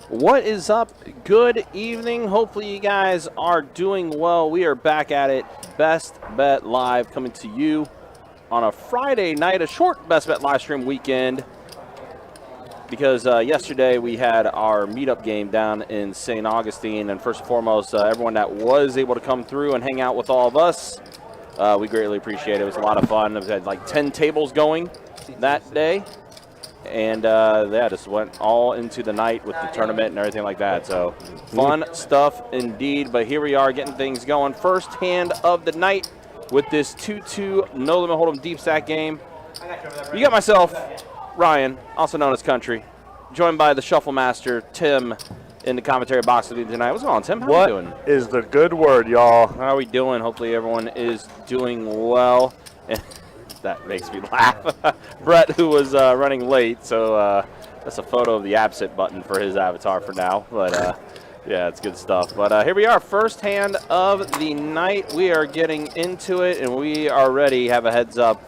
What is up? Good evening. Hopefully you guys are doing well. We are back at it. Best Bet Live coming to you on a Friday night, a short Best Bet live stream weekend. Because yesterday we had our meetup game down in St. Augustine. And first and foremost, everyone that was able to come through and hang out with all of us, we greatly appreciate it. It was a lot of fun. We had like 10 tables going that day. And yeah, just went all into the night with the tournament and everything like that. So fun stuff indeed. But here we are getting things going. First hand of the night with this 2-2 no limit hold'em deep stack game. You got myself, Ryan, also known as Country, joined by the Shuffle Master, Tim, in the commentary box with you tonight. What's going on, Tim? How are you doing? What is the good word, y'all? How are we doing? Hopefully everyone is doing well. That makes me laugh. Brett, who was running late, so that's a photo of the absent button for his avatar for now. But yeah, it's good stuff. But here we are, first hand of the night. We are getting into it, and we already have a heads up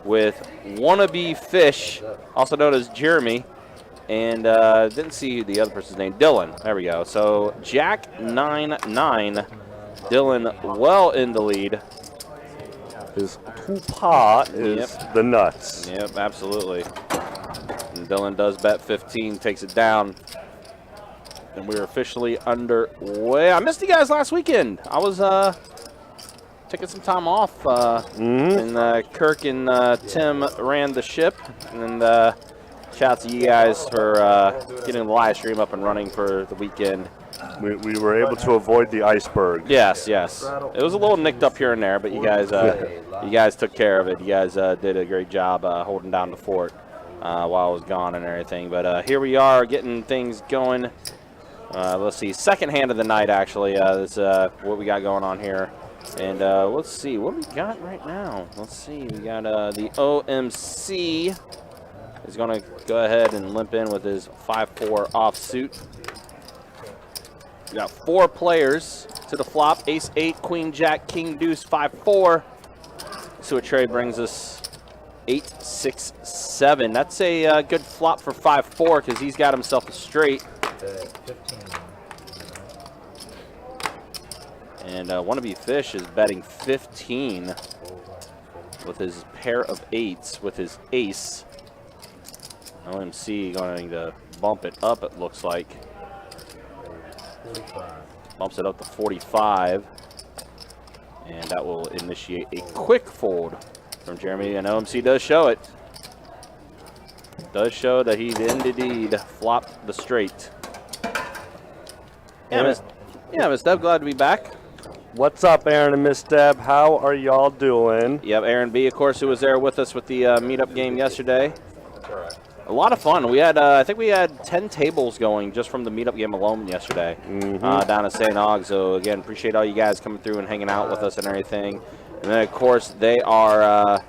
with Wannabe Fish, also known as Jeremy, and didn't see the other person's name, Dylan. There we go. So Jack 9-9, Dylan well in the lead. His two-pot is the nuts. Yep, absolutely. And Dylan does bet 15, takes it down. And we're officially underway. I missed you guys last weekend. I was taking some time off. And Kirk and Tim ran the ship. And shout out to you guys for getting the live stream up and running for the weekend. We were able to avoid the iceberg. Yes. It was a little nicked up here and there, but you guys took care of it. You guys did a great job holding down the fort while I was gone and everything. But here we are getting things going. Let's see, second hand of the night, actually. That's what we got going on here. And let's see, what do we got right now? Let's see, we got the OMC is going to go ahead and limp in with his 5-4 offsuit. We got 4 players to the flop. Ace 8, Queen Jack, King Deuce, 5-4. So a trade brings us 8-6-7. That's a good flop for 5-4 because he's got himself a straight. And Wannabe Fish is betting 15 with his pair of 8s with his ace. OMC going to bump it up, it looks like. Bumps it up to 45. And that will initiate a quick fold from Jeremy. And OMC does show it. Does show that he did indeed flopped the straight. Yeah, Miss Deb, glad to be back. What's up, Aaron and Miss Deb? How are y'all doing? Yep, Aaron B, of course, who was there with us with the meetup game yesterday. A lot of fun. We had, I think we had 10 tables going just from the meetup game alone yesterday down at St. Aug. So, again, appreciate all you guys coming through and hanging out with us and everything. And then, of course, they are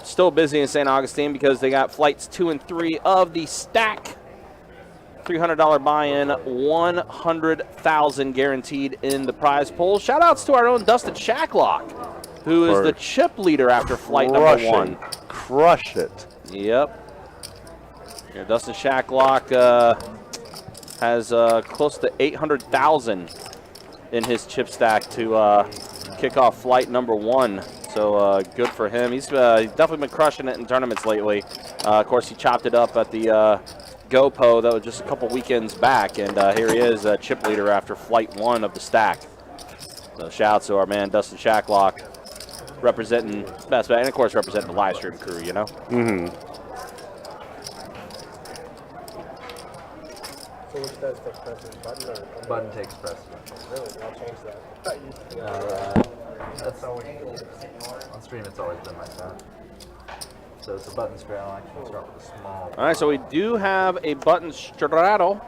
still busy in St. Augustine because they got flights 2 and 3 of the stack. $300 buy-in, $100,000 guaranteed in the prize pool. Shout-outs to our own Dustin Shacklock, who is the chip leader after flight number 1. Crush it. Yep. Here, Dustin Shacklock has close to $800,000 in his chip stack to kick off flight number 1. So good for him. He's definitely been crushing it in tournaments lately. Of course, he chopped it up at the GoPo that was just a couple weekends back, and here he is, chip leader after flight 1 of the stack. So shout out to our man Dustin Shacklock, representing Best Bet, and of course representing the live stream crew, you know. So which does take precedence, button or Button takes precedent. Really, I'll change that. That's on stream. It's always been like that. So it's a button straddle. I can start with a small. All right, so we do have a button straddle.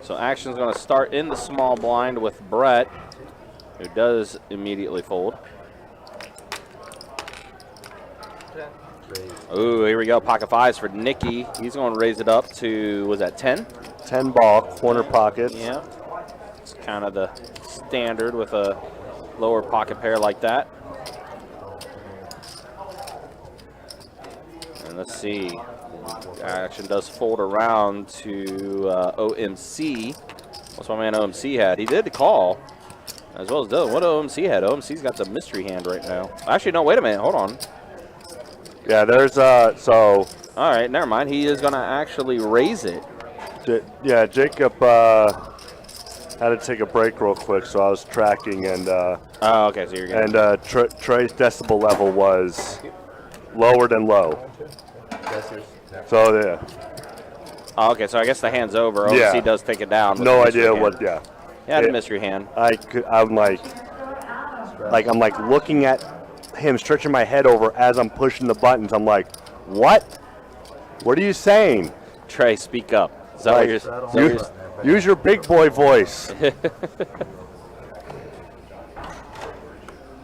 So action's going to start in the small blind with Brett, who does immediately fold. Ooh, here we go. Pocket 5s for Nicky. He's going to raise it up to, was that 10? 10 ball, corner pockets. Yeah. It's kind of the standard with a lower pocket pair like that. And let's see. Action does fold around to OMC. What's my man OMC had? He did call, as well as Dylan. What OMC had? OMC's got the mystery hand right now. Actually, no, wait a minute. Hold on. Yeah, there's so. All right, never mind. He is going to actually raise it. Yeah, Jacob had to take a break real quick, so I was tracking, and Oh, okay, so you're good. and Trey's decibel level was lower than low. So yeah. Oh, okay, so I guess the hand's over. OMC Yeah. does take it down. with No the mystery idea hand. what. Yeah. He had a It- mystery hand. I'm like looking at him, stretching my head over as I'm pushing the buttons. I'm like, what? What are you saying? Trey, speak up. Is that Like, what you're use your big boy voice.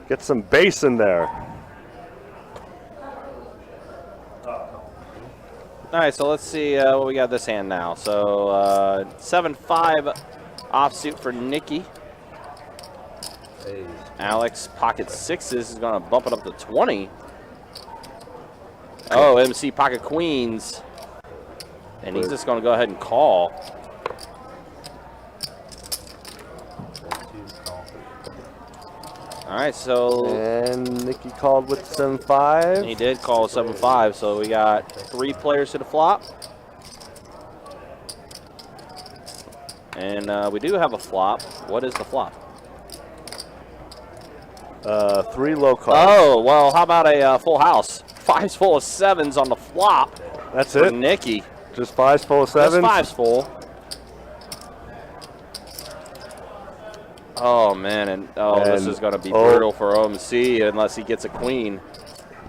Get some bass in there. All right, so let's see what we got this hand now. So 7-5 offsuit for Nikki. Hey. Alex, pocket sixes is going to bump it up to 20. Oh, MC pocket queens. And he's just going to go ahead and call. All right, so And Nikki called with 7-5. he did call 7-5, so we got 3 players to the flop. And we do have a flop. What is the flop? 3 low cards. Oh, well, how about a full house? 5's full of 7s on the flop That's for it. Nikki. Just 5s full of Just 7s. 5's full. Oh, man, and this And- is going to be oh. brutal for OMC unless he gets a queen.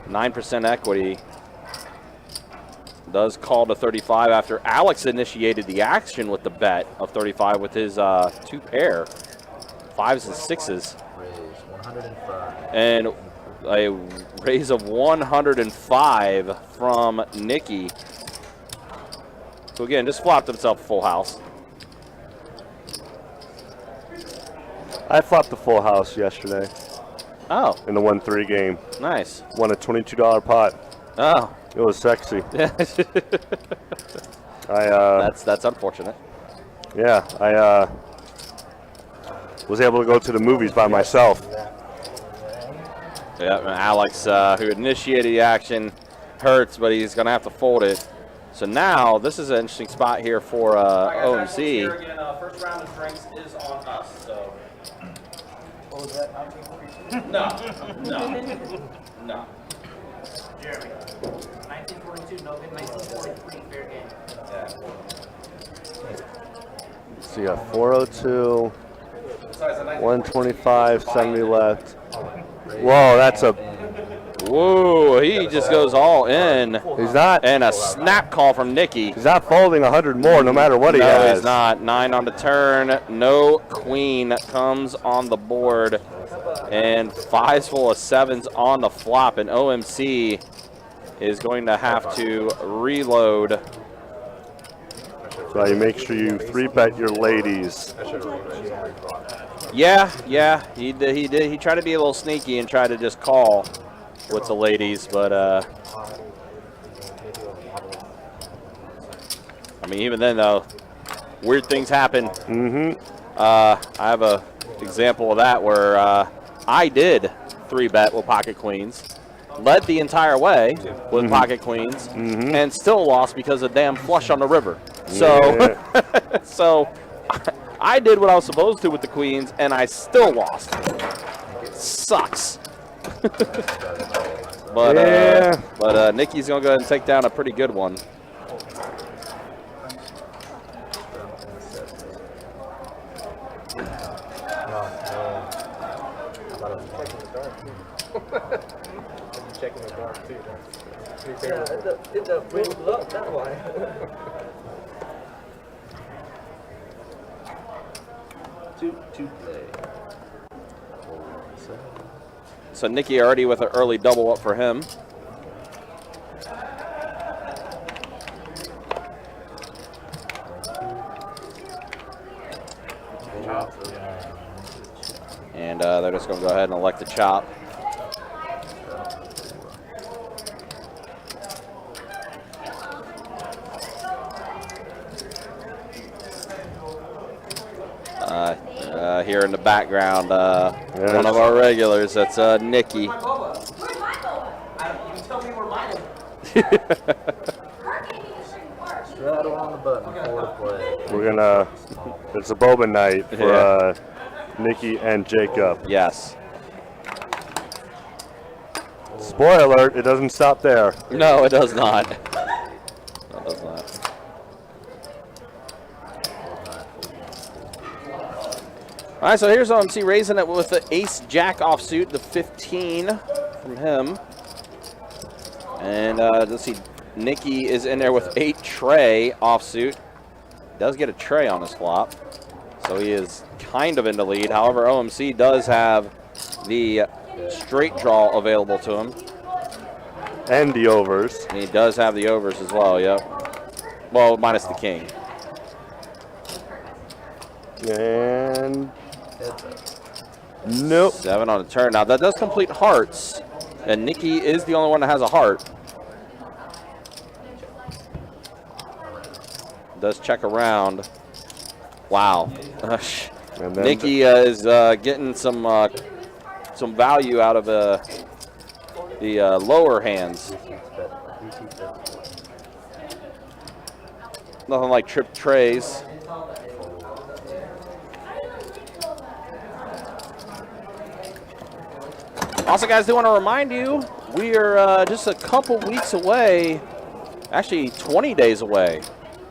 9% equity. Does call to 35 after Alex initiated the action with the bet of 35 with his 2 pair. 5s and 6s. Raise 105. And a raise of 105 from Nikki. So again, just flopped himself a full house. I flopped the full house yesterday Oh, in the 1-3 game. nice. Won a $22 pot. Oh, It was sexy. that's I unfortunate. I was able to go to the movies by myself. Yeah, and Alex, who initiated the action, hurts, but he's going to have to fold it. So now this is an interesting spot here for OMC. First round of drinks is on us. So. What was that, 1942? No. Jeremy, 1942, no good. 1943, fair game. So you got 402, 125, 70 left. Whoa, that's a. Whoa, he just goes all in. He's not. And a snap call from Nikki. He's not folding 100 more, no matter what he No, has. he's not. 9 on the turn. No queen comes on the board. And 5's full of 7s on the flop. And OMC is going to have to reload. So you make sure you 3-bet your ladies. Yeah, he did. He tried to be a little sneaky and try to just call with the ladies, but I mean, even then though, weird things happen. I have a example of that where I did 3-bet with pocket queens, led the entire way with pocket queens, and still lost because of damn flush on the river. So, Yeah. so I did what I was supposed to with the queens, and I still lost. Sucks. But Yeah. Nikki's gonna go ahead and take down a pretty good one. Checking the dark too. It's a pretty look, that way. To play. So Nikki already with an early double up for him. And they're just going to go ahead and elect the chop. Here in the background, one of our regulars. That's Nikki. Where's my boba? You can tell me where mine is. Straddle on the button, 4 to play. We're gonna. It's a boba night for Nikki and Jacob. Yes. Spoiler alert! It doesn't stop there. No, it does not. It does not. All right, so here's OMC raising it with the Ace Jack offsuit, the 15 from him. And let's see, Nikki is in there with 8 tray offsuit. Does get a tray on his flop, so he is kind of in the lead. However, OMC does have the straight draw available to him. And the overs. And he does have the overs as well, yep. Well, minus the king. And nope. 7 on the turn. Now, that does complete hearts, and Nikki is the only one that has a heart. Does check around. Wow. And then Nikki is getting some value out of the lower hands. Nothing like trip trays. Also, guys, do want to remind you, we are just a couple weeks away, actually 20 days away,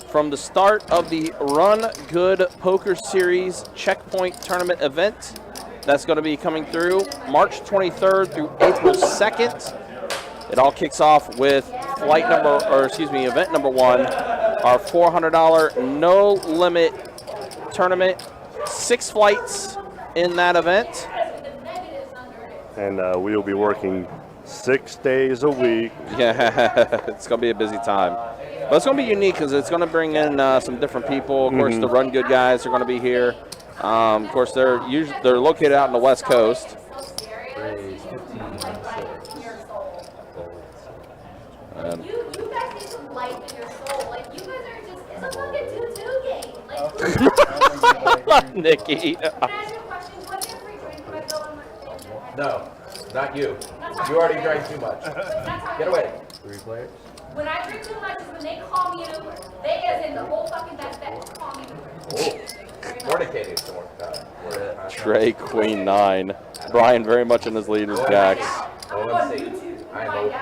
from the start of the Run Good Poker Series Checkpoint Tournament event. That's going to be coming through March 23rd through April 2nd. It all kicks off with event number 1, our $400 no limit tournament. 6 flights in that event. And we will be working 6 days a week. Yeah, it's going to be a busy time. But it's going to be unique because it's going to bring in some different people. Of course, the Run Good guys are going to be here. Of course, they're located out in the West Coast. Raise 15 You guys need some life in your soul. Like, you guys are just, it's a fucking 2-2 game. Like, Nikki. can I ask you a question? What do you free drink when I go on my No, not you. You already drank too much. Get away. 3 players. When I drink too much is when they call me they as in the whole fucking best bet call me Fornicating some more. Trey, Queen 9. Brian very much in his lead with Jacks. I'm going to YouTube to find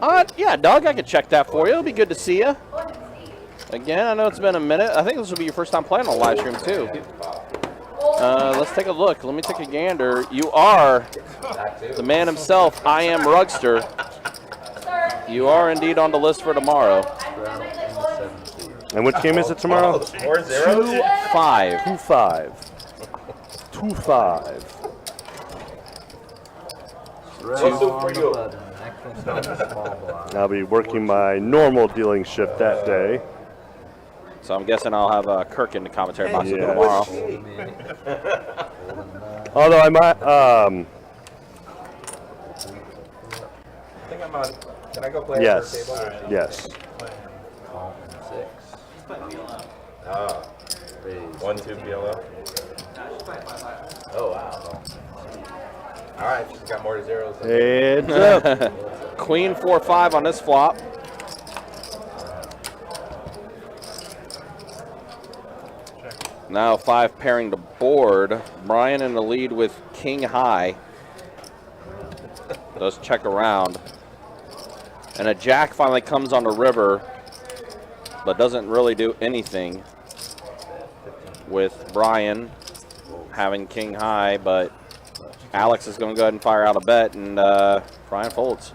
out. Yeah, Doug, I could check that for you. It'll be good to see you. Again, I know it's been a minute. I think this will be your first time playing on live stream, too. Let's take a look. Let me take a gander. You are the man himself. I am Rugster. You are indeed on the list for tomorrow. And which game is it tomorrow? 2-5. 2-5. 2-5. Straddle on the button. Next one's on the small blind. I'll be working my normal dealing shift that day. So I'm guessing I'll have Kirk in the commentary box Yeah. tomorrow. Although I might, I think I'm on. Can I go play yes, on the table? yes. Call from 6. Raise 1-2 PLO. Oh wow. All right, she's got more zeros. Heads up. Queen 4-5 on this flop. Now 5 pairing the board. Brian in the lead with King High. Does check around. And a Jack finally comes on the river, but doesn't really do anything with Brian having King High, but Alex is going to go ahead and fire out a bet, and Brian folds.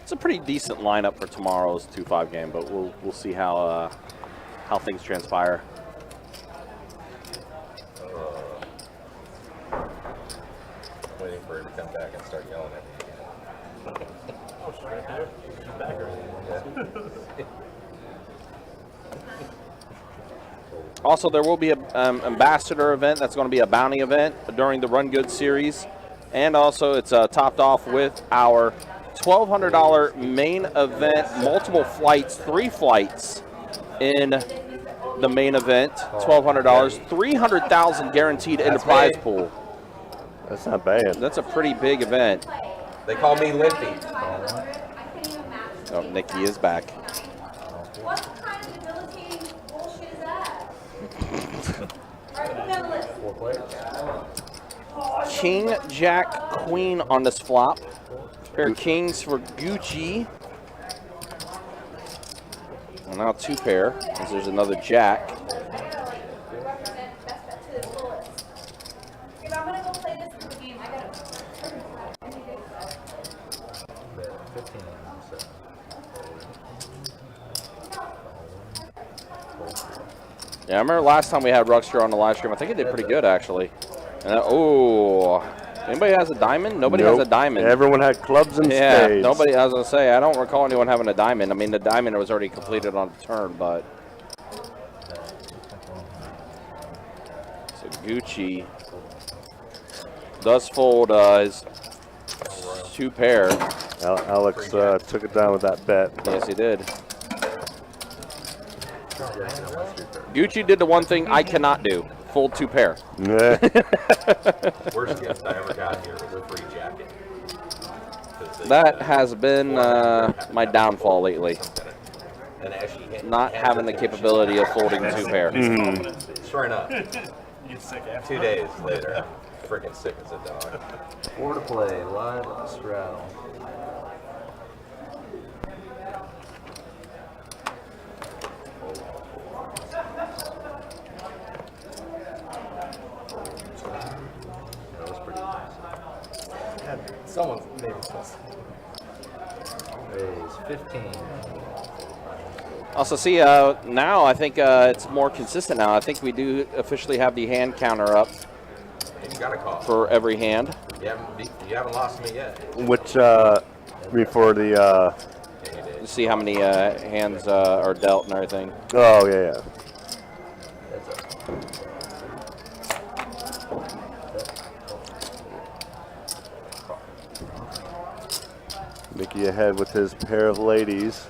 It's a pretty decent lineup for tomorrow's 2-5 game, but we'll see how things transpire. Waiting for her to come back and start yelling at me again. Oh, she's right there. She's back already. Also, there will be an ambassador event. That's going to be a bounty event during the Run Good series. And also, it's topped off with our $1,200 main event, multiple flights, 3 flights in the main event, $1,200, $300,000 guaranteed in the prize pool. That's not bad. That's a pretty big event. They call me Limpy. Oh, Nikki is back. What kind of debilitating bullshit is that? Alright, put me on the list. 4 players. King, Jack, Queen on this flop. Pair of kings for Gucci. And now 2 pair, because there's another Jack. Represent best bet to the fullest. If I'm gonna go play this group game, I gotta. Bet 15 so. Yeah, I remember last time we had Ruxter on the live stream. I think he did pretty good, actually. And anybody has a diamond? Nobody has a diamond. Everyone had clubs and spades. Nobody. I was gonna say, I don't recall anyone having a diamond. I mean, the diamond was already completed on the turn, but so Gucci does fold his 2 pair. Alex took it down with that bet. Yes, he did. Gucci did the one thing I cannot do: fold 2 pair. Yeah. Worst gift I ever got here was a free jacket. That has been my downfall lately. And as she Not having the capability of folding 2 pair. Sure enough, 2 days later, freaking sick as a dog. 4 to play, live straddle. That was pretty nice. Someone's maybe supposed Raise 15. Also, see, now I think it's more consistent now. I think we do officially have the hand counter up You got a call. for every hand. You haven't lost me yet. Which, for the, Yeah, you did. To see how many hands are dealt and everything. oh, yeah. That's up. Mickey ahead with his pair of ladies.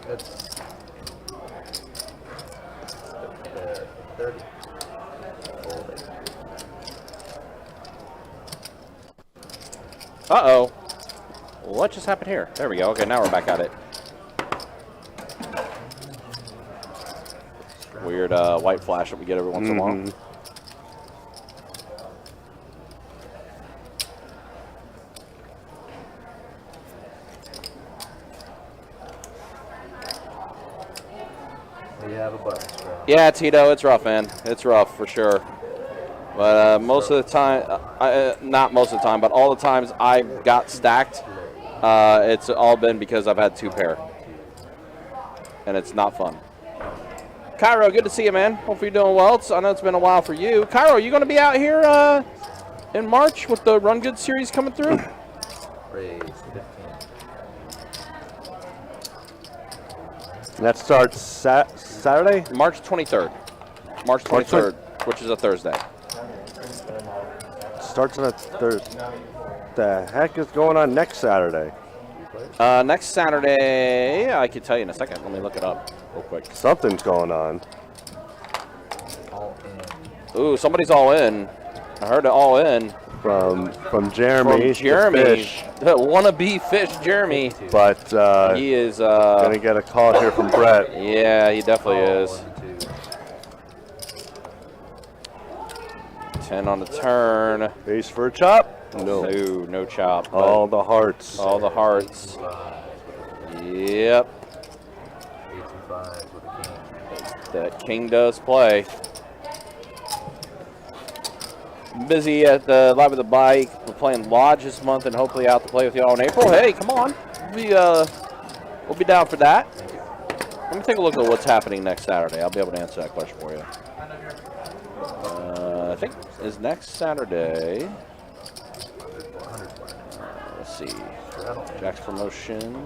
That's 30. Folding. Uh-oh. What just happened here? There we go. Okay, now we're back at it. Weird white flash that we get every once in a while. We have a button straddle. Yeah, Tito, it's rough, man. It's rough for sure. But most of the time, not most of the time, but all the times I've got stacked, it's all been because I've had 2 pair. And it's not fun. Cairo, good to see you, man. Hope you're doing well. I know it's been a while for you. Cairo, you going to be out here in March with the Run Good series coming through? Raise 15. That starts Saturday? March 23rd. March 23rd, which is a Thursday. Starts on a Thursday. The heck is going on next Saturday? Next Saturday, I can tell you in a second. Let me look it up real quick. Something's going on. All in. Ooh, somebody's all in. I heard it all in. From Jeremy. From Jeremy. Fish, The wannabe fish, Jeremy. but He is, gonna get a call here from Brett. yeah, he definitely is. 1, 2. 10 on the turn. Base for a chop? No. No, no chop. but All the hearts. all the hearts. 5 with Yep. 8 and 5 with a king. That king does play. Busy at the Live with the Bike. We're playing Lodge this month and hopefully out to play with y'all in April. Hey, come on. We'll be down for that. Let me take a look at what's happening next Saturday. I'll be able to answer that question for you. I think is next Saturday. Let's see. Jack's Promotions.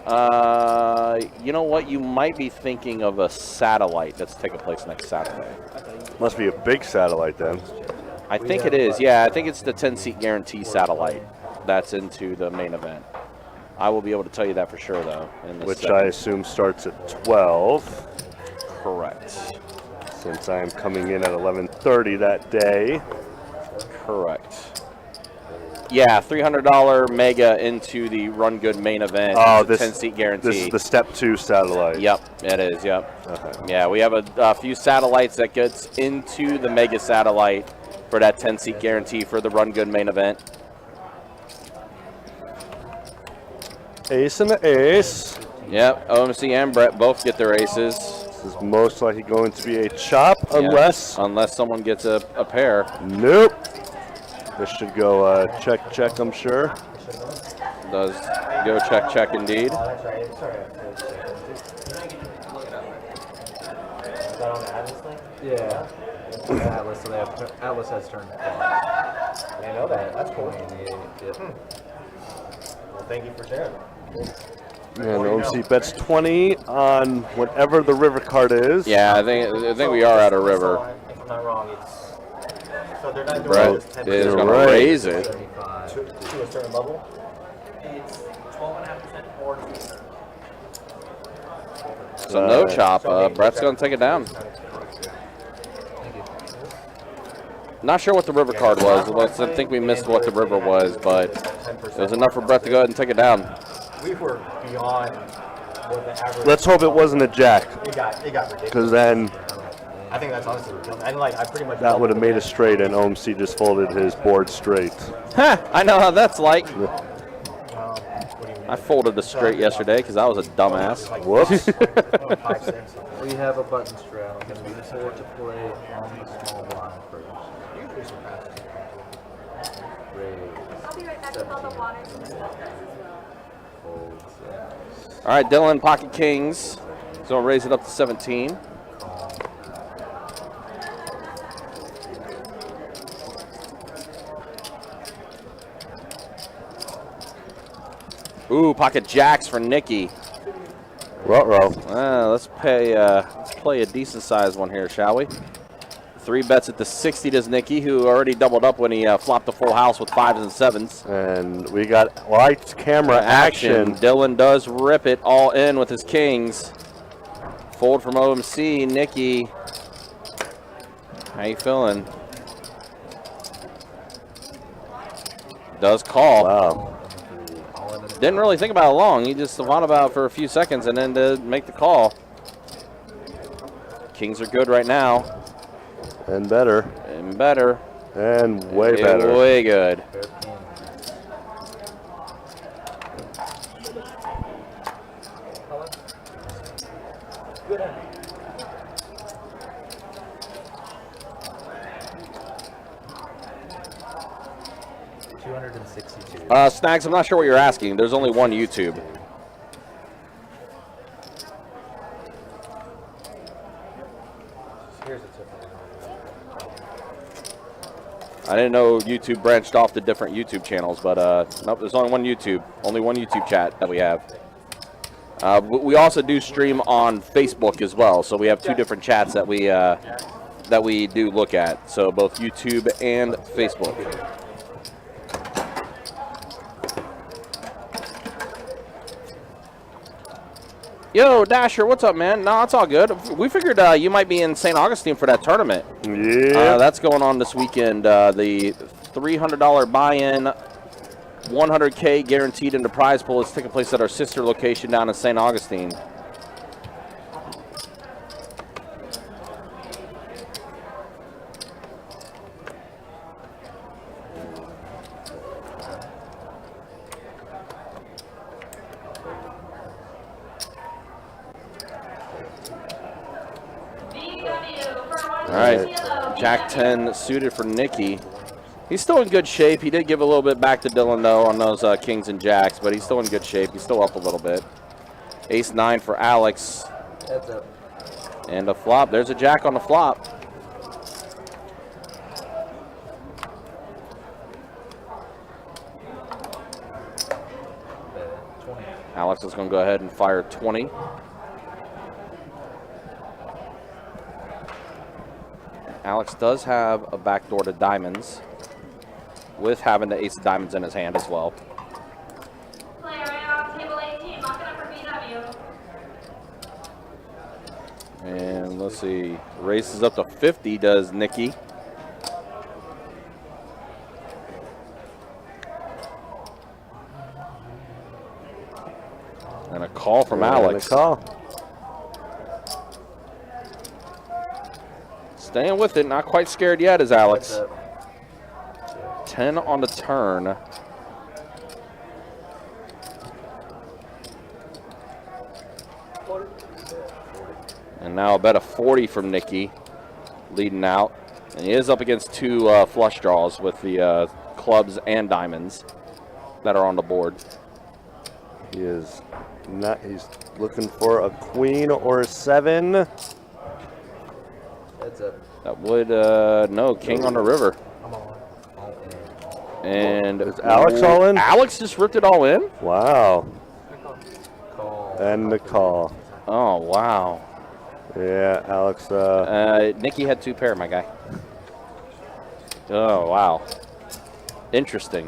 You know what? You might be thinking of a satellite that's taking place next Saturday. Must be a big satellite then. I think it is. Yeah, I think it's the 10-seat guarantee satellite that's into the main event. I will be able to tell you that for sure, though. Which I assume starts at 12. Correct. Since I am coming in at 11:30 that day. Correct. Yeah, $300 mega into the Run Good main event. Oh, this 10-seat guarantee. This is the Step 2 satellite. Yep, it is. Yep. Okay. Yeah, we have a few satellites that gets into the mega satellite for that 10-seat guarantee for the Run Good main event. Ace and the ace. Yep, OMC and Brett both get their aces. This is most likely going to be a chop, unless someone gets a pair. Nope. This should go check, check, I'm sure. Does go check, check indeed. Oh, that's right. Sorry. Is that on the Atlas thing? Yeah. Atlas, so they have, Atlas has turned. I know that. That's cool. Yep. Well, thank you for sharing. And OMC bets 20 on whatever the river card is. Yeah, I think we are at a river. If I'm not wrong, it's so they're not doing Brett this 10% is going Right. to raise it. to a certain level. It's 12.5% or 2%. So no chop. Brett's going to take it down. Not sure what the river card was. I think we missed what the river was, but it was enough for Brett to go ahead and take it down. We were beyond what the average. Let's hope it wasn't a jack, It got ridiculous. because then I think that's honestly ridiculous. And like I pretty much that would have made it straight, and OMC just folded his board straight. Huh, I know how that's like. What do you mean? I folded a straight yesterday because I was a dumbass. Whoops. 5, 6. We have a button straddle. Can we afford to play on the small blind first? Raise. I'll be right back with all the waters and stuff as well. Fold. All right, Dylan, pocket kings. He's going to raise it up to 17. Ooh, pocket jacks for Nikki. Ruh-roh. Let's play a decent sized one here, shall we? 3 bets at the 60 does Nikki, who already doubled up when he flopped a full house with 5s and 7s. And we got lights, camera, action. Dylan does rip it all in with his kings. Fold from OMC. Nikki, how you feeling? Does call. Wow. Didn't really think about it long. He just thought about it for a few seconds and then to make the call. Kings are good right now. And better. And better. And way better. Way good. Snags, I'm not sure what you're asking. There's only one YouTube. I didn't know YouTube branched off to different YouTube channels, but nope, there's only one YouTube. Only one YouTube chat that we have. We also do stream on Facebook as well, so we have 2 different chats that we do look at. So both YouTube and Facebook. Yo, Dasher, what's up, man? No, it's all good. We figured you might be in St. Augustine for that tournament. Yeah. That's going on this weekend. The $300 buy-in, $100K guaranteed into prize pool is taking place at our sister location down in St. Augustine. All right, Jack 10 suited for Nikki. He's still in good shape. He did give a little bit back to Dylan, though, on those kings and jacks, but he's still in good shape. He's still up a little bit. Ace 9 for Alex. Heads up. And a flop. There's a jack on the flop. Alex is going to go ahead and fire 20. Alex does have a backdoor to diamonds, with having the ace of diamonds in his hand as well. Player right off table 18, lock it up for BW. And let's see, races up to 50 does Nikki. And a call from Alex. Call. Staying with it, not quite scared yet is Alex. 10 on the turn. And now a bet of 40 from Nikki, leading out. And he is up against 2 flush draws with the clubs and diamonds that are on the board. He is not. He's looking for a queen or a 7. That's it. That would, no, king on the river. And is Alex all in? Alex just ripped it all in? Wow. Call. And the call. Oh, wow. Yeah, Alex. Nikki had 2 pair, my guy. Oh, wow. Interesting.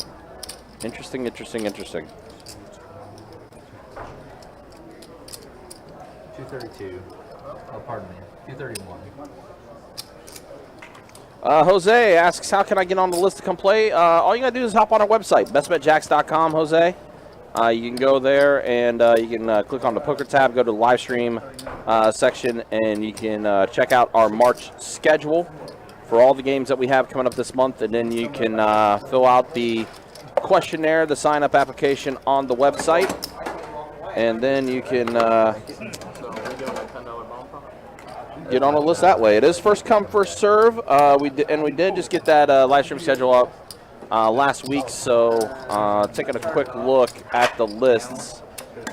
Interesting. 232. Oh, pardon me. 231. Jose asks, how can I get on the list to come play? All you got to do is hop on our website, bestbetjacks.com, Jose. You can go there and you can click on the poker tab, go to the live stream section, and you can check out our March schedule for all the games that we have coming up this month. And then you can fill out the questionnaire, the sign-up application on the website. And then you can get on a list that way. It is first come, first serve. We did just get that live stream schedule up last week, so taking a quick look at the lists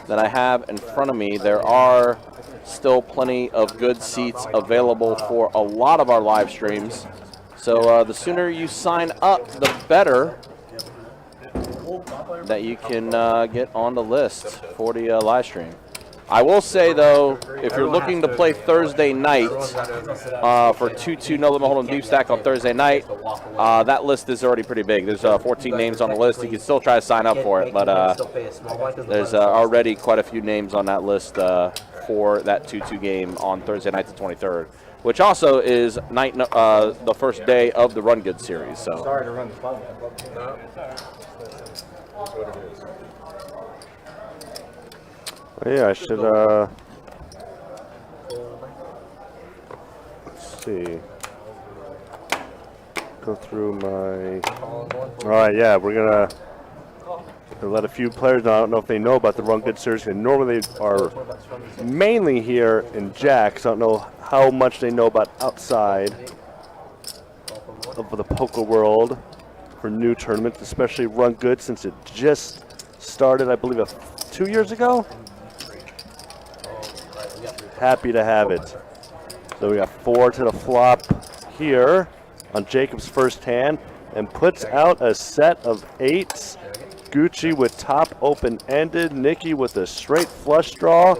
that I have in front of me, there are still plenty of good seats available for a lot of our live streams. So the sooner you sign up, the better that you can get on the list for the live stream. I will say, though, if you're looking to play Thursday night for 2-2 no limit hold'em deep stack on Thursday night, that list is already pretty big. There's 14 names on the list. You can still try to sign up for it, but there's already quite a few names on that list for that 2-2 game on Thursday night, the 23rd, which also is the first day of the Run Good series. So. Sorry to run the fun. No. That's what it is. Yeah, I should, let's see. Go through my, all right, yeah, we're gonna let a few players know. I don't know if they know about the Run Good series. Normally they are mainly here in Jacks. I don't know how much they know about outside of the poker world for new tournaments, especially Run Good, since it just started, I believe, 2 years ago. Happy to have it. So we got 4 to the flop here on Jacob's first hand, and puts out a set of 8s. Gucci with top open-ended, Nikki with a straight flush draw,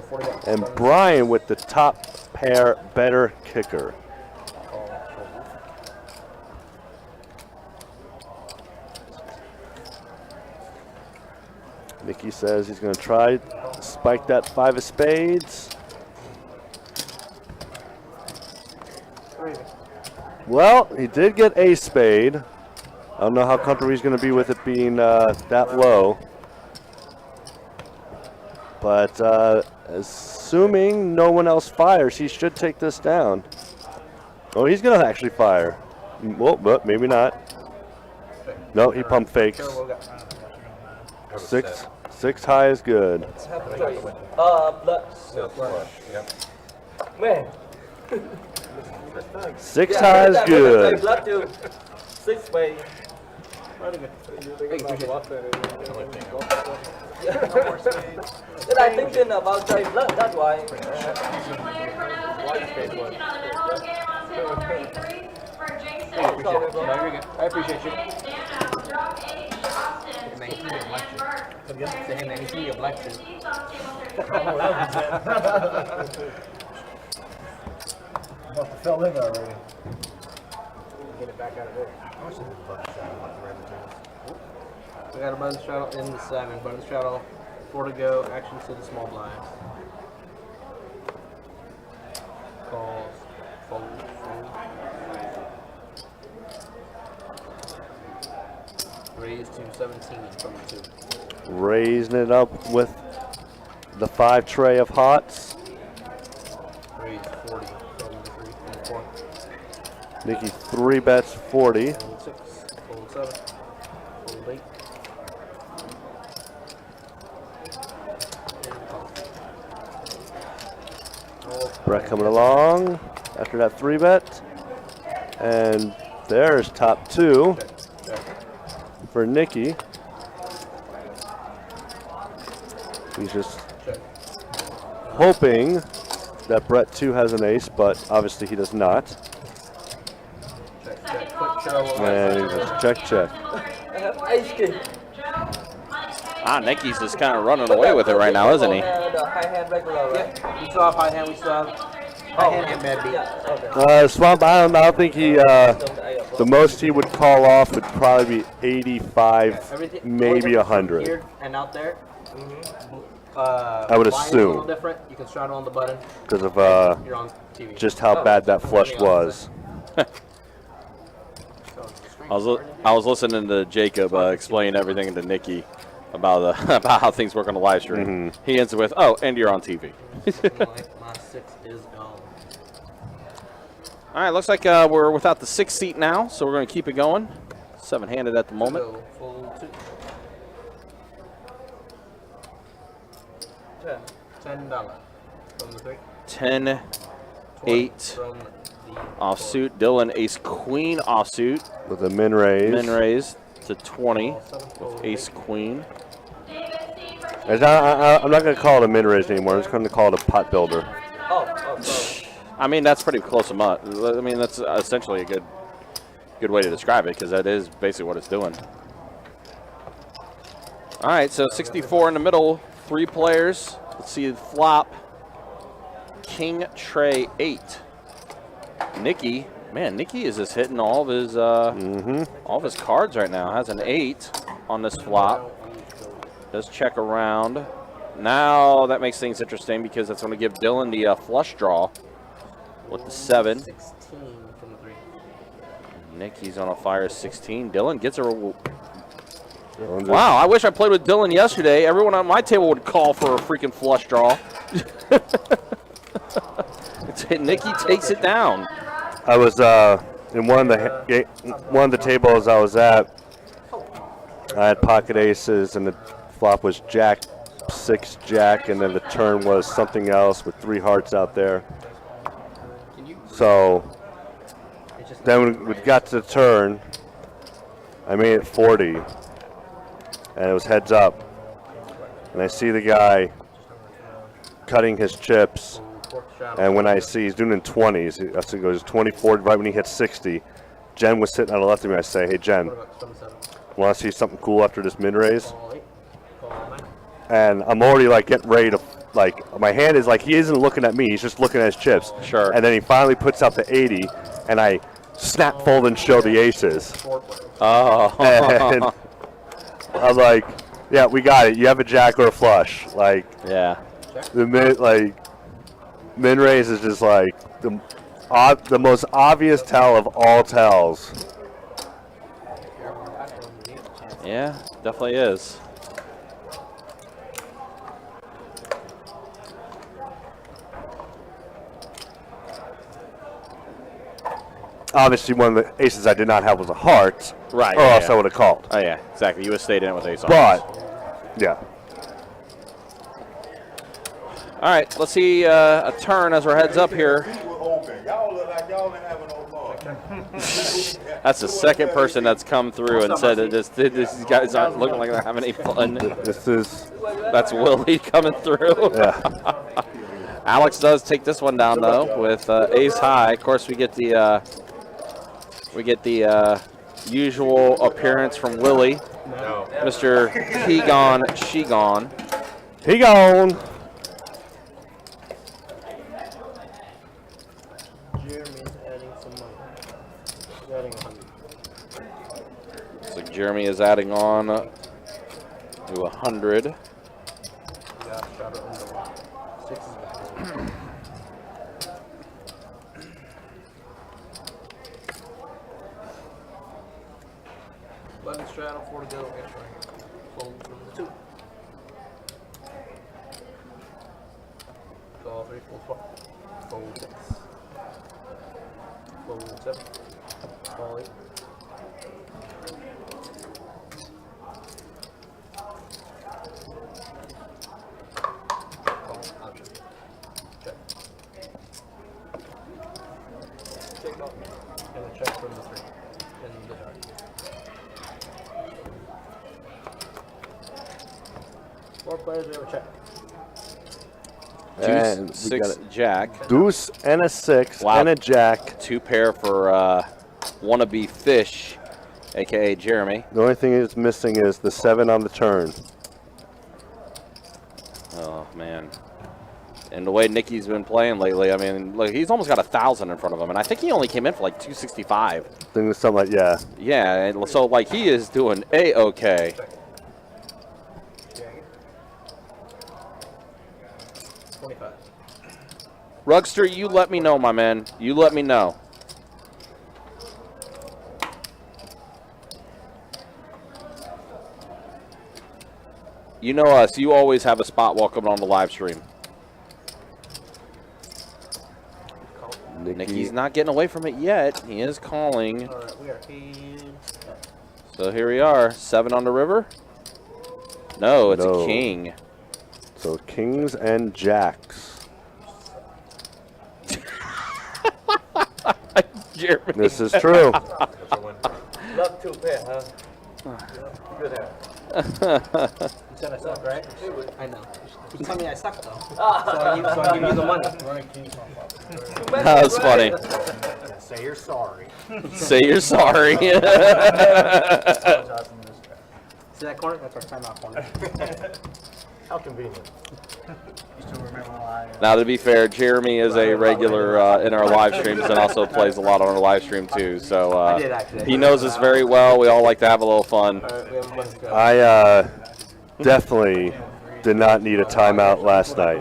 and Brian with the top pair better kicker. Nikki says he's going to try spike that 5 of spades. Well, he did get a spade. I don't know how comfortable he's going to be with it being that low. But assuming no one else fires, he should take this down. Oh, he's going to actually fire. Well, but maybe not. No, he pump fakes. 6 high is good. Yep. Man. 6 high is good. Blood to 6 way. Then I thinking about trying blood, that's why. Player for now, the on the middle game on table 33 for Jason. I appreciate you. Dan, drop H, Austin, Steven, and Burke. you. Say, hey man, you see a black suit. Oh, Must have fell in there already. Get it back out of there. I wish I did button straddle like the regular tables. We got a button straddle in the 7. Button straddle, 4 to go. Action to the small blind. Calls. Fold. Raise to 17 from the 2. Raising it up with the 5 tray of hots. Raise 40 from the 3 from the 4. Nikki 3 bets 40. Fold 6. Fold 7. Fold 8. Brett coming along after that 3 bet. And there's top 2 for Nikki. He's just hoping that Brett 2 has an ace, but obviously he does not. Check. Quick show. And he just check. Ice king. Nikki's just kind of running away with it right now, isn't he? High hand regular, right? We still have high hand. We still have high hand and mad beat. Swamp, I don't think he, the most he would call off would probably be 85, maybe 100. Here and out there. I would Blind is a assume. little different. You can straddle on the button. Because of You're on TV. just how bad that flush was. I was listening to Jacob explain everything to Nikki about about how things work on the live stream. He ends it with, "Oh, and you're on TV." My 6 is gone. All right, looks like we're without the 6 seat now, so we're going to keep it going. 7-handed at the moment. Go, fold 2. $10 from the 3. 10, 20 8 from the offsuit. Dylan ace queen offsuit. With a min raise. Min raise to 20 with ace queen. I'm not going to call it a min raise anymore. I'm just going to call it a pot builder. sorry. I mean, that's pretty close to much. I mean, that's essentially a good way to describe it because that is basically what it's doing. All right, so 64 in the middle, 3 players. Let's see the flop. King, tray, 8. Nikki, man, Nikki is just hitting all of his all of his cards right now. Has an 8 on this flop. Does check around. Now that makes things interesting because that's going to give Dylan the flush draw with the 7. 16 from the 3. Nikki's on a fire 16. Dylan gets a wow, I wish I played with Dylan yesterday. Everyone on my table would call for a freaking flush draw. Nikki takes it down. I was in one of the tables I was at. I had pocket aces, and the flop was Jack 6 Jack, and then the turn was something else with 3 hearts out there. So then when we got to the turn, I made it 40, and it was heads up, and I see the guy cutting his chips. And when I see he's doing in 20s, I see it goes 20, 40, right when he hits 60. Jen was sitting on the left of me. I say, hey, Jen, want to see something cool after this mid-raise? And I'm already, like, getting ready to, like, my hand is like, he isn't looking at me. He's just looking at his chips. Sure. And then he finally puts out the 80, and I snap, fold, and show the aces. Oh. And I'm like, yeah, we got it. You have a jack or a flush. Like, Yeah. Min raise is just like the most obvious tell of all tells. Yeah, definitely is. Obviously, one of the aces I did not have was a heart. Right. Or yeah, else I would have called. Oh, yeah, exactly. You would have stayed in it with ace off. But, yeah. All right, let's see a turn as we're heads up here. Y'all look like y'all ain't having no fun. That's the second person that's come through and said that this guys aren't looking like they're having any fun. That's Willie coming through. Yeah. Alex does take this one down though with ace high. Of course, we get the usual appearance from Willie No. Mr. He Gone, She Gone. He gone. Jeremy's adding some money. He's adding 100. So Jeremy is adding on to 100. Yeah, shot it on the wall. 6 is behind. Button straddle, 4 to go. Extra right here. Fold from the 2. Call 3, fold 4. Fold 6. Fold 7. Call 8. Call option. Check. Check off. And a check from the 3. And the dark. Four players, we have a check. And Deuce, we 6, got Jack. a deuce and a 6 Wow. and a jack. 2 pair for wannabe Fish, a.k.a. Jeremy. The only thing is missing is the 7 on the turn. Oh, man. And the way Nicky's been playing lately, I mean, look, he's almost got 1,000 in front of him. And I think he only came in for like 265. I think it's something like, yeah. Yeah, and so, like, he is doing A-okay. 25. Rugster, you let me know, my man. You let me know. You know us. You always have a spot while coming on the live stream. Nicky's not getting away from it yet. He is calling. All right, we are heads up. So here we are. 7 on the river. No, it's No. a king. So kings and jacks. Jeremy. This is true. Love two pair, huh? Good hair. You said I suck, right? I know. You tell me I suck, though. So I give you the money. That was funny. Say you're sorry. Say you're sorry. See that corner? That's our timeout corner. How convenient. Now, to be fair, Jeremy is a regular in our live streams and also plays a lot on our live stream, too. So I did, actually. he knows us very well. We all like to have a little fun. All right, we have a bunch of I definitely did not need a timeout last night.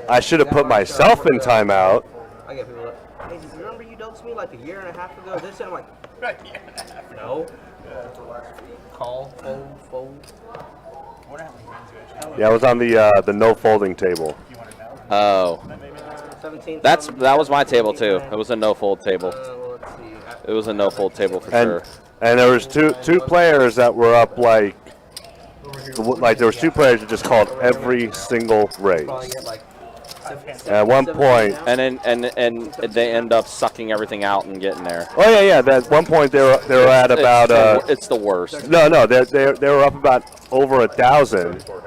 I should have put myself in timeout. I get people like, hey, do you remember you doped me like a year and a half ago? This and I'm like, no. Call, fold. Yeah, I was on the no folding table. Oh, 17. that was my table, too. It was a no-fold table. Well, let's see. It was a no-fold table for And sure. and there was two players that were up like there was 2 players that just called every single raise. Probably get like At one point, And then and they end up sucking everything out and getting there. oh yeah, at one point they were at about It's the worst. no, they were up about over 1,000, so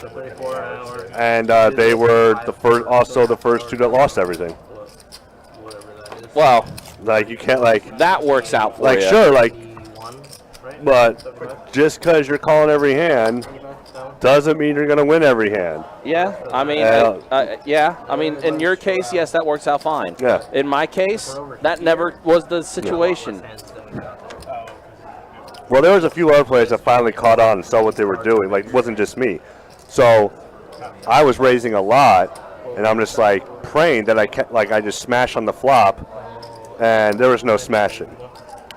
34 hours, and they were the first 2 that lost everything. whatever that is. Well, Like you can't like that works out for like you. sure like, 1, right? but just because you're calling every hand doesn't mean you're gonna win every hand. Yeah, I mean, yeah, I mean, in your case, yes, that works out fine. Yeah. In my case, that never was the situation. Well, there was a few other players that finally caught on and saw what they were doing. Like, it wasn't just me. So I was raising a lot, and I'm just like praying that I just smash on the flop, and there was no smashing.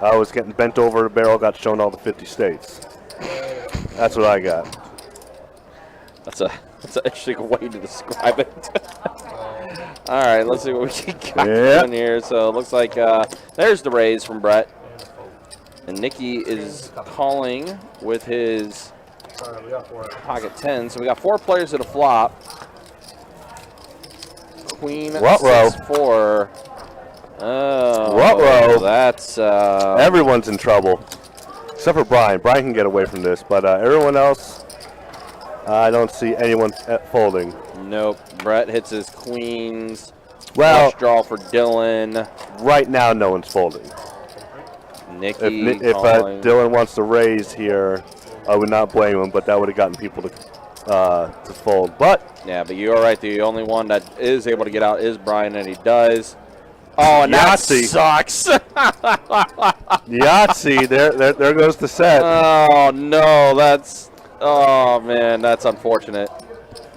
I was getting bent over the barrel, got shown all the 50 states. That's what I got. That's an interesting way to describe it. All right, let's see what we got in here. So it looks like there's the raise from Brett. And Nicky is calling with his pocket 10. So we got 4 players at a flop. Queen, Ruh-roh. 6-4. Oh, Ruh-roh. that's... Everyone's in trouble, except for Brian. Brian can get away from this, but everyone else, I don't see anyone folding. Nope. Brett hits his queens. Well, Flush draw for Dylan. right now, no one's folding. Nikki If calling. Dylan wants to raise here, I would not blame him, but that would have gotten people to fold. But Yeah, but you are right. The only one that is able to get out is Brian, and he does. Oh, and that Yahtzee. sucks. Yahtzee, there goes the set. Oh, no. Oh, man, that's unfortunate.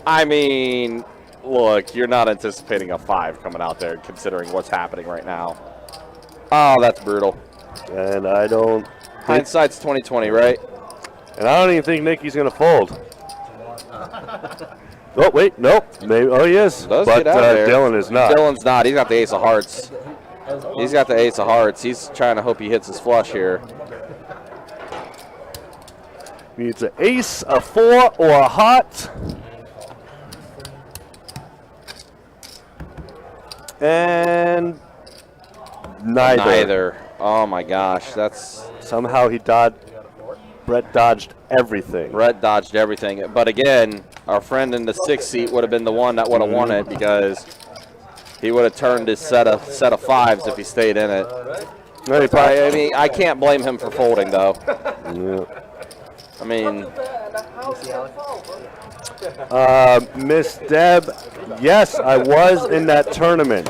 I mean, look, you're not anticipating a 5 coming out there considering what's happening right now. Oh, that's brutal. And I don't. Hindsight's 20/20, right? And I don't even think Nikki's going to fold. Oh, wait, nope. Maybe. Oh, he is. Does But get out there. Dylan is not. Dylan's not. He's got the ace of hearts. He's got the ace of hearts. He's trying to hope he hits his flush here. Needs an ace, a 4, or a heart. And neither. Oh, my gosh. That's... Somehow he dodged. Brett dodged everything. Brett dodged everything. But again, our friend in the 6th seat would have been the one that would have won it because he would have turned his set of 5s if he stayed in it. No, he probably, I mean, I can't blame him for folding, though. yeah. I mean, Miss Deb, yes, I was in that tournament.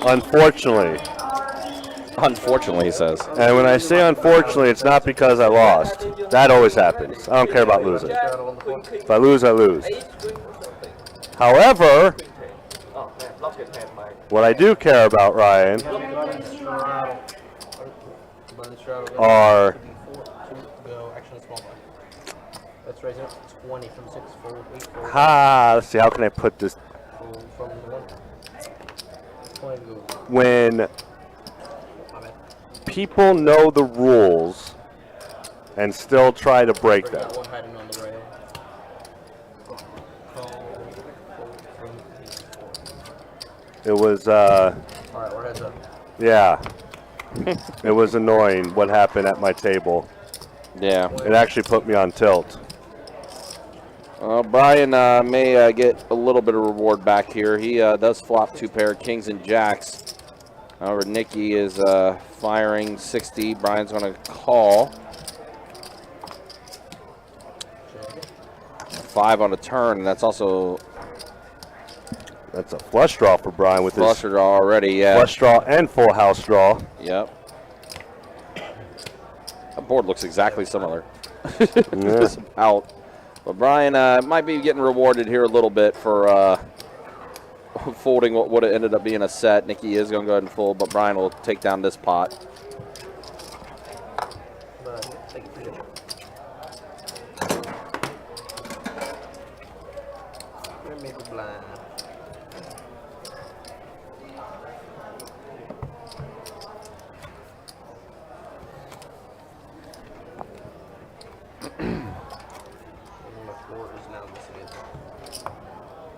Unfortunately. unfortunately, he says. And when I say unfortunately, it's not because I lost. That always happens. I don't care about losing. If I lose, I lose. However, what I do care about, Ryan, are Let's raise it 20 from 6 4 8 4. let's see, how can I put this? From the 1. When people know the rules and still try to break them. One hiding on the rail. It was, Alright, we're heads up. yeah. It was annoying what happened at my table. Yeah. It actually put me on tilt. Brian may get a little bit of reward back here. He does flop 2 pair of kings and jacks. However, Nikki is firing 60. Brian's going to call. 5 on a turn, and that's also That's a flush draw for Brian with flush his draw already. Yeah. flush draw and full house draw. Yep. That board looks exactly similar. Yeah. Just about. But Brian might be getting rewarded here a little bit for folding what would have ended up being a set. Nikki is going to go ahead and fold, but Brian will take down this pot. Maybe blind.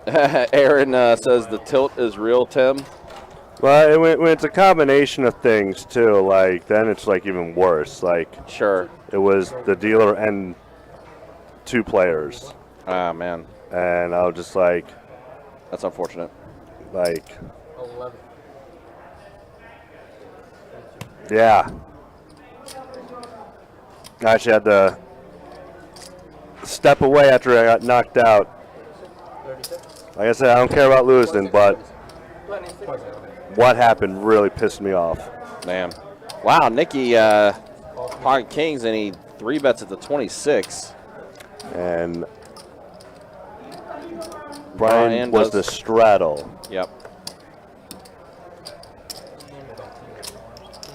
Aaron says the tilt is real, Tim. Well, when it's a combination of things too, like then it's like even worse. Like Sure. it was the dealer and 2 players, Ah, man. and I was just like, That's unfortunate. 11. yeah. I actually had to step away after I got knocked out. 36. Like I said, I don't care about losing, but what happened really pissed me off. Man. Wow, Nikki pocket kings, and he 3-bets at the 26. And Brian was the straddle. Yep.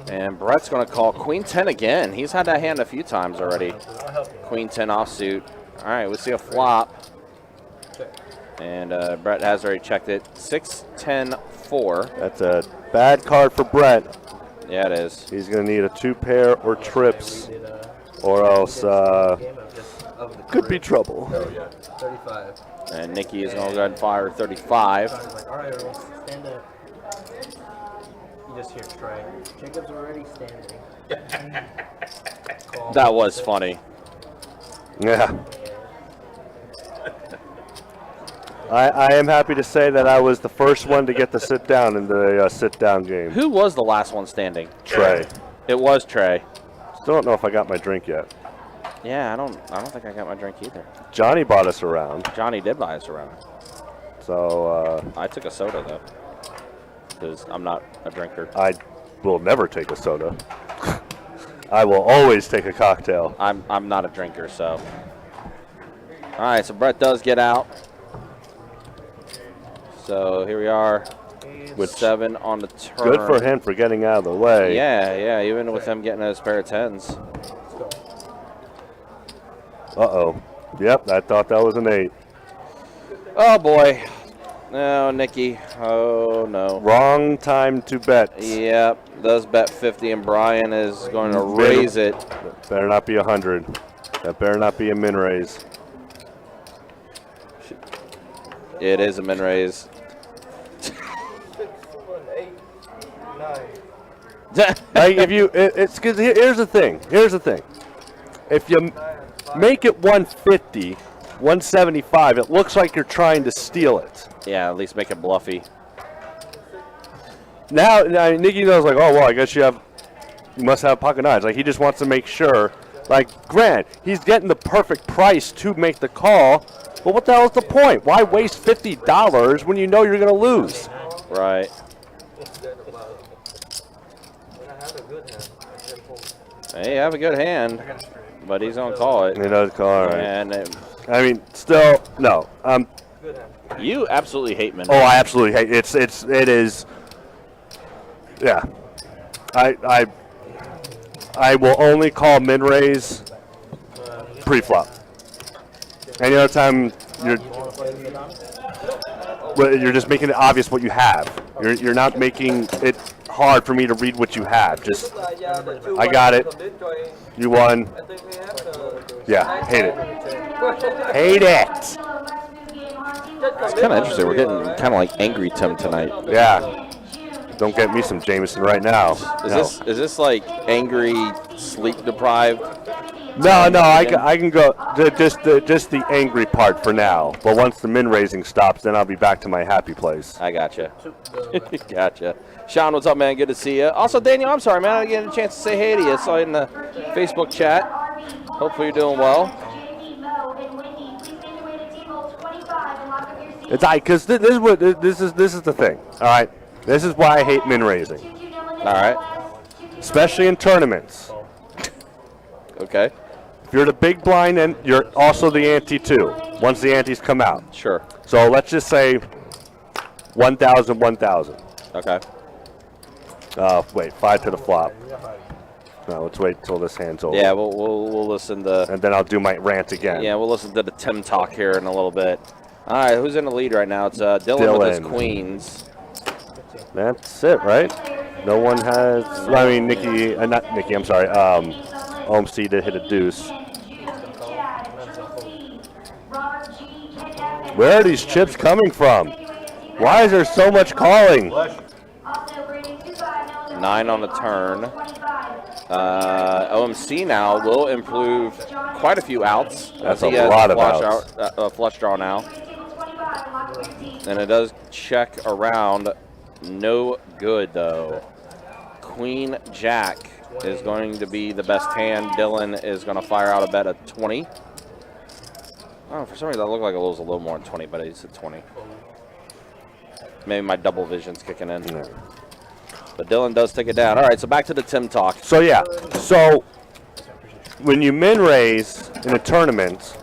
And Brett's going to call Queen 10 again. He's had that hand a few times already. Queen 10 offsuit. All right, we see a flop. And Brett has already checked it. 6, 10, 4. That's a bad card for Brett. Yeah, it is. He's going to need a 2 pair or trips, or else could be trouble. 35. And Nikki is going to go ahead and fire 35. Alright, everyone, stand up. You just hear Trey. Jacob's already standing. That was funny. Yeah. I am happy to say that I was the first one to get the sit down in the sit down game. Who was the last one standing? Trey. It was Trey. Still don't know if I got my drink yet. Yeah, I don't think I got my drink either. Johnny bought us around. Johnny did buy us around. So I took a soda though, because I'm not a drinker. I will never take a soda. I will always take a cocktail. I'm not a drinker, so. All right, so Brett does get out. So here we are, with 7 on the turn. Good for him for getting out of the way. Yeah, even with him getting his pair of 10s. Uh-oh. Yep, I thought that was an 8. Oh, boy. No, Nikki. Oh, no. Wrong time to bet. Yep, does bet 50, and Brian is going to raise it. That better not be 100. That better not be a min raise. It is a min raise. 6, 7, 8, 9. Like if you, it's because here's the thing. Here's the thing. If you make it 150, 175, it looks like you're trying to steal it. Yeah, at least make it bluffy. Now Nicky knows, like, oh well, I guess you must have pocket nines. Like he just wants to make sure. Like, Grant, he's getting the perfect price to make the call. But what the hell is the point? Why waste $50 when you know you're going to lose? Right. Hey, have a good hand, but he's gonna call it. He does call, all right. And I mean, still, no. you absolutely hate min. Oh, I absolutely hate it. It is. Yeah. I will only call min raise pre-flop. Any other time you're just making it obvious what you have. You're not making it hard for me to read what you have. Just I got it. You won. Yeah, hate it. Hate it. It's kind of interesting. We're getting kind of like angry Tim tonight. Yeah. Don't get me some Jameson right now. Is this like angry, sleep deprived? No, I can go just the angry part for now. But once the min raising stops, then I'll be back to my happy place. I gotcha. Gotcha. Sean, what's up, man? Good to see you. Also, Daniel, I'm sorry, man. I didn't get a chance to say hey to you. I saw you in the Facebook chat. Hopefully you're doing well. It's because this is the thing. All right, this is why I hate min raising. All right. Especially in tournaments. Okay. If you're the big blind, and you're also the ante too. Once the antes come out. Sure. So let's just say 1,000, 1,000. Okay. Wait, 5 to the flop. No, let's wait till this hand's over. Yeah, we'll listen to. And then I'll do my rant again. Yeah, we'll listen to the Tim talk here in a little bit. All right, who's in the lead right now? It's Dylan with his queens. That's it, right? No one has. I mean, Nikki, not Nikki. I'm sorry. OMC did hit a deuce. Where are these chips coming from? Why is there so much calling? 9 on the turn. OMC now will improve quite a few outs. That's a lot of outs. Flush draw now. And it does check around. No good, though. Queen Jack is going to be the best hand. Dylan is going to fire out a bet of 20. Oh, for some reason, that looked like it was a little more than 20, but he said 20. Maybe my double vision's kicking in. Yeah. But Dylan does take it down. All right, so back to the Tim talk. So, yeah. So, when you min raise in a tournament,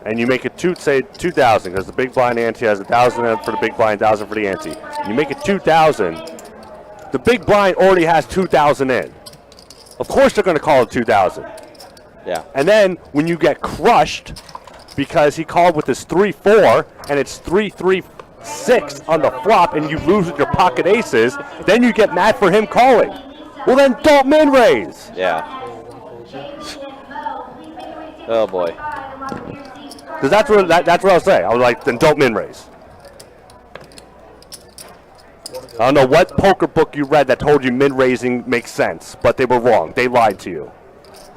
and you make it say 2,000, because the big blind ante has 1,000 for the big blind, 1,000 for the ante. You make it 2,000. The big blind already has 2,000 in. Of course they're going to call it 2,000. Yeah. And then when you get crushed because he called with his 3-4 and it's 3-3-6 on the flop and you lose with your pocket aces, then you get mad for him calling. Well, then don't min raise. Yeah. Oh boy. Because that's what I was saying. I was like, then don't min raise. I don't know what poker book you read that told you min raising makes sense, but they were wrong. They lied to you.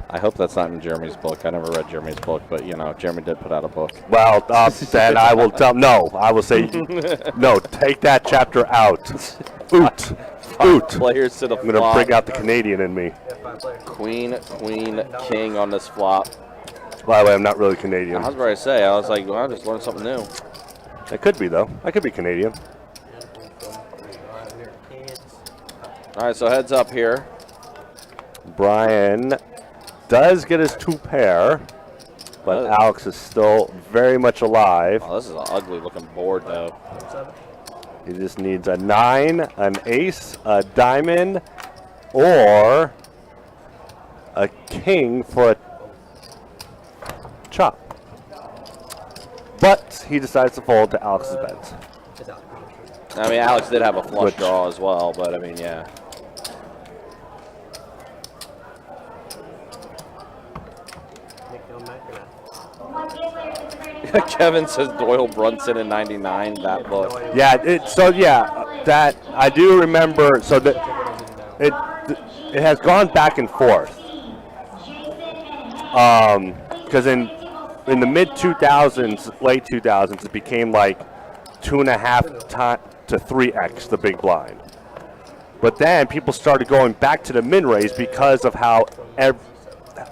I hope that's not in Jeremy's book. I never read Jeremy's book, but you know, Jeremy did put out a book. Well, then I will tell. No, I will say no. Take that chapter out. Oot, oot. Players to the I'm gonna flop. bring out the Canadian in me. Queen, queen, king on this flop. By the way, I'm not really Canadian. I was about to say. I was like, well, I just learned something new. I could be though. I could be Canadian. All right, so heads up here. Brian does get his 2 pair, but Oh. Alex is still very much alive. Oh, this is an ugly looking board, though. He just needs a 9, an ace, a diamond, or a king for a chop. But he decides to fold to Alex's bets. I mean, Alex did have a flush Which- draw as well, but I mean, yeah. Kevin says Doyle Brunson in '99. That book. Yeah, that I do remember. So that it has gone back and forth. Because in the mid 2000s, late 2000s, it became like 2.5 to 3x the big blind. But then people started going back to the min raise because of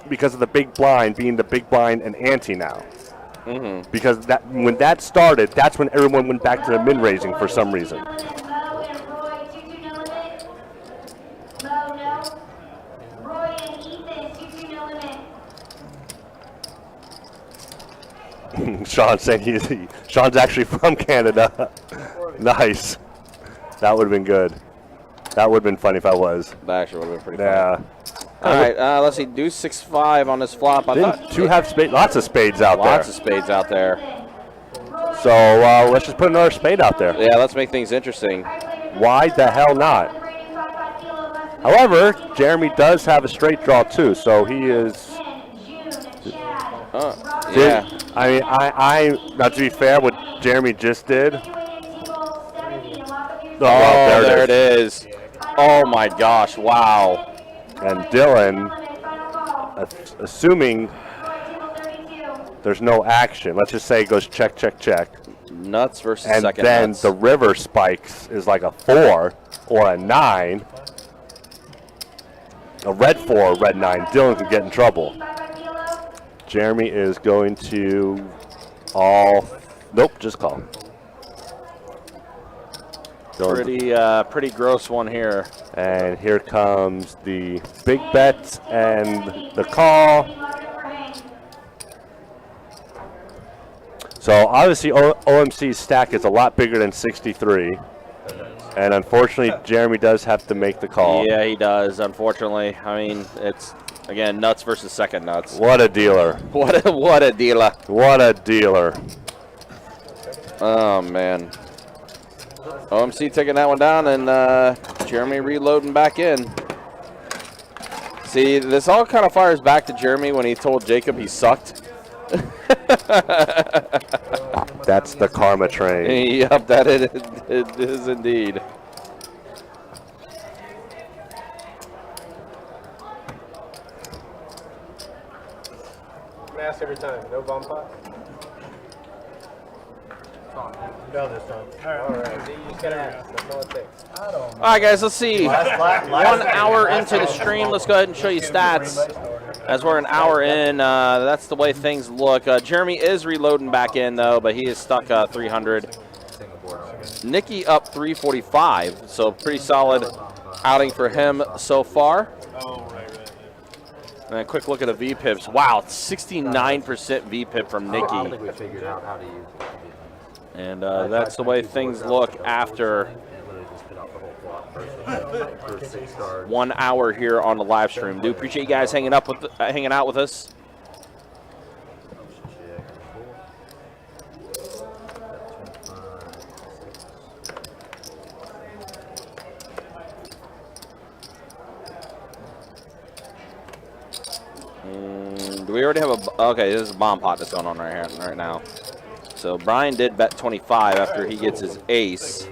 because of the big blind being the big blind and ante now. Mm-hmm. Because when that started, that's when everyone went back to the min raising for some reason. Sean saying Sean's actually from Canada. Nice. That would have been good. That would have been funny if I was. That actually would have been pretty Yeah. funny. All right, let's see. Deuce 6-5 on this flop. Didn't 2 have spades? Lots of spades out Lots there. of spades out there. So let's just put another spade out there. Yeah, let's make things interesting. Why the hell not? However, Jeremy does have a straight draw too, so he is. Yeah. I mean, I not to be fair, what Jeremy just did. Oh, there it is. Oh my gosh! Wow. And Dylan, assuming there's no action, let's just say it goes check, check, check. Nuts versus And second then nuts. the river spikes is like a 4 or a 9. A red 4 or red 9. Dylan could get in trouble. Jeremy is going to nope, just call. Pretty gross one here. And here comes the big bet and the call. So obviously OMC's stack is a lot bigger than 63. And unfortunately, Jeremy does have to make the call. Yeah, he does, unfortunately. I mean, it's, again, nuts versus second nuts. What a dealer. What a dealer. What a dealer. Oh, man. OMC taking that one down, and Jeremy reloading back in. See, this all kind of fires back to Jeremy when he told Jacob he sucked. That's the karma train. Yep, that it is indeed. Mass every time. No bomb pot? No, this time. All right. You just gotta ask. That's all it takes. All right, guys, let's see. 1 hour into the stream. Let's go ahead and show you stats. As we're an hour in, that's the way things look. Jeremy is reloading back in, though, but he is stuck 300. Nikki up 345, so pretty solid outing for him so far. And a quick look at the VPIPs. Wow, 69% VPIP from I don't think Nikki. we figured out how to use it. And that's the way things look after It literally just spit out the whole flop first 6 cards. 1 hour here on the live stream. Do appreciate you guys hanging out with us. Do we already have a? Okay, this is a bomb pot that's going on right now. So Brian did bet 25 after he gets his ace.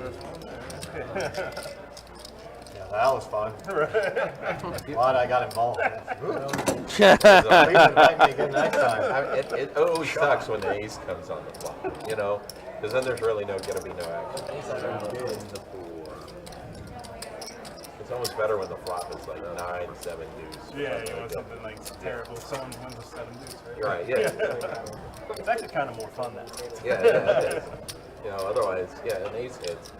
That was fun. Glad I got involved. Please invite me again next time. It always sucks when the ace comes on the flop, you know, because then there's really going to be no action. It's almost better when the flop is like 9, 7 deuce. Yeah, you want something like terrible. Someone wins with 7 deuce, right? You're right, yeah. It's actually kind of more fun that way. Yeah, it is. You know, otherwise, yeah, an ace hits.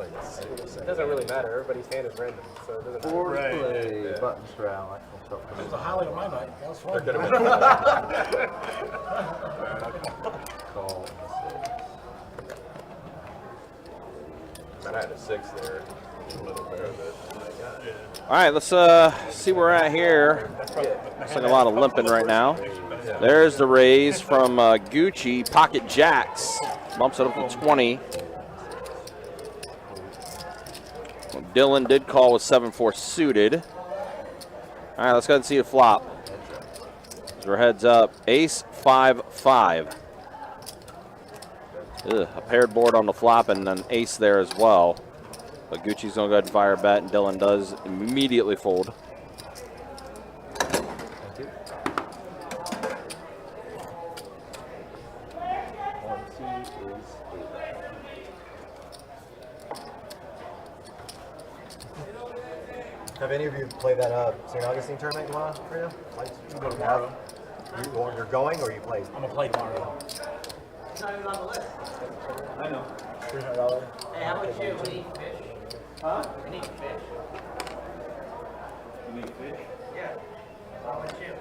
It doesn't really matter. Everybody's hand is random, so it doesn't matter. Four Right. play, Yeah. buttons for Alex. It was a highlight of my night. That was fun. There could have Call. been. I had a 6 there. A little bit of it. All right, let's see where we're at here. Looks like a lot of limping right now. There's the raise from Gucci. Pocket jacks. Bumps it up to 20. Dylan did call with 7-4 suited. All right, let's go ahead and see the flop. As we're heads up, ace 5-5. A paired board on the flop and an ace there as well. But Gucci's gonna go ahead and fire a bet, and Dylan does immediately fold. Have any of you played that St. Augustine tournament going on for you? You're going or you played? I'm gonna play tomorrow. It's not even on the list. I know. $300. Hey, how about you? We need fish. Huh? We need fish. You need fish? Yeah. How about you?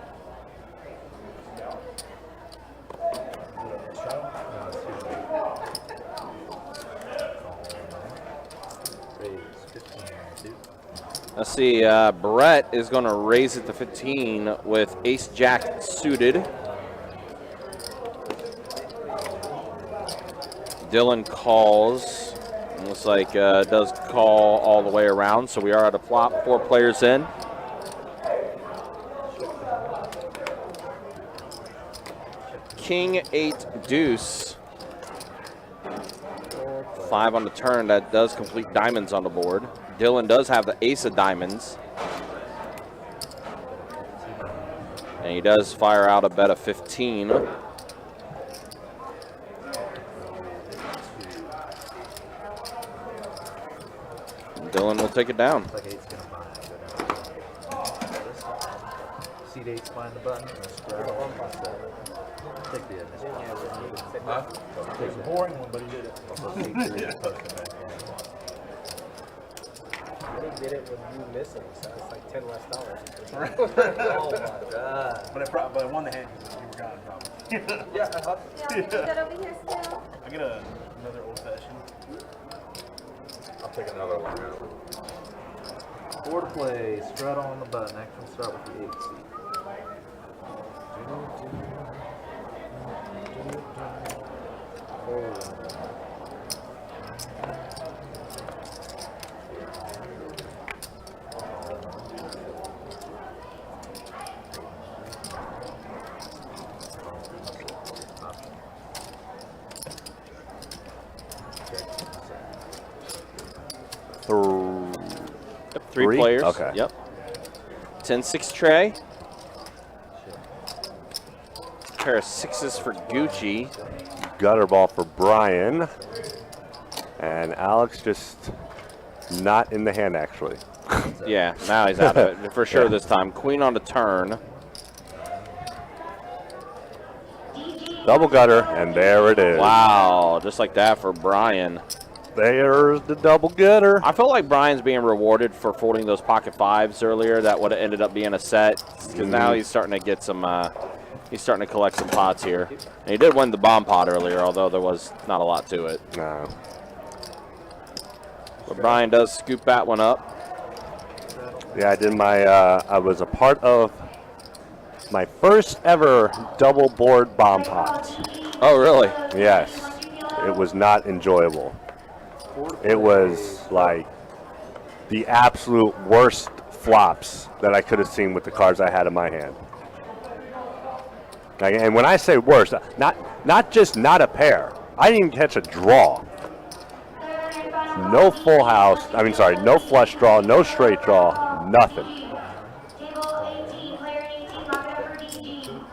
Let's see, Brett is going to raise it to 15 with ace-jack suited. Dylan calls. Looks like does call all the way around, so we are at a flop. 4 players in. King 8 deuce. 5 on the turn. That does complete diamonds on the board. Dylan does have the ace of diamonds. And he does fire out a bet of 15. Dylan will take it down. Like 8's gonna buy Seat 8's buying the button. Take the initial. It was a boring one, but he did it. He did it with you missing, so it's like $10 less. Oh my god. But I won the hand because you were gone, probably. Yeah, is that over here still? I get another old fashioned. I'll take another one. 4 to play, straddle on the button. Action start with the 8 seat. Three players. Okay. Yep. 10-6 tray. Pair of 6s for Gucci. Gutter ball for Brian. And Alex just not in the hand, actually. Yeah, now he's out of it for sure Yeah. this time. Queen on the turn. Double gutter, and there it is. Wow, just like that for Brian. There's the double gutter. I feel like Brian's being rewarded for folding those pocket 5s earlier. That would have ended up being a set. Because now he's starting to get some, he's starting to collect some pots here. And he did win the bomb pot earlier, although there was not a lot to it. No. But Brian does scoop that one up. Yeah, I did my, I was a part of my first ever double board bomb pot. Oh, really? Yes. It was not enjoyable. It was like the absolute worst flops that I could have seen with the cards I had in my hand. Like, and when I say worst, not just not a pair. I didn't even catch a draw. No full house. I mean, sorry, no flush draw, no straight draw, nothing. Table 18, player 18, lock it up for DG.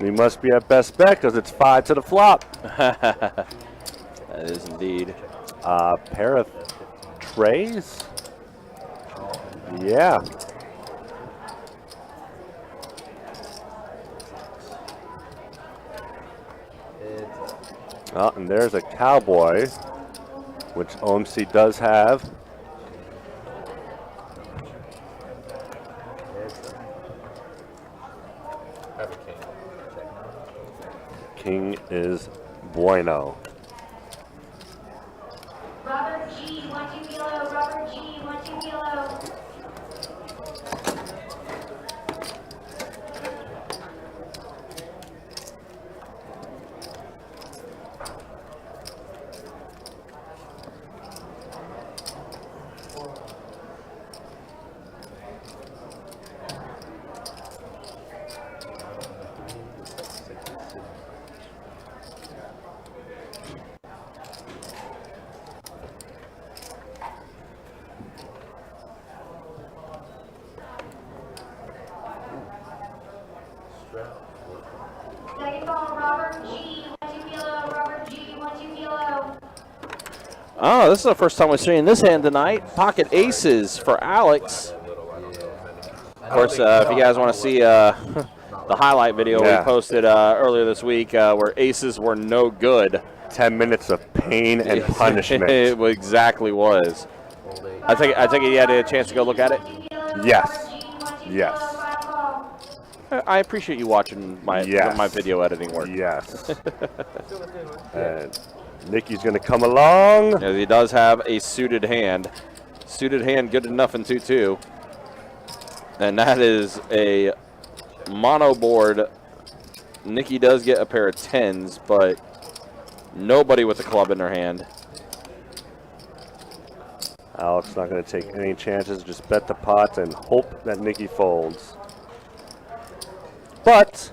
We must be at best bet because it's 5 to the flop. That is indeed. Pair of trays? Yeah. And there's a cowboy, which OMC does have. Have a king. King is bueno. Robert G, 1-2 kilo. Robert G, 1-2 kilo. Second call, Robert G, 1-2 kilo. Robert G, 1-2 kilo. Oh, this is the first time we're seeing this hand tonight. Pocket aces for Alex. Of course, if you guys want to see the highlight video we posted earlier this week where aces were no good. 10 minutes of pain and punishment. It exactly was. I take it you had a chance to go look at it? Yes. Yes. I appreciate you watching my video editing work. Yes. And Nicky's going to come along. As he does have a suited hand. Suited hand good enough in 2-2. And that is a mono board. Nicky does get a pair of 10s, but nobody with a club in their hand. Alex not going to take any chances. Just bet the pot and hope that Nicky folds. But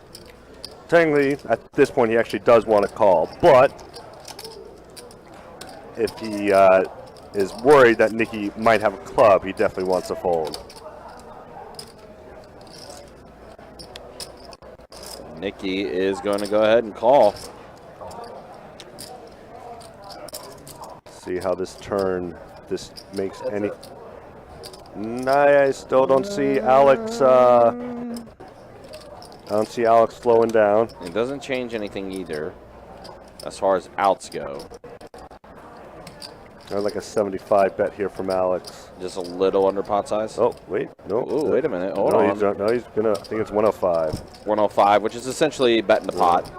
technically, at this point, he actually does want to call. But if he is worried that Nicky might have a club, he definitely wants to fold. Nicky is going to go ahead and call. See how this turn, this makes any... I still don't see Alex... I don't see Alex slowing down. It doesn't change anything either as far as outs go. There's like a 75 bet here from Alex. Just a little under pot size. Oh, wait. No. Ooh, wait a minute. Hold no, on. He's going to, I think it's 105. 105, which is essentially betting the pot.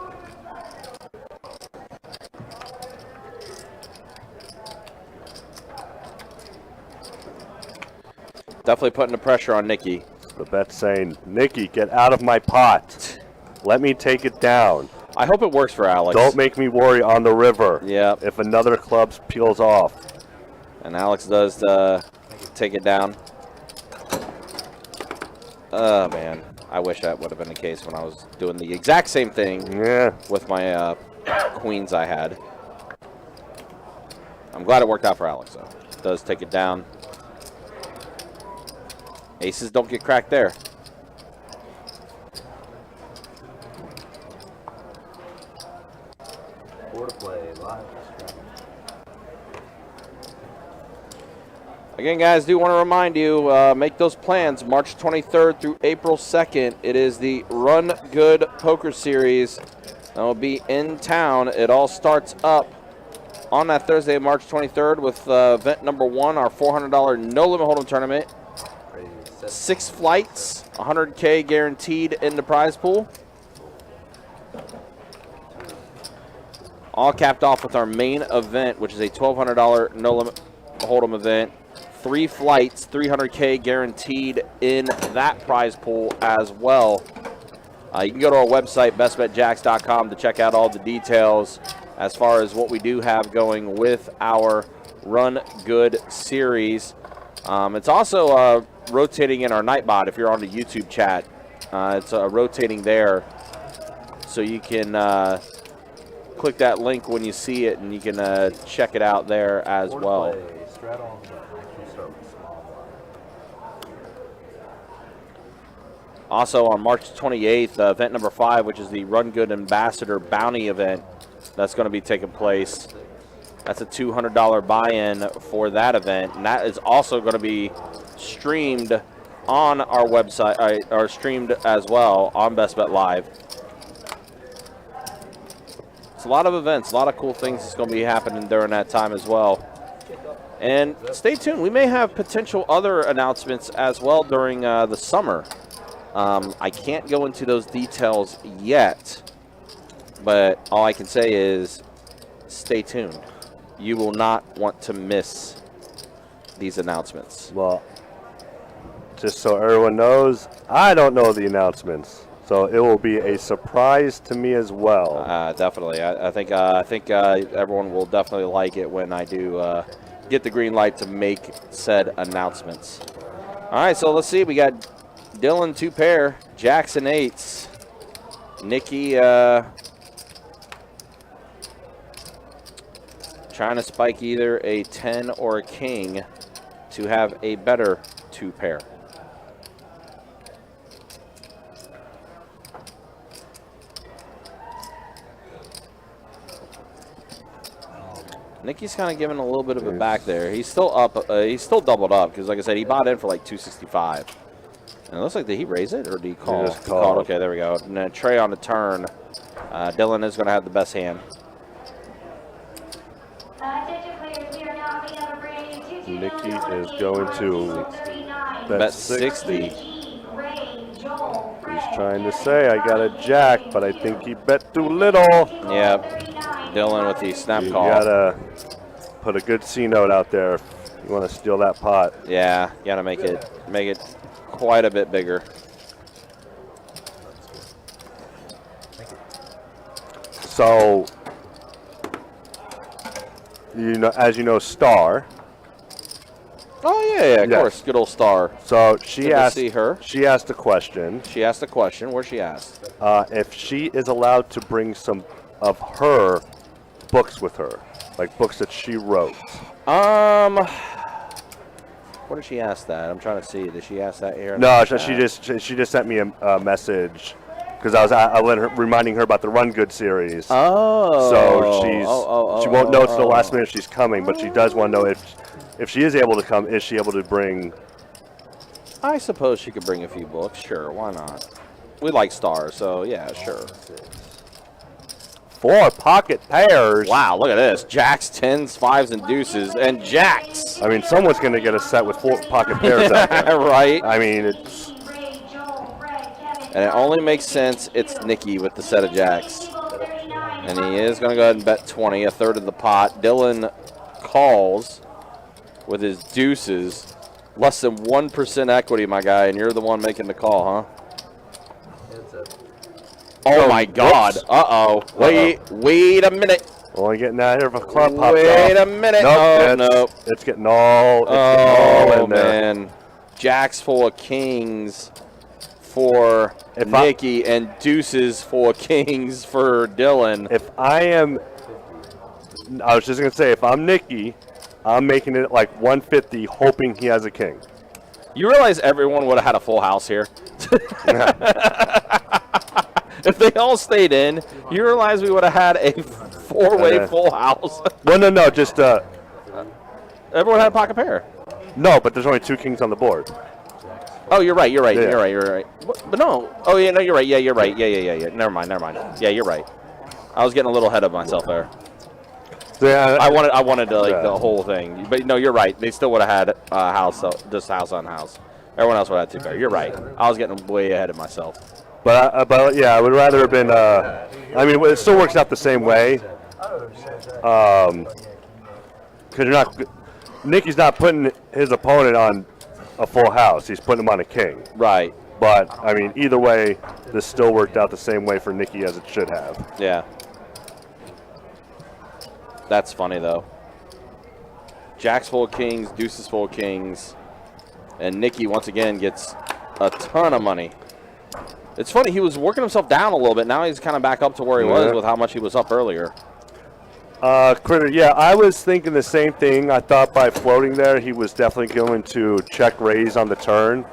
Definitely putting the pressure on Nicky. The bet's saying, Nicky, get out of my pot. Let me take it down. I hope it works for Alex. Don't make me worry on the river. Yeah. If another club peels off. And Alex does take it down. Oh, man. I wish that would have been the case when I was doing the exact same thing with my queens I had. I'm glad it worked out for Alex, though. Does take it down. Aces don't get cracked there. Four to play live. Again, guys, do want to remind you, make those plans March 23rd through April 2nd. It is the Run Good Poker Series. That will be in town. It all starts up on that Thursday, March 23rd with event number 1, our $400 no-limit hold'em tournament. 6 flights, 100K guaranteed in the prize pool. All capped off with our main event, which is a $1,200 no-limit hold'em event. 3 flights, 300K guaranteed in that prize pool as well. You can go to our website, bestbetjacks.com, to check out all the details as far as what we do have going with our Run Good series. It's also rotating in our Nightbot. If you're on the YouTube chat, it's rotating there. So you can click that link when you see it, and you can check it out there as well. Also on March 28th, event number 5, which is the Run Good Ambassador Bounty event, that's going to be taking place. That's a $200 buy-in for that event, and that is also going to be streamed on our website, or streamed as well on Best Bet Live. It's a lot of events, a lot of cool things that's going to be happening during that time as well. And stay tuned. We may have potential other announcements as well during the summer. I can't go into those details yet, but all I can say is stay tuned. You will not want to miss these announcements. Well, just so everyone knows, I don't know the announcements, so it will be a surprise to me as well. Definitely. I think everyone will definitely like it when I do get the green light to make said announcements. All right, so let's see. We got Dylan 2 pair, Jackson 8s, Nikki trying to spike either a 10 or a king to have a better 2 pair. Nikki's kind of giving a little bit of it back there. He's still up. He's still doubled up because, like I said, he bought in for like 265. And it looks like, did he raise it or did he call? He just called. Okay, there we go. And then Trey on the turn. Dylan is going to have the best hand. Nikki is going to bet 60. He's trying to say, I got a jack, but I think he bet too little. Yeah, Dylan with the snap You call. got to put a good C note out there if you want to steal that pot. Yeah, you got to make it quite a bit bigger. So, as you know, Star. Oh yeah, of Yes. course, good old Star. So she Good to asked. see her. She asked a question. She asked a question. Where she asked? If she is allowed to bring some of her books with her, like books that she wrote. What did she ask that? I'm trying to see. Did she ask that here? No, she just sent me a message because I reminding her about the Run Good series. Oh. So she won't know till the last minute she's coming, but she does want to know if she is able to come, is she able to bring? I suppose she could bring a few books. Sure, why not? We like Star, so yeah, sure. 4 pocket pairs. Wow, look at this. Jacks, 10s, 5s, and deuces, and jacks. I mean, someone's going to get a set with 4 pocket pairs out there. Right? I mean, it's... And it only makes sense it's Nikki with the set of jacks. And he is going to go ahead and bet 20, a third of the pot. Dylan calls with his deuces. Less than 1% equity, my guy, and you're the one making the call, huh? Oh my God! Uh-oh! Wait a minute! Only getting out here if a club pops Wait off. a minute! Nope, No. It's getting all. It's getting all in there. Man! Jacks full of kings for Nikki and deuces full of kings for Dylan. If I was just gonna say, if I'm Nikki, I'm making it like 150, hoping he has a king. You realize everyone would have had a full house here? If they all stayed in, you realize we would have had a 4-way full house. Well, no, just everyone had a pocket pair. No, but there's only 2 kings on the board. Oh, you're right. Yeah. You're right. But no. Oh, yeah, no, you're right. Yeah, you're right. Yeah. Never mind. Yeah, you're right. I was getting a little ahead of myself there. Yeah, I wanted to like the whole thing. But no, you're right. They still would have had a house, just house on house. Everyone else would have had 2 pair. You're right. I was getting way ahead of myself. But yeah, I would rather have been. I mean, it still works out the same way. Because you're not. Nikki's not putting his opponent on a full house. He's putting him on a king. Right. But I mean, either way, this still worked out the same way for Nikki as it should have. Yeah. That's funny though. Jacks full of kings, deuces full of kings. And Nicky, once again, gets a ton of money. It's funny, he was working himself down a little bit. Now he's kind of back up to where he was with how much he was up earlier. Critter, yeah, I was thinking the same thing. I thought by floating there, he was definitely going to check raise on the turn.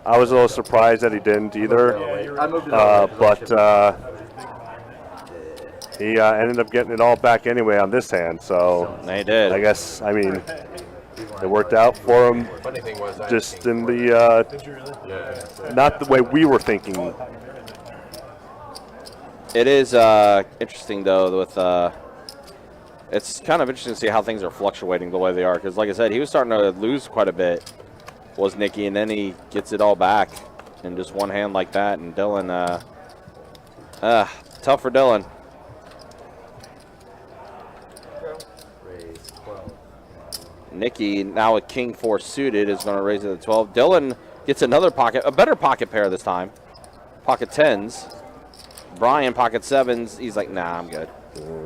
I was a little surprised that he didn't either. He ended up getting it all back anyway on this hand, so they did. I guess, I mean, it worked out for him just in the, not the way we were thinking. It is interesting, though, with it's kind of interesting to see how things are fluctuating the way they are. Because, like I said, he was starting to lose quite a bit, was Nicky, and then he gets it all back in just one hand like that. And Dylan, tough for Dylan. Nicky, now with King 4 suited, is going to raise it to 12. Dylan gets another pocket, a better pocket pair this time. Pocket 10s. Brian, pocket 7s. He's like, nah, I'm good.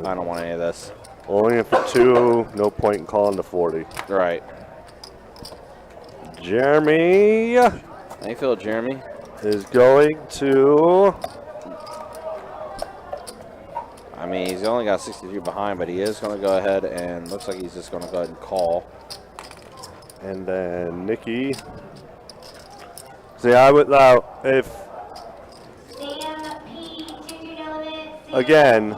I don't want any of this. Only in for 2, no point in calling to 40. Right. Jeremy. How you feel, Jeremy? Is going to... I mean, he's only got 63 behind, but he is going to go ahead and looks like he's just going to go ahead and call. And then Nicky. See, I would if again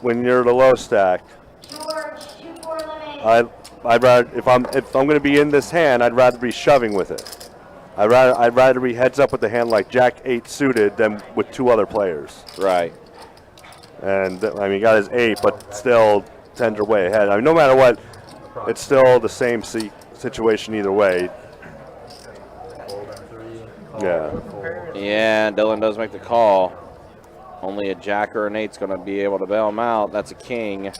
when you're the low stack, I'd rather if I'm going to be in this hand, I'd rather be shoving with it. I'd rather be heads up with a hand like Jack 8 suited than with 2 other players. Right. And I mean, he got his 8, but still 10s are way ahead. I mean, no matter what, it's still the same situation either way. Yeah. Yeah, Dylan does make the call. Only a Jack or an 8's going to be able to bail him out. That's a King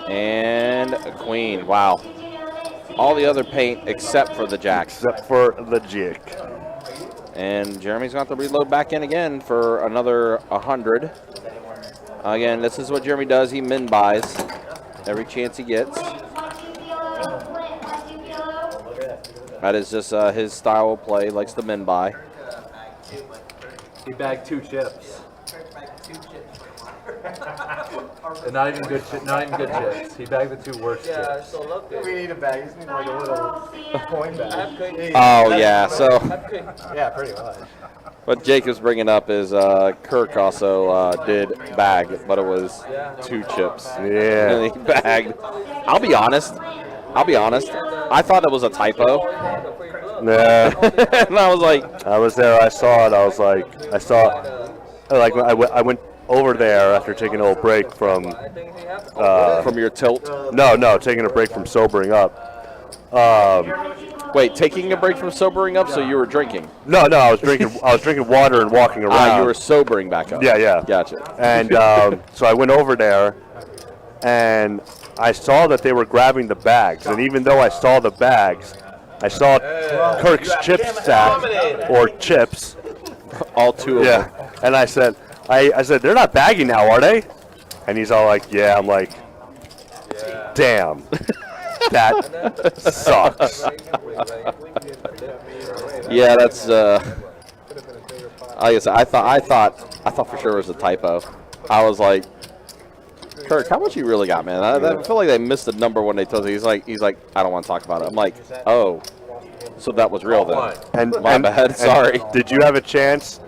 and a Queen. Wow. All the other paint except for the Jack. Except for the Jick. And Jeremy's going to have to reload back in again for another 100. Again, this is what Jeremy does. He min buys every chance he gets. That is just his style of play. He likes to min buy. He bagged 2 chips. And not even good chips. He bagged the 2 worst chips. So look, we need a bag. You need like a little coin bag. Oh, yeah. So, yeah, pretty much. what Jacob's bringing up is Kirk also did bag, but it was 2 chips. Yeah. And he bagged. I'll be honest. I thought it was a typo. Yeah. And I was like, I was there. I saw it. I went over there after taking a little break from your tilt. No, taking a break from sobering up. Wait, taking a break from sobering up, so you were drinking? No, I was drinking water and walking around. You were sobering back up. Yeah. Gotcha. And so I went over there, and I saw that they were grabbing the bags. And even though I saw the bags, I saw Kirk's chip stack or chips. All 2 of them. Yeah. And I said, they're not bagging now, are they? And he's all like, yeah. I'm like, damn. That sucks. Yeah, that's. I thought for sure it was a typo. I was like, Kirk, how much you really got, man? I feel like they missed the number when they told me. He's like, I don't want to talk about it. I'm like, oh, so that was real then. And my bad. Sorry. Did you have a chance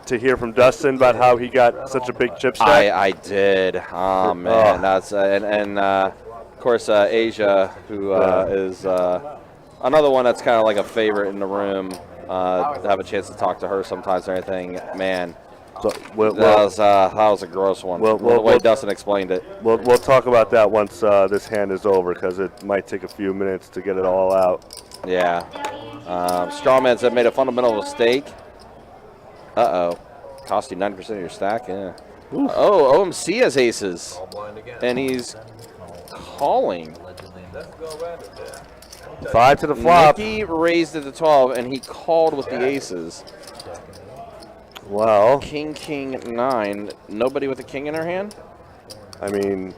to hear from Dustin about how he got such a big chip stack? I did. Oh man, that's and of course Asia, who is another one that's kind of like a favorite in the room. To have a chance to talk to her sometimes or anything, man. So, that was a gross one. The way Dustin explained it. We'll talk about that once this hand is over, because it might take a few minutes to get it all out. Yeah. Strawman said made a fundamental mistake. Cost you 90% of your stack. Yeah. Oof. Oh, OMC has aces, and he's calling. 5 to the flop. Nicky raised it to 12, and he called with the aces. Well, King 9. Nobody with a king in their hand? I mean,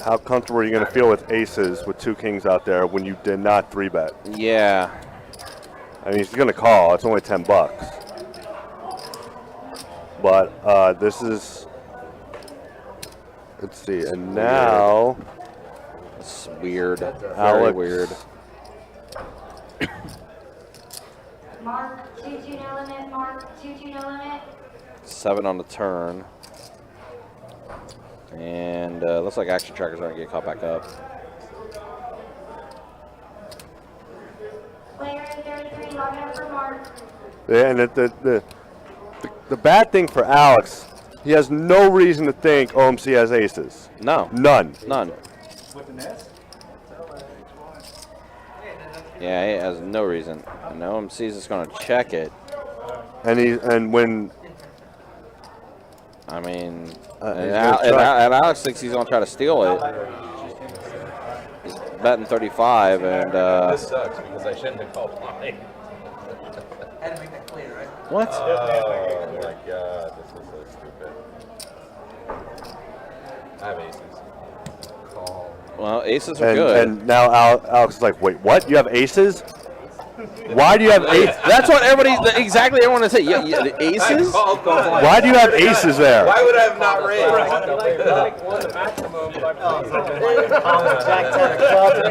how comfortable are you going to feel with aces with 2 kings out there when you did not 3-bet? Yeah. I mean, he's going to call. It's only $10. But this is, let's see, and now It's weird. Very Alex. weird. Mark, 2-2 no limit. Mark, 2-2 no limit. 7 on the turn. And looks like action trackers are going to get caught back up. Player 33, logging up for Mark. Yeah, and the bad thing for Alex, he has no reason to think OMC has aces. No. None. None. Yeah, he has no reason. And OMC's just going to check it. And when I mean, he's gonna and Alex thinks he's going to try to steal it. He's betting 35, and This sucks because I shouldn't have called mine. Had to make that clear, right? what? Oh my god, this is so stupid. I have aces. Call. Well, aces are good. and now Alex is like, wait, what? You have aces? Why do you have aces? That's what exactly everyone is saying. Yeah, aces? Why do you have aces there? Why would I have not raised?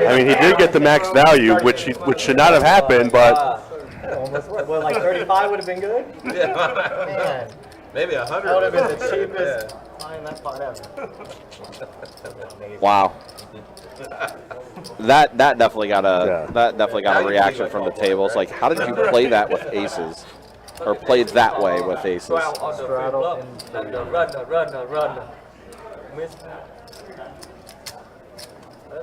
I mean, he did get the max value, which should not have happened, but Almost, well, like 35 would have been good? Yeah. Man, Maybe 100. that would have been the cheapest buying that pot ever. Wow. That definitely got a reaction from the tables. Like, how did you play that with aces, or play that way with aces? Straddle run. Miss.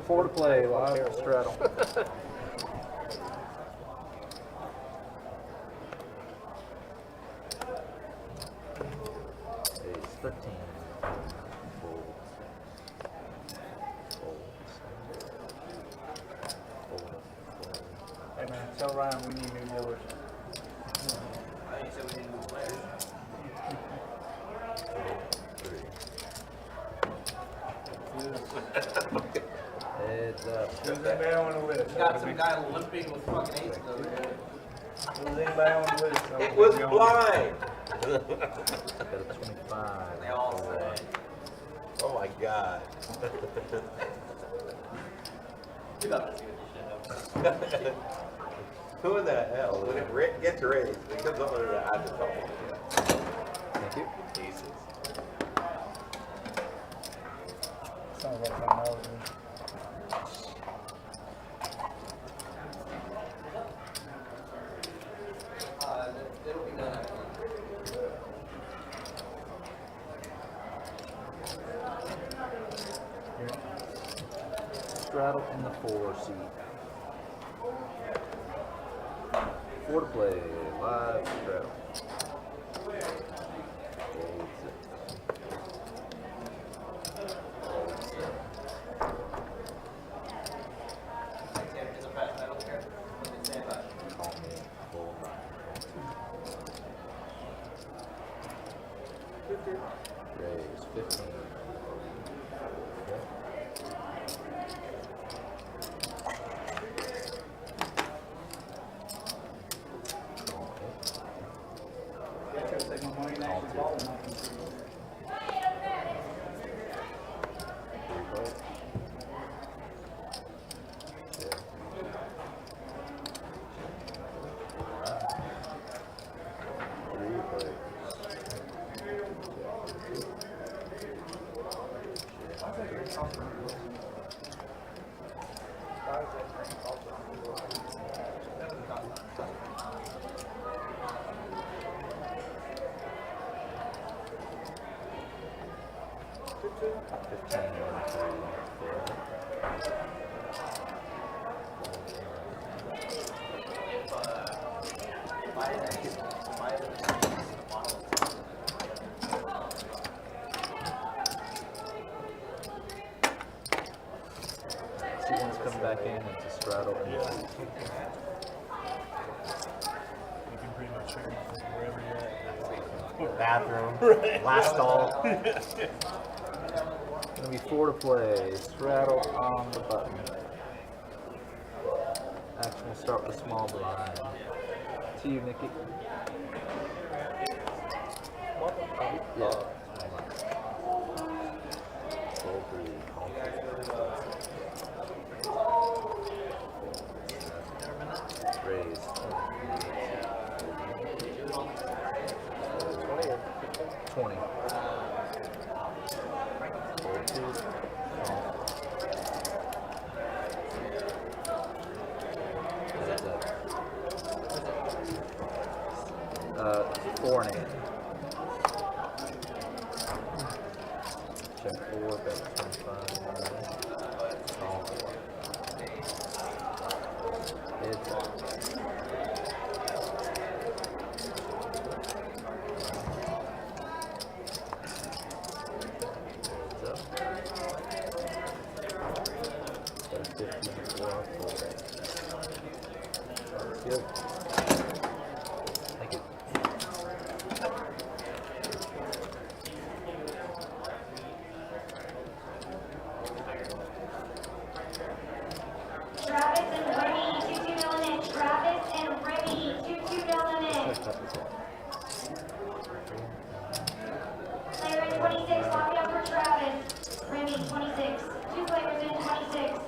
4 to play, live straddle. Ace 13. Hey man, tell Ryan we need new dealers. You said we didn't move players. Heads up. Who's anybody on the list? Got some guy limping with fucking aces over there. Who's anybody on the list? It was blind. Got a 25. They all say. Oh my god. You got to see what this shit up. Who in the hell? When it gets raised, it comes up under the after couple. Thank you. Aces. Sounds like something else. It'll be done. Straddle in the 4 seat. 4 to play, live straddle. Fold 6. Call me, fold 9. Raise 15. Take my money and actually ball them. One's coming back in, it's a straddle. And You can pretty much check it from wherever you're at. bathroom, last stall. gonna be 4 to play. Straddle on the button. Action will start with a small blind. To you, Nikki. Yeah. Raise. 20. Four and 8. Check 4, bet 25. Call 4. It's up. That's 54. Good. Thank you. Travis and Remy, 2-2 no limit. Travis and Remy, 2-2 no limit. Player in 26, lock it up for Travis. Remy, 26. 2 players in 26.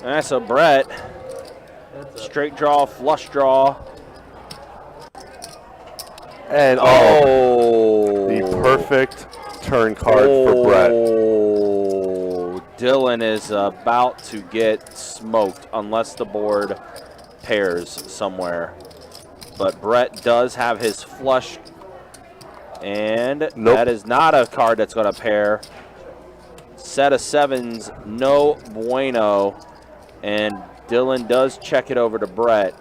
That's a Brett. Straight draw, flush draw. And the perfect turn card for Brett. Oh, Dylan is about to get smoked unless the board pairs somewhere. But Brett does have his flush, and that is not a card that's going to pair. Set of sevens, no bueno. And Dylan does check it over to Brett.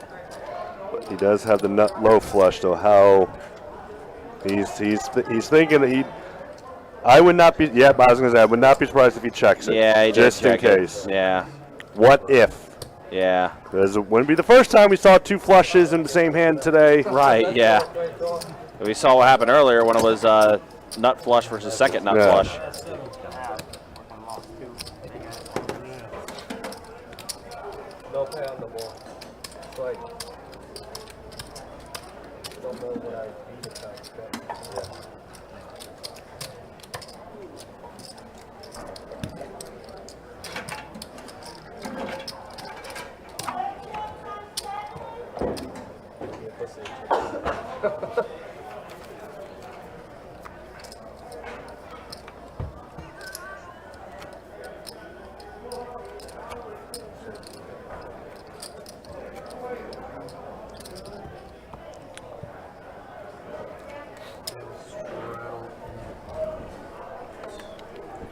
But he does have the nut low flush, though. How he's thinking that he. I would not be. Yeah, I was gonna say I would not be surprised if he checks it. Yeah, he just did check in case. It. Yeah. What if? Yeah. Because it wouldn't be the first time we saw 2 flushes in the same hand today. Right. Yeah. We saw what happened earlier when it was nut flush versus second nut flush. No play on the ball. It's like, don't know what I beat it back, but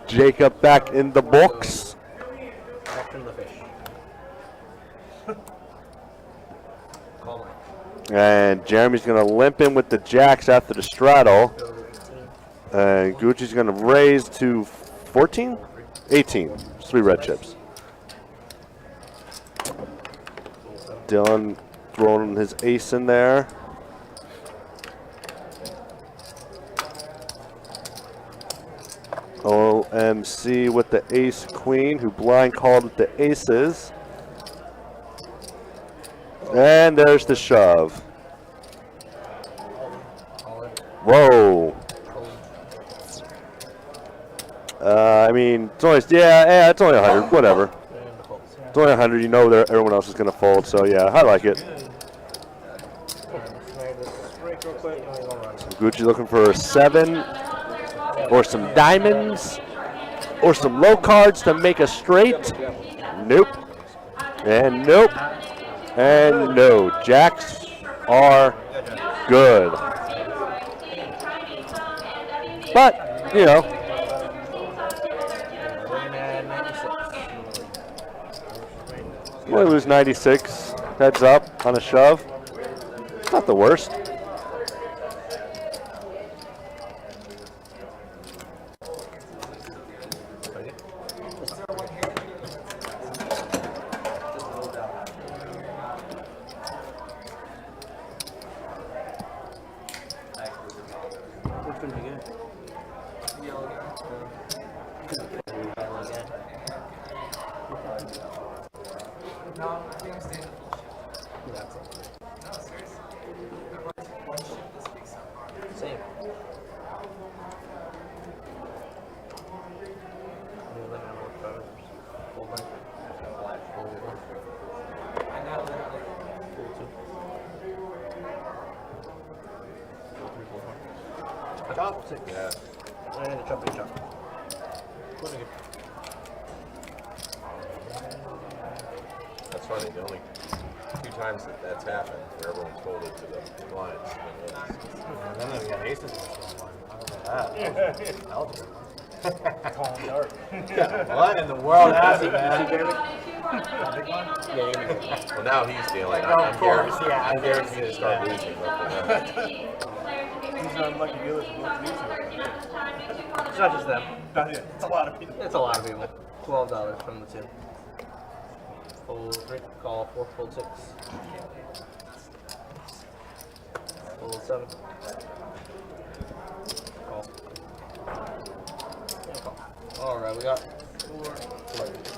Jacob back in the books. Action the fish. Call And Jeremy's going to limp in with the jacks after the straddle. And Gucci's going to raise to 14? 18. It's 3 red chips. Dylan throwing his ace in there. OMC with the ace queen, who blind called with the aces. And there's the shove. Whoa. I mean, it's only it's only 100. Whatever. It's only 100. You know that everyone else is gonna fold, so yeah, I like it. Gucci looking for a 7 or some diamonds or some low cards to make a straight. Nope. And nope. And no. Jacks are good. But, you know. You only lose 96. Heads up on a shove. Not the worst. Yeah. And a jumping jump. That's funny. The only 2 times that's happened where everyone's folded to the blinds. And then we got aces in this one. I don't know that. Colon Dark. What in the world happened, man? Well, now he's dealing. Oh, of course, yeah. I'm guaranteed to start losing. These are unlucky dealers who want to use it. It's not just them. It's a lot of people. It's a lot of people. $12 from the 2. Fold 3, call 4, fold 6. Fold 7. Call. Yeah, call. Alright, we got 4 players.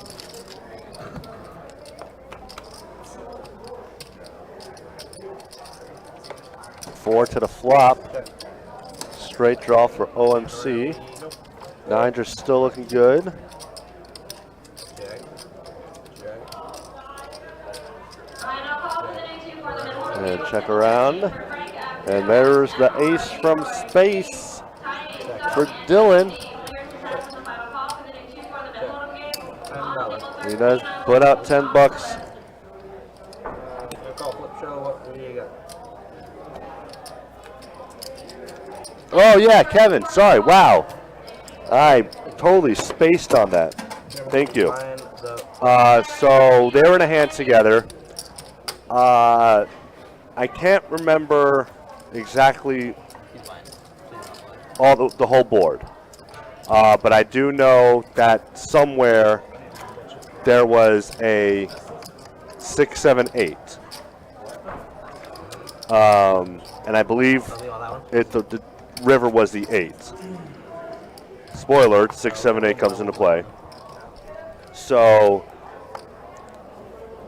Four to the flop. Straight draw for OMC. Nines are still looking good. And check around. And there's the ace from space for Dylan. He does put out $10. Call flip show, what do you got? Oh yeah, Kevin. Sorry. Wow. I totally spaced on that. Thank you. So they were in a hand together. I can't remember exactly all the whole board, but I do know that somewhere there was a 6, 7, 8, and I believe the river was the 8. Spoiler: 6, 7, 8 comes into play. So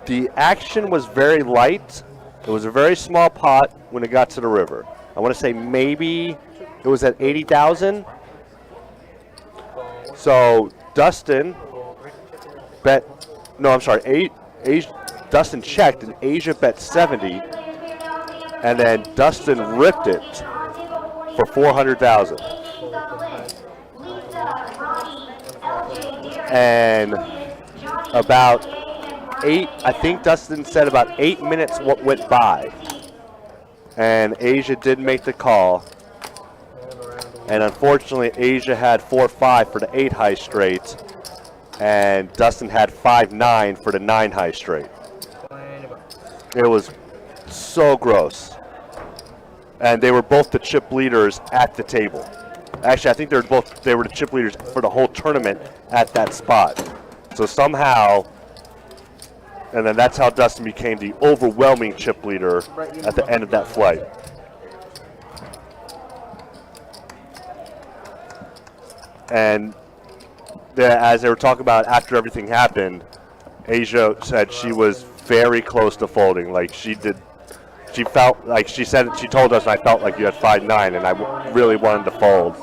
the action was very light. It was a very small pot when it got to the river. I want to say maybe it was at 80,000. So Dustin bet, no, I'm sorry, Dustin checked and Asia bet 70, and then Dustin ripped it for 400,000. And about 8, I think Dustin said about 8 minutes went by, and Asia did make the call, and unfortunately Asia had 4-5 for the 8 high straight, and Dustin had 5-9 for the 9 high straight. It was so gross, and they were both the chip leaders at the table. Actually, I think they were the chip leaders for the whole tournament at that spot. So somehow, and then that's how Dustin became the overwhelming chip leader at the end of that flight. And as they were talking about after everything happened, Asia said she was very close to folding. Like she felt like she told us, I felt like you had 5-9, and I really wanted to fold.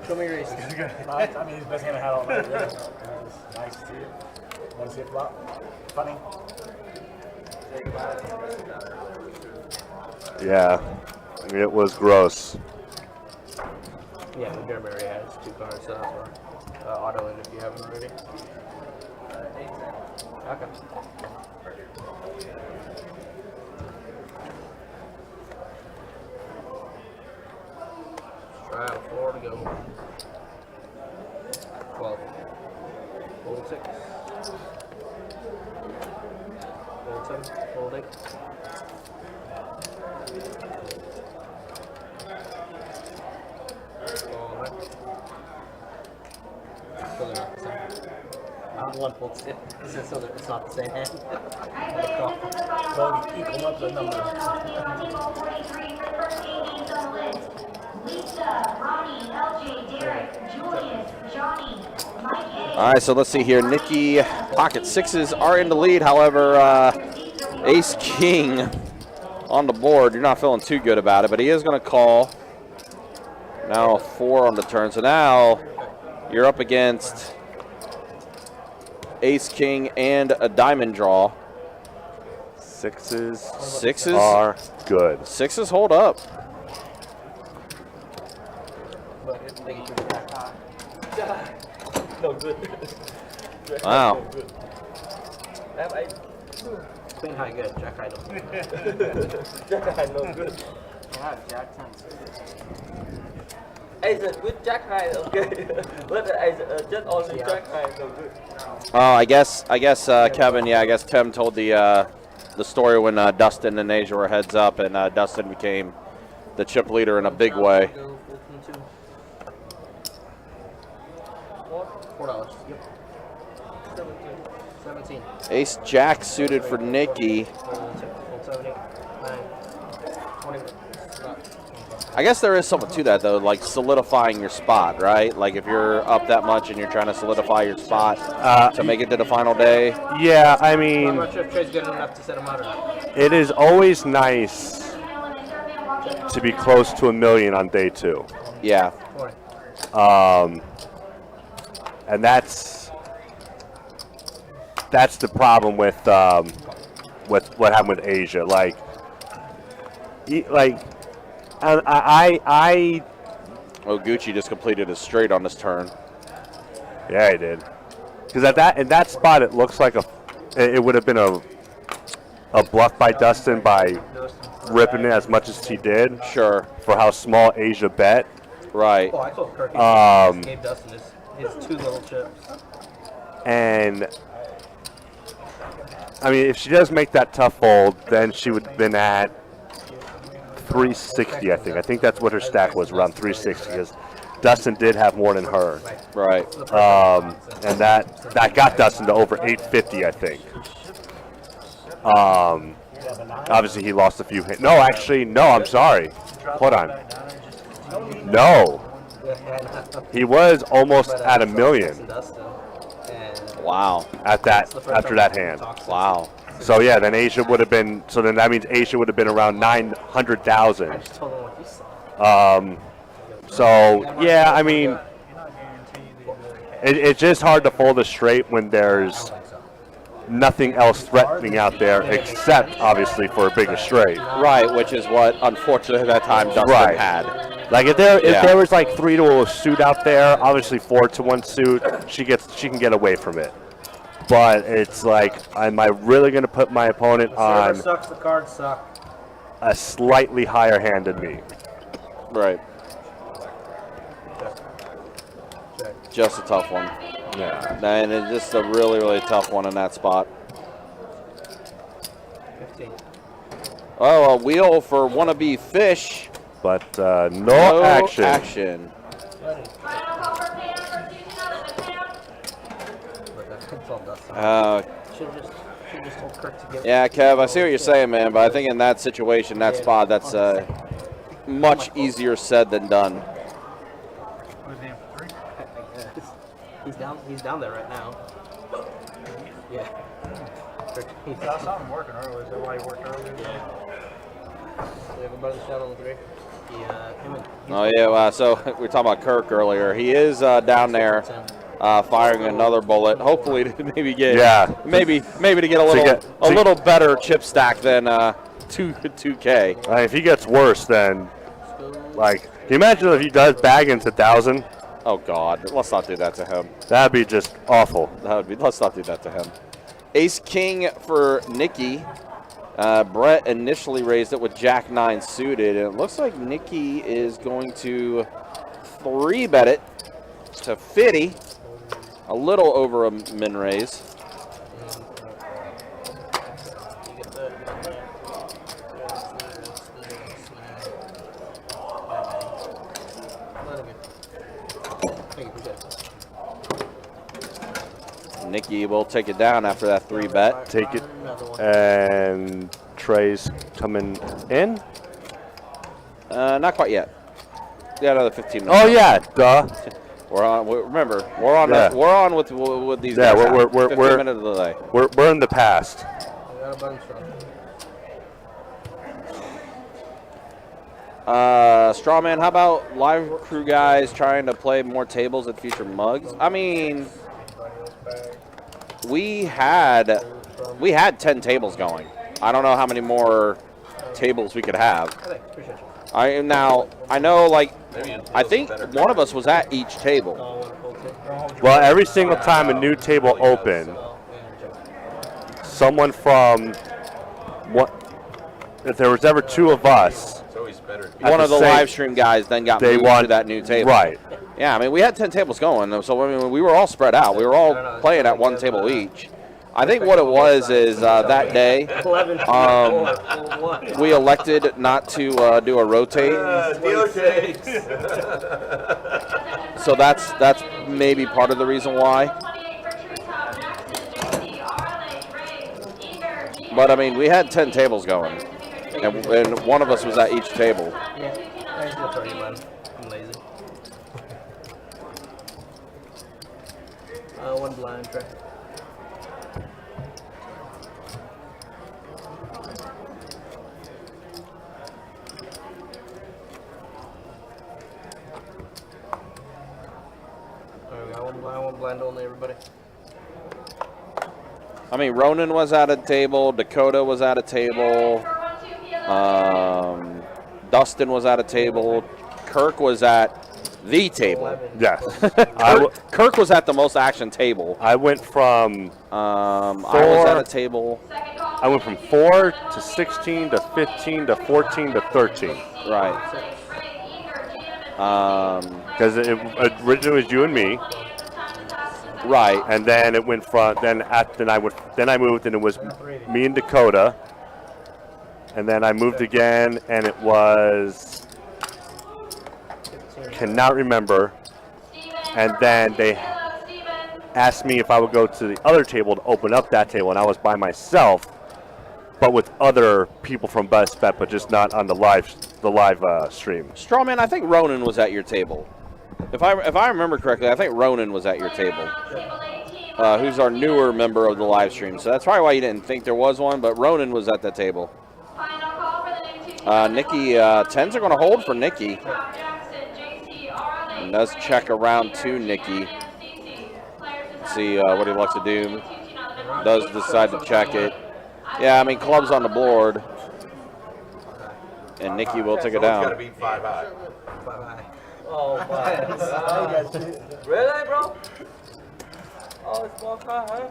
Show me your aces. I mean, he's the best hand I had all night. Yeah. It's nice to see it. Want to see it flop? Funny. Yeah, it was gross. Yeah, Jeremy already has 2 cards, so that's why. Auto in if you haven't already. Okay. Try out 4 to go. 12. Hold 6. Hold 7. Hold 8. Hold 9. So they're not the same. One holds it. So it's not the same hand. Well, equal up the number. Lisa, Ronnie, LJ, Derek, Julius, Johnny, Mike A. All right, so let's see here. Nikki, pocket sixes are in the lead. However, Ace King on the board. You're not feeling too good about it, but he is going to call. Now a 4 on the turn. So now you're up against Ace King and a diamond draw. Sixes Sixes are good. Sixes hold up. No good. Wow. Queen high good, Jack high no good. Jack high no good. Yeah, Jack 10. Ace with Jack high, okay. But just only Jack high no good. Oh, I guess, Kevin. Yeah, I guess Tim told the story when Dustin and Asia were heads up, and Dustin became the chip leader in a big way. $4. Yep. 17. Ace Jack suited for Nikki. 20. I guess there is something to that though, like solidifying your spot, right? Like if you're up that much and you're trying to solidify your spot to make it to the final day. Yeah, I I'm mean, not sure if Trey's good enough to set him out or not. it is always nice to be close to $1 million on day 2. Yeah. 20. And that's the problem with what happened with Asia. Oh, Gucci just completed a straight on this turn. Yeah, he did. Because in that spot, it looks like it would have been a bluff by Dustin by ripping it as much as he did. Sure. For how small Asia bet. Right. Oh, I told Kirk he gave Dustin his 2 little chips. And I mean, if she does make that tough fold, then she would have been at 360, I think. I think that's what her stack was, around 360, because Dustin did have more than her. Right. And that got Dustin to over 850, I think. Obviously, he lost a few hits. No, actually, no, I'm sorry. Hold on. No. He was almost at $1 million. Wow. After that hand. Wow. So yeah, then Asia would have been. So then that means Asia would have been around 900,000. So yeah, I mean, it's just hard to fold a straight when there's nothing else threatening out there except obviously for a bigger straight. Right, which is what unfortunately at that time Dustin had. Like if there was like 3 to a suit out there, obviously 4 to 1 suit, she can get away from it. But it's like, am I really going to put my opponent on Sucks, the cards suck. a slightly higher hand than me? Right. Just a tough one. Yeah. And it's just a really, really tough one in that spot. 15. Oh, a wheel for wannabe fish. But no action. Yeah, Kev, I see what you're saying, man, but I think in that situation, that spot, that's much easier said than done. He's down there right now. Yeah. I saw him working earlier. Is that why he worked earlier today? We have a brother shot on the 3. Him and Oh, yeah, well, so we were talking about Kirk earlier. He is down there firing another bullet, hopefully to maybe get maybe to get a little better chip stack than 2K. If he gets worse, then, like, can you imagine if he does bag into 1,000? Oh, God. Let's not do that to him. That'd be just awful. Let's not do that to him. Ace-King for Nikki. Brett initially raised it with Jack-9 suited, and it looks like Nikki is going to 3-bet it to 50. A little over a min raise. Nikki will take it down after that 3-bet. Take it, and Trey's coming in? Not quite yet. Yeah, another 15 minutes. Oh, yeah, duh. We're on. Remember, we're on. We're on with these. Yeah, guys. we're 15 minute delay. We're in the past. Strawman, how about live crew guys trying to play more tables at future mugs? I mean, we had 10 tables going. I don't know how many more tables we could have. I know, like, I think one of us was at each table. Well, every single time a new table opened, someone from if there was ever 2 of us, one of the live stream guys then got moved to that new table. Right. Yeah, I mean, we had 10 tables going, so I mean, we were all spread out. We were all playing at one table each. I think what it was is that day we elected not to do a rotate. So that's maybe part of the reason why. But I mean, we had 10 tables going, and one of us was at each table. One blind tray. I want blind only, everybody. I mean, Ronan was at a table. Dakota was at a table. Dustin was at a table. Kirk was at the table. Yes. Kirk was at the most action table. I went from I was at a table. I went from 4 to 16 to 15 to 14 to 13. Right. Because it originally was you and me. Right. And then it went from then I moved and it was me and Dakota. And then I moved again and it was cannot remember. And then they asked me if I would go to the other table to open up that table, and I was by myself, but with other people from Best Bet, but just not on the live stream. Strawman, I think Ronan was at your table. If I remember correctly, I think Ronan was at your table. Who's our newer member of the live stream. So that's probably why you didn't think there was one, but Ronan was at that table. Nikki, 10s are going to hold for Nikki. And does check around to Nikki. See what he likes to do. Does decide to check it. Yeah, I mean, club's on the board. And Nikki will take it down. It's got to be 5 high. 5 high. Oh, my. Really, bro? Oh, it's 5 high, huh?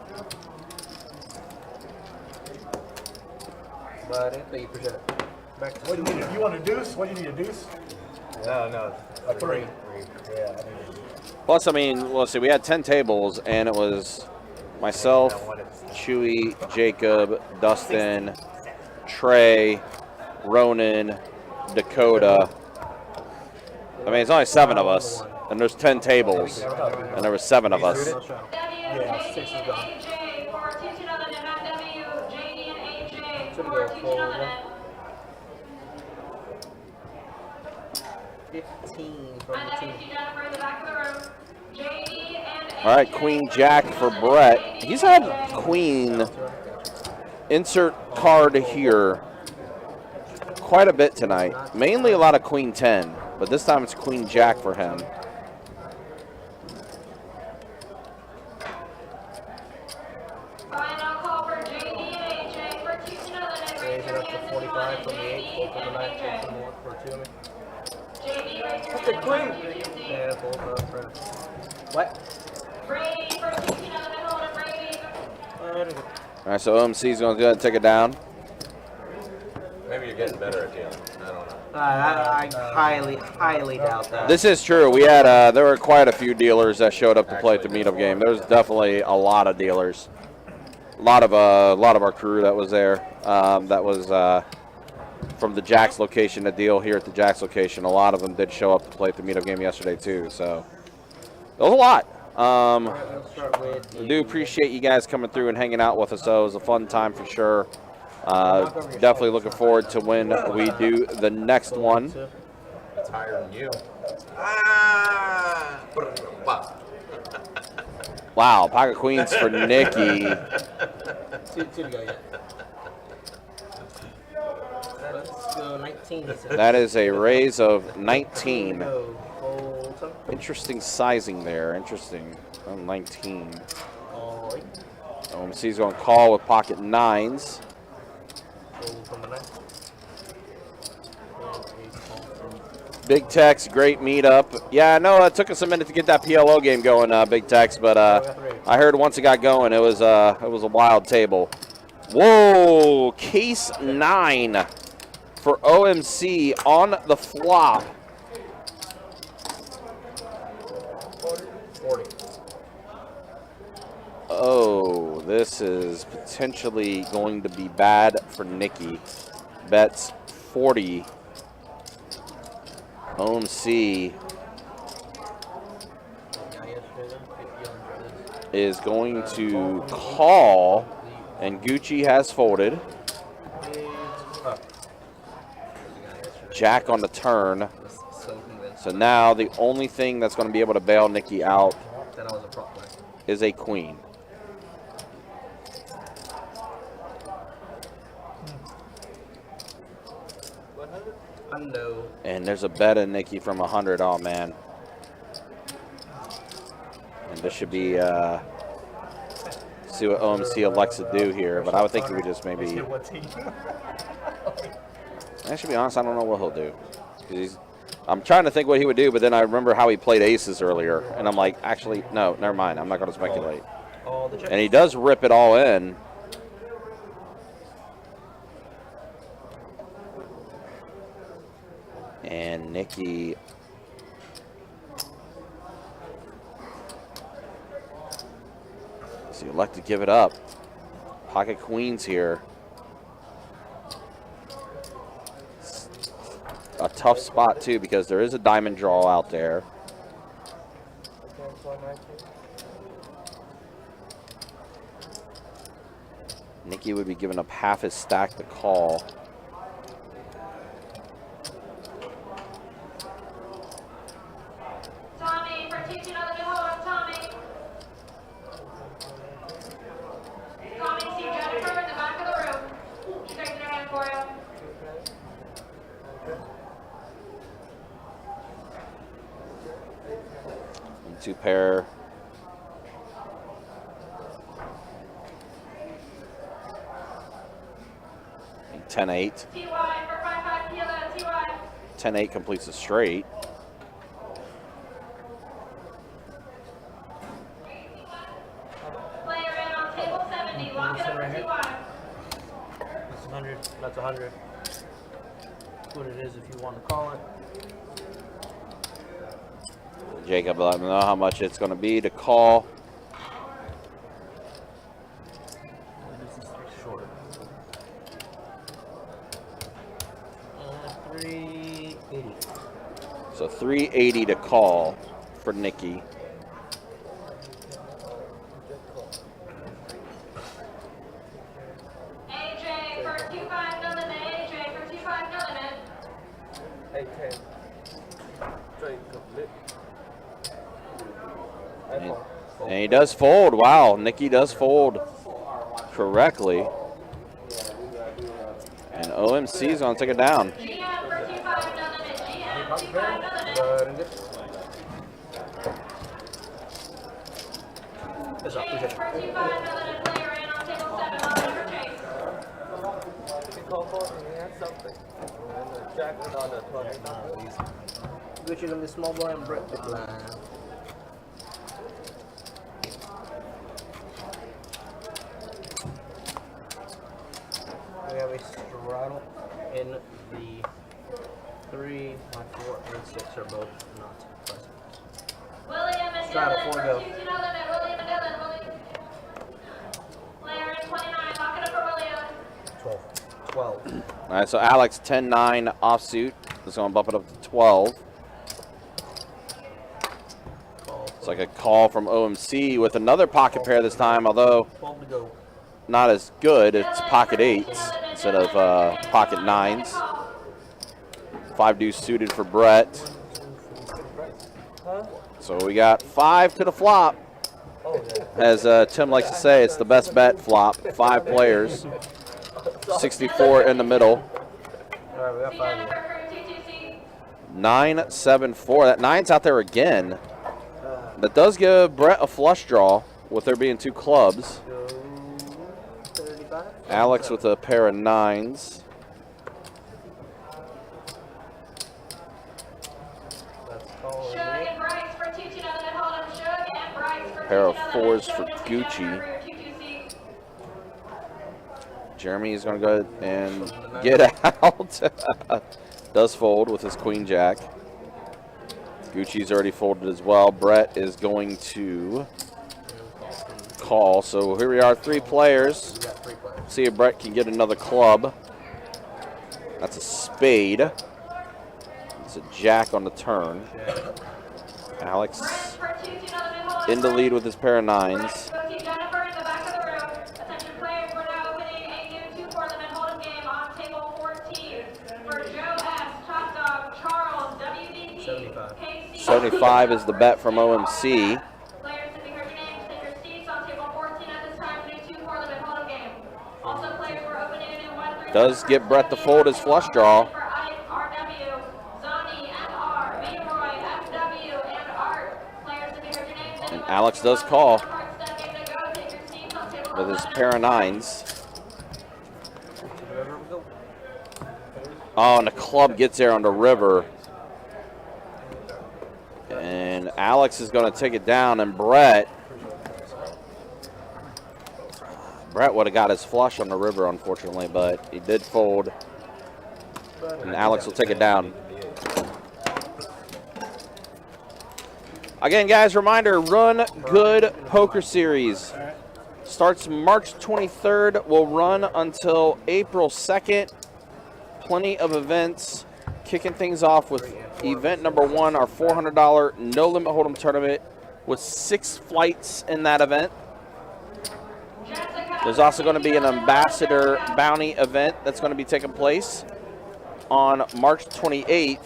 Buddy, thank you for that. What do you need? You want a deuce? What do you need, a deuce? No. A 3. Yeah. Plus, I mean, let's see, we had 10 tables, and it was myself, Chewy, Jacob, Dustin, Trey, Ronan, Dakota. I mean, it's only 7 of us, and there's 10 tables, and there were 7 of us. Yeah, 6 is gone. 15 from the team. All right, Queen Jack for Brett. He's had Queen, insert card here, quite a bit tonight. Mainly a lot of Queen 10. but this time it's Queen Jack for him. Final call for JD and AJ for 2 Northern. Raise it up to 45 from the 8, 4 from the 9, 6 from the 1 for 2 of me. JD, raise your That's a hand. queen! Yeah, both up, right. What? Brady for 2 Northern. Hold it, Brady. All right, so OMC's going to go ahead and take it down. Maybe you're getting better at the end. I don't know. I highly doubt that. This is true. We had there were quite a few dealers that showed up to play at the meetup game. There was definitely a lot of dealers. A lot of our crew that was there. That was from the Jack's location, the deal here at the Jack's location. A lot of them did show up to play at the meetup game yesterday too. So it was a lot. I do appreciate you guys coming through and hanging out with us. Though it was a fun time for sure. Definitely looking forward to when we do the next one. It's higher than you. Wow, pocket queens for Nikki. Two to go yet. Let's go 19. That is a raise of 19. Hold some. Interesting sizing there. Interesting. Oh, 19. OMC's going to call with pocket 9s. From the 9. Big Tex, great meetup. Yeah, I know it took us a minute to get that PLO game going, Big Tex, but I heard once it got going, it was a wild table. Whoa, case 9 for OMC on the flop. 40. Oh, this is potentially going to be bad for Nikki. Bets 40. OMC is going to call, and Gucci has folded. Jack on the turn. So now the only thing that's going to be able to bail Nikki out is a queen. And there's a bet in Nikki from 100. Oh man. And this should be see what OMC elects to do here, but I would think he would just maybe. I should be honest, I don't know what he'll do. I'm trying to think what he would do, but then I remember how he played aces earlier, and I'm like, actually, no, never mind. I'm not going to speculate. And he does rip it all in. And Nikki so you elect to give it up. Pocket queens here. A tough spot too because there is a diamond draw out there. Nikki would be giving up half his stack to call. Tommy, for teaching other new hold, Tommy. Tommy, see Jennifer in the back of the room. She's raising her hand for you. And 2 pair. And 10-8. TY for 5-5 kilo, TY. 10-8 completes a straight. Player in on table 70. Lock it up for TY. That's 100. That's 100. What it is if you want to call it. Jacob let me know how much it's going to be to call. This is short. 380. So 380 to call for Nikki. AJ for 2-5 no limit. AJ for 2-5 no limit. 8-10. Straight complete. And he does fold. Wow, Nikki does fold correctly. And OMC is going to take it down. GM for 2-5 no limit. GM 2-5 no limit. ahead and get. It's up. Who's it? Gucci gonna be small boy and Brett big line. We have a straddle in the 3, my 4, and 6 are both not present. William and Straddle, Dylan 4 for go. 2-2 no limit. William and Dylan. Player in 29. Lock it up for William. 12. All right, so Alex 10-9 offsuit. That's going to bump it up to 12. It's like a call from OMC with another pocket pair this time, although 12 to go. not as good. It's pocket 8s instead of pocket 9s. 5 deuce suited for Brett. So we got 5 to the flop. As Tim likes to say, it's the best bet flop. 5 players. 64 in the middle. All right, we got 5 here. 9-7-4. That 9's out there again. That does give Brett a flush draw with there being 2 clubs. 35. Alex with a pair of 9s. Let's call Shug and Bryce for 2-2 no limit. Hold him. Shug and Bryce for 2-2 Pair of no limit. 4s for Shug and Gucci. 2-2 Jeremy is going to go ahead and get out. Does fold with his queen jack. Gucci's already folded as well. Brett is going to call. So here we are, 3 players. We got 3 players. See if Brett can get another club. That's a spade. It's a jack on the turn. Alex in the lead with his pair of 9s. C. 75 is the bet from OMC. Players to be heard your names, take your seats on table 14 at this time. New 2-4 limit hold'em game. Also, players were opening a new 1-3. Does get Brett to fold his flush draw. For Ike, RW, Zoni, MR, Leroy, FW, and Art. Players to be heard your names. And Alex does call with his pair of 9s. Oh, and the club gets there on the river. And Alex is going to take it down, and Brett would have got his flush on the river, unfortunately, but he did fold, and Alex will take it down. Again, guys, reminder, Run Good Poker Series starts March 23rd, will run until April 2nd. Plenty of events. Kicking things off with event number 1, our $400 No Limit Hold'em tournament with 6 flights in that event. There's also going to be an ambassador bounty event that's going to be taking place on March 28th.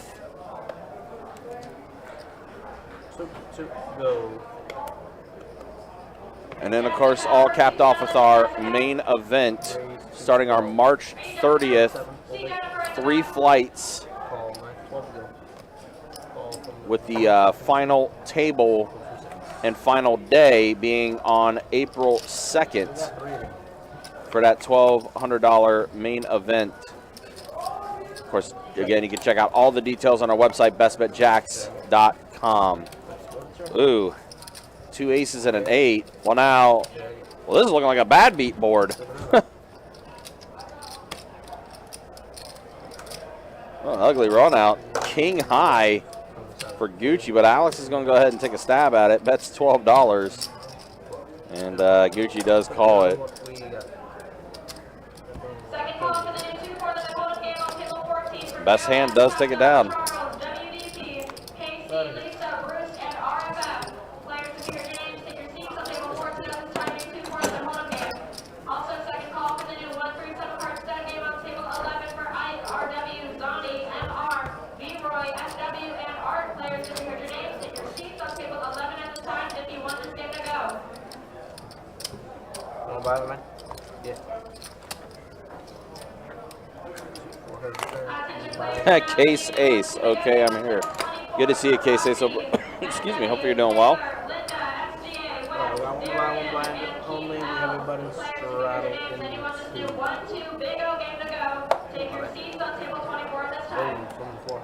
And then, of course, all capped off with our main event starting on March 30th. 3 flights with the final table and final day being on April 2nd for that $1,200 main event. Of course, again, you can check out all the details on our website, bestbetjacks.com. Ooh, 2 aces and an 8. Well, this is looking like a bad beat board. Oh, ugly run out. King high for Gucci, but Alex is going to go ahead and take a stab at it. Bets $12. And Gucci does call it. Best hand does take it down. Case ace. Okay, I'm here. Good to see you, Casey. So, excuse me. Hope you're doing well. One blind, only. We have a button straddle in the two. Boom, from the floor.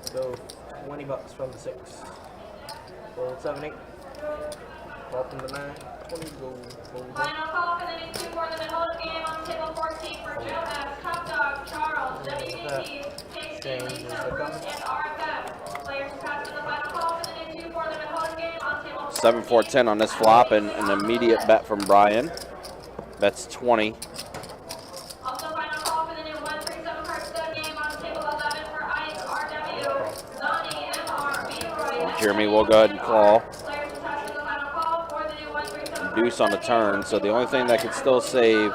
So, $20 from the 6. Roll 7, 8. Ball from the 9. 20, go. Final call for the next 2 more than the whole game on table 14 for Joe F. Top Dog, Charles, WBC, KC, Lisa, Bruce, and RFF. Players who pass to the final call for the next 2 more than the whole game on table 14. 7-4-10 on this flop, and an immediate bet from Brian. That's 20. Also final call for the new 137 card stud game on table 11 for Ice, RW, Zonnie, MR, B-Roy. Jeremy will go ahead and call. Players who pass to the final call for the new 137 Deuce on the turn, so the only thing that could still save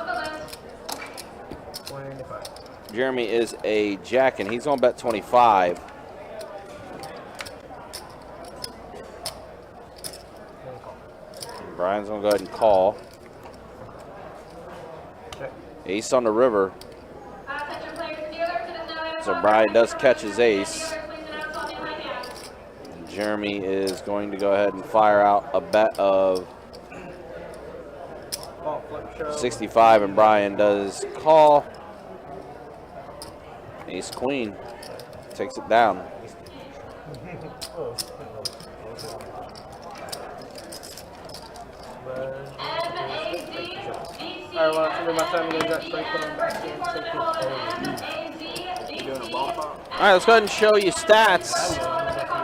25. Jeremy is a jack, and he's going to bet 25. Brian's going to go ahead and call. Ace on the river. So Brian does catch his ace. And Jeremy is going to go ahead and fire out a bet of 65, and Brian does call. Ace queen takes it down. Alright, well, after my time, I'm going to drop straight, put on back in, take it. All right, let's go ahead and show you stats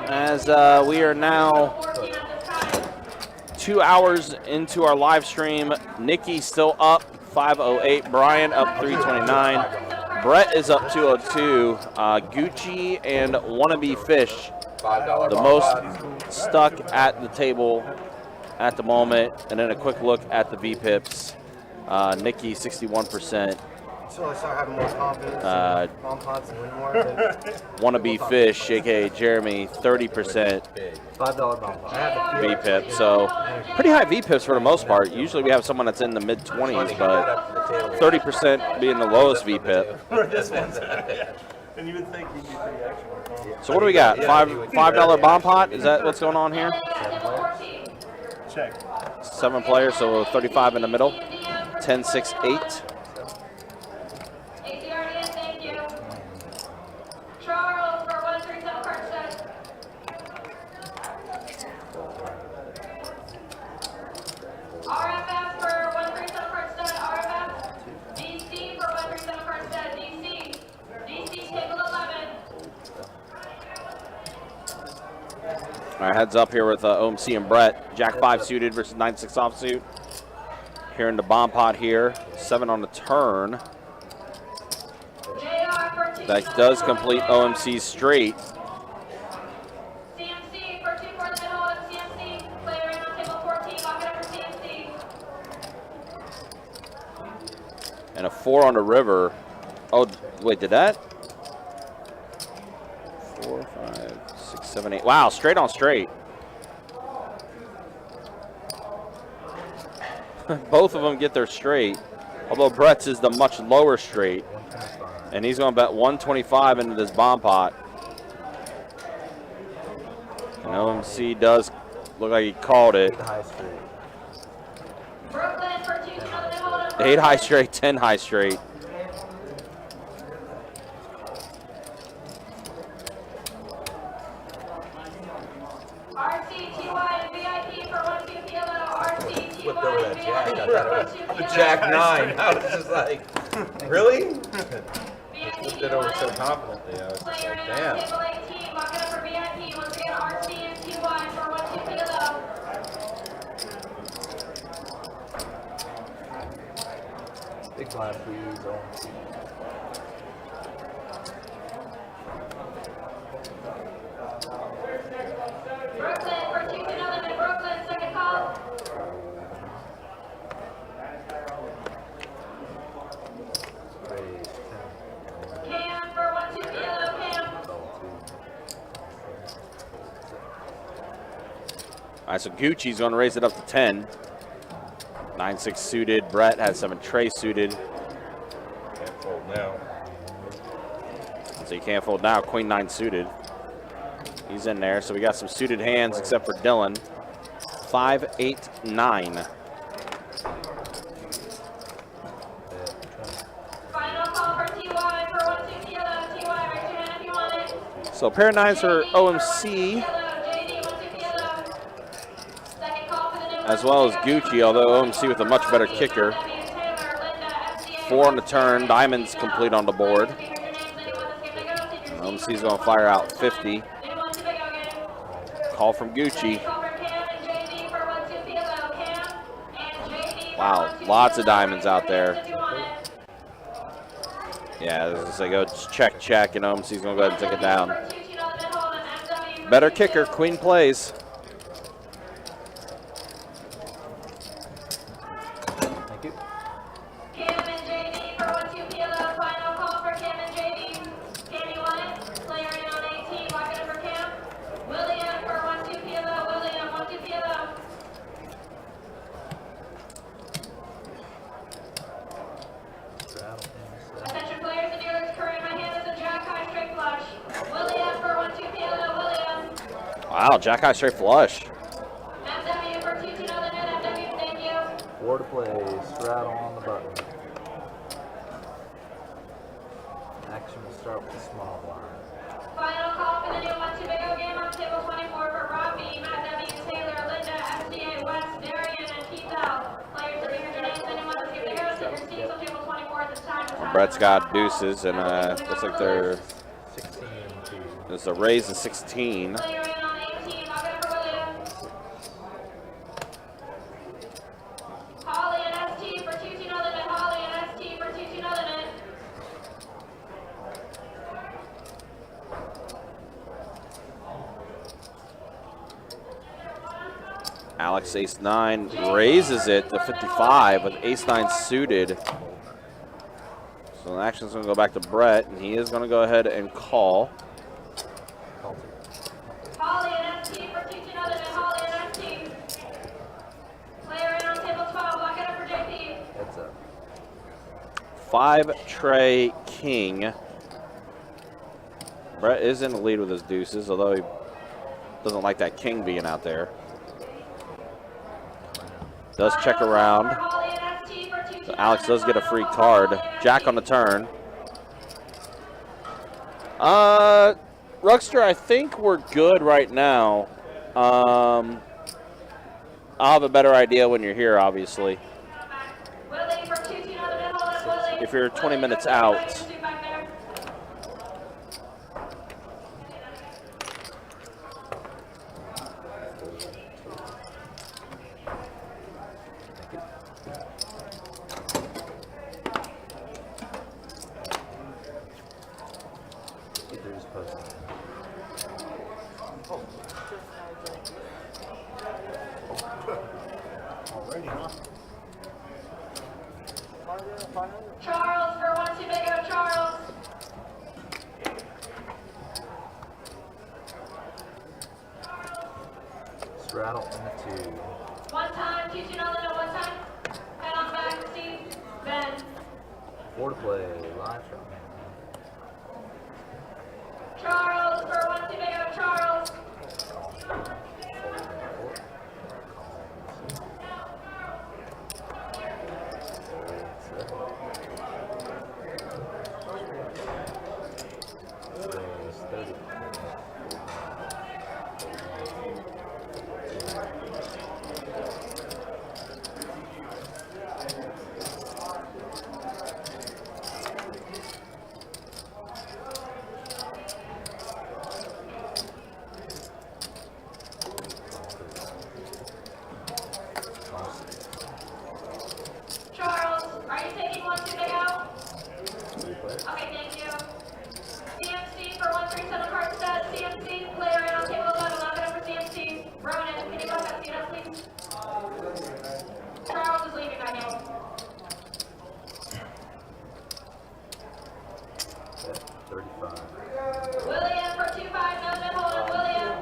as we are now 2 hours into our live stream. Nikki still up 508, Brian up 329, Brett is up 202, Gucci and Wannabe Fish the most stuck at the table at the moment. And then a quick look at the VPIPs. Nikki 61%. So I start having more confidence bomb pots and win more. Wannabe Fish, aka Jeremy, 30% $5 bomb pot. VPIP. So pretty high VPIPs for the most part. Usually we have someone that's in the mid 20s, but 30% being the lowest VPIP. This one's and you would think you'd be pretty actual. So what do we got? $5 bomb pot? Is that what's going on here? Check. 7 players, so 35 in the middle. 10, 6, 8. Thank you. Charles for 137 card set. RFF for 137 card set. RFF. DC for 137 card set. DC table 11. All right, heads up here with OMC and Brett. Jack 5 suited versus 9-6 offsuit. Here in the bomb pot here. 7 on the turn. That does complete OMC's straight. CMC for 2 for the middle of CMC. Player in on table 14. Lock it up for CMC. And a 4 on the river. Oh, wait, did that? 4, 5, 6, 7, 8. Wow, straight on straight. Both of them get their straight. Although Brett's is the much lower straight. And he's going to bet 125 into this bomb pot. And OMC does look like he called it. 8 high straight, 10 high straight. Flipped over that jack. I thought it was the jack 9. I was just like, really? Flipped it over so confidently. I was just like, damn. Big blind, please. OMC. Brooklyn for 2-11 Brooklyn, second call. Cam for 1-2 yellow, Cam. All right, so Gucci's going to raise it up to 10. 9-6 suited. Brett has 7 Trey suited. Can't fold now. So you can't fold now. Queen 9 suited. He's in there. So we got some suited hands except for Dylan. 5, 8, 9. Final call for TY for 1-2 yellow. TY, raise your hand if you want it. So pair of 9s for OMC, as well as Gucci, although OMC with a much better kicker. 4 on the turn, diamonds complete on the board. OMC's going to fire out 50. Call from Gucci. Wow, lots of diamonds out there. Yeah, as they go check, check, and OMC's going to go ahead and take it down. Better kicker, Queen plays. Thank you. Cam and JD for 1-2 PLO. Final call for Cam and JD. Cam, you want it? Player in on 18. Lock it up for Cam. William for 1-2 PLO. William, 1-2 PLO. Attention players and dealers, current in my hand is a jack high straight flush. William for 1-2 PLO. William. Wow, jack high straight flush. MW for 2-2 on the net. MW, thank you. 4 to play, straddle on the button. Action will start with the small blind. Final call for the new 1-2 Big O game on table 24 for Robbie, Matt W, Taylor, Linda, SDA, West, Darian, and Keith L. Players to be your names. Anyone that's good to go, take your seats on table 24 at this time. Brett's got deuces, and looks like they're 16 to there's a raise of 16. Player in on 18. Lock it up for William. Holly and ST for 2-2 no limit. Holly and ST for 2-2 no limit. Alex ace 9 raises it to 55 with ace 9 suited. So the action's going to go back to Brett, and he is going to go ahead and call. Holly and ST for 2-2 no limit. Holly and ST. Player in on table 12. Lock it up for JP. heads up. 5 tray king. Brett is in the lead with his deuces, although he doesn't like that king being out there. Does check around. So Alex does get a free card. Jack on the turn. Ruckster, I think we're good right now. I'll have a better idea when you're here, obviously. If you're 20 minutes out. Charles for 1-2 Big O. Charles. Straddle in the 2. One time, 2-2 no limit. One time. Head on back. Steve. Ben. 4 to play, live shot. Charles for 1-2 Big O. Charles. Charles, are you taking 1-2 Big O? Okay, thank you. CMC for 1-3 7 card set. CMC, player in on table 11. Lock it up for CMC. Ronan, can you lock that seat up, please? Charles is leaving that game. 35. William for 2-5. No limit. Hold on, William.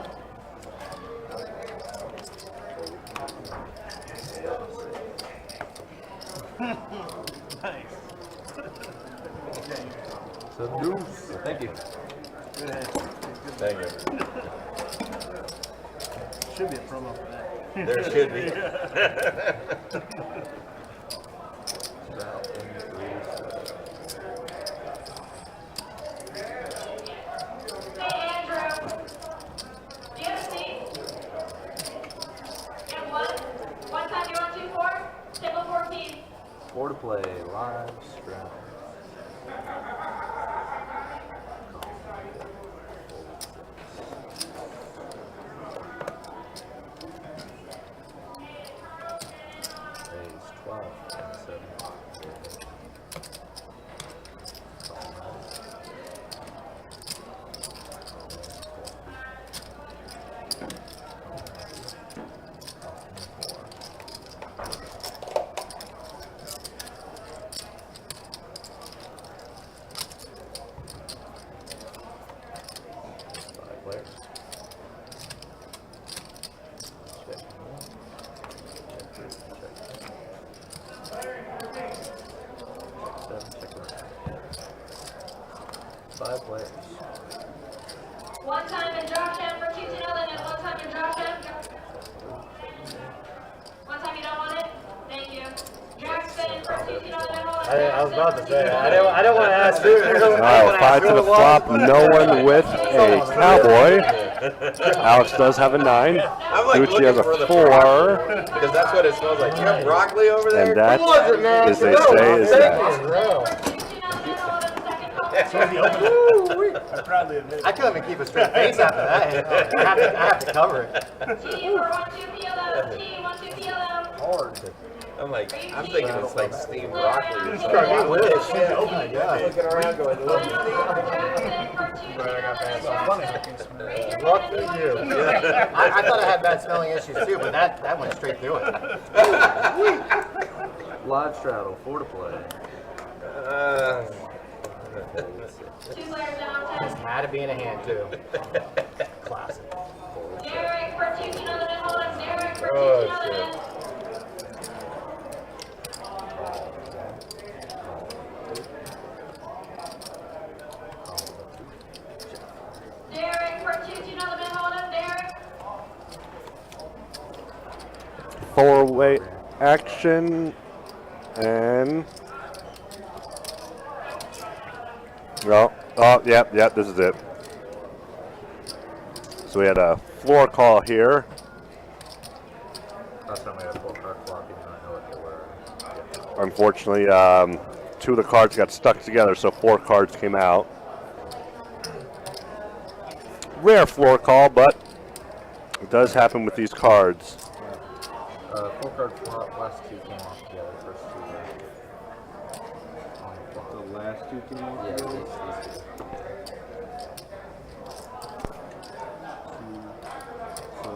Nice. Thank you. Thank you. Should be a promo for that. There should be. Hey, Andrew. Do you have a seat? You have one? One time you want 2-4? Table 14. 4 to play, live straddle. Raise 12 and 7. One time in drop down for 2-0, and then one time in drop down. One time you don't want it? Thank you. Drag spin for 2-0, and then hold it. I was about to say, I don't want to ask you. All right, 5 to the flop. No one with a cowboy. Alex does have a 9. I'm like Gucci looking has a for the 4. because that's what it smells like. You have broccoli over there? And that, as they say, is that. I proudly admit it. I couldn't even keep a straight face after that. I have to cover it. T for 1-2 PLO. T 1-2 PLO. Hard. I'm like, I'm thinking it's like steamed broccoli or something. I wish. Yeah. Oh my God. Looking around going, look. Luck to you. I thought I had bad smelling issues too, but that went straight through it. Live straddle, 4 to play. 2 players down 10. Had to be in a hand too. Classic. Derek for 2-0, and then hold it. Derek for 2-0, Oh, and then. Derek for 2-0, and then hold it. Derek. 4-way action. And. Oh, yep, this is it. So we had a floor call here. Last time we had a 4 card flop, you didn't know what they were. Unfortunately, 2 of the cards got stuck together, so 4 cards came out. Rare floor call, but it does happen with these cards. 4 card flop, last 2 came off together, first 2 The last 2 came off? Yeah, these 2. So,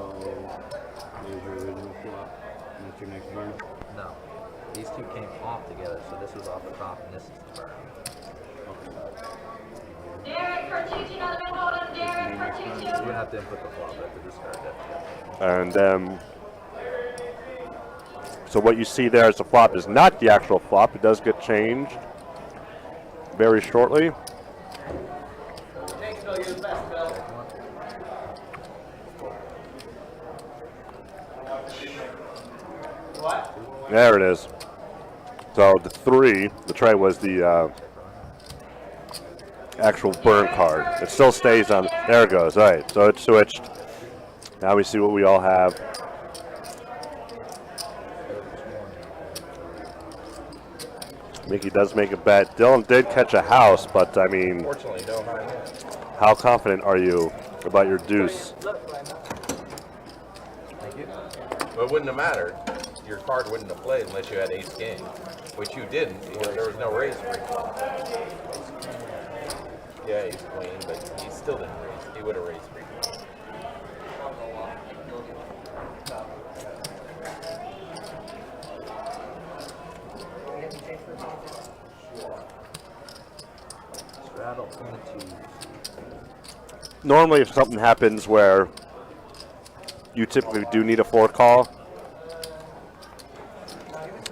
there's your original flop. And that's your next burn? No. These 2 came off together, so this was off the top and this is the burn. Derek for 2-2, and then hold it. Derek for 2-2. You don't have to input the flop, you have to discard that. And so what you see there as the flop is not the actual flop. It does get changed very shortly. Thanks, Bill. You're the best, Bill. What? There it is. So the 3, the tray was the actual burn card. It still stays on. There it goes. All right. So it's switched. Now we see what we all have. Mickey does make a bet. Dylan did catch a house, but I mean, Fortunately, no high hand. how confident are you about your deuce? Thank you. But it wouldn't have mattered. Your card wouldn't have played unless you had ace king, which you didn't because there was no raise free. Yeah, ace queen, but he still didn't raise. He would have raised free. Straddle into 2. Normally, if something happens where you typically do need a 4 call,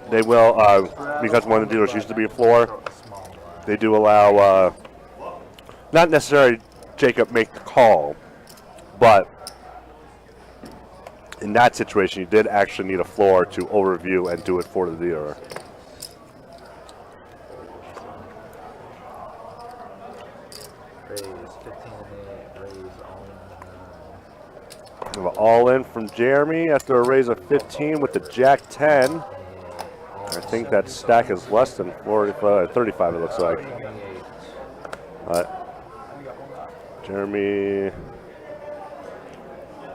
they will, because one of the dealers used to be a floor, they do allow not necessarily Jacob make the call, but in that situation, you did actually need a floor to overview and do it for the dealer. Raise 15 and 8, raise all in. All in from Jeremy after a raise of 15 with the Jack 10. I think that stack is less than 35, it looks like. Jeremy,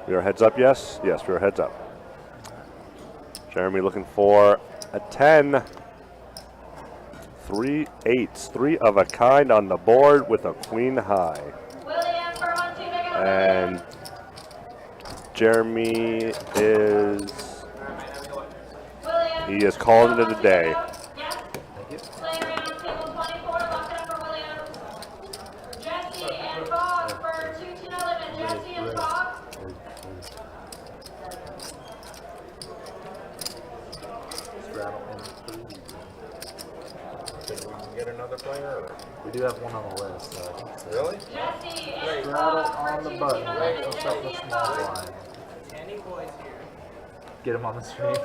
we are heads up, yes? Yes, we are heads up. Jeremy looking for a 10. 3 8s, 3 of a kind on the board with a queen high. And Jeremy he is calling it a day. We do have one on the list. So really? Straddle on the button. What's up with small blind? Get him on the stream.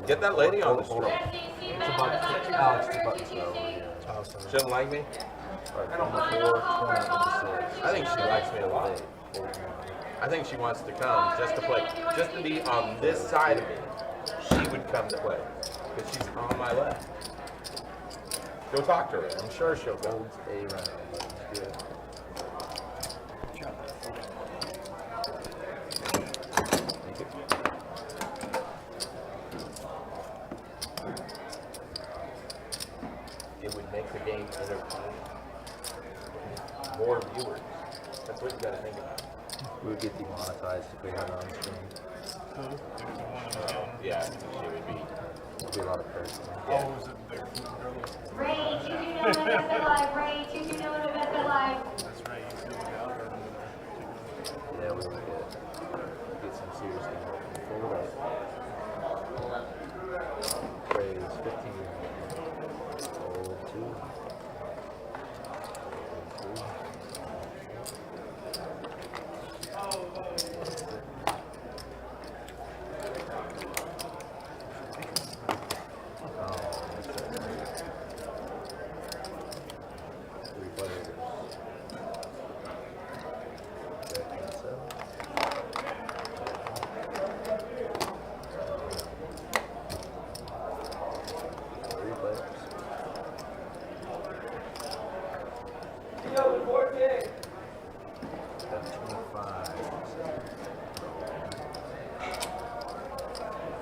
Get that lady on the stream. It's a button. Alex, it's a button throw. She doesn't like me? I think she likes me a lot. I think she wants to come just to play. Just to be on this side of me. She would come to play. Because she's on my left. Go talk to her. I'm sure she'll go. Holds a round. Good. It would make the game entertaining. More viewers. That's what you gotta think about. We would get demonetized if we had her on screen. Yeah, she would be. It'd be a lot of person. Yeah. Ray, 2 2 no invested live. Ray, 2 2 no invested live. That's right. You see the algorithm. Yeah, we would get some serious things. Fold up. Raise 15. Fold 2.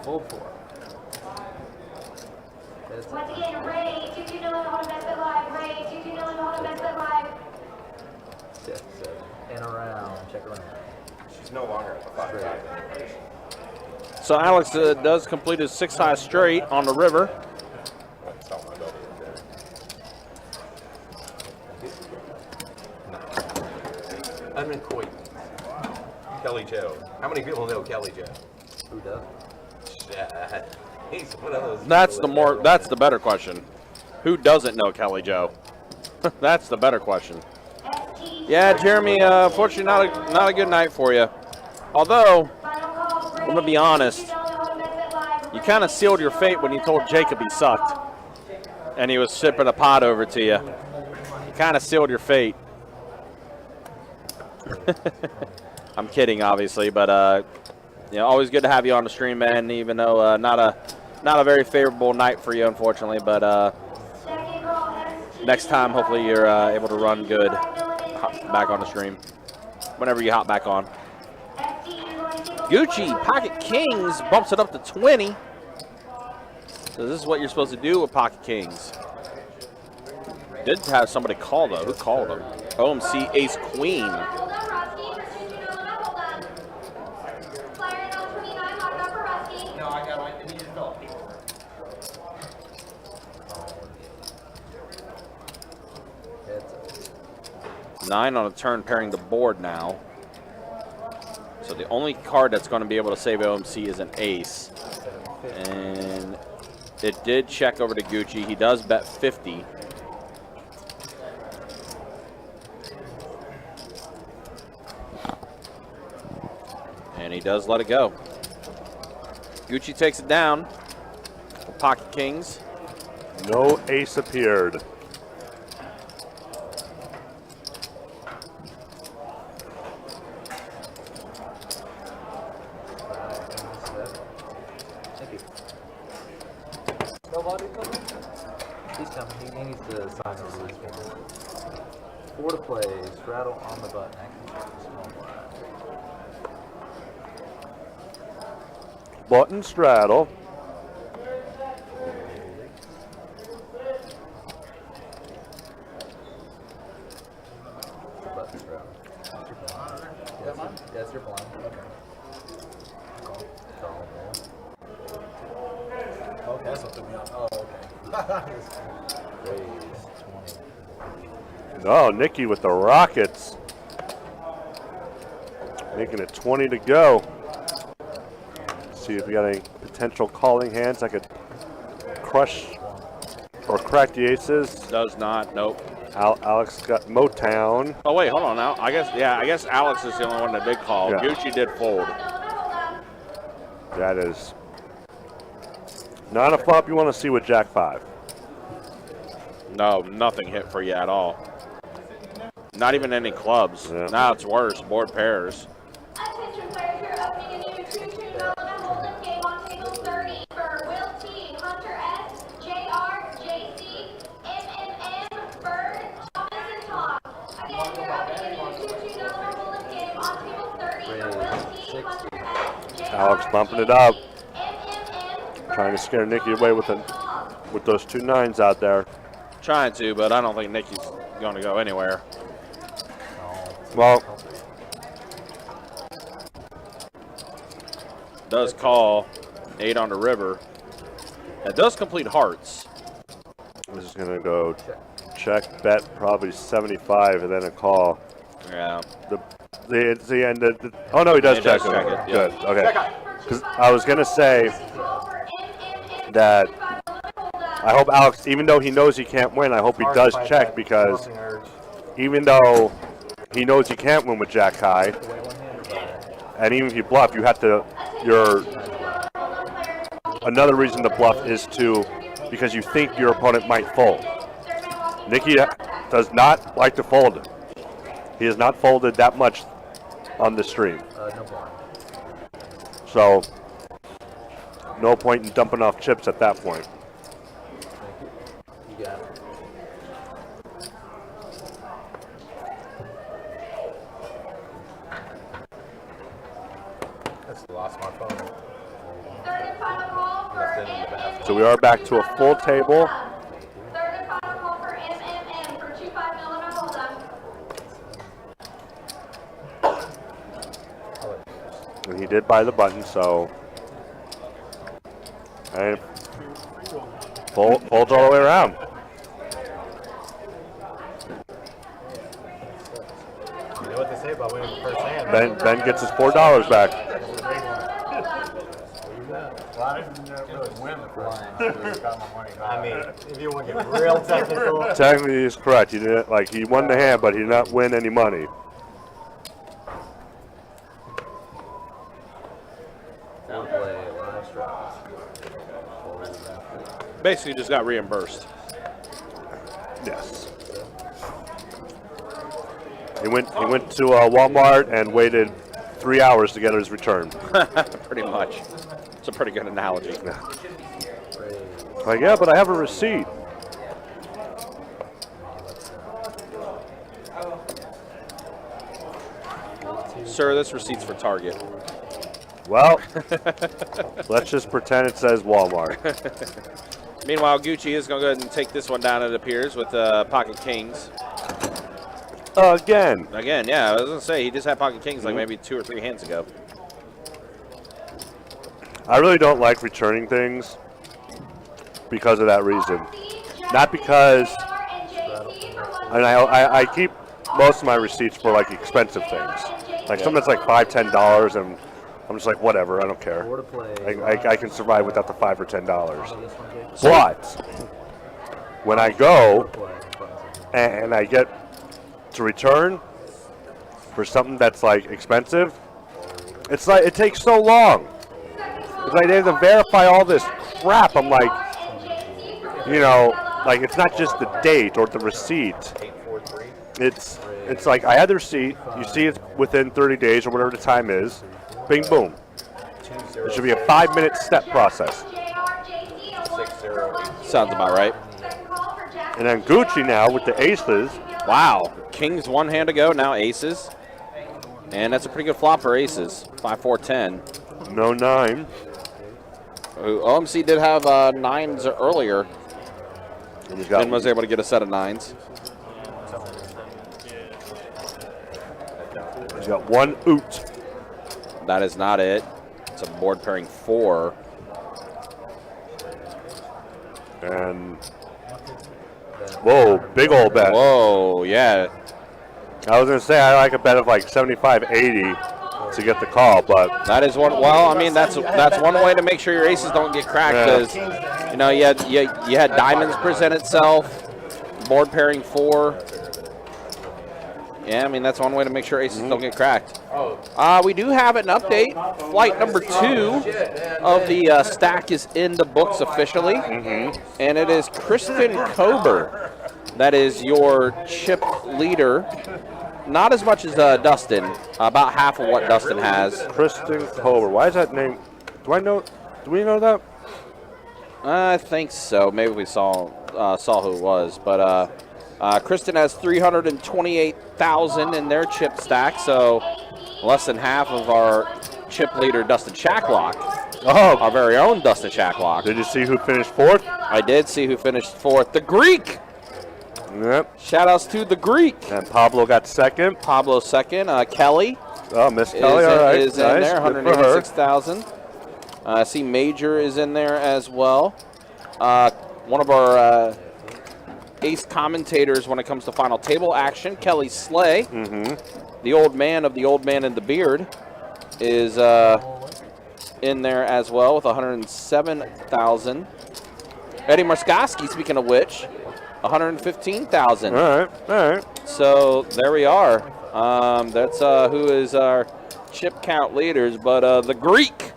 Fold 4. Once again, Ray, 2 2 no invested live. Ray, 2 2 no invested live. 6, 7. And around. Check around. She's no longer at the 5-5. So Alex does complete his 6-high straight on the river. Uncoy. Kelly Joe. How many people know Kelly Joe? Who does? He's one of those. That's the better question. Who doesn't know Kelly Joe? That's the better question. Yeah, Jeremy, unfortunately not a good night for you. Although, I'm going to be honest, you kind of sealed your fate when you told Jacob he sucked. And he was sipping a pot over to you. You kind of sealed your fate. I'm kidding, obviously, but you know, always good to have you on the stream, man. Even though not a very favorable night for you, unfortunately, but next time, hopefully, you're able to run good. Hop back on the stream whenever you hop back on. Gucci Pocket Kings bumps it up to 20. So this is what you're supposed to do with Pocket Kings. Did have somebody call though. Who called him? OMC Ace Queen. Nine on a turn, pairing the board now. So the only card that's going to be able to save OMC is an ace. And it did check over to Gucci. He does bet 50. does let it go. Gucci takes it down. Pocket kings. No ace appeared. He's coming. He needs to sign the release form. 4 to play. Straddle on the button. Small blind. Button straddle. Button straddle. Yes, you're blind. Okay. Call. Okay, that's what took me off. Oh, okay. Raise 20. No, Nikki with the Rockets. Making it 20 to go. See if we got any potential calling hands that could crush or crack the aces. Does not. Nope. Alex got Motown. Oh wait, hold on now. I guess Alex is the only one that did call. Yeah. Gucci did fold. That is not a flop you want to see with Jack 5. No, nothing hit for you at all. Not even any clubs. Yeah. Now it's worse. Board pairs. Attention players, you're opening a new $2 Hold'em game on table 30 for Will T, Hunter S, JR, JC, MMM, Bird, Thomas, and Tom. Again, you're opening a new $2 Hold'em game on table 30 for Will T, Hunter S, JR, Alex bumping it up. MMM, Trying to scare Nikki away with those 2 9s out there. Trying to, but I don't think Nikki's going to go anywhere. Well, Does call 8 on the river. It does complete hearts. this is going to go check, bet, probably 75, and then a call. Yeah. The end. Oh, no, he does He check does it. check it, yeah. Good, okay. Because I was going to say that I hope Alex, even though he knows he can't win, I hope he does check, because even though he knows he can't win with Jack High, and even if you bluff, you have to, another reason to bluff is because you think your opponent might fold. Nikki does not like to fold. He has not folded that much on the stream. No blind. So, no point in dumping off chips at that point. You got it. That's lost my phone. third and final call for Left it in the bathroom. So we are back to a full table. Third and final call for MMM for 2-5 Hold'em. And he did buy the button, so. And folds all the way around. You know what they say about winning the first hand? Ben gets his $4 back. Well, I didn't really win the first hand. Got my money back. I mean, if you want to get real technical. Technically, he's correct. He didn't he won the hand, but he did not win any money. Four play, live straps. Basically just got reimbursed. Yes. He went to Walmart and waited 3 hours to get his return. Pretty much. It's a pretty good analogy. Like, yeah, but I have a receipt. Sir, this receipt's for Target. Well, let's just pretend it says Walmart. Meanwhile, Gucci is going to go ahead and take this one down, it appears, with Pocket Kings. Again. Again, yeah, I was going to say, he just had Pocket Kings like maybe 2 or 3 hands ago. I really don't like returning things because of that reason. Not because, and I keep most of my receipts for like expensive things. Like something that's like $5, $10, and I'm just like, whatever, I don't care. I can survive without the $5 or $10. But when I go and I get to return for something that's like expensive, It's like it takes so long. It's like they have to verify all this crap. I'm like, you know, like it's not just the date or the receipt. It's like I had the receipt. You see it's within 30 days or whatever the time is. Bing, boom. There should be a 5-minute step process. Sounds about right. And then Gucci now with the aces. Wow. Kings 1 hand to go, now aces. And that's a pretty good flop for aces. 5-4-10. No 9. OMC did have 9s earlier. Ben was able to get a set of 9s. He's got 1 oot. That is not it. It's a board pairing 4. And whoa, big old bet. Whoa, yeah. I was gonna say I like a bet of like 75, 80 to get the call, but that is one. Well, I mean that's one way to make sure your aces don't get cracked because you know you had diamonds present itself, board pairing 4. Yeah, I mean that's one way to make sure aces don't get cracked. We do have an update. Flight number 2 of the stack is in the books officially, and it is Kristen Kober. That is your chip leader. Not as much as Dustin. About half of what Dustin has. Kristen Kober. Why is that name? Do we know that? I think so. Maybe we saw who it was, but Kristen has 328,000 in their chip stack, so less than half of our chip leader, Dustin Shacklock. Oh, our very own Dustin Shacklock. Did you see who finished 4th? I did see who finished 4th. The Greek. Yep. Shout outs to the Greek. And Pablo got 2nd. Pablo 2nd. Kelly. Oh, Miss Kelly. All right. Is in there. 186,000. I see Major is in there as well. One of our ace commentators when it comes to final table action, Kelly Slay. The old man of the old man in the beard is in there as well with 107,000. Eddie Marskoski, speaking of which, 115,000. All right. So there we are. That's who is our chip count leaders, but the Greek.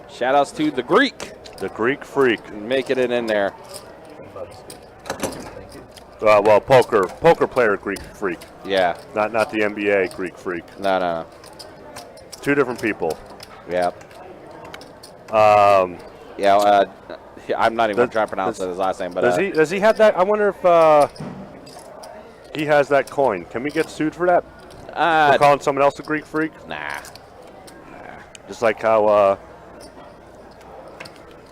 Shout outs to the Greek. The Greek freak. Making it in there. Well, poker player Greek freak. Yeah. Not the NBA Greek freak. No. 2 different people. Yeah. I'm not even trying to pronounce his last name, but does he have that? I wonder if he has that coin. Can we get sued for that? For calling someone else a Greek freak? Nah. Just like how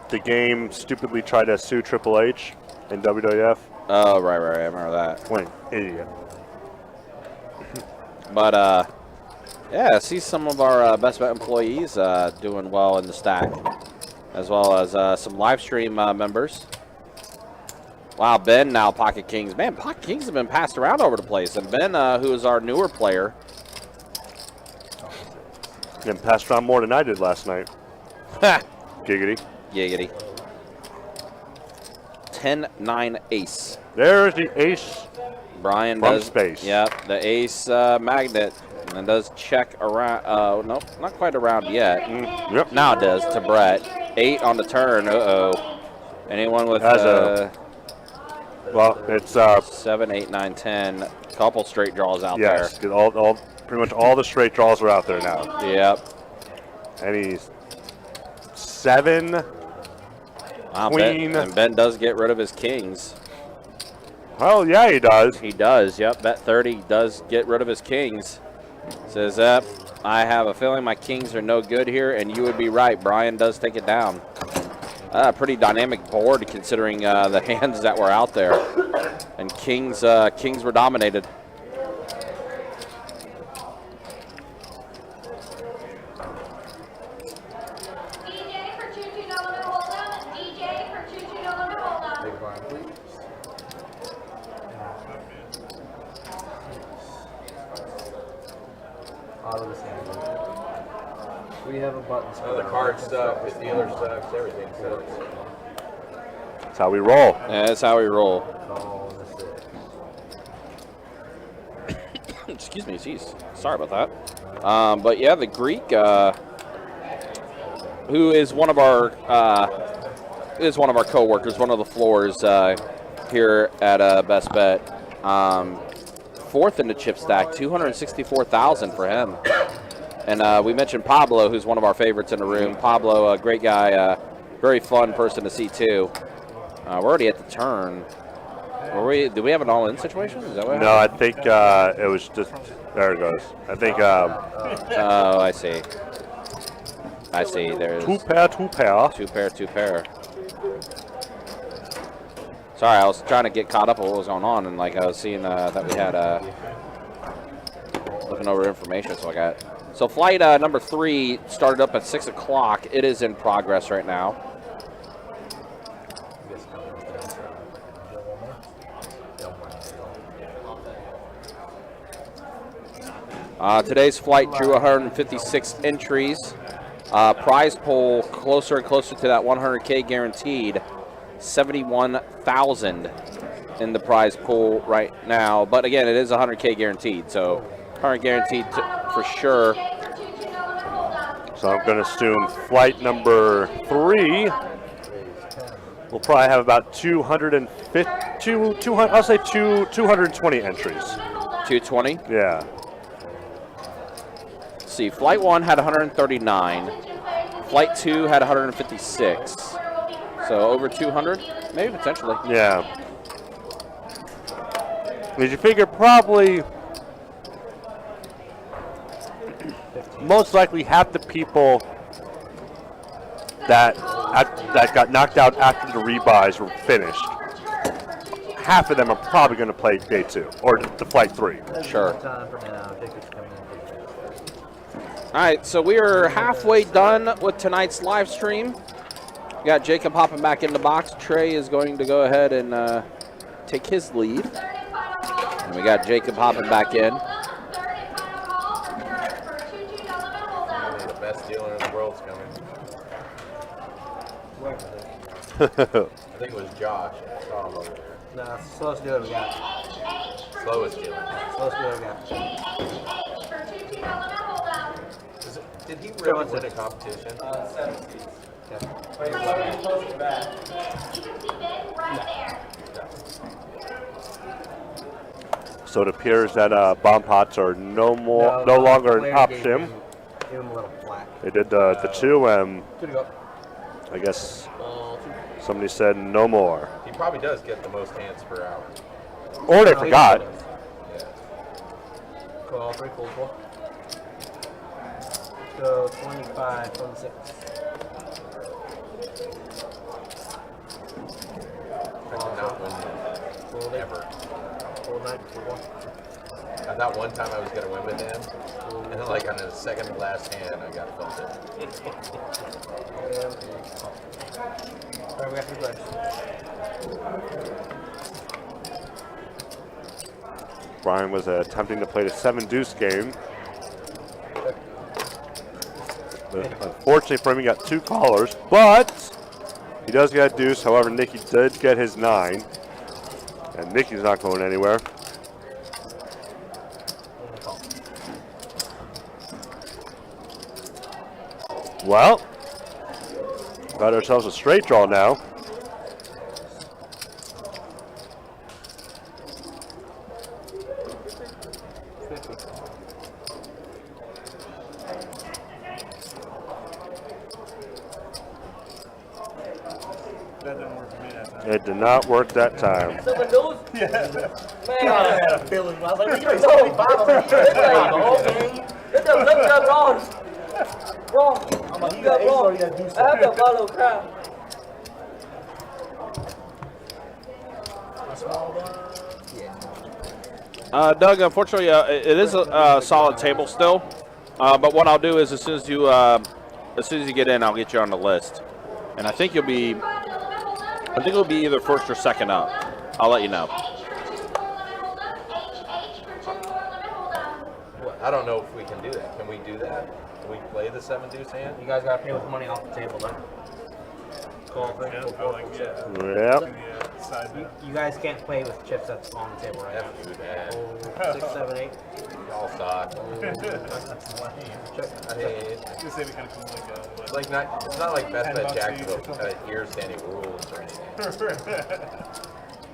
the game stupidly tried to sue Triple H in WWF. Oh, right. I remember that. Wait, idiot. But, yeah, I see some of our Best Bet employees doing well in the stack, as well as some live stream members. Wow, Ben now Pocket Kings. Man, Pocket Kings have been passed around over the place. And Ben, who is our newer player. And passed around more than I did last night. Giggity. 10-9 ace. There's the ace. Brian from does space. Yep, the ace magnet, and does check around. Nope, not quite around yet. Yep. Now it does to Brett. 8 on the turn. Anyone with well, it's 7, 8, 9, 10. Couple straight draws out there. Yes, all pretty much all the straight draws are out there now. Yep. And he's 7. Queen. And Ben does get rid of his kings. Oh, yeah, he does. He does, yep. Bet 30 does get rid of his kings. Says, I have a feeling my kings are no good here, and you would be right. Brian does take it down. Pretty dynamic board considering the hands that were out there. And kings were dominated. We have a button. The card sucks, the dealer sucks, everything sucks. That's how we roll. Yeah, that's how we roll. Excuse me, jeez. Sorry about that. But yeah, the Greek who is one of our coworkers, one of the floors here at Best Bet. Fourth in the chip stack, 264,000 for him. And we mentioned Pablo, who's one of our favorites in the room. Pablo, a great guy, very fun person to see too. We're already at the turn. Do we have an all-in situation? Is that what No, I think it was just, there it goes. I think. Oh, I see. I see. There's two pair. Two pair. Sorry, I was trying to get caught up with what was going on, and like I was seeing that we had looking over information. So flight number 3 started up at 6 o'clock. It is in progress right now. Today's flight drew 156 entries. Prize pool closer and closer to that 100K guaranteed. 71,000 in the prize pool right now. But again, it is 100K guaranteed, so 100 guaranteed for sure. So I'm going to assume flight number 3 will probably have about 220 entries. 220? Yeah. Let's see, flight 1 had 139. Flight 2 had 156. So over 200, maybe potentially. Yeah. Did you figure probably most likely half the people that got knocked out after the rebuys were finished, half of them are probably going to play day 2 or the flight 3. Sure. All right, so we are halfway done with tonight's live stream. We got Jacob hopping back in the box. Trey is going to go ahead and take his lead. And we got Jacob hopping back in. The best dealer in the world's coming. I think it was Josh. I saw him over there. No, that's the slowest dealer we got. Slowest dealer. Slowest dealer we got. Did he really win a competition? 7 seats. Okay. Wait, so you're close to back. So it appears that bomb pots are no longer an option. Give him a little flack. They did the 2, and Good to go. I guess somebody said no more. He probably does get the most hands per hour. Or they forgot. Yeah. Call 3, cold 4. Go 25 from 6. I did not win ever. Cold 9, cold 1. I thought one time I was going to win with him, and then like on the second to last hand, I got felt it. Alright, we got 3 players. Brian was attempting to play the 7 deuce game. But unfortunately for him, he got 2 callers, but he does get a deuce. However, Nicky did get his 9, and Nicky's not going anywhere. Well, got ourselves a straight draw now. That didn't work for me that time. It did not work that time. Seven dudes? Yeah. Man, I had a feeling. I was like, you know, Bob, it's like the whole game. Look up wrong. Wrong. You got wrong. I have to follow crowd. Doug, unfortunately, it is a solid table still. But what I'll do is as soon as you get in, I'll get you on the list. And I think it'll be either first or second up. I'll let you know. I don't know if we can do that. Can we do that? Can we play the 7 deuce hand? You guys gotta pay with money off the table, then. Call 3, Yeah, cold I 4. like, yeah. Yep. Side note. You guys can't play with chips that's on the table right now. F you, Dad. Oh, 6, 7, 8. Y'all suck. Check. I mean, Just say we kind of come like it's like not. It's not like Best Bet $10 Jacksonville each or something. adheres to any rules or anything.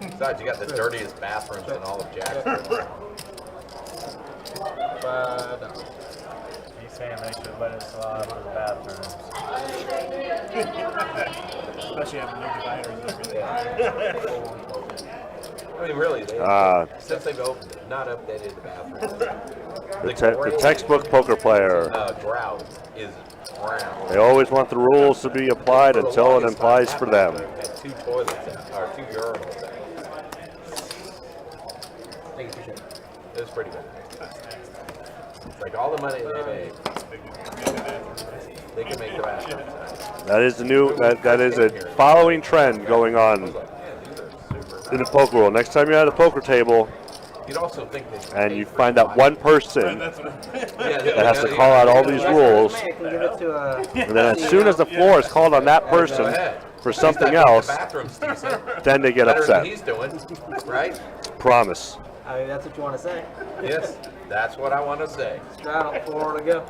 Besides, you got the dirtiest bathrooms in all of Jacksonville. $5. He's saying they should let us slide for the bathrooms. Especially having no dividers and everything. I mean, really, they, since they've opened it, not updated the bathrooms. The textbook poker player. Grout is brown. They always want the rules to be applied until it implies for them. Had 2 toilets out, or 2 urinals out. Thank you, Chip. It was pretty bad. It's like all the money they made, they can make the bathrooms nice. That is the new. That is a following trend going on in the poker world. Next time you're at a poker table, You'd also think and you find that one person that that has to call out all these rules, I can give it to and then as soon as the floor is called on that person for something else, then they get better than upset. he's doing, right? Promise. I mean, that's what you want to say. Yes, that's what I want to say. Straddle, 4 to go.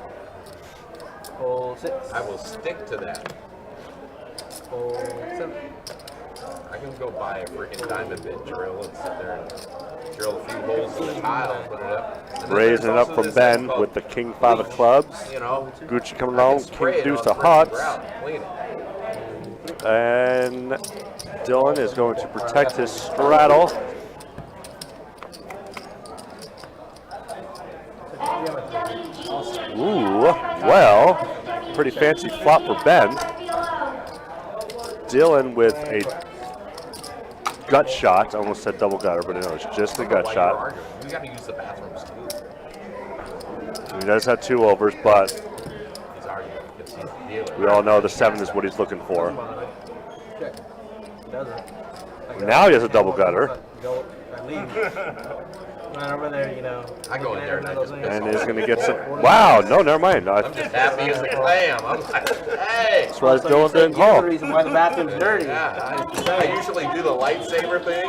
Pull 6. I will stick to that. Pull 7. I can go buy a freaking diamond bit drill and sit there and drill a few holes in the tile and put it up. And then Raising there's it up also from this thing Ben called with the King 5 of clubs. You know, Gucci coming I can along, spray King it Deuce on of freaking hearts. grout and clean it. And Dylan is going to protect his straddle. Ooh, well, pretty fancy flop for Ben. Dylan with a gut shot. I almost said double gutter, but no, it's just a gut While shot. you're arguing, you got to use the bathrooms too. He does have 2 overs, but He's arguing because he's the dealer. we all know the 7 is what he's looking for. Check. Doesn't. Now he has a double gutter. Go. I leave. Right over there, you know. I go in there and I just piss And off. is going to get some. Wow, no, never mind. I'm just happy as a clam. I'm like, hey. That's why Dylan didn't You're call. the reason why the bathroom's dirty. Yeah, I usually do the lightsaber thing.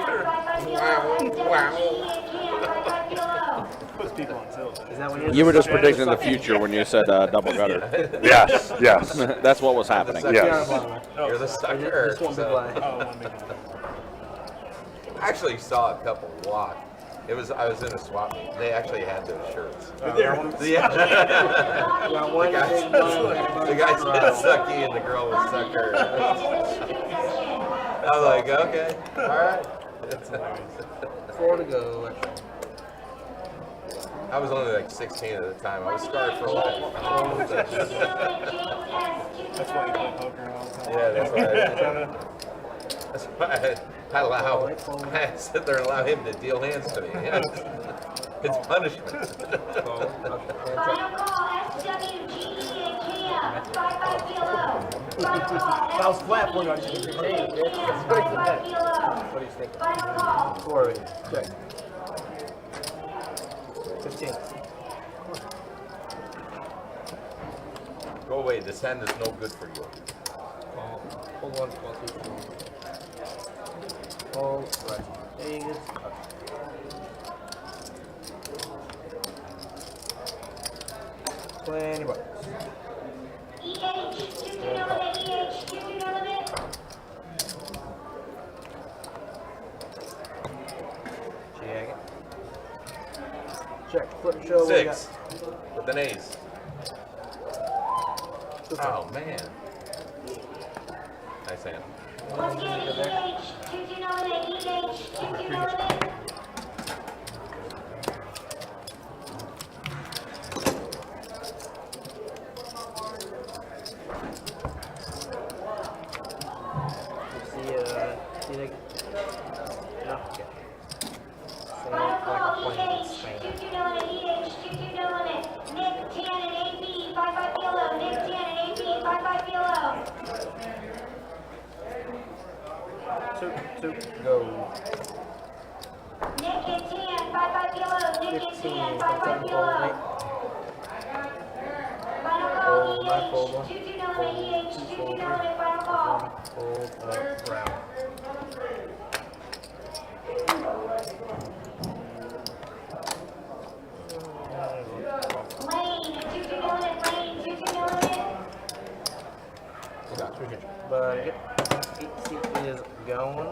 Puts people on tilt. Is that when you're You were just predicting the future when you said double gutter. Yes, yes. That's what was happening. Yes. You're the sucker. Just one big so- lie. Oh, one big one. I actually saw a couple walk. I was in a swap meet. They actually had those shirts. Yeah, one big lie. The guy said sucky and the girl was sucker. I was like, okay, all right. 4 to go. I was only like 16 at the time. I was scarred for life. That's why you play poker all the time. Yeah, that's why I sit there and allow him to deal hands to me. It's punishment. Final call, SWGE and Cam, 55 kilo. Final call, If I was flat, we're going to SWGE get and Cam, 55 kilo. What do you think? Final call. 4 of it. Check. 15. Go away. This hand is no good for you. Hold 1, call 2. Hold, right. Vegas. $20. EH, 22 no limit, EH, 22 no limit. Check it. Check. Flip show. What do you 6 with an ace. Oh man. Nice hand. Once again, EH, 22 no limit, EH, 22 no limit. See the. No, okay. Final call, EH, 22 no limit, EH, 22 no limit. Nick, 10 and AB, 55 kilo. Nick, 10 and AB, 55 kilo. 2, go. Nick at 10, 55 kilo. Nick at 10, 55 kilo. Final call, EH, 22 no limit, EH, 22 no limit. Final call. Hold up, round. But 8 seat is going.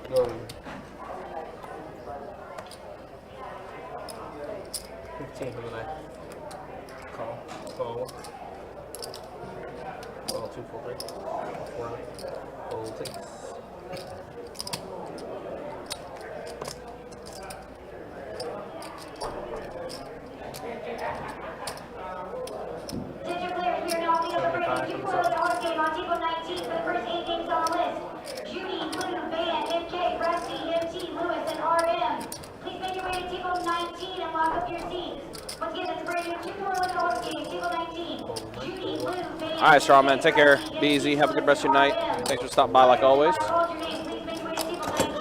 Go. 15 for the night. Call. 2 full 3. 4 full 6. Digit players, we are now delivering a $2 game on table 19 for the first 8 games on the list. Judy, Blue, Van, MK, Rusty, MT, Lewis, and RM. Please make your way to table 19 and lock up your seats. Once again, that's a brand new $2 game, table 19. Judy, Blue, Van, All right, Strawman, take care. Be easy. Have a good rest of your night. Thanks for stopping by like always. Hold your name. Please make your way to table 19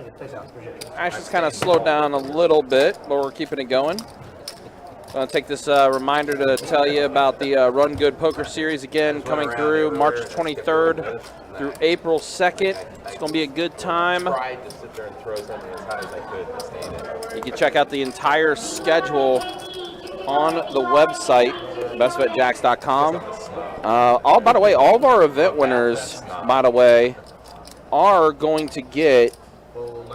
at this time. Action's kind of slowed down a little bit, but we're keeping it going. I'm going to take this reminder to tell you about the Run Good Poker Series again, coming through March 23rd through April 2nd. It's going to be a good time. Tried to sit there and throw something as high as I could to stay there. You can check out the entire schedule on the website, bestbetjacks.com. By the way, all of our event winners, by the way, are going to get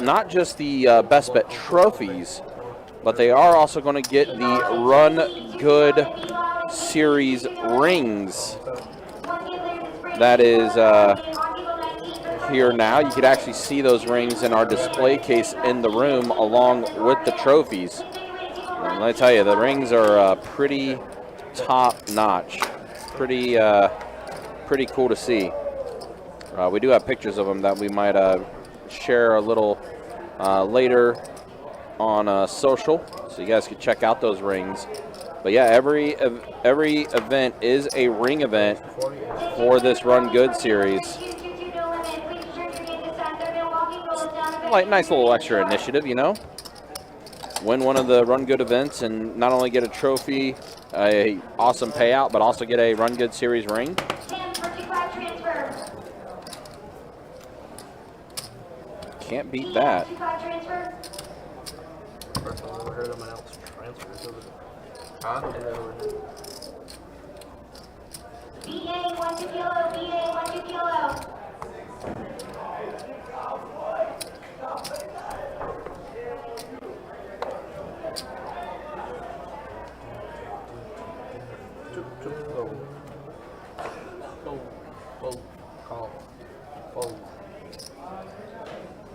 not just the Best Bet trophies, but they are also going to get the Run Good Series rings. That is here now. You could actually see those rings in our display case in the room along with the trophies. And let me tell you, the rings are pretty top-notch. Pretty cool to see. We do have pictures of them that we might share a little later on social, so you guys can check out those rings. But yeah, every event is a ring event for this Run Good series. Like nice little extra initiative, you know. Win one of the Run Good events and not only get a trophy, a awesome payout, but also get a Run Good series ring. Can't beat that. Huh? BA 1 2 kilo, BA 1 2 kilo.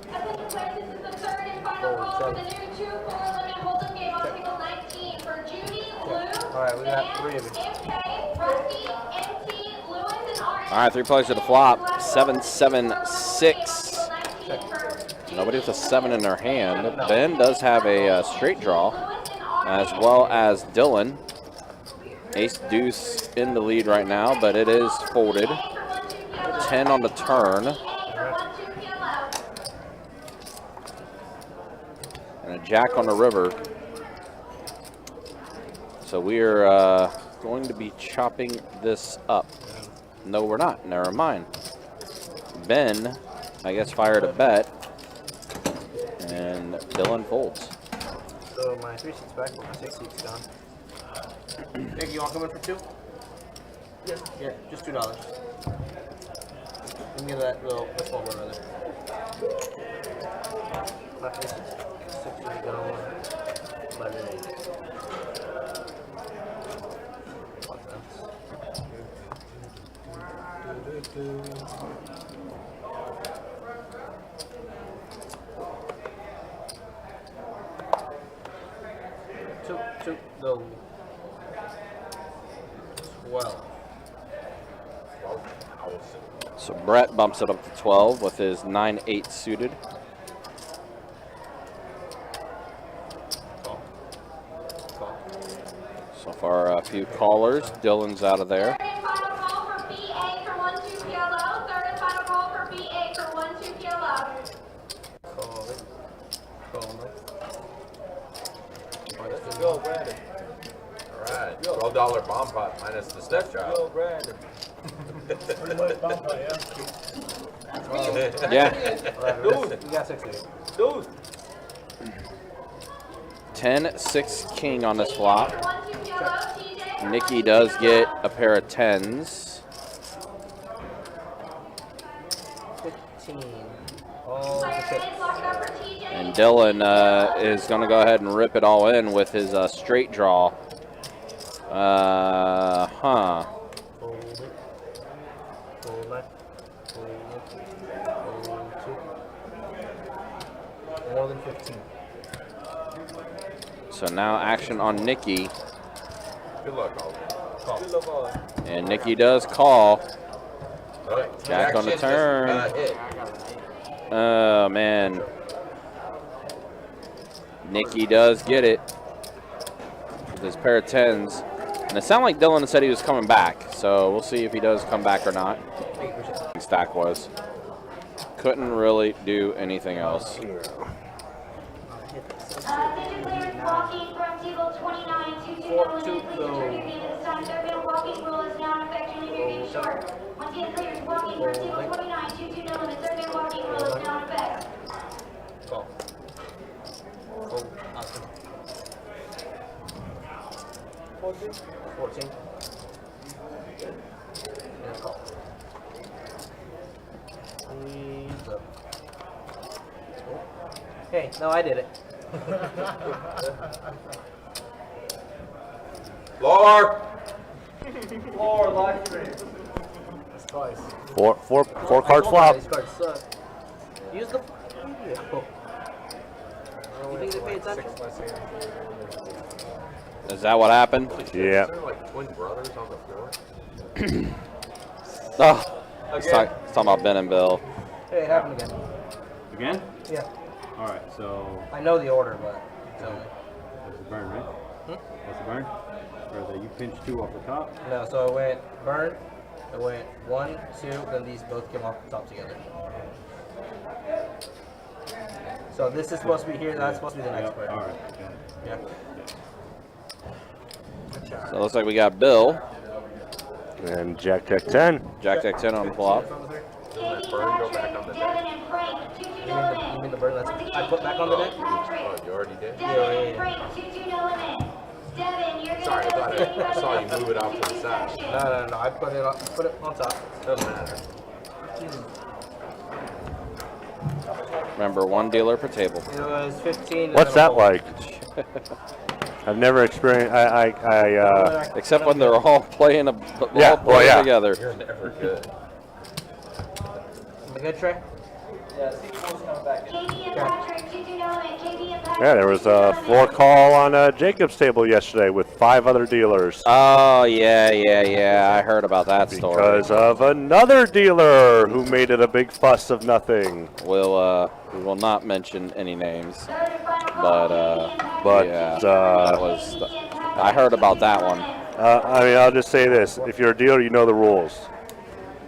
Attention players, this is the third and final call for the new 2-4-limit hold'em game on table 19 for Judy, Blue, Alright, we got 3 of MK, Rusty, MT, Lewis, and RM. All right, 3 plays to the flop. 7-7-6. Nobody with a 7 in their hand. Ben does have a straight draw, as well as Dylan. Ace deuce in the lead right now, but it is folded. 10 on the turn. And a jack on the river. So we are going to be chopping this up. No, we're not. Never mind. Ben, I guess, fired a bet. And Dylan folds. So my 3 seats back, but my 6 seats gone. Nick, you want to come in for 2? Yeah. Yeah, just $2. Give me that little, this one rather. My 3 seats, 6 seats gone. 11, 8. Two, go. 12. So Brett bumps it up to 12 with his 9-8 suited. So far, a few callers. Dylan's out of there. Third and final call for BA for 1-2 kilo. Third and final call for BA for 1-2 kilo. $12 bomb pot minus the stepchild. Yeah. Dude, you got 60. Dude. 10-6 king on this flop. Nikki does get a pair of 10s. 15. All the chips. And Dylan is going to go ahead and rip it all in with his straight draw. Fold it. Fold left. Fold it. Fold two. More than 15. So now action on Nikki. Good luck, all. Good luck, all. And Nikki does call. Right. Jack on the Action turn. just, hit. Oh, man. Nikki does get it with his pair of 10s. And it sounded like Dylan said he was coming back. So we'll see if he does come back or not. Stack was. Couldn't really do anything else. Attention players walking from table 29 to 2 please return your game at this time. Third man walking rule is now in effect. You leave your game short. Once again, players walking from table 29 to 2 the third man walking rule is now in effect. Call. Fold. Awesome. 14. And call. Please up. Hey, no, I did it. Floor. Floor, live stream. That's twice. Four card flop. These cards suck. Use the video. You think they pay attention? Is that what happened? Yeah. They're like twin brothers on the floor. Oh, he's talking about Ben and Bill. Hey, it happened again. Again? Yeah. All right, so I know the order, but tell me. that's the burn, right? That's the burn? Or that you pinch 2 off the top? No, so I went burn, I went 1, 2, then these both came off the top together. So this is supposed to be here, that's supposed to be the next player. All right. Yeah. So it looks like we got Bill. And Jack 10. Jack 10 on the flop. Katie, Patrick, Devin, and Frank, 2 You mean the burn that's I put back on the deck? Oh, you already did? Devin and Frank, 2 limit. Devin, you're Sorry, I gonna thought I saw you move it off to the side. No, I put it on top. Doesn't matter. Remember, 1 dealer per table. It was 15. What's that like? I've never experienced. Except when they're all playing Yeah, well, yeah. together. You're never good. A good tray? Katie and Patrick, 2 limit. Katie and Patrick. Yeah, there was a floor call on Jacob's table yesterday with 5 other dealers. Oh, yeah. I heard about that story. Because of another dealer who made it a big fuss of nothing. We will not mention any names. But yeah, that was. I heard about that one. I'll just say this: if you're a dealer, you know the rules.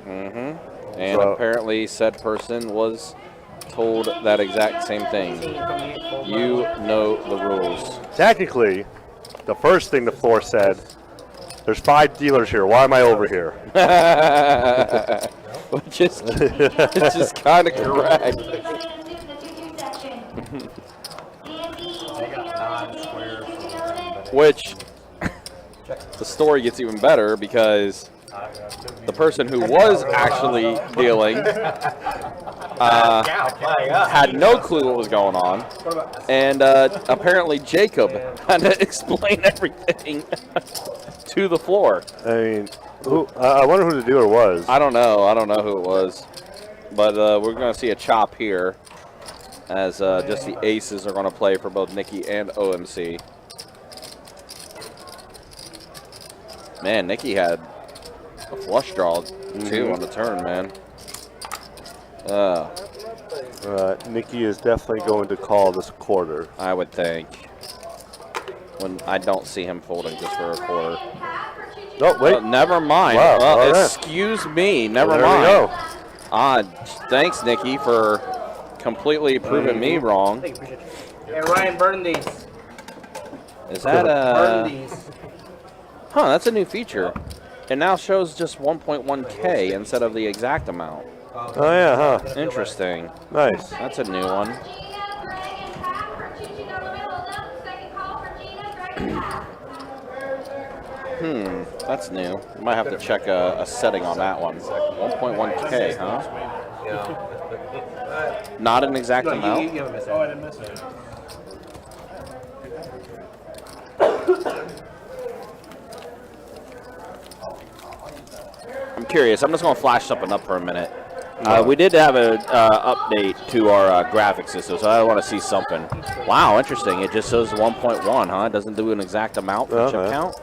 And apparently, said person was told that exact same thing. You know the rules. Technically, the first thing the floor said, there's 5 dealers here. Why am I over here? Which is kind of correct. Which the story gets even better because the person who was actually dealing had no clue what was going on, and apparently Jacob had to explain everything to the floor. I mean, I wonder who the dealer was. I don't know who it was, but we're going to see a chop here as just the aces are going to play for both Nikki and OMC. Man, Nikki had a flush draw too on the turn, man. Nikki is definitely going to call this quarter. I would think. When I don't see him folding just for a quarter. No, wait. Never mind. Wow, Well, all right. excuse me. Never There mind. we go. Thanks, Nikki, for completely proving me wrong. Thank you, appreciate you. Hey, Ryan, burn these. Is that Burn these. Huh, that's a new feature. It now shows just 1.1K instead of the exact amount. Oh, yeah, huh? Interesting. Nice. That's a new one. Gina, Greg, and Pat for Choo Choo down the middle. Left, second call for Gina, Greg, and Pat. That's new. Might have to check a setting on that one. 1.1K, huh? Yeah. Not an exact amount? You haven't missed Oh, I it. didn't miss it. I'm curious. I'm just going to flash something up for a minute. We did have an update to our graphics system, so I want to see something. Wow, interesting. It just says 1.1, huh? It doesn't do an exact amount for chip count?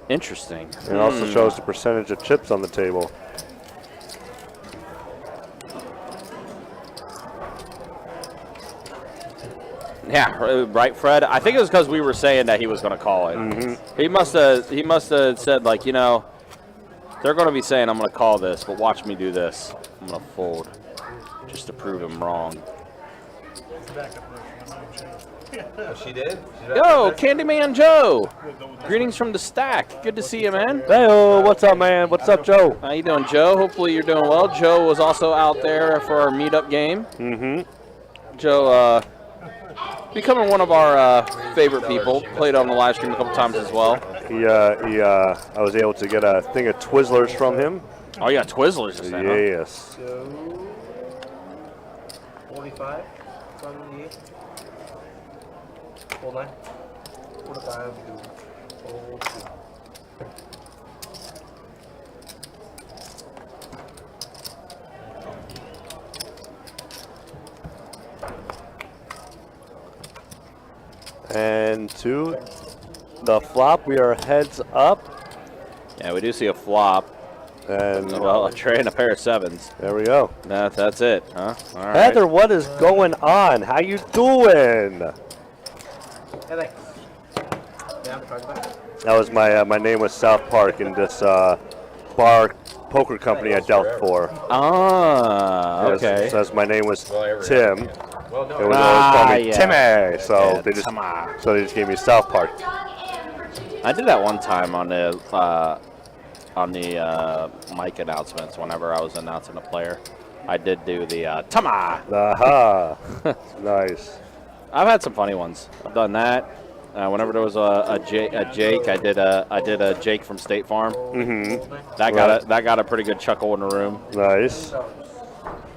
Interesting. It also shows the percentage of chips on the table. Yeah, right, Fred? I think it was because we were saying that he was going to call it. He must have said, like, you know, they're going to be saying I'm going to call this, but watch me do this. I'm going to fold just to prove him wrong. Oh, she did? Yo, Candyman Joe! Greetings from the stack. Good to see you, man. Hey, what's up, man? What's up, Joe? How you doing, Joe? Hopefully you're doing well. Joe was also out there for our meetup game. Joe, becoming one of our favorite people. Played on the live stream a couple times as well. I was able to get a thing of Twizzlers from him. Oh, yeah, Twizzlers just then, Yes. So, 45, 78, hold 9, 45, hold 2. And to the flop, we are heads up. Yeah, we do see a flop. And well, a tray and a pair of sevens. There we go. That's it, huh? All right. Heather, what is going on? How you doing? Hey, thanks. Yeah, I'm talking about. That was my name was South Park in this bar poker company I dealt for. Ah, okay. So as my name was Tim, they would always call me Timmy. So they just gave me South Park. I did that one time on the mic announcements whenever I was announcing a player. I did do the Tama. Aha. Nice. I've had some funny ones. I've done that. Whenever there was a Jake, I did a Jake from State Farm. That got a pretty good chuckle in the room. Nice.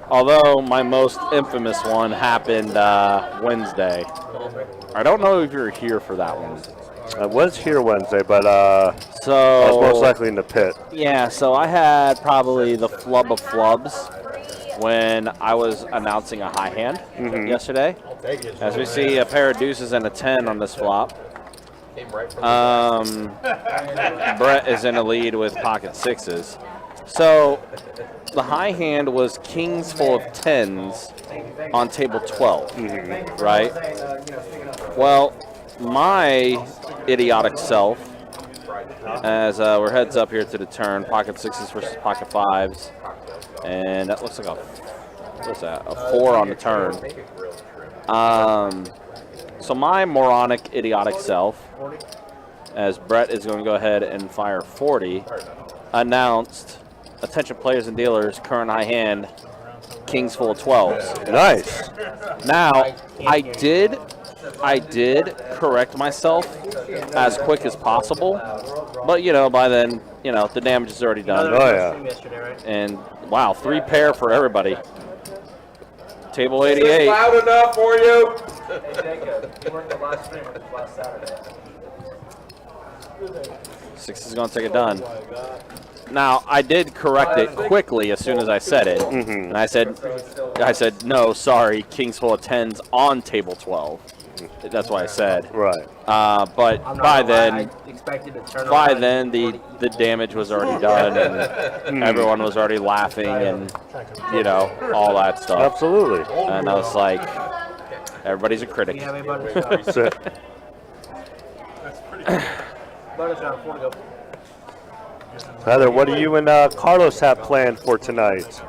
Although my most infamous one happened Wednesday. I don't know if you were here for that one. I was here Wednesday, but so I was most likely in the pit. Yeah, so I had probably the flub of flubs when I was announcing a high hand yesterday. As we see, a pair of deuces and a 10 on this flop. Brett is in the lead with pocket sixes. So the high hand was kings full of 10s on table 12, right? Well, my idiotic self, as we're heads up here to the turn, pocket sixes versus pocket fives, and that looks like what's that? A 4 on the turn. So my moronic, idiotic self, as Brett is going to go ahead and fire 40, announced, attention players and dealers, current high hand, kings full of 12s. Nice. Now, I did correct myself as quick as possible, but, by then, the damage is already done. Oh, yeah. And, wow, 3 pair for everybody. Table 88. Is this loud enough for you? Hey, Jacob, you worked the last stream last Saturday. 6 is going to take it done. Now, I did correct it quickly as soon as I said it. And I said, no, sorry, kings full of 10s on table 12. That's what I said. Right. But by then, the damage was already done, and everyone was already laughing, and all that stuff. Absolutely. And I was like, everybody's a critic. That's it. Heather, what do you and Carlos have planned for tonight?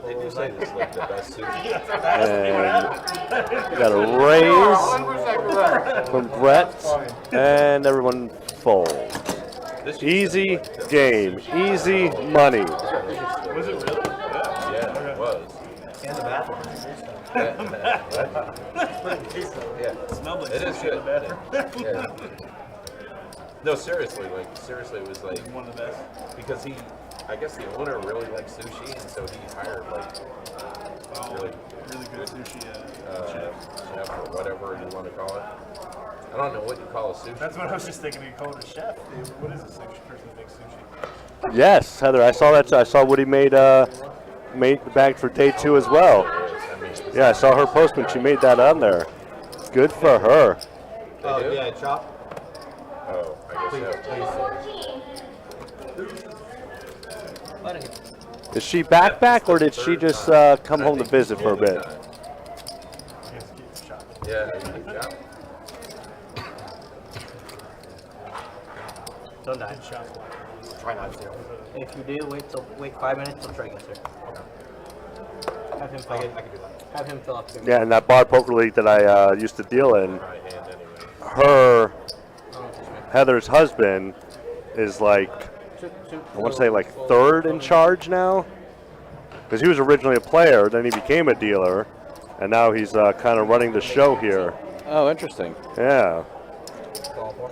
They do say this is like the best sushi. And got a raise from Brett, and everyone folds. Easy game, easy money. Was it really? Yeah, it was. And the bathroom. Yeah. Smelled like It is sushi in good. the bathroom. Yeah. No, seriously, it was like One of the best. because I guess the owner really likes sushi, and so he hired like really good sushi chef or whatever you want to call it. I don't know what you call a sushi. That's what I was just thinking. You call it a chef. Dude. What is a sushi person that makes sushi? Yes, Heather, I saw that. I saw Woody made the bag for day 2 as well. Yeah, I saw her post when she made that on there. Good for her. Oh, yeah, chop. Oh, I guess so. Is she back, or did she just come home to visit for a bit? Yeah, good job. Don't die. Try not to. If you do, wait 5 minutes till Trey gets here. Have him fill up. I can do that. Have him fill up. Yeah, in that bar poker league that I used to deal in, her, Heather's husband, is like, I want to say like 3rd in charge now, because he was originally a player, then he became a dealer, and now he's kind of running the show here. Oh, interesting. Yeah,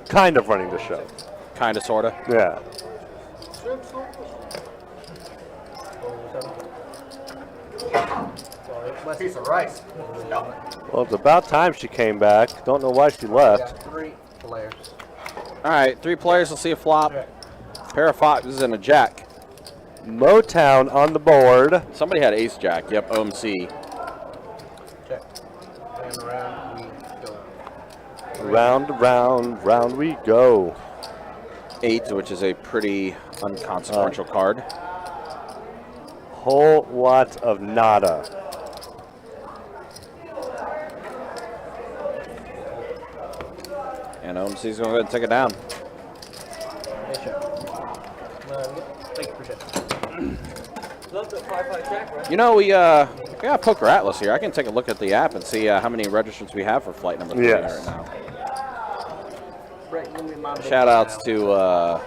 kind of running the show. Kind of, sort of. Yeah. Piece of rice. Well, it's about time she came back. Don't know why she left. 3 players. All right, 3 players. Let's see a flop. Pair of foxes and a jack. Motown on the board. Somebody had ace jack. Yep, OMC. Check. And round we go. Round we go. 8, which is a pretty unconsequential card. Whole lot of nada. And OMC's going to go ahead and take it down. Thank you, appreciate it. Love the 5-5 jack, right? You know, we got Poker Atlas here. I can take a look at the app and see how many registrants we have for flight number 3 Yes. right now. Right, give me my Shout outs to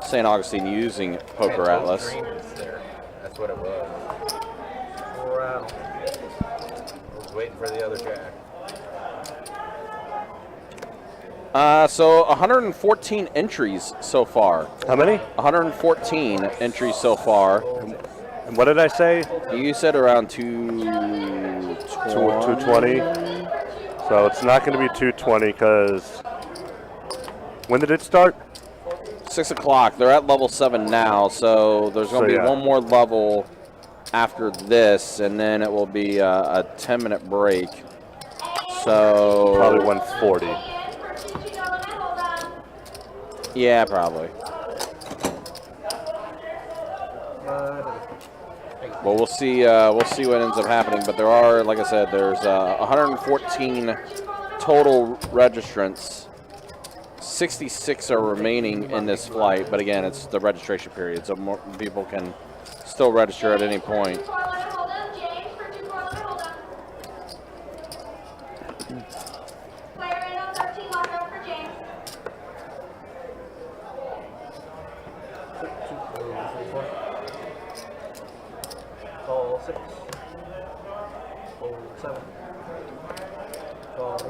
St. Augustine using Poker Atlas. That's what it was. round. I was waiting for the other jack. So 114 entries so far. How many? 114 entries so far. And what did I say? You said around 220. 220. So it's not going to be 220 because when did it start? 6 o'clock. They're at level 7 now, so there's going to be yeah. one more level after this, and then it will be a 10-minute break. So probably 140. Yeah, probably. Well, we'll see. We'll see what ends up happening. But there are, like I said, there's 114 total registrants. 66 are remaining in this flight, but again, it's the registration period, so more people can still register at any point. Call 6. Call 7. Call 8.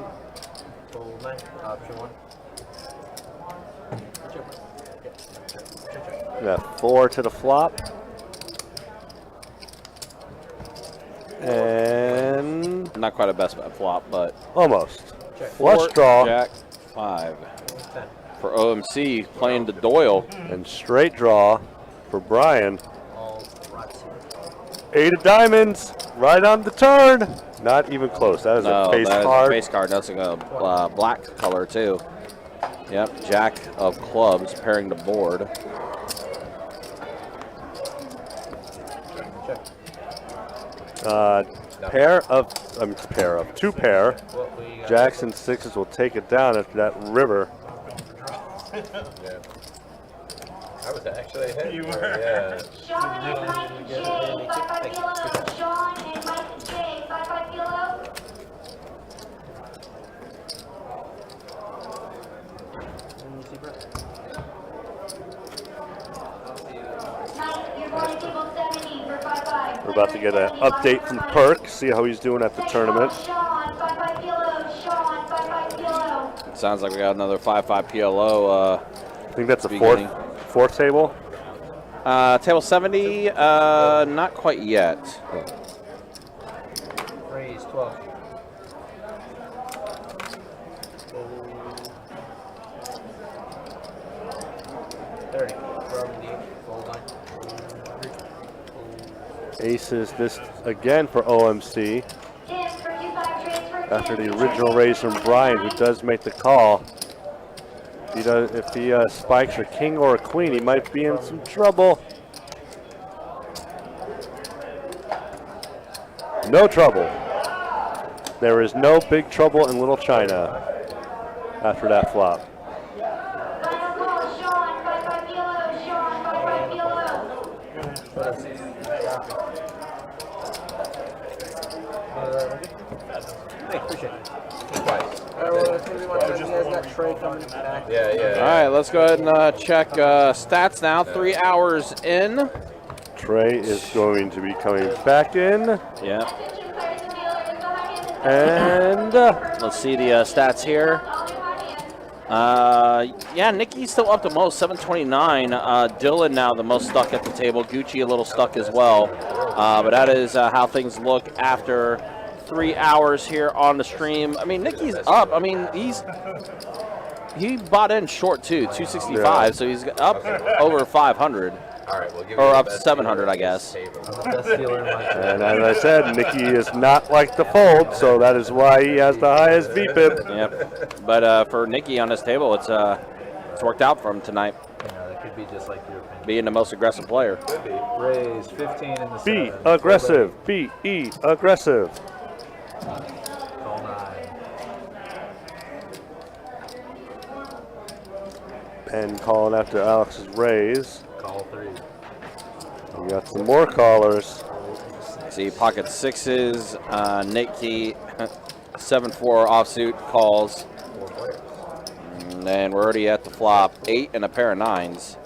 Call 9. Option 1. Yeah, 4 to the flop. And Not quite a best bet flop, but almost. Check. Flush draw. Jack 5 10. for OMC playing to Doyle. And straight draw for Brian. All right. 8 of diamonds, right on the turn. Not even close. That is No, a face that is card. a face card. That's a black color too. Yep, Jack of clubs pairing the board. Two pair. Jacks and 6s will take it down after that river. Yeah. I I was actually ahead. You for were. it, Yeah. Sean and Mike J, 5-5 kilo. Sean and Mike J, 5-5 kilo. Mike, you're going to table 70 for 5-5. We're about to get an update from Perk, see how he's doing at the tournament. Sean, 5-5 kilo. Sean, 5-5 kilo. Sounds like we got another 5-5 PLO. I think that's the beginning. fourth table. Table 70, not quite yet. Raise 12. Aces this again for OMC. After the original raise from Brian, who does make the call. If he spikes a king or a queen, he might be in some trouble. No trouble. There is no big trouble in Little China after that flop. Yeah. All right, let's go ahead and check stats now. 3 hours in. Trey is going to be coming back in. Yeah. And let's see the stats here. Yeah, Nikki's still up the most, 729. Dylan now the most stuck at the table. Gucci a little stuck as well. But that is how things look after 3 hours here on the stream. I mean, Nikki's up. I mean, he bought in short too, 265. Yeah. So he's up over 500. All right, we'll give or up 700, I guess. And as I said, Nikki is not like the fold, so that is why he has the highest VPIP. Yep. But for Nikki on this table, it's worked out for him tonight. That could be just like your opinion. Being the most aggressive player. Could be. Raise 15 in the Be 7. aggressive. Be aggressive. Call 9. Ben calling after Alex's raise. Call 3. We got some more callers. See, pocket sixes, Nikki, 7-4 offsuit calls. And then we're already at the flop. 8 and a pair of 9s.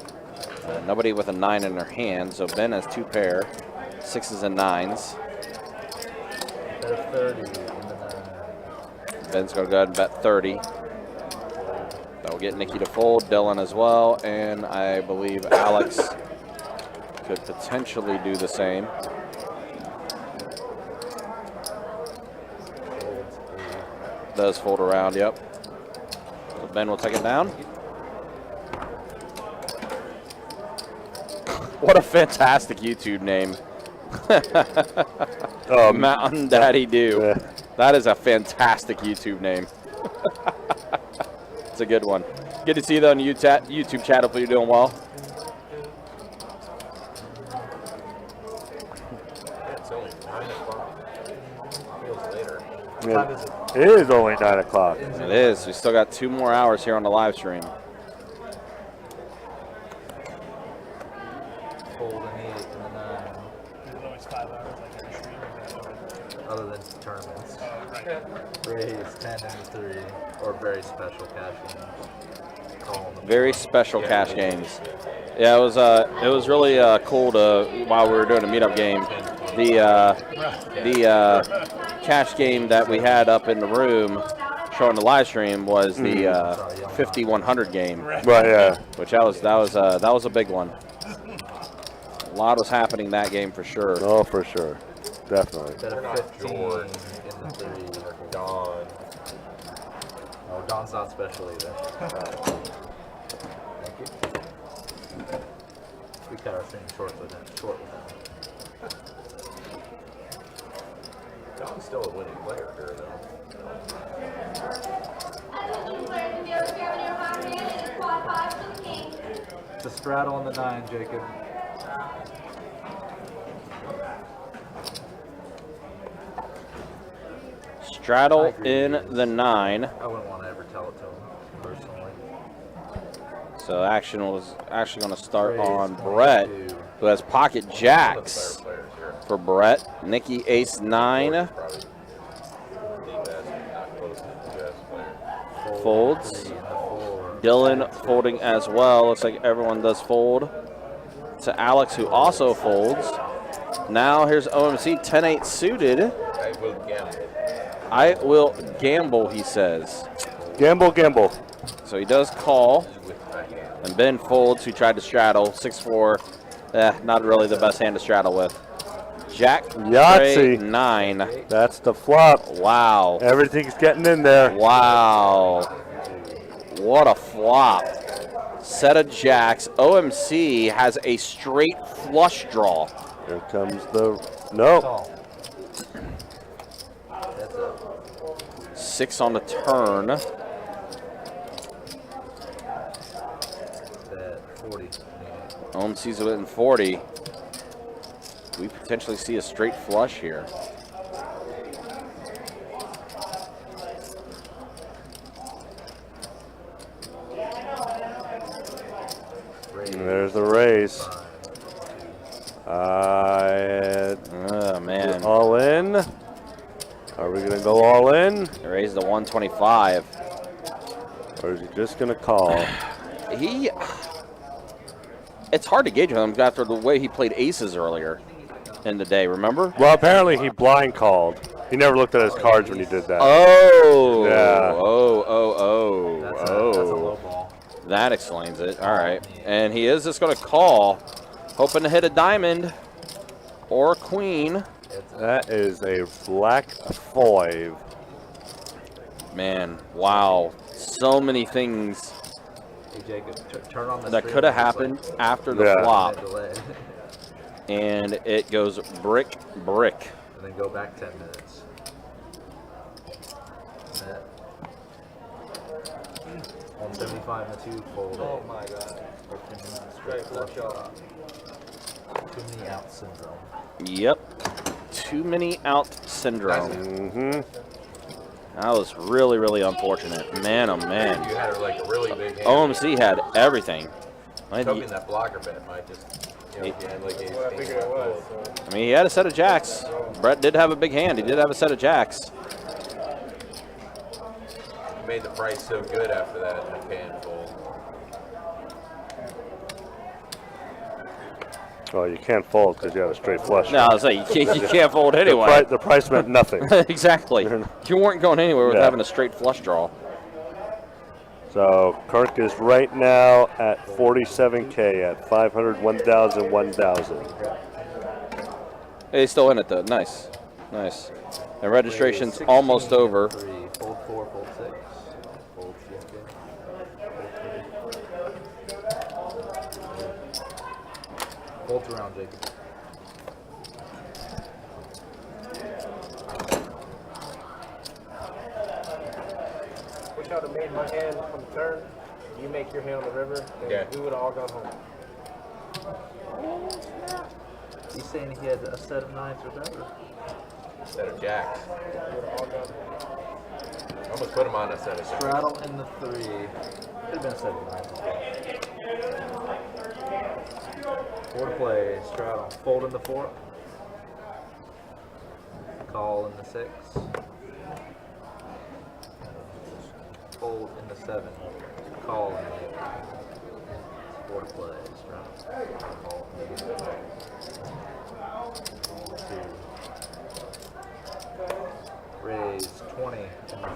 Nobody with a 9 in their hand, so Ben has 2 pair, 6s and 9s. Bet 30 in the 9. Ben's going to go ahead and bet 30. That will get Nikki to fold, Dylan as well, and I believe Alex could potentially do the same. Does fold around, yep. So Ben will take it down. What a fantastic YouTube name. Mountain Daddy Do. Yeah. That is a fantastic YouTube name. It's a good one. Good to see you though on the YouTube chat. Hopefully you're doing well. It's only 9 o'clock. Feels later. It is only 9 o'clock. It is. We still got 2 more hours here on the live stream. Fold an 8 and a 9. There's always 5 hours like every stream. Other than tournaments. Right. Raise 10 and 3. Or very special cash games. Call them. Very special cash games. Yeah, it was really cool to, while we were doing a meetup game, the cash game that we had up in the room showing the live stream was the 50-100 game. Right, yeah. Which that was a big one. A lot was happening that game for sure. Oh, for sure. Definitely. Bet a 15 in the 3. Dawn. Oh, Dawn's not special either. Thank you. We cut our stream short with that. Dawn's still a winning player here, though. It's a straddle on the 9, Jacob. Straddle in the 9. I wouldn't want to ever tell it to him, personally. So action was actually going to start on Brett, who has pocket jacks for Brett. Nikki ace 9. Folds. Dylan folding as well. Looks like everyone does fold. To Alex, who also folds. Now here's OMC 10-8 suited. I will gamble, he says. Gamble, gamble. So he does call. And Ben folds, who tried to straddle. 6-4. Not really the best hand to straddle with. Jack, Yahtzee. 9. That's the flop. Wow. Everything's getting in there. Wow. What a flop. Set of jacks. OMC has a straight flush draw. Here comes the... No. 6 on the turn. 40. OMC's within 40. We potentially see a straight flush here. There's the raise. Oh, man. All in. Are we going to go all in? Raise the 125. Or is he just going to call? It's hard to gauge with him after the way he played aces earlier in the day, remember? Well, apparently he blind called. He never looked at his cards when he did that. Oh. Yeah. That's a low ball. That explains it. All right. And he is just going to call, hoping to hit a diamond or a queen. That is a black 5. Man, wow. So many things Hey, Jacob, turn on the that could have happened after the flop. And it goes brick, brick. And then go back 10 minutes. Net. 175 and a 2 fold. Oh my god. Straight flush off. Too many out syndrome. Yep. Too many out syndrome. Mm-hmm. That was really, really unfortunate. Man, oh man. You had like a really big hand. OMC had everything. Hoping that blocker bet might just, you know, if you had like ace, Well, I figured it was. So. I mean, he had a set of jacks. Brett did have a big hand. He did have a set of jacks. You made the price so good after that in the can fold. Well, you can't fold because you have a straight flush. No, I was like, you can't fold anyway. The price meant nothing. Exactly. You weren't going anywhere with having a straight flush draw. So Kirk is right now at 47K at 500, 1,000, 1,000. Hey, he's still in it though. Nice, nice. And registration's almost over. 3, fold 4, fold 6. Fold 4. Folds around, Jacob. Wish I would have made my hand on the turn. You make your hand on the river, and we would have all gone home. He's saying he has a set of 9s or better. Set of jacks. We would have all gone home. Almost put him on a set of jacks. Straddle in the 3. Could have been a set of 9s as well. 4 to play, straddle. Fold in the 4. Call in the 6. Fold in the 7. Call in the 8. 4 to play, straddle. Call in the 2. Raise 20 in the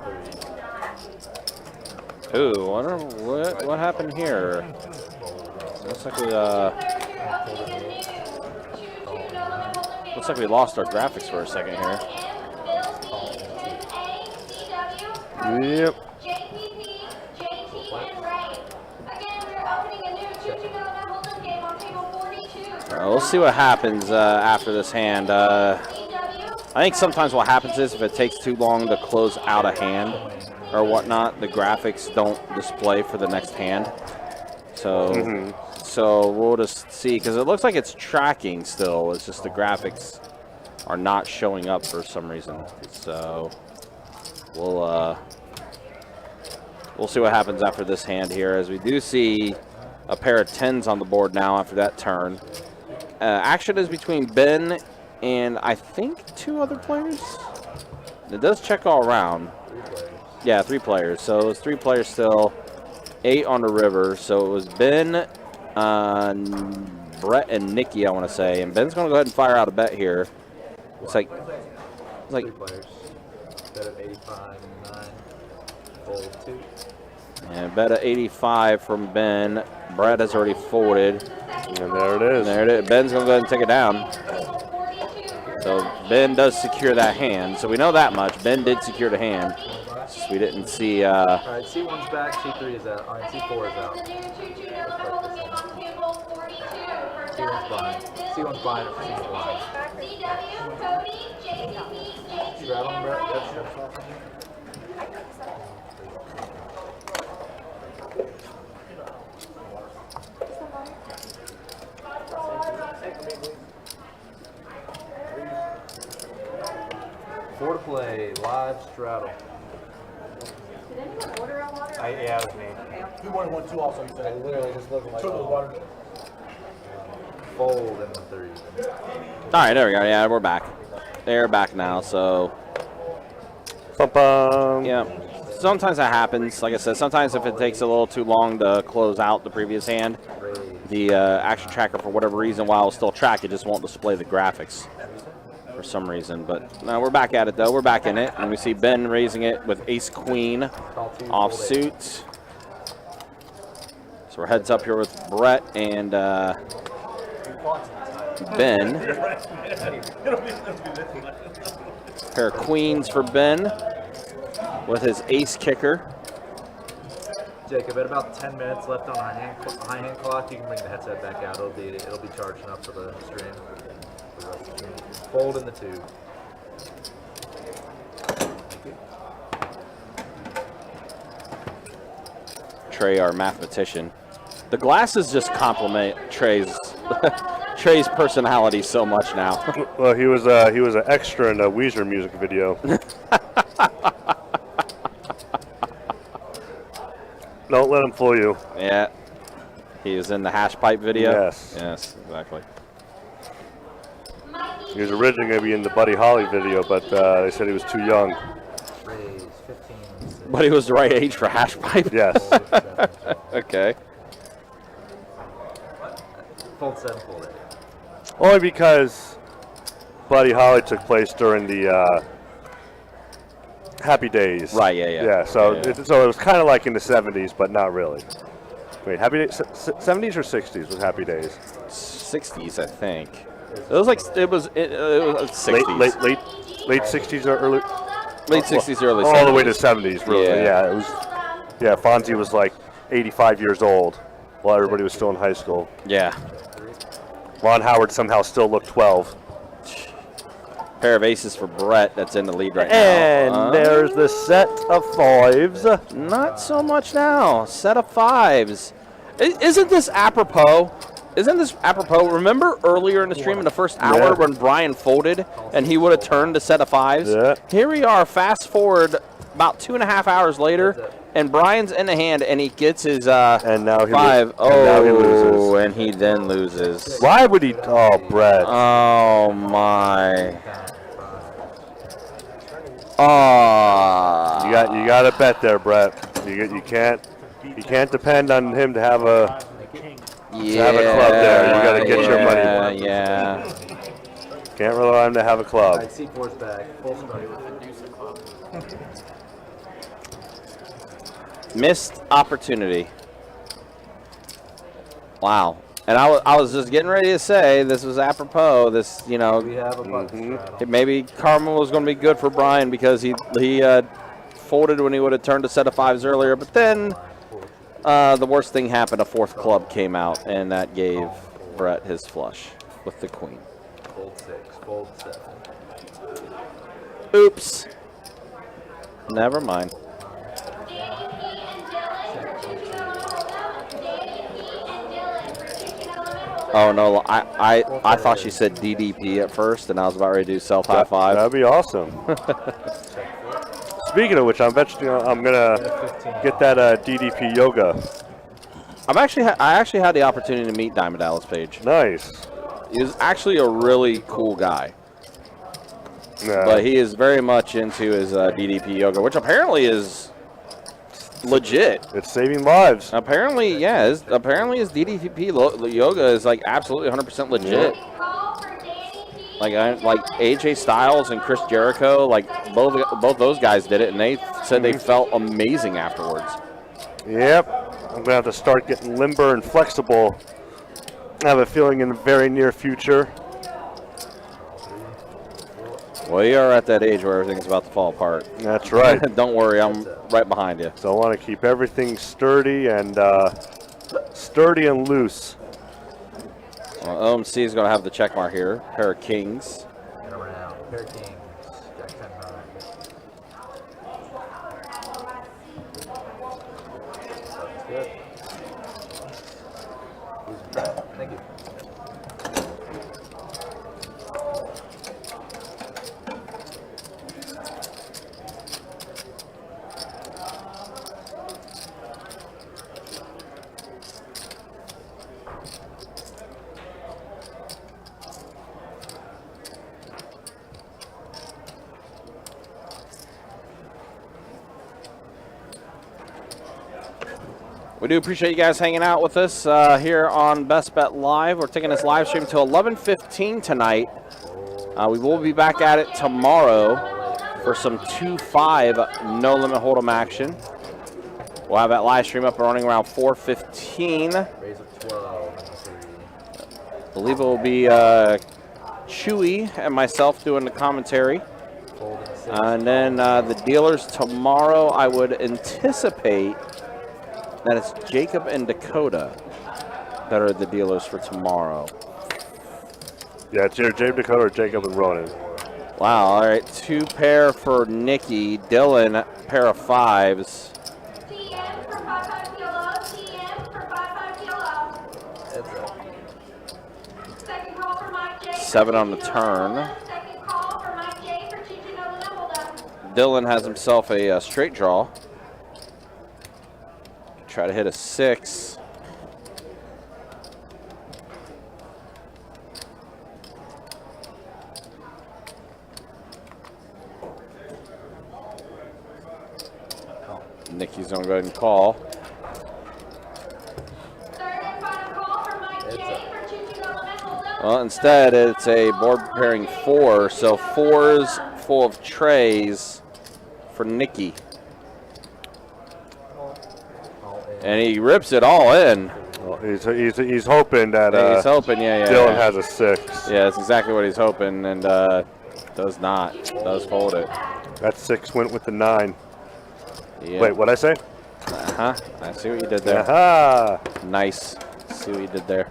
3. Ooh, wonder what happened here. Looks like we lost our graphics for a second here. Yep. We'll see what happens after this hand. I think sometimes what happens is if it takes too long to close out a hand or whatnot, the graphics don't display for the next hand. So, so we'll just see, because it looks like it's tracking still. It's just the graphics are not showing up for some reason. So we'll see what happens after this hand here, as we do see a pair of 10s on the board now after that turn. Action is between Ben and I think 2 other players. It does check all around. 3 players. Yeah, 3 players. So it was 3 players still. 8 on the river. So it was Ben, Brett, and Nikki, I want to say. And Ben's going to go ahead and fire out a bet here. It's like 3 players. Bet at 85 and 9. Fold 2. and bet at 85 from Ben. Brett has already folded. And there it is. There it is. Ben's going to go ahead and take it down. So Ben does secure that hand. So we know that much. Ben did secure the hand. Just we didn't see. All right, C1's back, C3 is out. All right, C4 is out. C1's fine. C1's fine if C1's fine. Straddle him, Brett? Yep, straddle him. Four to play, live straddle. Did anyone order a water? Yeah, it was me. He wanted 1 2 also. He said. I literally just looked like, Took the water. Fold in the 3. All right, there we go. Yeah, we're back. They're back now. So yeah, sometimes that happens. Like I said, sometimes if it takes a little too long to close out the previous hand, the action tracker, for whatever reason, while it'll still track, it just won't display the graphics for some reason. But no, we're back at it though. We're back in it, and we see Ben raising it with Ace Queen offsuit. So we're heads up here with Brett and Ben. Pair of queens for Ben with his ace kicker. Jacob, at about 10 minutes left on our high hand clock, you can bring the headset back out. It'll be charging up for the stream. Fold in the 2. Thank you. Trey, our mathematician. The glasses just complement Trey's Trey's personality so much now. Well, he was an extra in a Weezer music video. Don't let him fool you. Yeah. He was in the hash pipe video? Yes. Yes, exactly. He was originally going to be in the Buddy Holly video, but they said he was too young. Raise 15. But he was the right age for hash pipe? Yes. Okay. Fold 7, fold 8. Only because Buddy Holly took place during the Happy Days. Right, yeah. Yeah, so it was kind of like in the 70s, but not really. Wait, Happy Days, 70s or 60s was Happy Days? 60s, I think. It was like, it was 60s. Late 60s or early? Late 60s, early 70s. All the way to 70s, really. Yeah, it was. Yeah, Fonzie was like 85 years old while everybody was still in high school. Yeah. Ron Howard somehow still looked 12. Pair of aces for Brett that's in the lead right and now. And there's the set of 5s. Not so much now. Set of 5s. Isn't this apropos? Isn't this apropos? Remember earlier in the stream in the first hour when Brian folded and he would have turned a set of 5s? Yeah. Here we are, fast forward about 2.5 hours later, and Brian's in the hand and he gets his and now he 5. Oh, and now he loses. And he then loses. Why would he? Oh, Brett. Oh, my. Oh. You got to bet there, Brett. You can't depend on him to have a club there. You got to get your money. Yeah. Can't rely on him to have a club. All right, C4's back. Full strike. Missed opportunity. Wow. And I was just getting ready to say this was apropos. This, you know, We have a button straddle. maybe karma was going to be good for Brian because he folded when he would have turned a set of 5s earlier. But then the worst thing happened. A 4th club came out, and that gave Brett his flush with the queen. Fold 6, fold 7. Oops. Never mind. Oh no, I thought she said DDP at first, and I was about ready to do self high five. That'd be awesome. Speaking of which, I'm gonna get that DDP yoga. I actually had the opportunity to meet Diamond Dallas Page. Nice. He was actually a really cool guy. Yeah. But he is very much into his DDP yoga, which apparently is legit. It's saving lives. Apparently, yeah. Apparently his DDP yoga is like absolutely 100% legit. Like AJ Styles and Chris Jericho, like both those guys did it, and they said they felt amazing afterwards. Yep. I'm gonna have to start getting limber and flexible. I have a feeling in the very near future. Well, you are at that age where everything's about to fall apart. That's right. Don't worry, I'm right behind you. So I want to keep everything sturdy and loose. Well, OMC is going to have the check mark here. Pair of kings. And around. Pair of kings. Jack 10 high. Good. Thank you. We do appreciate you guys hanging out with us here on Best Bet Live. We're taking this live stream till 11:15 tonight. We will be back at it tomorrow for some 2-5 no limit hold'em action. We'll have that live stream up and running around 4:15. Raise of 12. I believe it will be Chewy and myself doing the commentary. And then the dealers tomorrow, I would anticipate that it's Jacob and Dakota that are the dealers for tomorrow. Yeah, it's either Jacob Dakota or Jacob and Ronan. Wow, all right. 2 pair for Nikki. Dylan, pair of 5s. TM for 5-5 kilo. TM for 5-5 kilo. Second call for Mike J. 7 on the turn. Second call for Mike J. for Chichi Nova Hold-up. Dylan has himself a straight draw. Try to hit a 6. Nikki's gonna go ahead and call. Third and final call for Mike J. for Chichi Nova Hold-up. Well, instead it's a board pairing 4, so 4s full of trays for Nikki. And he rips it all in. Well, he's hoping that He's hoping, yeah. Dylan has a 6. Yeah, that's exactly what he's hoping, and does not. Does fold it. That 6 went with the 9. Yeah. Wait, what'd I say? Uh-huh. I see what you did there. Aha! Nice. See what you did there.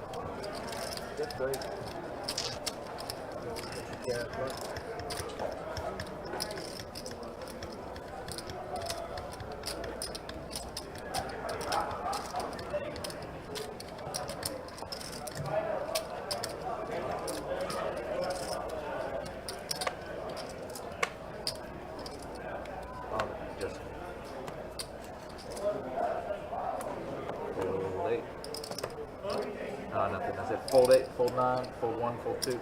Nothing. I said fold 8, fold 9, fold 1, fold 2. It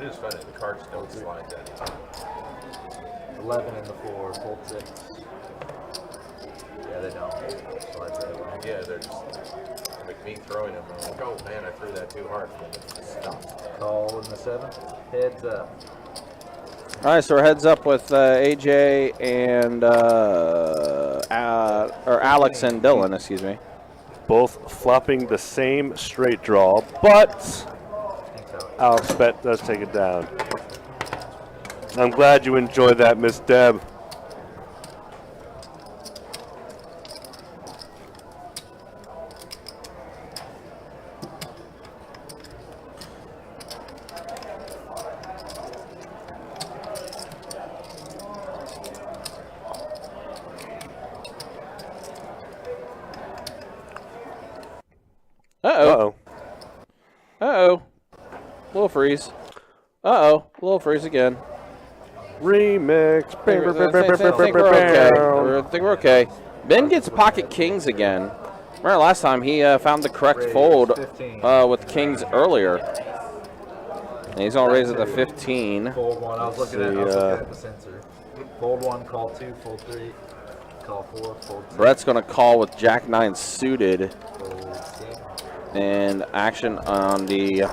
is funny, the cards don't slide that. 11 in the 4, fold 6. Yeah, they don't. Slide that way. Yeah, they're just like me throwing them. I'm like, oh man, I threw that too hard. And then it just stops. Call in the 7. Heads up. All right, so we're heads up with AJ and or Alex and Dylan, excuse me. Both flopping the same straight draw, but Alex Bet does take it down. I'm glad you enjoyed that, Miss Deb. Uh-oh. Uh-oh. Little freeze. Uh-oh. Little freeze again. Remix. I think we're okay. I think we're okay. Ben gets pocket kings again. Remember last time he found the correct fold with kings earlier. And he's going to raise it to 15. Fold 1. I was looking at the sensor. Fold 1, call 2, fold 3, call 4, fold 2. Brett's going to call with Jack 9 suited. And action on the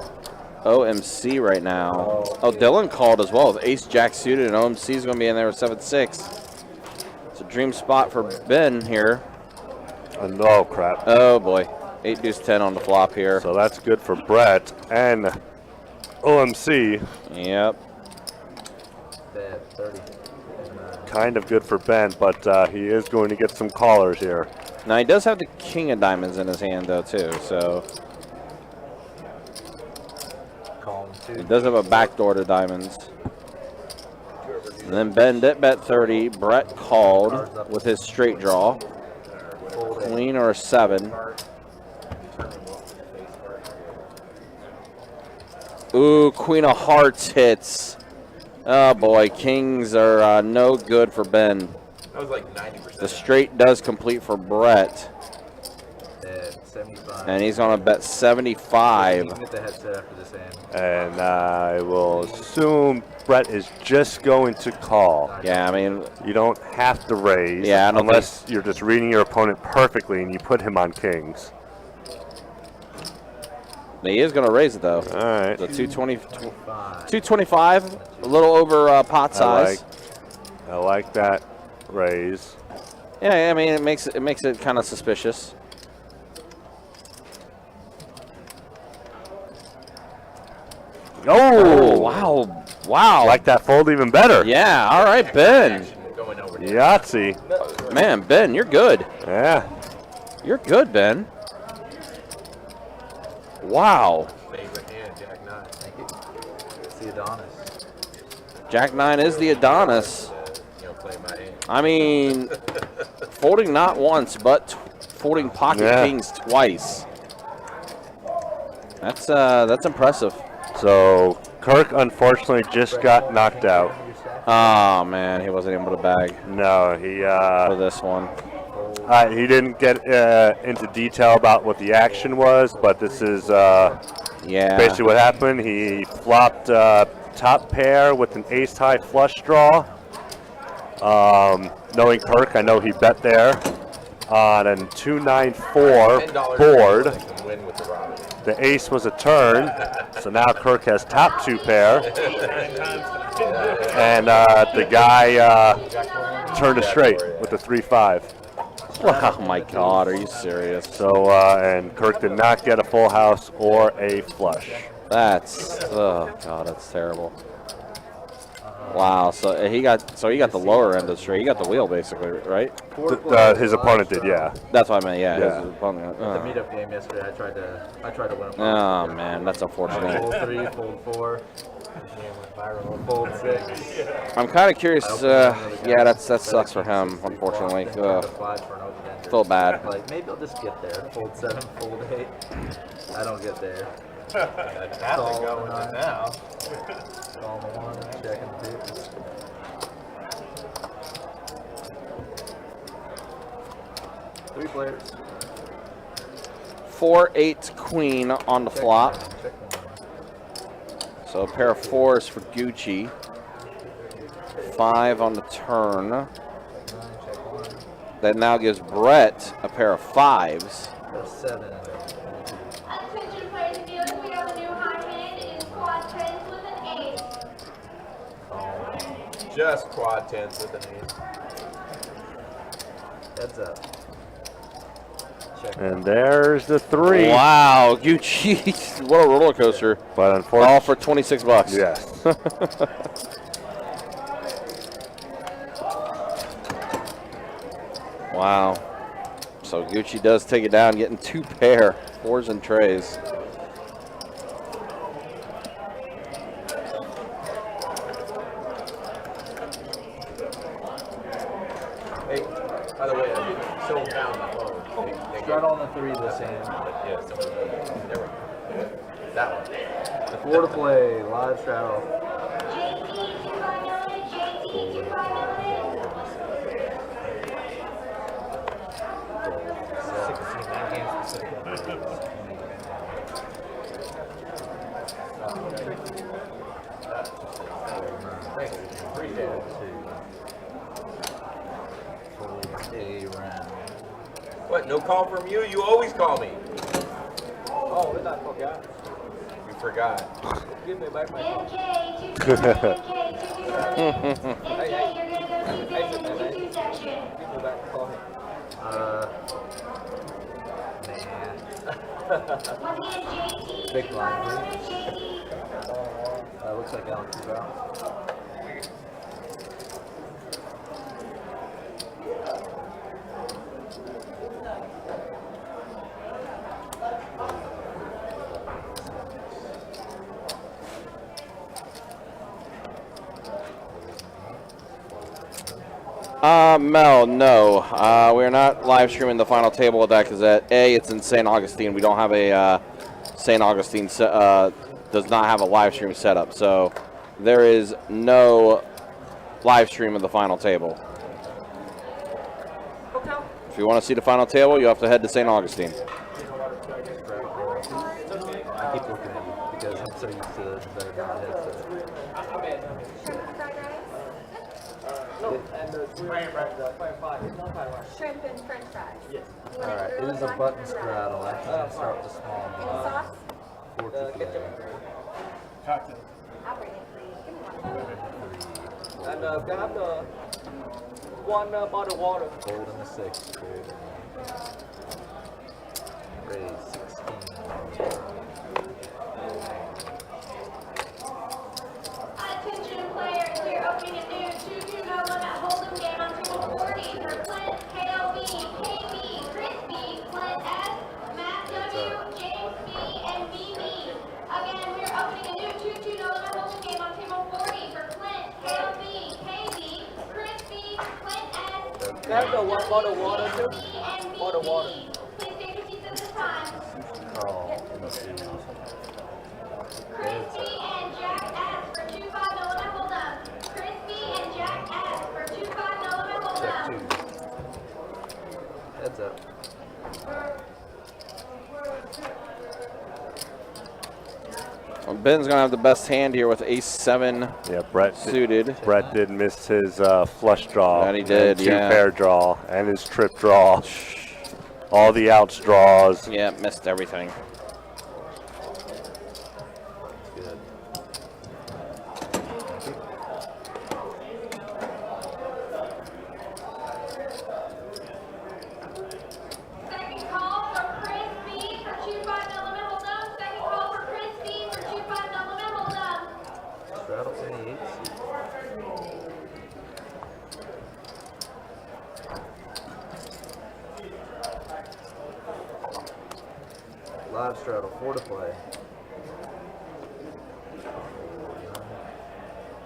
OMC right now. Oh, Dylan called as well with Ace Jack suited, and OMC is going to be in there with 7-6. It's a dream spot for Ben here. Oh, crap. Oh, boy. 8 deuce 10 on the flop here. So that's good for Brett and OMC. Yep. Bad, 30. Kind of good for Ben, but he is going to get some callers here. Now, he does have the king of diamonds in his hand, though, too, so. He does have a backdoor to diamonds. And then Ben did bet 30. Brett called with his straight draw. Queen or a 7. Ooh, queen of hearts hits. Oh boy, kings are no good for Ben. That was like 90%. The straight does complete for Brett. And he's going to bet 75. You can get the headset after this hand. And I will assume Brett is just going to call. Yeah, I mean, you don't have to raise. Yeah, unless you're just reading your opponent perfectly and you put him on kings. He is going to raise it though. All right. The 225, a little over pot size. I like that raise. Yeah, I mean it makes it kind of suspicious. Oh, wow. Wow. I like that fold even better. Yeah, all right, Ben. Yahtzee. Man, Ben, you're good. Yeah. You're good, Ben. Wow. Favorite hand, Jack 9. Thank you. It's the Adonis. Jack 9 is the Adonis. I mean, folding not once, but folding pocket kings twice. That's impressive. So Kirk unfortunately just got knocked out. Oh man, he wasn't able to bag. No, he for this one. He didn't get into detail about what the action was, but this is basically what happened. He flopped top pair with an ace-high flush draw. Knowing Kirk, I know he bet there on a 294 board. The ace was a turn, so now Kirk has top 2 pair. And the guy turned a straight with a 3-5. Oh my God, are you serious? So, and Kirk did not get a full house or a flush. That's, oh God, that's terrible. Wow, so he got the lower end of the straight. He got the wheel basically, right? His opponent did, yeah. That's what I meant, yeah. Yeah. His opponent. The meetup game yesterday, I tried to win him. Oh man, that's unfortunate. Fold 3, fold 4, fold 6. I'm kind of curious. Yeah, that sucks for him, unfortunately. Feel bad. Like maybe I'll just get there. Fold 7, fold 8. I don't get there. That's going on now. Call the 1, checking the 2. 3 players. 4-8 queen on the flop. So a pair of 4s for Gucci. 5 on the turn. That now gives Brett a pair of 5s. 7. Attention players and dealers, we have a new high hand. It is quad 10s with an 8. Just quad 10s with an 8. Heads up. And there's the 3. Wow, Gucci, what a roller coaster. But unfortunately, all for $26. Yes. Wow. So Gucci does take it down, getting 2 pair, 4s and trays. Hey, by the way, I sold down my phone. Start on the 3 this hand. Yeah, so there we go. That one. The 4 to play, live straddle. Appreciate it. A round. What? No call from you? You always call me. Oh, we not forgot. You forgot. Give me back my phone. MK, you're gonna go to the section. Give me back my phone. Once again, JT, Big blind. JT. Looks like Alex is out. Mel, no. We're not live streaming the final table of that because it's in St. Augustine. We don't have a St. Augustine does not have a live stream set up, so there is no live stream of the final table. If you want to see the final table, you have to head to St. Augustine. I keep looking at you because I'm so used to the headset. Shrimp and french fries. Yes. Alright, it is a button straddle. Actually, I'm going to start with the small Any one. sauce? 4 Chick-fil-A. Cocktail. I'll bring it for you. Give me one. And can I have the one bottle of water? Cold in the 6, dude. Raise 16. Attention players, we're opening a new 2-2 no limit hold'em game on table 40 for Clint, KLB, KB, Chris B, Clint S, Matt W, James B, and BB. Again, we're opening a new 2-2 no limit hold'em game on table 40 for Clint, KLB, KB, Chris B, Clint S, Can I have the one bottle of water too? B, and BB. Bottle of water. Please take your seats at this time. Oh, let's see. Chris B and Jack S for 2-5 no limit hold'em. Chris B and Jack S for 2-5 no limit Check hold'em. 2. Heads up. Well, Ben's going to have the best hand here with ace-7 Yeah, Brett suited. Brett did miss his flush draw. That he did, and yeah. 2-pair draw and his trip draw. All the outs draws. Yeah, missed everything. Good. Second call for Chris B for 2-5 no limit hold'em. Second call for Chris B for 2-5 no limit hold'em. Straddle any 8 seat. Live straddle, 4 to play.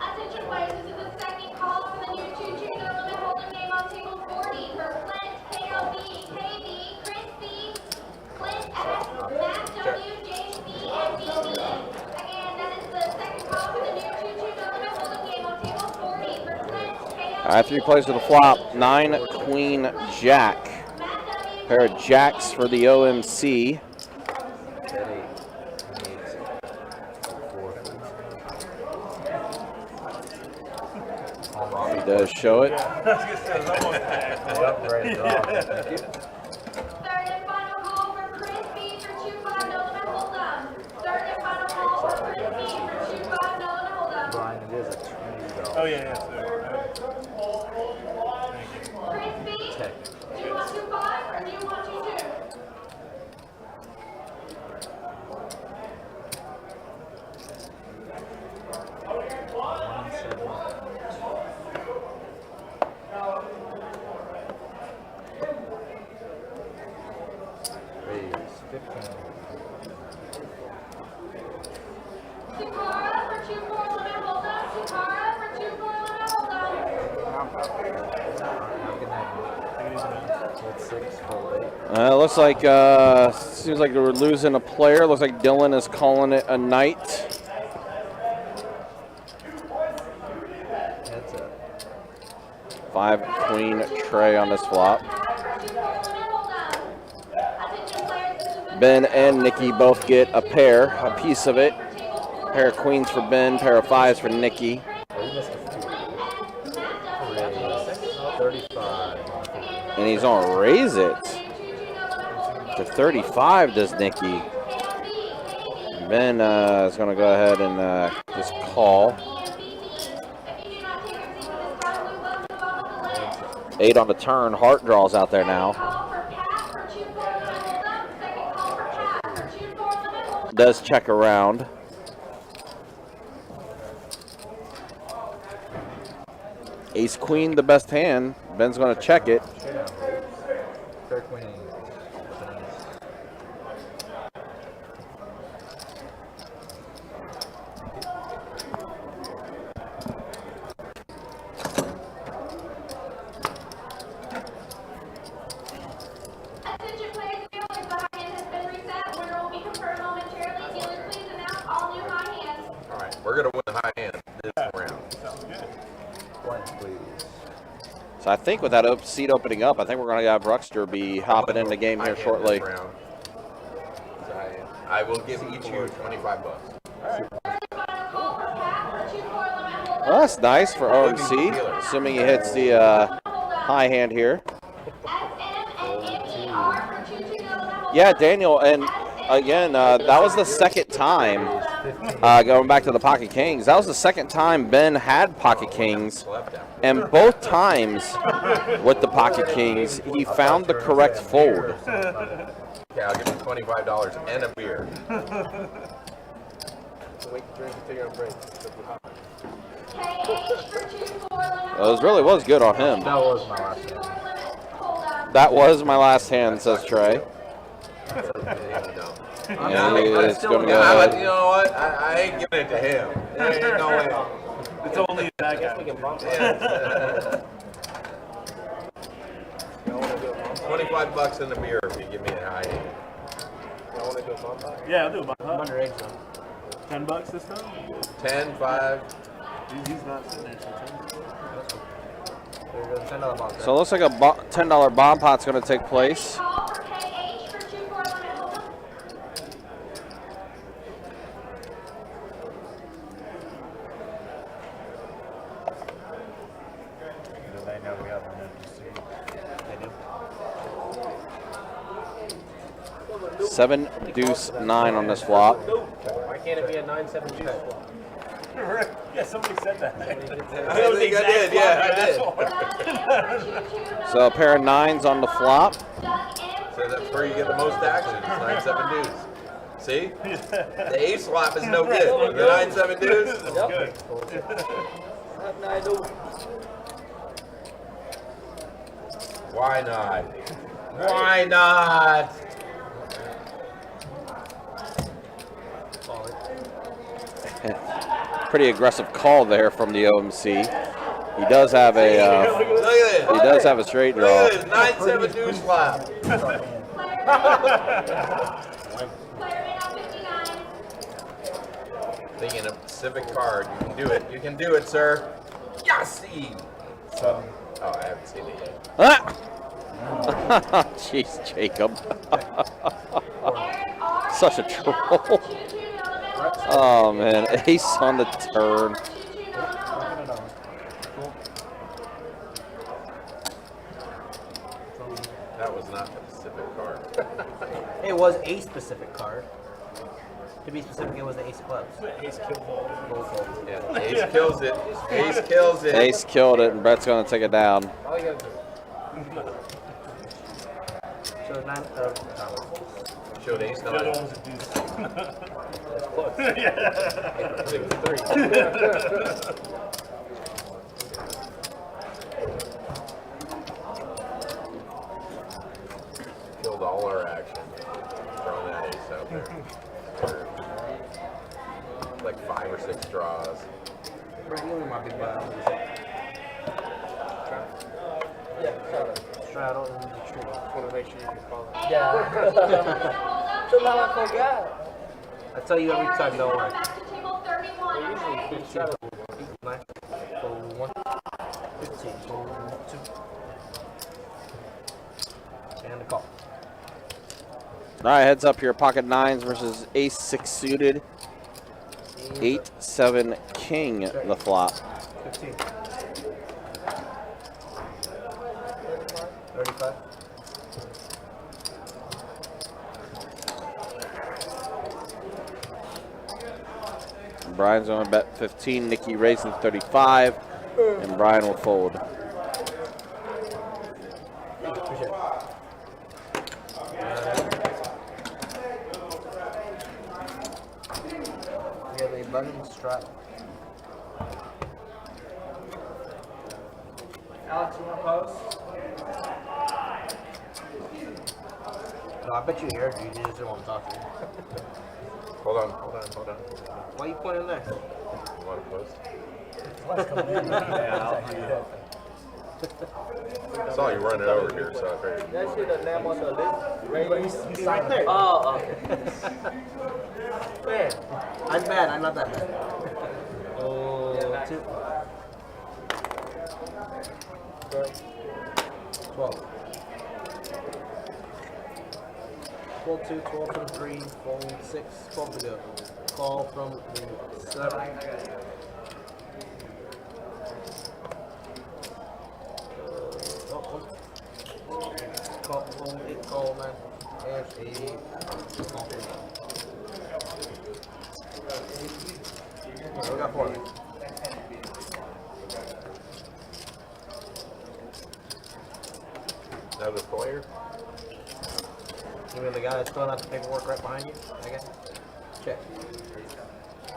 Attention players, this is the second call for the new 2-2 no limit hold'em game on table 40 for Clint, KLB, KB, Chris B, Clint S, Matt W, James B, and BB. Again, that is the second call for the new 2-2 no limit hold'em game on table 40 for Clint, KLB. All right, 3 plays to the flop. 9, Queen, Jack. Matt W, Pair of jacks for the OMC. Head 8. 4. He does show it. Yep, ready to draw. Thank you. Third and final call for Chris B for 2-5 no limit hold'em. Third and final call for Chris B for 2-5 no limit hold'em. Brian, it is a $20. Oh, yeah. Chris B, Tech. do you want 2-5 or do you want 2-2? Raise 15. Sakara for 2-4 limit hold'em. Sakara for 2-4 limit hold'em. That's 6, full 8. Looks like, seems like we're losing a player. Looks like Dylan is calling it a night. Heads up. 5, Queen, Trey on this flop. Ben and Nikki both get a pair, a piece of it. Pair of queens for Ben, pair of 5s for Nikki. Oh, you missed a 2. 35. And he's going to raise it to 35, does Nikki. Ben is going to go ahead and just call. 8 on the turn. Hart draws out there now. Does check around. Ace Queen, the best hand. Ben's going to check it. Fair Queen. Attention players, the high hand has been reset. Winner will be confirmed momentarily. Dealers, please announce all new high hands. All right, we're gonna win the high hand this round. Blank, please. So I think with that seat opening up, I think we're going to have Ruxter be hopping in the game here High hand shortly. this round. So I will give each you $25. Well, that's nice for OMC, assuming he hits the high hand here. Yeah, Daniel, and again, that was the second time, going back to the Pocket Kings, that was the second time Ben had Pocket Kings, and both times with the Pocket Kings, he found the correct fold. Okay, I'll give you $25 and a beer. Wait to drink and take a break. It really was good on him. That was my last hand. That was my last hand, says Trey. And And it's going to go you ahead. know what? I ain't giving it to him. There ain't no way. It's only that guy. $25 and a beer if you give me a high hand. Yeah, I'll do it. I'm underage though. $10 this time? 10, 5. He's not sitting there. $10 bomb. So it looks like a $10 bomb pot's going to take place. They know we have an emergency. They do. 7, deuce, 9 on this flop. Why can't it be a 9-7 juice? Yeah, somebody said that. I think I did, yeah, I did. So a pair of 9s on the flop. So that's where you get the most action. It's 9-7 deuce. See? The ace flop is no good. The 9-7 deuce. Good. Why not? Why not? Pretty aggressive call there from the OMC. He does have a Look at this. he does have a straight draw. Look at this. 9-7 deuce flop. Thinking a Pacific card. You can do it. You can do it, sir. Yassi. Oh, I haven't seen it yet. Ah! Jeez, Jacob. Such a troll. Oh man, ace on the turn. That was not the Pacific card. It was a specific card. To be specific, it was the ace of clubs. Yeah, ace kills it. Ace kills it. Ace killed it, and Brett's gonna take it down. All you gotta do. So 9. Showed ace The other 9. one was a deuce. Killed all our action. Throwing that ace out there. Like 5 or 6 draws. Brett, you might be bad. Straddle and retreat. Just want to make sure you can follow. Yeah. So now I forgot. I tell you every time, don't worry. Usually, straddle. 9, 1, 15, 2. And a call. All right, heads up here. Pocket 9s versus ace 6 suited. 8-7 king the flop. 15. 25. Brian's on bet 15. Nikki raising 35, and Brian will fold. Appreciate it. We have a button strap. Alex, you want to post? No, I bet you here. You just didn't want to talk to me. Hold on. Why are you pointing there? You want to post? I saw you running over here, so I figured. Did I see the name on the list? Right there. Oh, okay. Man, I'm bad. I'm not that bad. Oh, 2. 12. 12 2, 12 from 3, fold 6, 12 to go. Call from the 7. Call, fold 8, call 9, and 8. Call 3. We got 4. Another player? You mean the guy that's filling out the paperwork right behind you? I guess. Check.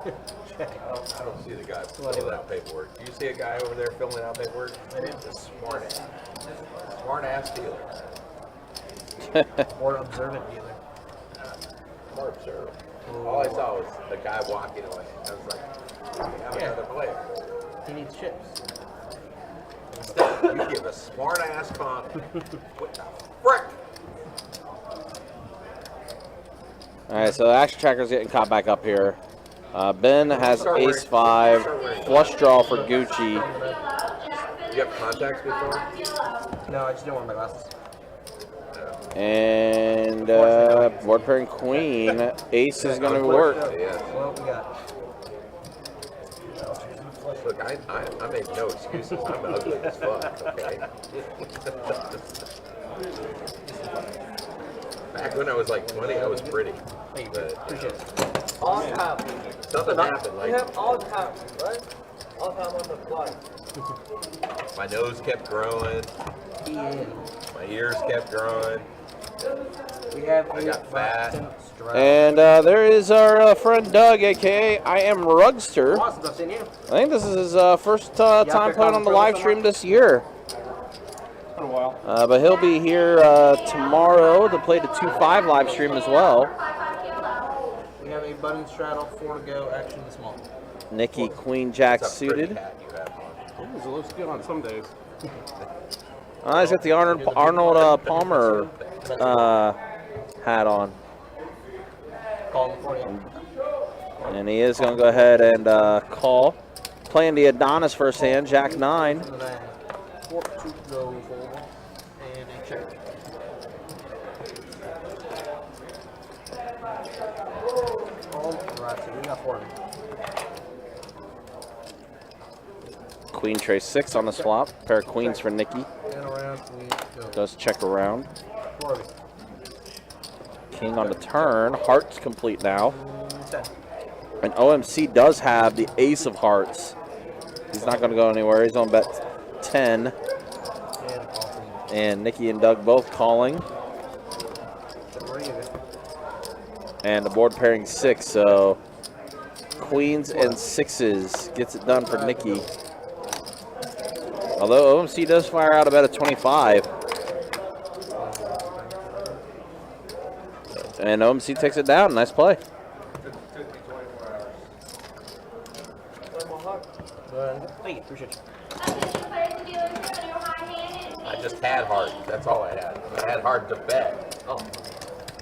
Check. I don't see the guy filling out paperwork. Do you see a guy over there filling out paperwork? I do. The smart ass dealer. Or observant dealer. More observant. All I saw was the guy walking away. I was like, we have another player. He needs chips. Instead, you give a smart ass comment. What the frick? All right, so the action tracker's getting caught back up here. Ben has ace 5, flush draw for Gucci. You have contacts before? No, I just didn't want my glasses. And board pairing queen. Ace is going to work. Yeah. Well, we got. Look, I make no excuses. I'm ugly as fuck, okay? Back when I was like 20, I was pretty. Thank you. But, Appreciate it. All time. something happened. We Like, have all time, right? All time on the fly. my nose kept growing. Yeah. My ears kept growing. We have I got fat. And there is our friend Doug, aka I Am Rugster. Awesome, I've seen you. I think this is his first time playing on the live stream this year. Been a while. But he'll be here tomorrow to play the 2-5 live stream as well. We have a button straddle, 4 to go, action this small. Nikki Queen Jack It's a pretty suited. hat you have on. It looks good on some days. He's got the Arnold Palmer hat on. Call him for you. And he is going to go ahead and call. Playing the Adonis first hand, Jack 9. 4 to go, fold. And a check. Alright, so we got 4 of them. Queen trace 6 on the swap. Pair of queens for Nikki. And around, we go. Does check around. 4 of them. King on the turn. Hearts complete now. 10. And OMC does have the ace of hearts. He's not going to go anywhere. He's on bet 10. And call from And Nikki and Doug both calling. 3 of it. And the board pairing 6. So queens and 6s gets it done for Nikki. Although OMC does fire out about a 25. And OMC takes it down. Nice play. Thank you, appreciate you. I just had heart. That's all I had. I had heart to bet. Oh,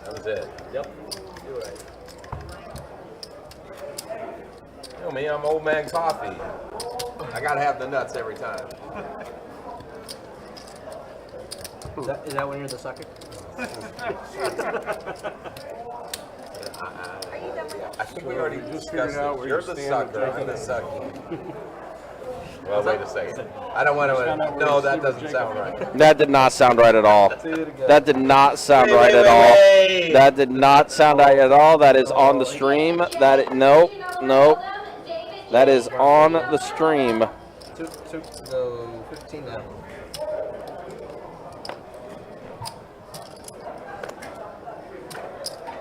That was it. yep. You're right. You know me, I'm old man coffee. I gotta have the nuts every time. Is that when you're the sucker? I think we already discussed it. You're the sucker, I'm the sucky. Well, wait a second. I don't want to. No, that doesn't sound right. That did not sound right at all. That did not sound right at all. That did not sound right at all. That is on the stream. Nope. That is on the stream. So 15 now.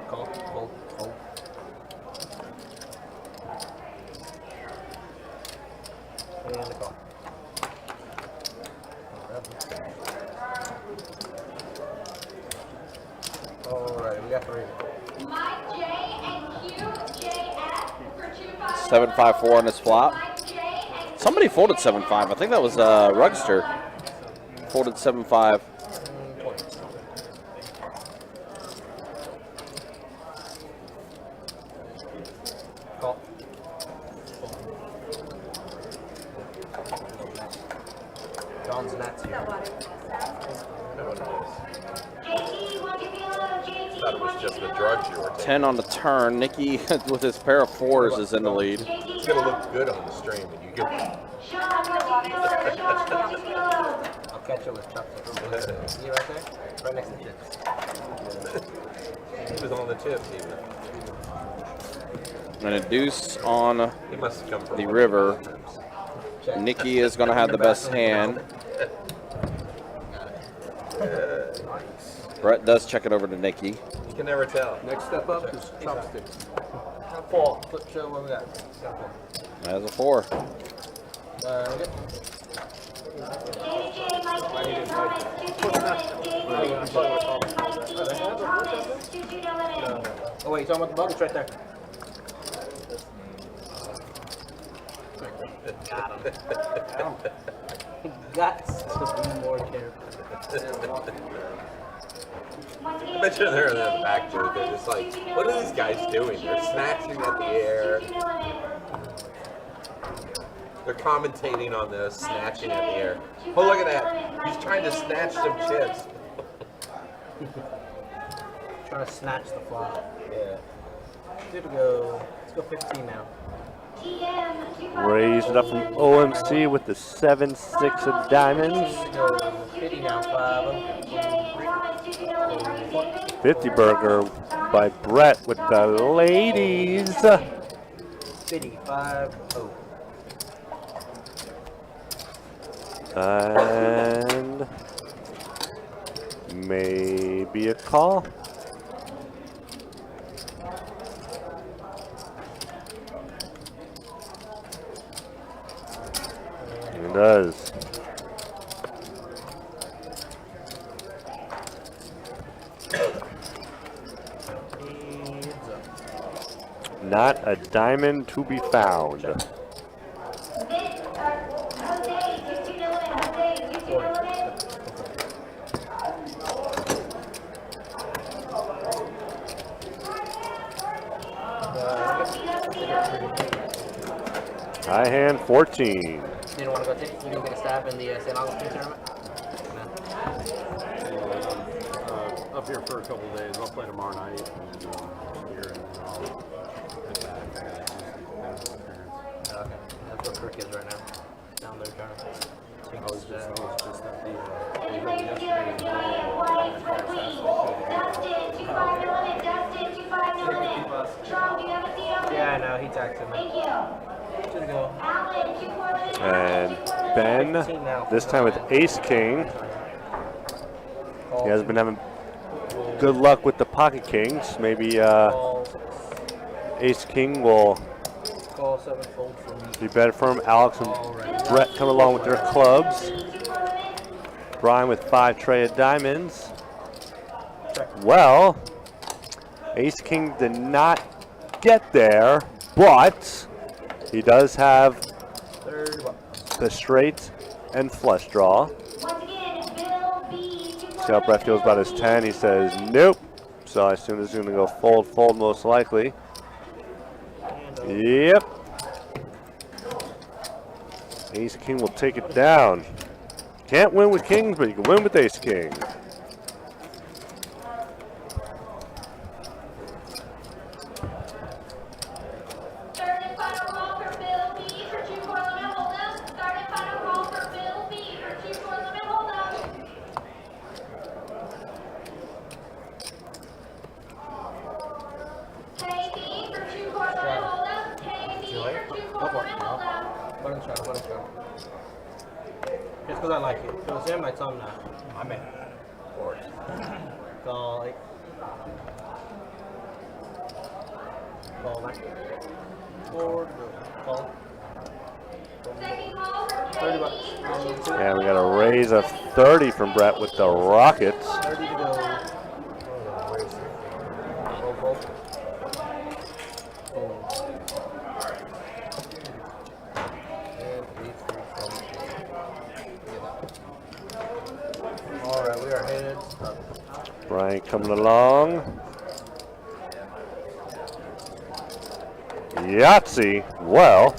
Call. And the call. Alright, we got 3. Mike J and QJF for 2-5. 7-5-4 on this flop. Somebody folded 7-5. I think that was Rugster. Folded 7-5. Call. John's nuts here. Thought it was just the drugs you were taking. 10 on the turn. Nikki with his pair of 4s is in the lead. It's gonna look good on the stream, and you get. I'll catch you with Chuck. See you right there? Right next to the chips. He was on the tips even. And a deuce on He must have come from the river. Nikki is going to have the best hand. Brett does check it over to Nikki. You can never tell. Next step up is chopsticks. 4. Flip show what we got. That's a 4. Okay. Oh wait, you're talking about the bug? It's right there. Got to be more careful. I bet you they're in the back, dude. They're just like, what are these guys doing? They're snatching at the air. They're commentating on this, snatching at the air. Oh, look at that. He's trying to snatch some chips. Trying to snatch the flop. Yeah. Here we go. Let's go 15 now. Raise it up from OMC with the 7-6 of diamonds. 50 now, 5. 50 burger by Brett with the ladies. 55. Oh. And maybe a call. It does. Not a diamond to be found. High hand 14. You don't want to go take, you didn't get a stab in the St. Augustine tournament? Up here for a couple of days. I'll play tomorrow night. And, here, and I'll head back. Okay. That's what Kirk is right now. Down there trying to. I was just at the yeah, I know. He texted me. Should go. And Ben, this time with Ace King. He has been having good luck with the Pocket Kings. Maybe Ace King will Call 7 fold for me. be better for him. Alex and Brett come along with their clubs. Brian with 5 tray of diamonds. Well, Ace King did not get there, but he does have the straight and flush draw. See how Brett feels about his 10. He says nope. So I assume he's going to go fold most likely. Yep. Ace King will take it down. Can't win with kings, but you can win with Ace King. Third and final call for Bill B for 2 Colon Dee. Start at Just because I like it. If it was him, I'd tell him not. My man. Of course. Call it. Call back. Forward. Call. Second call for $30 KD bucks. for 2 And we got a raise of 30 from Brett with the Rockets. 30 to go. Roll. All right, we are headed up. Brian coming along. Yahtzee. Well,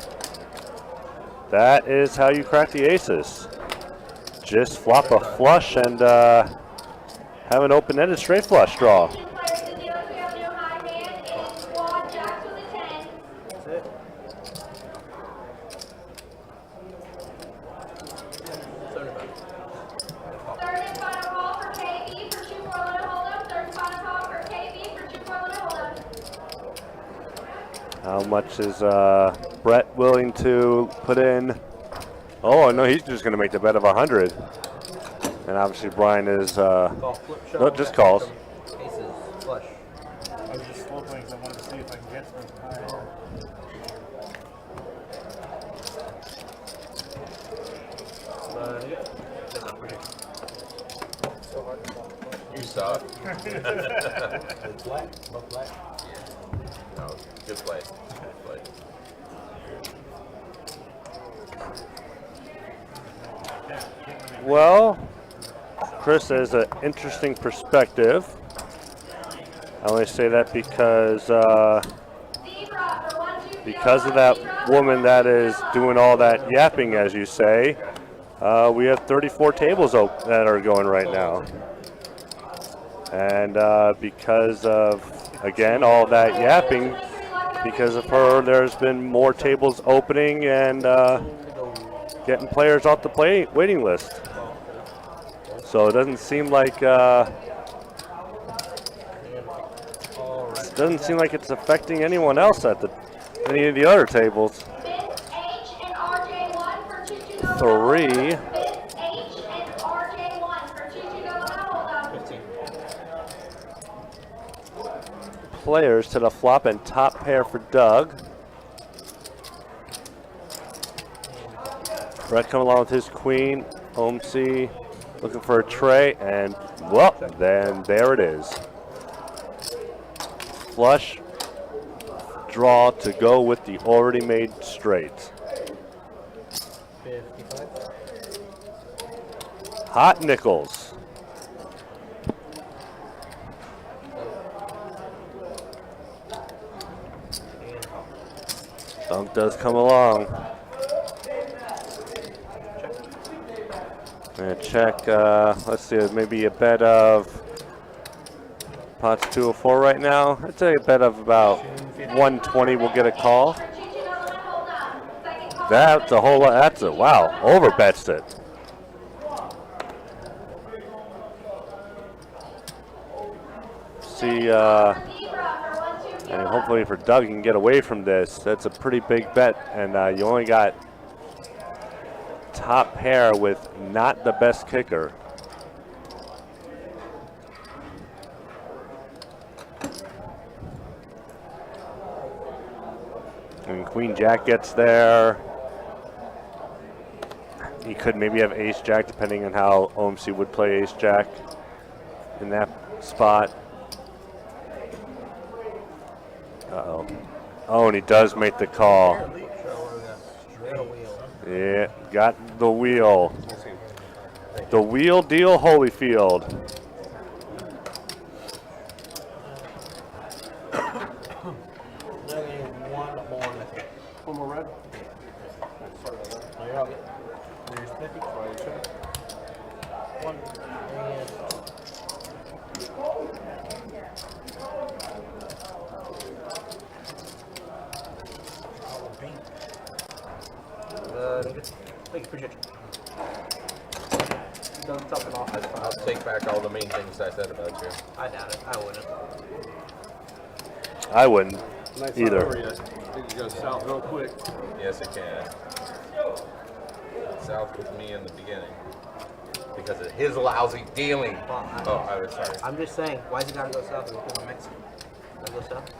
that is how you crack the aces. Just flop a flush and have an open-ended straight flush draw. players to dealers. We have new high hand and squad jacks with a 10. That's it. Third and final call for KB for 2 4 limit hold'em. Third and final call for KB for 2 4 limit hold'em. How much is Brett willing to put in? Oh, no, he's just going to make the bet of 100. And obviously Brian is, Call flip shot. no, just calls. Aces. Flush. I was just slow playing because I wanted to see if I can get some high end. You suck. Black. Both black. No, good play. Good play. Well, Chris has an interesting perspective. I only say that because of that woman that is doing all that yapping, as you say. We have 34 tables that are going right now. And because of, again, all that yapping, because of her, there's been more tables opening and getting players off the waiting list. So it doesn't seem like it's affecting anyone else at any of the other tables. Vince H and RJ1 for 2 2 go. 3. Vince H and RJ1 for 2 2 go limit hold'em. 15. Players to the flop and top pair for Doug. Brett coming along with his queen. OMC looking for a tray, and well, then there it is. Flush draw to go with the already made straight. 55. Hot nickels. Dunk does come along. And check, let's see, maybe a bet of pots 204 right now. I'd say a bet of about 120 will get a call. That's a whole lot. That's a wow. Overbets it. See, and hopefully for Doug, he can get away from this. That's a pretty big bet, and you only got top pair with not the best kicker. And Queen Jack gets there. He could maybe have Ace Jack depending on how OMC would play Ace Jack in that spot. Uh-oh. Oh, and he does make the call. Yeah, got the wheel. The wheel deal, Holyfield. One more red. Thank you, appreciate you. Done something off. I'll take back all the mean things I said about you. I doubt it. I wouldn't. I wouldn't Nice either. I think you go south real quick. Yes, it can. south with me in the beginning because of his lousy dealing. Oh, I was sorry. I'm just saying, why's he gotta go south? He's going to Mexico. Gotta go south?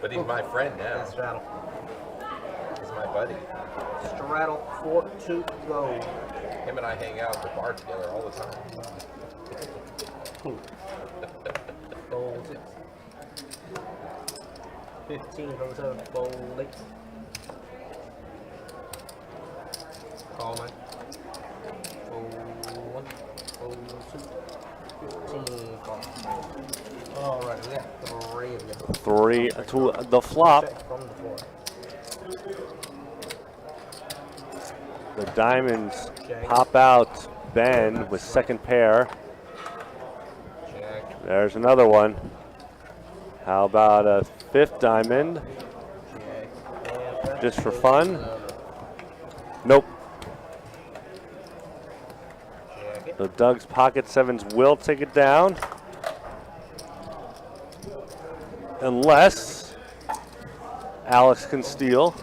But he's my friend now. Yeah, straddle. He's my buddy. Straddle 4 to go. Him and I hang out at the bar together all the time. Fold 6. 15 from the 7. Fold 8. Call 9. Fold 1. Fold 2. 15. Call. Alright, we got 3 of them. 3 to the flop. Check from the floor. The diamonds pop out. Ben with second pair. Check. There's another one. How about a 5th diamond? Check. Just for fun? Nope. Check it. So Doug's pocket 7s will take it down. Unless Alex can steal.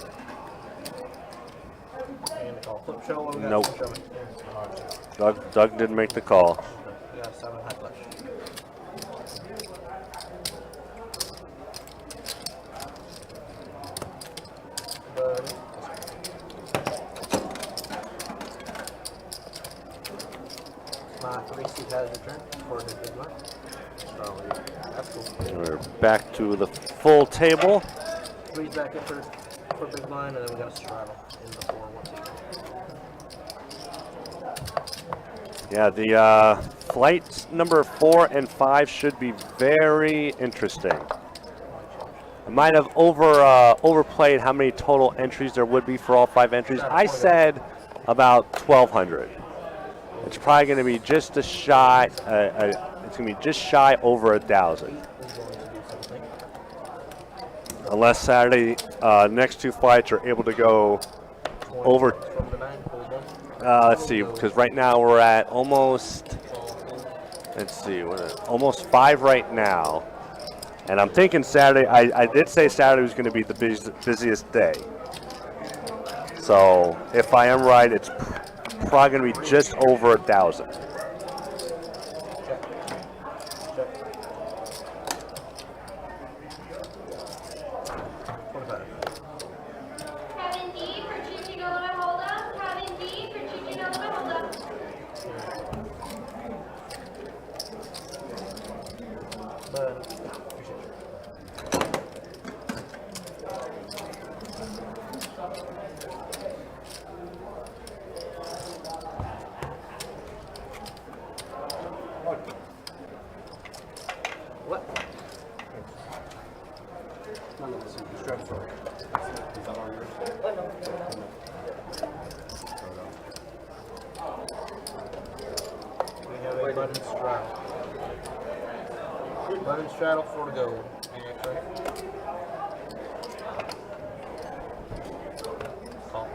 And the call. Flip show. What we got? Nope. Flip show. Doug didn't make the call. We got 7 high flush. Buddy. My 3-seat has returned for his big line. That's cool. We're back to the full table. 3's back in for big line, and then we got a straddle in the 4-1. Yeah, the flights number 4 and 5 should be very interesting. I might have overplayed how many total entries there would be for all 5 entries. I said about 1,200. It's probably going to be just a shy. It's going to be just shy over 1,000. Unless Saturday, next 2 flights are able to go over. Let's see, because right now we're at almost. Let's see, almost 5 right now. And I'm thinking Saturday. I did say Saturday was going to be the busiest day. So if I am right, it's probably going to be just over 1,000. Kevin D for choosing a limit hold up. Kevin D for choosing a limit hold up. What? We have a button straddle. Button straddle 4 to go. Call.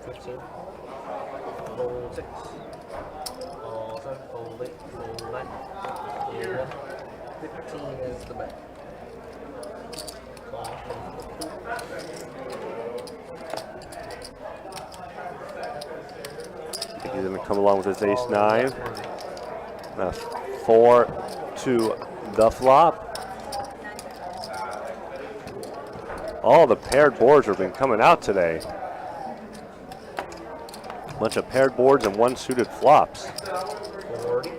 15. Fold 6. Call 7. Fold 8. Fold 9. 15 is the bet. Call. He's going to come along with his ace-9. 4 to the flop. All the paired boards have been coming out today. Bunch of paired boards and 1 suited flops. 40.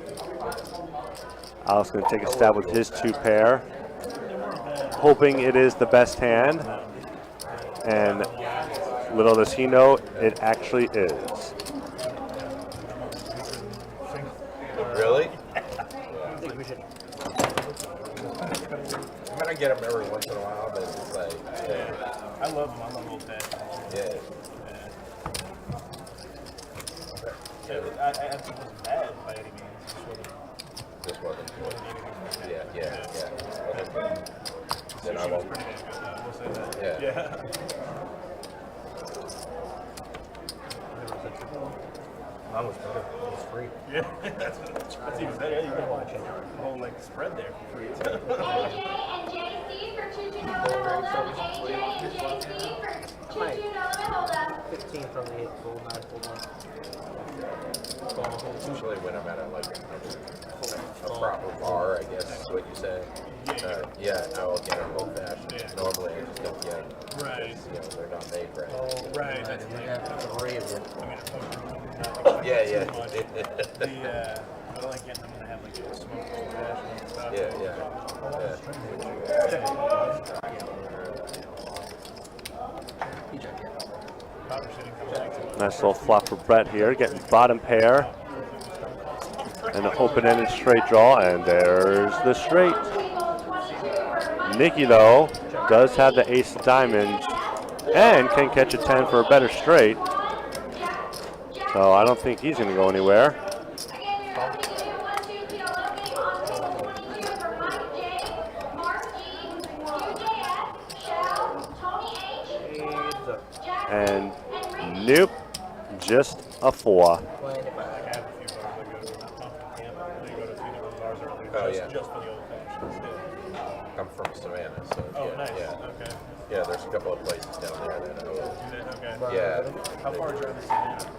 Alex going to take a stab with his 2 pair, hoping it is the best hand. And little does he know, it actually is. Really? I mean, I get them every once in a while, but it's like, yeah. I love them. I love old bad. Yeah. I think it was bad by any means. This wasn't. Yeah. Then I won't. We'll say that. Yeah. Mine was better. It was free. Yeah, that's even better. You can watch the whole like spread there for free. AJ and JC for choosing a limit hold up. AJ and JC for choosing a limit hold up. 15 from the 8 full, 9 full 1. Usually when I'm at a proper bar, I guess is what you say. Yeah, I will get an old fashioned. Yeah. Normally I just don't get them. Right. You know, they're not made right. Right. That's three of them. Yeah. I like getting them to have like a smoked old fashioned and stuff. Yeah. Nice little flop for Brett here, getting bottom pair. And an open-ended straight draw, and there's the straight. Nikki, though, does have the ace of diamonds and can catch a 10 for a better straight. So I don't think he's going to go anywhere. And nope, just a 4. Oh, yeah. Just for the old fashions. I'm from Savannah, so Nice. yeah. Okay. Yeah, there's a couple of places down there that I know. Okay. Yeah. How far is your other Savannah?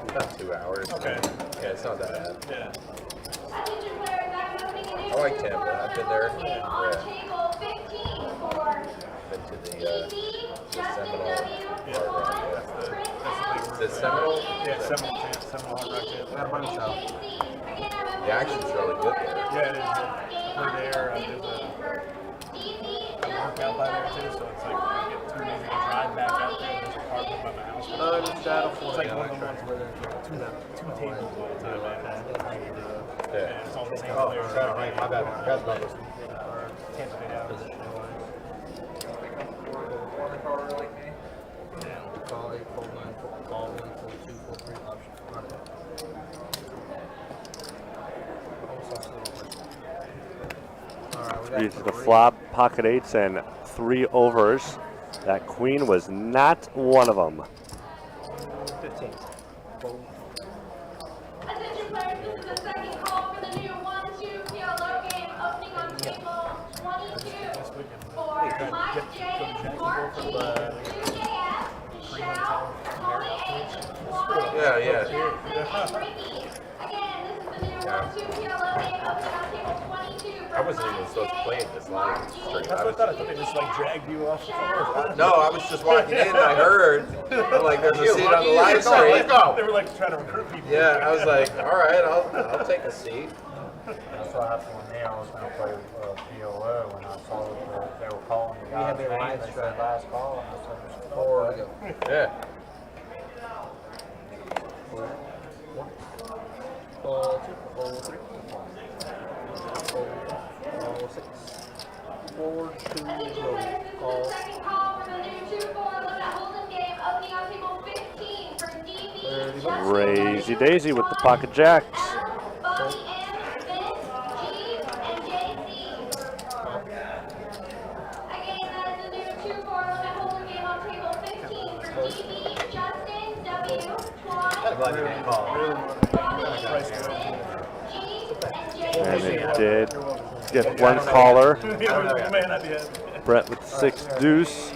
About 2 hours. Okay. Yeah, it's not that bad. Yeah. I like Tampa. I've been there. Yeah. Been to the Seminole Hard Rock. The Seminole? Yeah, Seminole Hard Rock Champ. Got a bunch of The action's really good there. Yeah, it is. We're there. There's a workout by there too, so it's like we get too easy to drive back out there. There's a park by my house. it's Shadow It's like one of the ones where there's two tables all the time. Yeah. And it's all the same Oh, players. Shadow, right, my bad. That's my mistake. Tampa Bay out. Call 8, full 9, call 1, full 2, full 3, option. Run it. Alright, we got These are the flop, pocket 8s, and 3 overs. That queen was not one of them. 15. Attention players, this is the second call for the new 1-2 PLO game opening on table 22 for Mike J, Mark G, 2JF, Shell, Tony H, Juan, Yeah. Jackson, and Ricky. Again, this is the new 1-2 PLO game opening on table 22 for I wasn't even supposed to play it this live stream. That's what I thought. I thought they just like dragged you off the floor. No, I was just walking in and I heard, I'm like, there's a seat on the live stream. They were like trying to recruit people. Yeah, I was like, all right, I'll take a seat. That's what happened with me. I was going to play PLO when I saw that they were calling the We have guy's a name. live They stream. said last call, and I said, there's 4 to go. Yeah. Call 2, call 3. Call 6. 4, 2, go. Call. Second call for the new 2-4 limit hold'em game opening on table 15 for DB, Justin, Crazy Daisy with the pocket jacks. Bobby M, Vince, G, and JC. Again, that is the new 2-4 limit hold'em game on table 15 for DB, Justin, W, Twan, Bobby M, Vince, G, and And JC. it did get one caller. Man, I'd be happy. Brett with 6 deuce.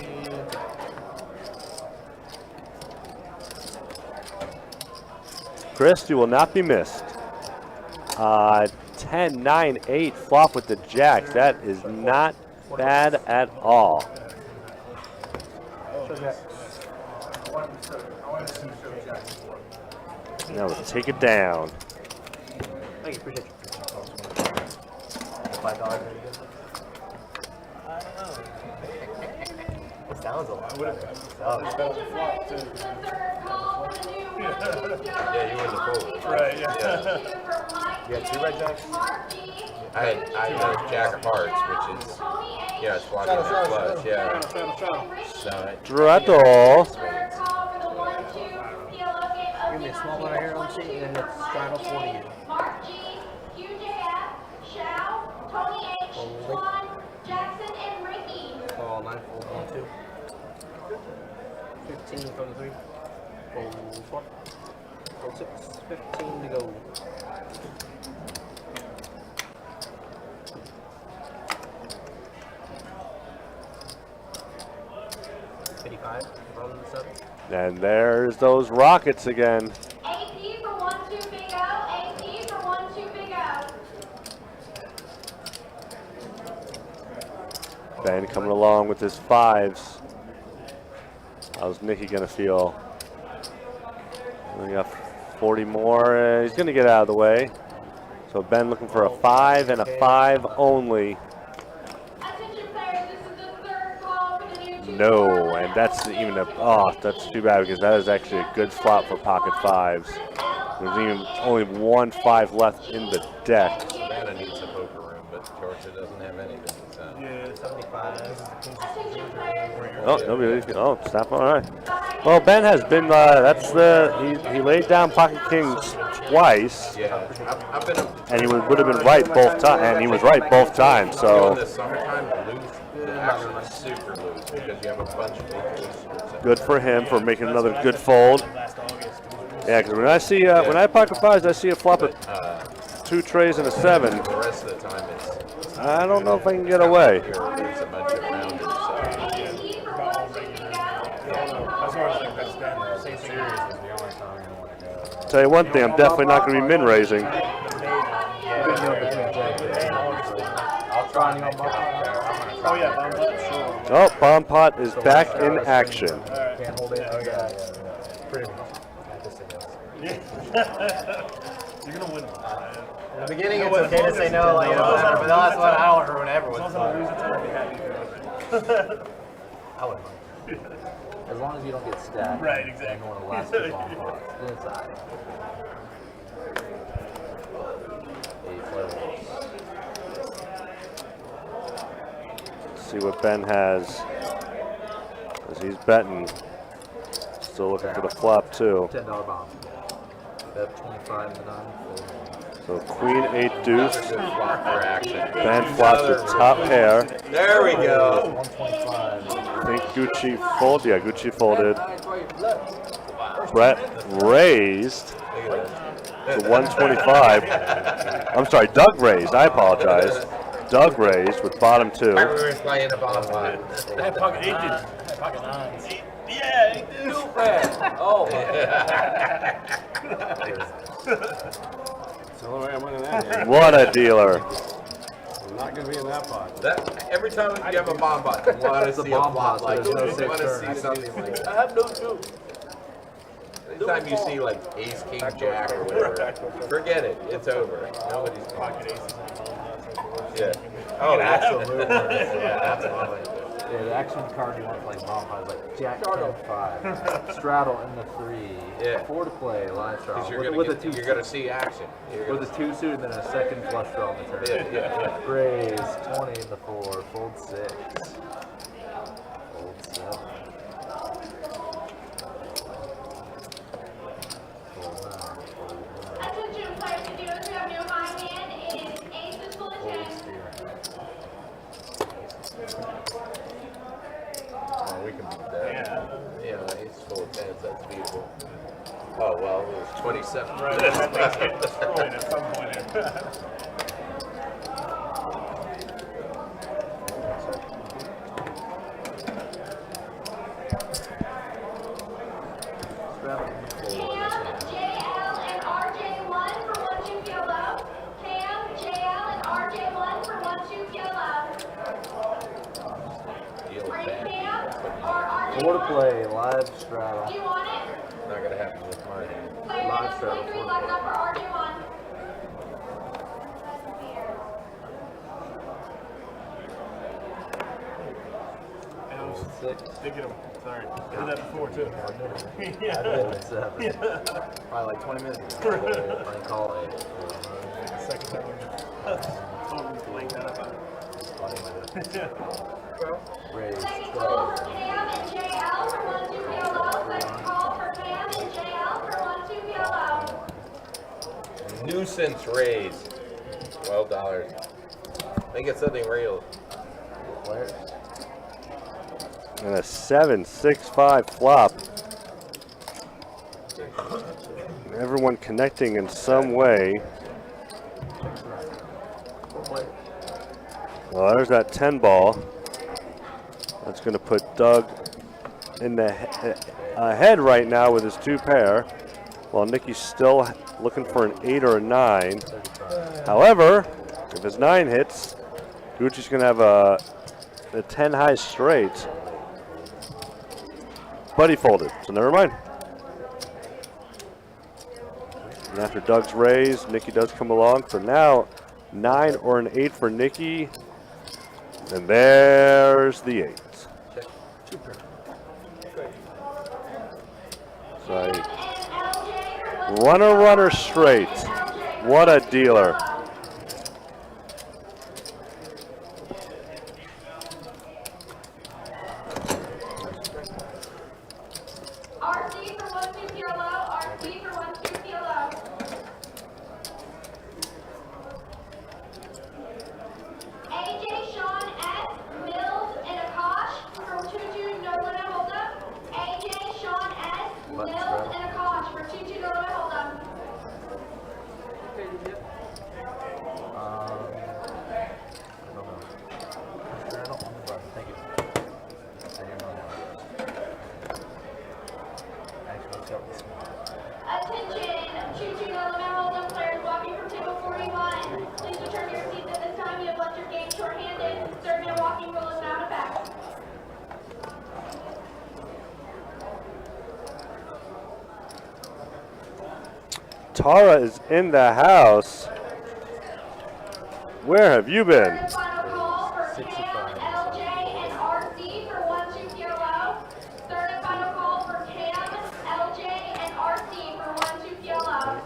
Chris, you will not be missed. 10, 9, 8 flop with the jacks. That is not bad at all. Now let's take it down. Thank you, appreciate you. $5 It sounds a lot. Attention players, this is the third call for the new 1-2 PLO Yeah, you were the game on fool. table Right, yeah. 22 for Mike You had J, 2 red jacks? Mark G, I had a Jack of Hearts, which is, Tony H, yeah, it's blocking that flush, yeah. So Dreadle. third call for the 1-2 PLO game Give me a opening small on one here on table sheet, and it's 22 straddle for 40 Mike you. J, Mark G, QJF, Shao, Tony H, Juan, Jackson, and Ricky. Call 9, full 1, 2. 15 from the 3. Full 4. Full 6. 15 to go. $55 from the 7. And there's those Rockets again. AP for 1-2 big O. AP for 1-2 big O. Ben coming along with his 5s. How's Nicky gonna feel? We got 40 more. He's gonna get out of the way. So Ben looking for a 5 and a 5 only. Attention players, this is the third call for the new No, and that's even a, oh, that's too bad because that is actually a good flop for pocket 5s. There's even only 1 5 left in the deck. Savannah needs a poker room, but Georgia doesn't have anything. So. Yeah, 75. Oh, nobody. Oh, stop. All right. Well, Ben has been. That's the. He laid down pocket kings twice. Yeah, I've been. And he would have been right both times. And he was right both times. In So the summertime, loose. Actually, super loose because you have a bunch of loose. good for him for making another good fold. Yeah, because when I see when I pocket 5s, I see a flop at 2 trays and a 7. The rest of the time, it's. I don't know if I can get away. There's a bunch of rounders. So. As far as like best stand, St. Series is the only time I want to go. Tell you one thing, I'm definitely not going to be min raising. I'll try and Oh yeah, bomb pot, sure. Oh, bomb pot is back in action. Can't hold it. Pretty much. You're gonna win. In the beginning, it's okay to say no, like, whatever, but the last one, I don't want to ruin everyone's fun. I wouldn't mind. As long as you don't get stacked. Right, exactly. You don't want to last too long pots. Then it's alright. 8 flavors. See what Ben has. As he's betting. Still looking for the flop too. $10 bomb. Bet 25 to 9. So queen 8 deuce. Good flop for action. Ben flops the top pair. There we go. 125. I think Gucci folded. Yeah, Gucci folded. Brett raised to 125. I'm sorry, Doug raised. I apologize. Doug raised with bottom 2. We were playing a bomb pot. I have pocket 8 dudes. I have pocket 9s. Yeah, 8 dudes. Oh, That's the only way I'm winning that game. What a dealer. I'm not going to be in that pot. That, every time you have a bomb pot, you want to It's a see a bomb flop pot, like so this. there's You no want safe to see something like I that. have no two. Anytime you see like ace, king, jack, or whatever, forget it. It's over. Nobody's Pocket aces and bombs. Yeah. Oh, Absolutely. yeah, absolutely. Yeah, the action card you want to play bomb pot is like Jack 10-5. Straddle in the 3. Yeah. 4 to play, live Because straddle. With a 2 you're gonna see action. You're with a 2 suit and then a second flush draw on the turn. Yeah. Raise 20 in the 4, fold 6. Fold 7. Fold 9. Fold 9. Attention players and dealers, we have new high hand. It is aces full of Fold 10. steering. Oh, we can beat that. Yeah, ace full of tens. That's beautiful. Oh well, it was 27. Right, that makes it destroyed at some point. Straddle in the 4. Cam, JL, and RJ1 for 1-2 yellow. Cam, JL, and RJ1 for 1-2 yellow. Deal Free bad. Cam or RJ1. 4 to play, live straddle. Do you want it? Not gonna happen with mine. Player Live number straddle, 23 4 left to up for RJ1. And I was 6. thinking of, sorry, I did that before too. Fold 7. Probably like 20 minutes. And call 8. Second time we totally blanked that up. Raise Second 12. call for Cam and JL for 1-2 yellow. Second call for Cam and JL for 1-2 yellow. Nuisance raise. $12. Make it something real. Players. And a 7-6-5 flop. Everyone connecting in some way. Well, there's that 10 ball. That's going to put Doug in the ahead right now with his 2 pair, while Nicky's still looking for an 8 or a 9. However, if his 9 hits, Gucci's going to have a 10 high straight. But he folded, so never mind. And after Doug's raise, Nicky does come along. So now 9 or an 8 for Nicky. And there's the 8. So runner straight. What a dealer. RC for 120 low, RC for 120 low. AJ, Sean, S, Mills, and Akash for 2-2, no limit hold up. AJ, Sean, S, Mills, and Akash for 2-2, no limit hold up. Thank you. Attention, 2-2, no limit hold up, players walking from table 41. Please return to your seats at this time. You have left your game short-handed. Serving and walking rule is not effect. Tara is in the house. Where have you been? Third and final call for Cam, LJ, and RC for 120 low. Third and final call for Cam, LJ, and RC for 120 low.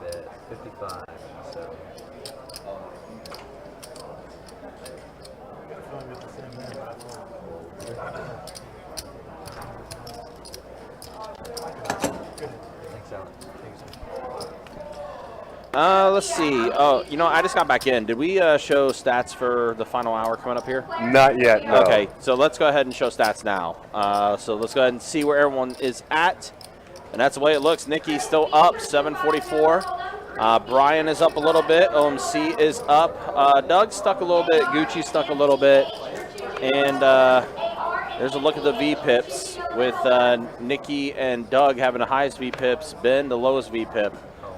Bet 55. So. Thanks, Alan. Let's see. Oh, you know, I just got back in. Did we show stats for the final hour coming up here? Not yet, no. Okay, so let's go ahead and show stats now. So let's go ahead and see where everyone is at. And that's the way it looks. Nicky's still up, 744. Brian is up a little bit. OMC is up. Doug stuck a little bit. Gucci stuck a little bit. And there's a look at the V-pips with Nicky and Doug having the highest V-pips, Ben the lowest V-pip.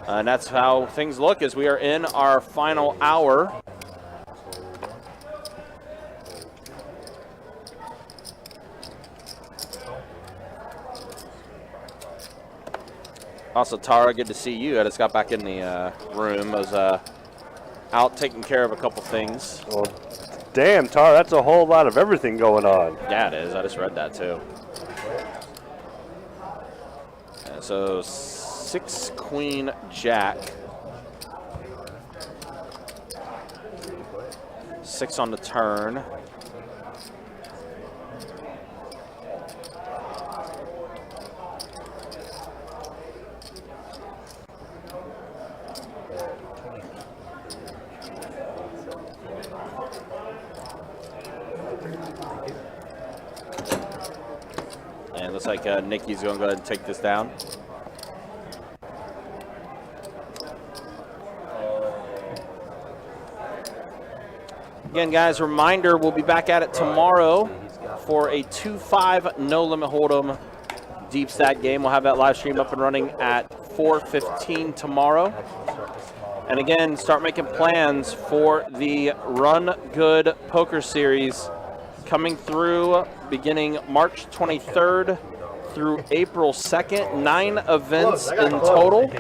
And that's how things look as we are in our final hour. Also, Tara, good to see you. I just got back in the room. I was out taking care of a couple things. Well, damn, Tara, that's a whole lot of everything going on. Yeah, it is. I just read that, too. So 6 Queen Jack. 6 on the turn. And it looks like Nicky's going to go ahead and take this down. Again, guys, reminder, we'll be back at it tomorrow for a 2-5 no limit hold'em deep stack game. We'll have that live stream up and running at 4:15 tomorrow. And again, start making plans for the Run Good Poker Series coming through beginning March 23rd through April 2nd. 9 events in total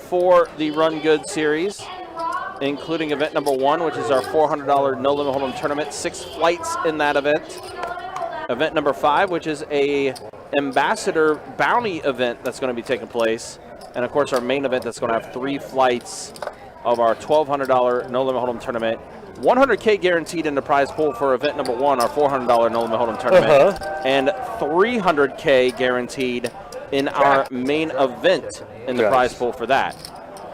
for the Run Good Series, including event number 1, which is our $400 no limit hold'em tournament. 6 flights in that event. Event number 5, which is a ambassador bounty event that's going to be taking place. And of course, our main event that's going to have 3 flights of our $1,200 no limit hold'em tournament. 100K guaranteed in the prize pool for event number 1, our $400 No Limit Hold'em tournament, and 300K guaranteed in our main event in the prize pool for that.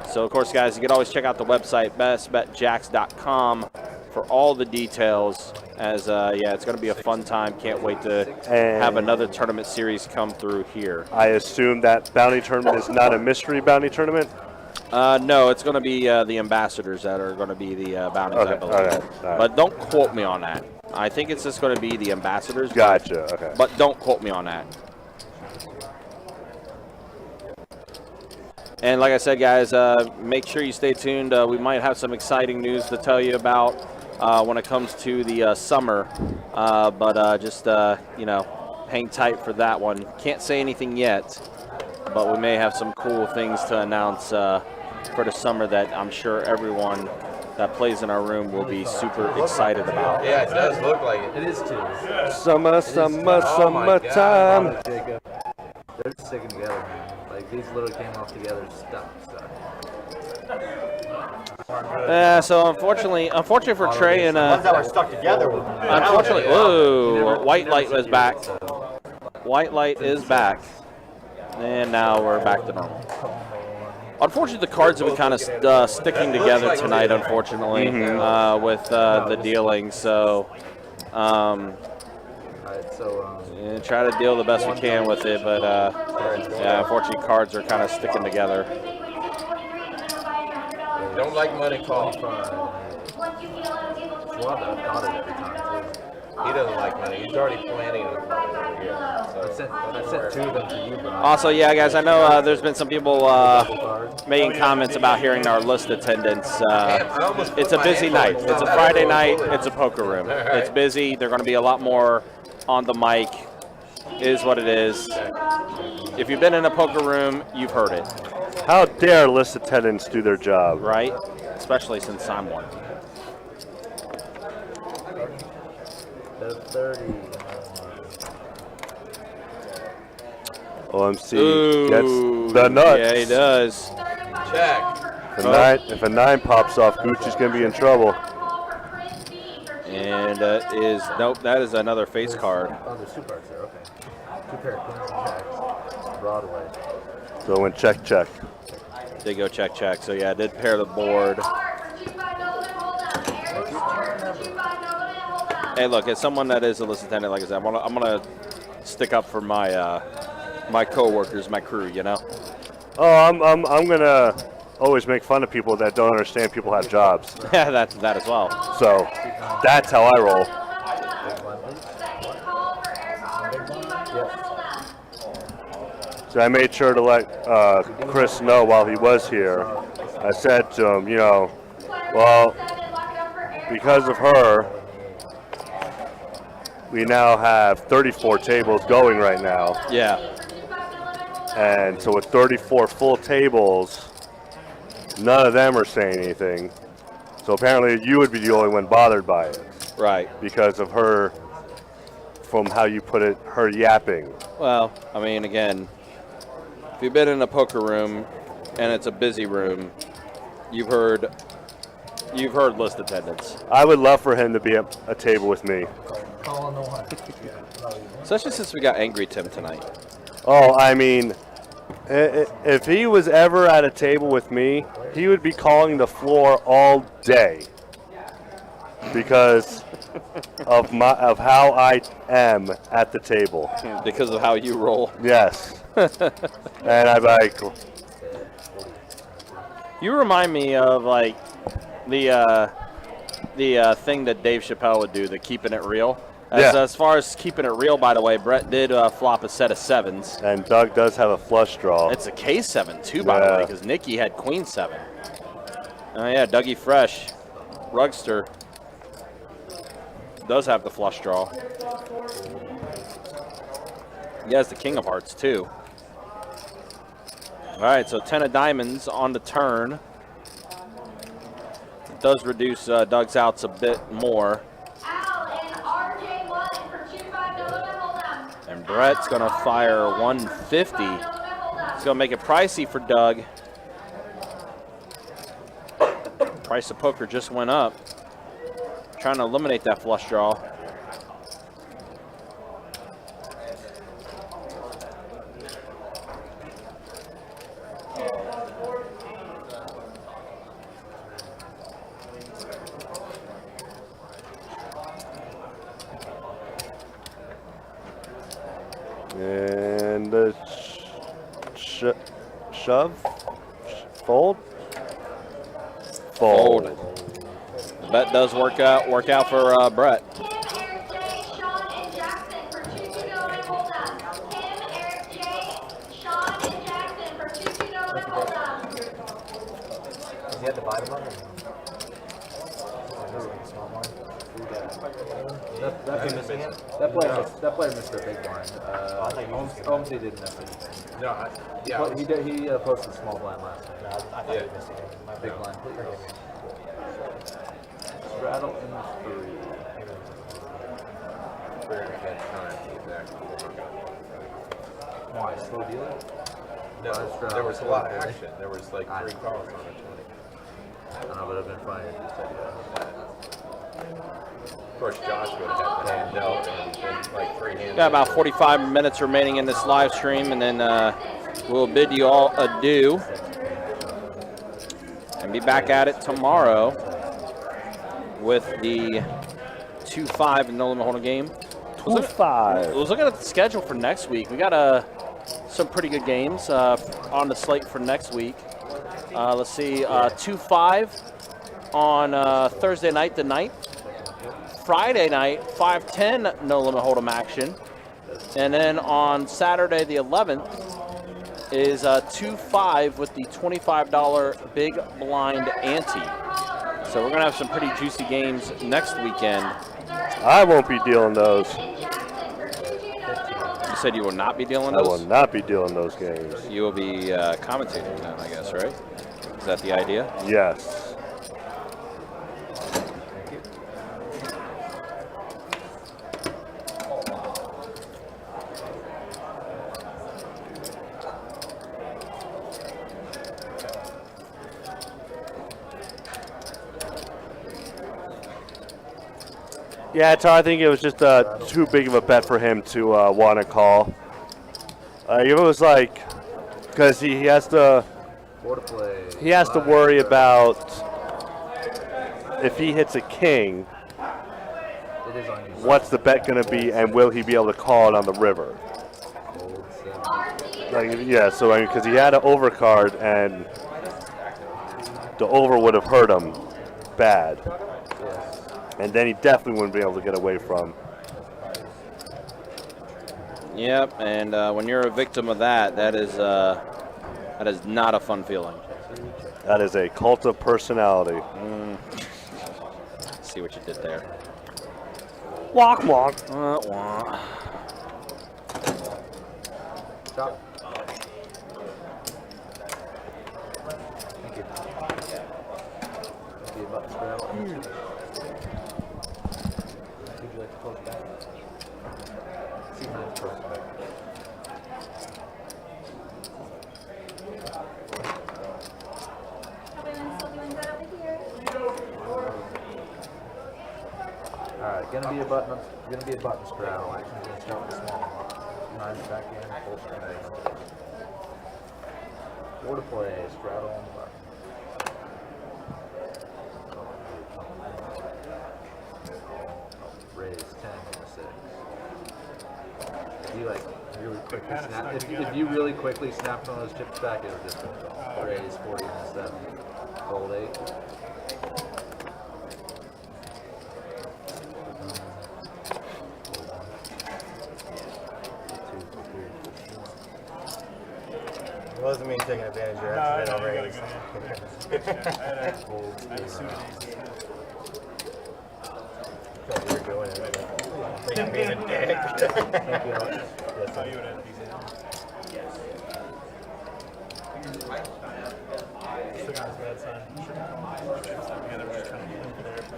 So, of course, guys, you can always check out the website, bestbetjacks.com, for all the details. As yeah, it's going to be a fun time. Can't wait to have another tournament series come through here. I assume that bounty tournament is not a mystery bounty tournament? No, it's going to be the ambassadors that are going to be the bounties, I believe. Okay. But don't quote me on that. I think it's just going to be the ambassadors. Gotcha. Okay. But don't quote me on that. And like I said, guys, make sure you stay tuned. We might have some exciting news to tell you about when it comes to the summer. But just, you know, hang tight for that one. Can't say anything yet, but we may have some cool things to announce for the summer that I'm sure everyone that plays in our room will be super excited about. Yeah, it does look like it. It is too. Summertime. Jacob, they're sticking together, man. Like, these literally came off together, stuck. So unfortunately for Trey and ones that were stuck together. unfortunately, whoa, white light was back. White light is back, and now we're back to normal. Unfortunately, the cards have been kind of sticking together tonight. Unfortunately, with the dealing, so try to deal the best we can with it. But yeah, unfortunately, cards are kind of sticking together. Don't like money call. He doesn't like money. He's already planning on coming over here. So I sent 2 of them to you, bro. Also, yeah, guys, I know there's been some people making comments about hearing our list attendance. It's a busy night. It's a Friday night. It's a poker room. It's busy. They're going to be a lot more on the mic. Is what it is. If you've been in a poker room, you've heard it. How dare list attendants do their job? Right? Especially since I'm one. 30. OMC gets the nuts. Yeah, he does. check. If a 9 pops off, Gucci's going to be in trouble. And nope, that is another face card. Oh, there's 2 cards there, okay. 2 pair of queens and jacks. Broadway. So it went check, check. They go check, check. So yeah, I did pair the board. Hey, look, as someone that is a list attendant, like I said, I'm gonna stick up for my my coworkers, my crew. You know. Oh, I'm gonna always make fun of people that don't understand people have jobs. Yeah, that as well. So that's how I roll. So I made sure to let Chris know while he was here. I said to him, you know, well, because of her, we now have 34 tables going right now. Yeah. And so with 34 full tables, none of them are saying anything. So apparently you would be the only one bothered by it. Right. Because of her, from how you put it, her yapping. Well, I mean, again, if you've been in a poker room and it's a busy room, you've heard list attendance. I would love for him to be at a table with me. Especially since we got Angry Tim tonight. Oh, I mean, if he was ever at a table with me, he would be calling the floor all day because of how I am at the table. Because of how you roll. Yes. And I'm like, you remind me of like the thing that Dave Chappelle would do, the keeping it real. As far as keeping it real, by the way, Brett did flop a set of 7s. And Doug does have a flush draw. It's a K7 too, by the way, because Nikki had Queen 7. Oh yeah, Dougie Fresh, Rugster, does have the flush draw. He has the King of Hearts too. All right, so 10 of diamonds on the turn. It does reduce Doug's outs a bit more. And Brett's going to fire 150. It's going to make it pricey for Doug. Price of poker just went up. trying to eliminate that flush draw. And the shove? Fold? Fold. The bet does work out for Brett. Kim, Eric J, Sean, and Jackson for 2 to go and hold up. Kim, Eric J, Sean, and Jackson for 2 to go and hold up. Does he have to buy them up? That player missed a big blind. Holmesy didn't miss anything. No, He posted small blind last night. I thought he missed a game. Big blind, please. Straddle in 3. Why? Slow dealer? No, there was a lot of action. There was like 3 calls on a 20. I don't know, but it'd been funny if you said Of course, Josh would have had to hand no and like 3 hands. Got about 45 minutes remaining in this live stream, and then we'll bid you all adieu and be back at it tomorrow with the 2-5 no limit hold'em game. 2-5. I was looking at the schedule for next week. We got some pretty good games on the slate for next week. Let's see, 2-5 on Thursday night, the 9th. Friday night, 5-10 no limit hold'em action. And then on Saturday, the 11th, is 2-5 with the $25 big blind ante. So we're going to have some pretty juicy games next weekend. I won't be dealing those. You said you will not be dealing I those? will not be dealing those games. You will be commentating then, I guess, right? Is that the idea? Yes. Yeah, I think it was just too big of a bet for him to want to call. It was like, because he has to worry about if he hits a king, what's the bet going to be, and will he be able to call it on the river? Like, yeah, so because he had an overcard, and the over would have hurt him bad. And then he definitely wouldn't be able to get away from. Yep, and when you're a victim of that, that is not a fun feeling. That is a cult of personality. See what you did there. Walk, walk. Wah. Chop. Thank you. Be a button straddle. Would you like to close back? See how it's close back. Everyone's still doing good over here. Alright, gonna be a button straddle. Actually, gonna start with small. 9's back in, full strength. 4 to play, straddle on the button. Raise 10 to 6. If you like really quickly snap, if you really quickly snap one of those chips back, it'll just raise 40 and 7. Fold 8. It wasn't me taking advantage of your accidental raise. Thought you were doing it. Thinking being a dick.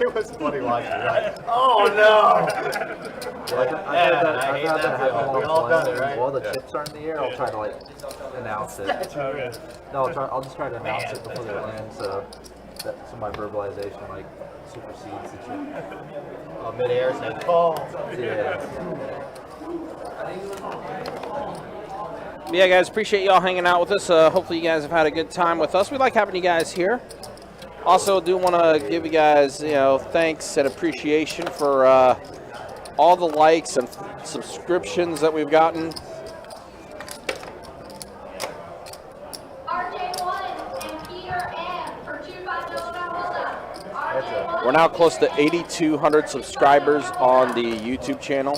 It was funny watching that. Oh no! I've had that happen while the chips are in the air. I'll try to like announce it. No, I'll just try to announce it before they land. So So my verbalization like supersedes the shit. Mid-air, it's like, call. Yeah. Yeah, guys, appreciate y'all hanging out with us. Hopefully you guys have had a good time with us. We like having you guys here. Also, do want to give you guys, thanks and appreciation for all the likes and subscriptions that we've gotten. We're now close to 8,200 subscribers on the YouTube channel.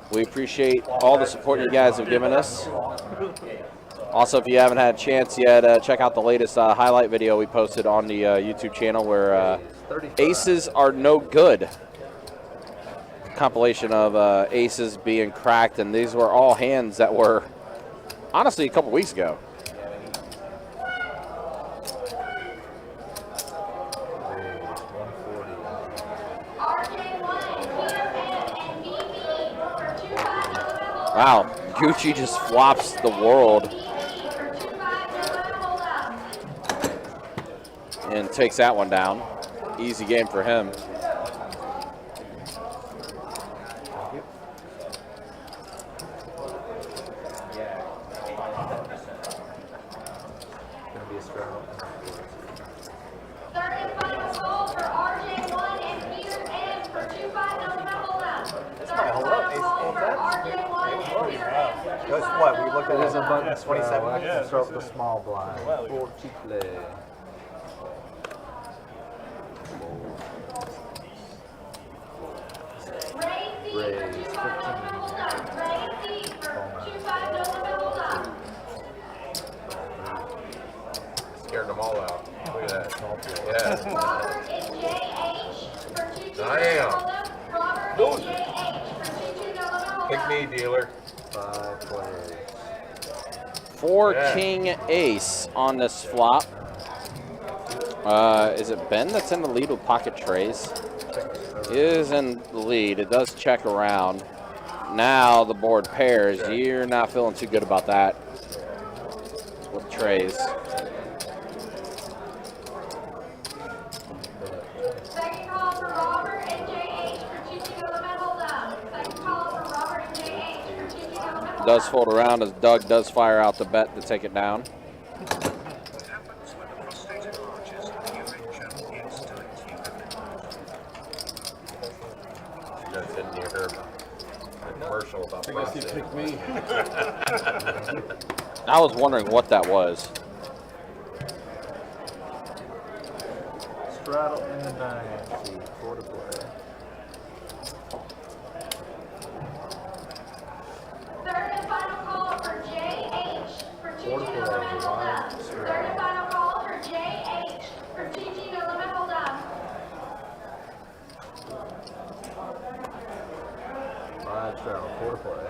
We appreciate all the support you guys have given us. Also, if you haven't had a chance yet, check out the latest highlight video we posted on the YouTube channel where aces are no good. Compilation of aces being cracked, and these were all hands that were honestly a couple weeks ago. Wow, Gucci just flops the world and takes that one down. Easy game for him. There's a button 27. Yeah, throw up the small blind. For to play. Raise 15. Scared them all out. Look at that. Yeah. Robert and JH for 2-2. Damn. Robert and JH for 2-2. Pick me, dealer. 5 players. 4 king ace on this flop. Is it Ben that's in the lead with pocket trays? He is in the lead. It does check around. Now the board pairs. You're not feeling too good about that with trays. Second call for Robert and JH for 2-2 element hold up. Second call for Robert and JH for 2-2 element hold up. Does fold around as Doug does fire out the bet to take it down. You guys didn't hear her commercial about prostate. I was wondering what that was. Straddle and the 9. See, 4 to play. Third and final call for JH for 2-2 element hold up. Third and final call for JH for 2-2 element hold up. 5 straddle, 4 to play.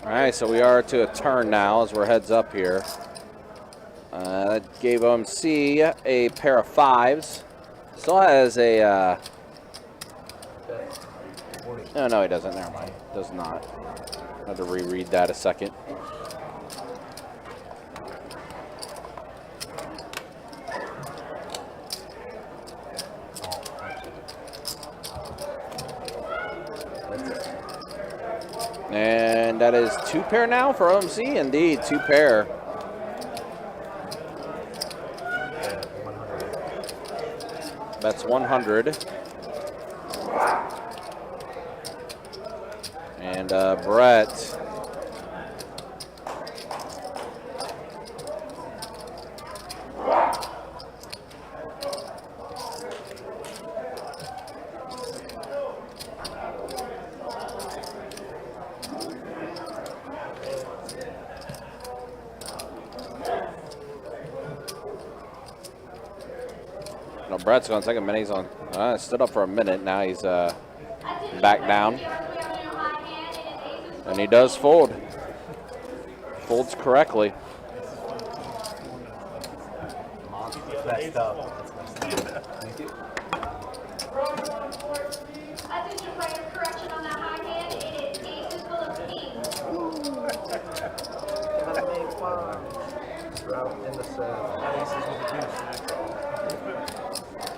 All right, so we are to a turn now as we're heads up here. That gave OMC a pair of 5s. Still has a... No, he doesn't. Never mind. Does not. I had to reread that a second. And that is 2 pair now for OMC. Indeed, 2 pair. That's 100. And Brett. No, Brett's going to take a minute. He's on. Stood up for a minute. Now he's back down. And he does fold. Folds correctly. Messed up. Thank you. Attention player, correction on that high hand. It is aces full of kings. Route in the set.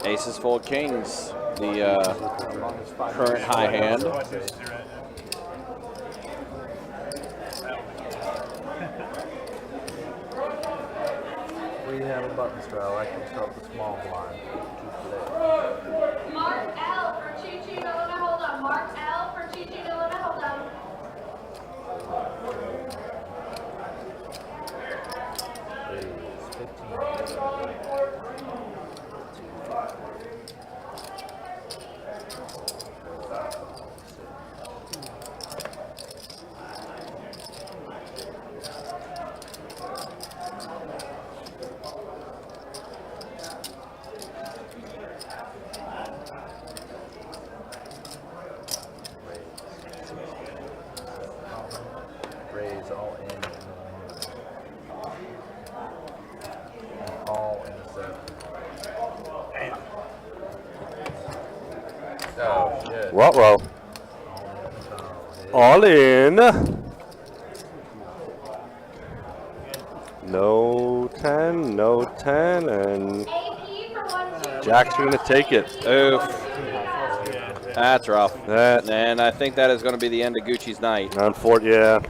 Aces full of kings. The current high hand. We have a button straw. I can start the small blind. Mark L for 2-2, no limit, hold on. Mark L for 2-2, no limit, hold on. Raise 15. Raise all in and all in the set. Oh, shit. Whoa. All in. No 10, no 10, and Jack's going to take it. Oof. That's rough. And I think that is going to be the end of Gucci's night. On Fort, yeah.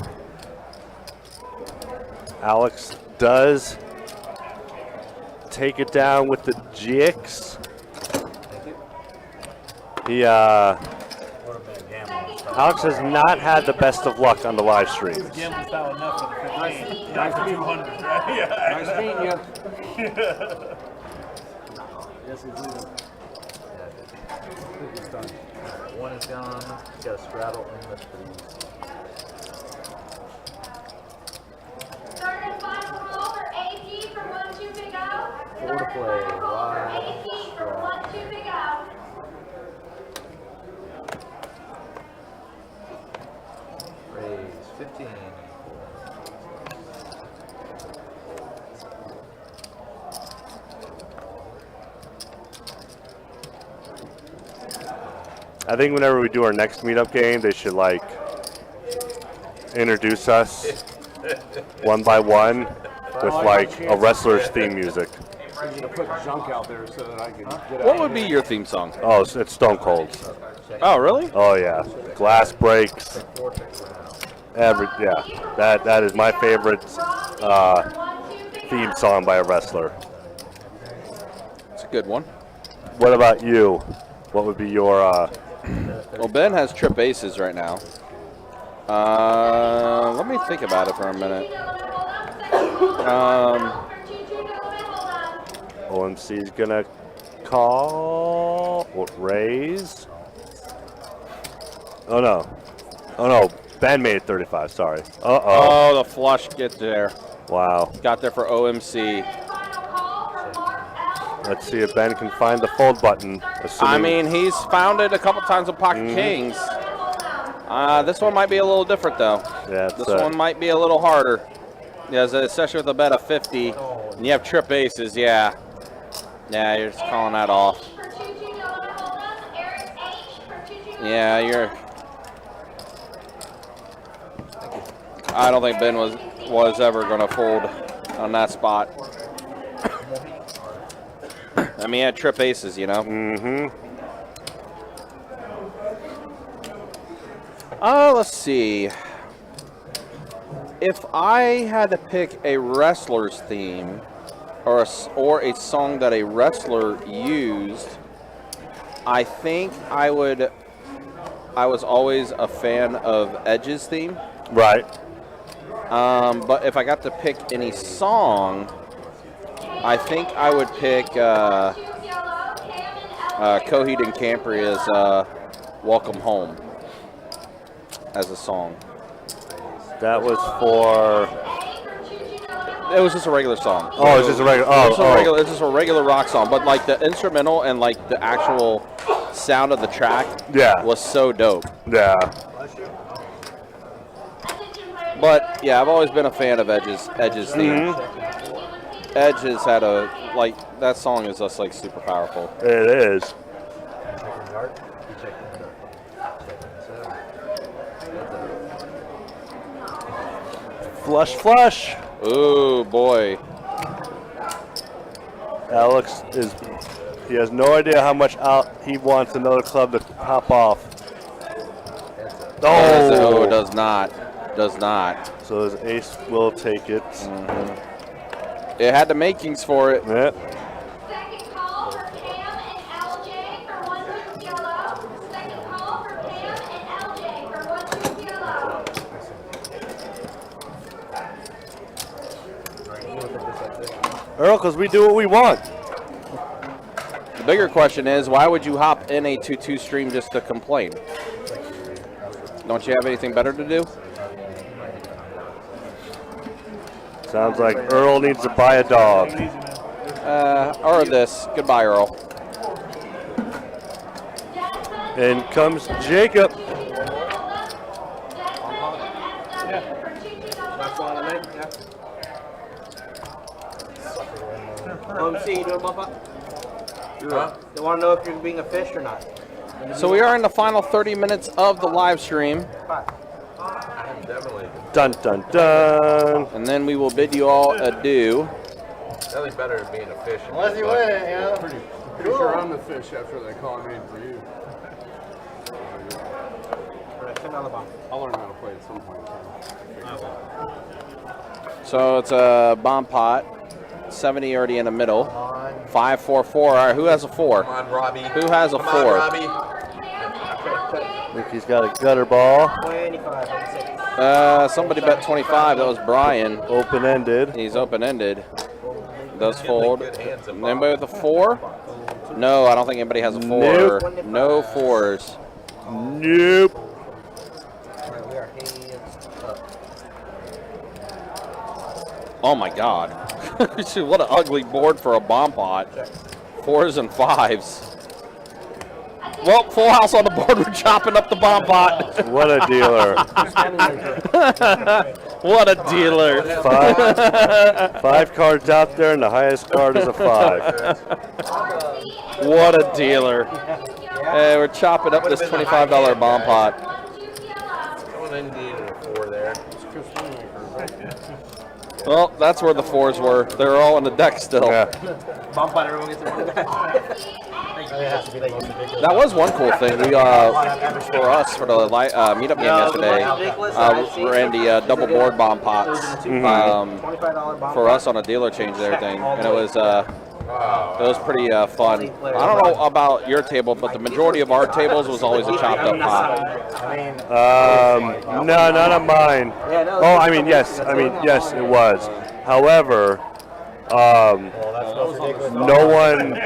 Alex does take it down with the jicks. He, Alex has not had the best of luck on the live stream. Gamble style enough for the 15. Nice 200, right? Yeah. Nice meeting you. Yes, he's leaving. One is gone. He's got a straddle in the threes. Third and final call for AP for 1-2 big O. Four to play. Live. AP for 1-2 big O. Raise 15. I think whenever we do our next meetup game, they should like introduce us one by one with like a wrestler's theme music. I'm gonna put junk out there so that I can get What would be your theme song? Oh, it's Stone Cold's. Oh, really? Oh yeah, glass breaks. That is my favorite theme song by a wrestler. It's a good one. What about you? What would be your? Well, Ben has trip aces right now. Let me think about it for a minute. OMC's gonna call or raise. Oh no, Ben made it 35. Sorry. Oh, the flush gets there. Wow. Got there for OMC. Let's see if Ben can find the fold button. I mean, he's found it a couple times with pocket kings. This one might be a little different, though. Yeah, this one might be a little harder. Yeah, especially with a bet of 50. And you have trip aces, yeah. Yeah, you're just calling that off. Yeah, you're. I don't think Ben was ever going to fold on that spot. I mean, he had trip aces, you know. Mm-hmm. Let's see. If I had to pick a wrestler's theme or a song that a wrestler used, I think I was always a fan of Edge's theme. Right. But if I got to pick any song, I think I would pick Coheed and Cambria's Welcome Home as a song. That was for... It was just a regular song. Oh, it's just a regular... Oh, It's just a regular rock song, but like the instrumental and like the actual sound of the track was so dope. Yeah. But yeah, I've always been a fan of Edge's theme. Edge has had that song is just like super powerful. It is. Flush. Ooh, boy. Alex he has no idea how much out he wants another club to pop off. Oh, it does not. Does not. So his ace will take it. It had the makings for it. Yeah. Second call for Cam and LJ for 1 6 yellow. Second call for Cam and LJ for 1 6 yellow. Earl, because we do what we want. The bigger question is, why would you hop in a 2-2 stream just to complain? Don't you have anything better to do? Sounds like Earl needs to buy a dog. Or this. Goodbye, Earl. In comes Jacob. OMC, you doing a bump up? They want to know if you're being a fish or not. So we are in the final 30 minutes of the live stream. Dun, dun, dun. And then we will bid you all adieu. Nothing better than being a fish. Unless you win it, you know. Pretty sure I'm the fish after they call me for you. I'll learn how to play at some point. So it's a bomb pot. 70 already in the middle. 5, 4, 4. All right, who has a 4? Come on, Robbie. Who has a 4? Come on, Robbie. I think he's got a gutter ball. 25. Somebody bet 25. That was Brian. Open-ended. He's open-ended. Does fold. Anybody with a 4? No, I don't think anybody has a 4. Nope. No 4s. Nope. We are hands up. Oh my God. What an ugly board for a bomb pot. 4s and 5s. Well, full house on the board. We're chopping up the bomb pot. What a dealer. What a dealer. 5 cards out there, and the highest card is a 5. What a dealer. Hey, we're chopping up this $25 bomb pot. Someone needed a 4 there. Well, that's where the 4s were. They're all on the deck still. Yeah. Bump on everyone gets one guy. That was one cool thing. We for us for the meetup game yesterday, ran the double board bomb pots for us on a dealer change and everything, and it was pretty fun. I don't know about your table, but the majority of our tables was always a chopped up pot. No, not on mine. Oh, I mean, yes, it was. However, no one.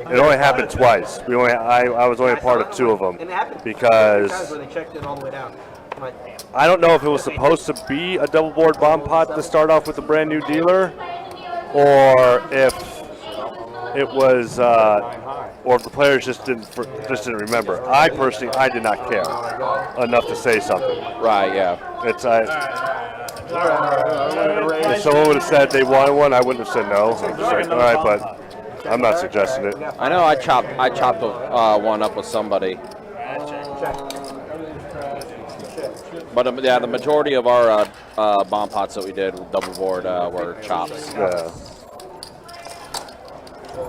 It only happened twice. I was only a part of 2 of them because Where they checked it all the way down. I don't know if it was supposed to be a double board bomb pot to start off with a brand new dealer, or if it was, or if the players just didn't remember. I personally, I did not care enough to say something. Right? Yeah. It's if someone would have said they wanted one, I wouldn't have said no. I'm just like, all right, but I'm not suggesting it. I know I chopped one up with somebody. But yeah, the majority of our bomb pots that we did with double board were chops. Yeah.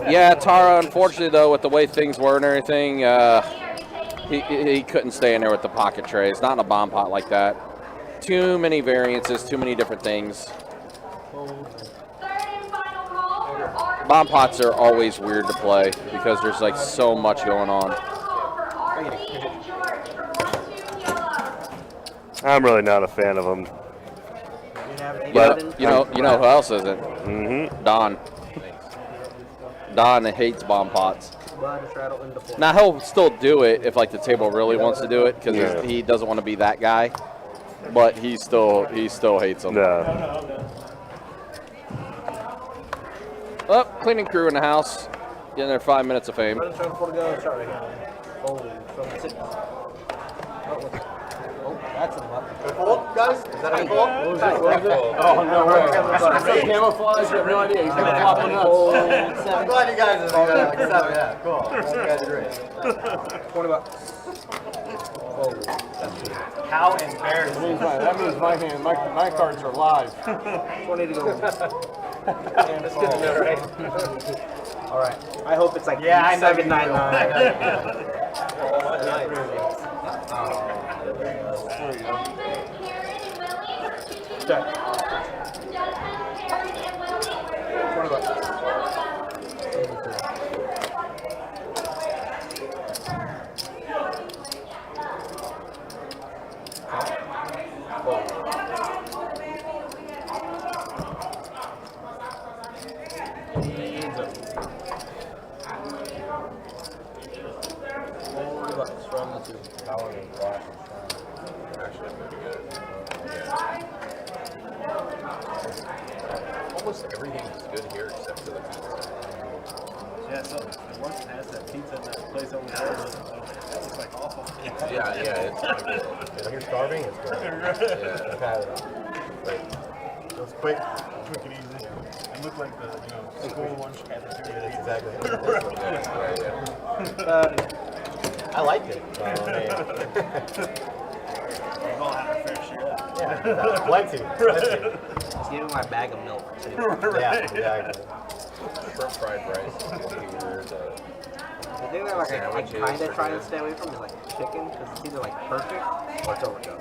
Yeah, Tara, unfortunately, though, with the way things were and everything, he couldn't stay in there with the pocket trays. Not in a bomb pot like that. Too many variances, too many different things. Bomb pots are always weird to play because there's like so much going on. I'm really not a fan of them. But you know who else isn't? Mm-hmm. Don. Don hates bomb pots. Now he'll still do it if like the table really wants to do it because he doesn't want to be that guy. But he still hates them. Yeah. Oh, cleaning crew in the house, getting their 5 minutes of fame. That's a lot. Full, guys? Is that a full? What was it? Oh, no way. That's so camouflage, you have no idea. He's gonna flop nuts. I'm glad you guys are accepting that. Cool. I'm glad you guys are great. $20. How embarrassing. That means my hand, my cards are live. 20 to go. That's good to know, right? All right. I hope it's like 799. Almost everything is good here except for the pizza. Yeah, so once it has that pizza in that place over there, it's like awful. Yeah, it's not good. When you're starving, it's good. Yeah. I've had it. So it's quick. Quick and easy. It looked like the school lunch cafeteria. Exactly. Yeah. I liked it. We've all had our fair share. Yeah, plenty. Just give me my bag of milk, too. Yeah, exactly. Shrimp fried rice. The thing that I kind of try to stay away from is like chicken, because it's either like perfect or it's overdone.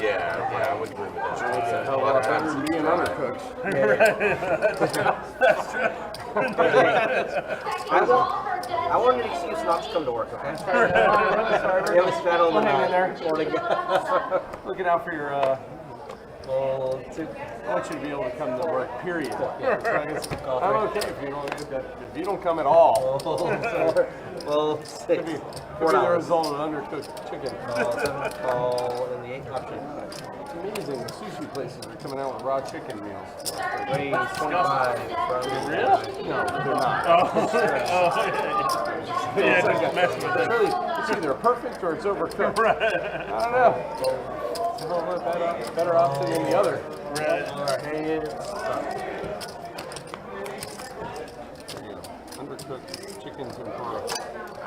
Yeah, I would agree with that. It's a hell of a lot better than being undercooked. I want an excuse not to come to work, okay? You have a straddle in the night. Looking out for your, I want you to be able to come to work, period. I'm okay if you don't come at all. Well, 6. Could be the result of undercooked chicken. Call in the 8th option. It's amazing. The sushi places are coming out with raw chicken meals. Raise 25. Really? No, they're not. It's either perfect or it's overcooked. I don't know. It's a little bit better option than the other. Undercooked chickens and pearls.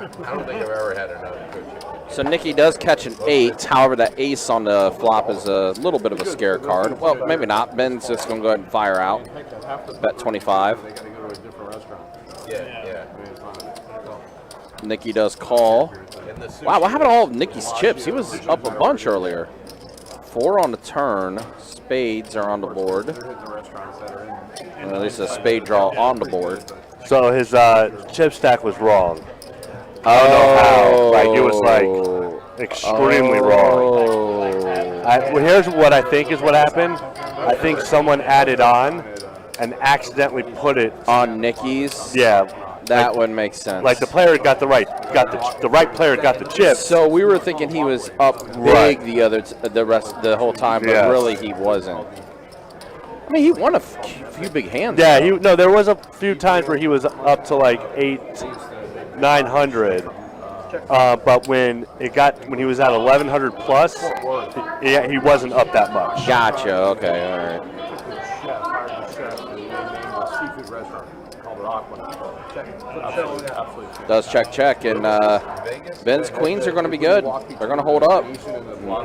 I don't think I've ever had an undercooked chicken. So Nikki does catch an 8. However, that ace on the flop is a little bit of a scare card. Well, maybe not. Ben's just going to go ahead and fire out. Bet 25. They got to go to a different restaurant. Yeah. Nikki does call. Wow, what happened to all of Nikki's chips? He was up a bunch earlier. 4 on the turn. Spades are on the board. At least a spade draw on the board. So his chip stack was wrong. I don't know how. Like, it was like extremely wrong. Well, here's what I think is what happened. I think someone added on and accidentally put it on Nikki's. Yeah, that would make sense. Like the player got the right player got the chip. So we were thinking he was up big the whole time, but really he wasn't. I mean, he won a few big hands. Yeah, there was a few times where he was up to like 900. But when he was at 1100 plus, he wasn't up that much. Gotcha. Okay. All right. Does check, and Ben's queens are going to be good. They're going to hold up.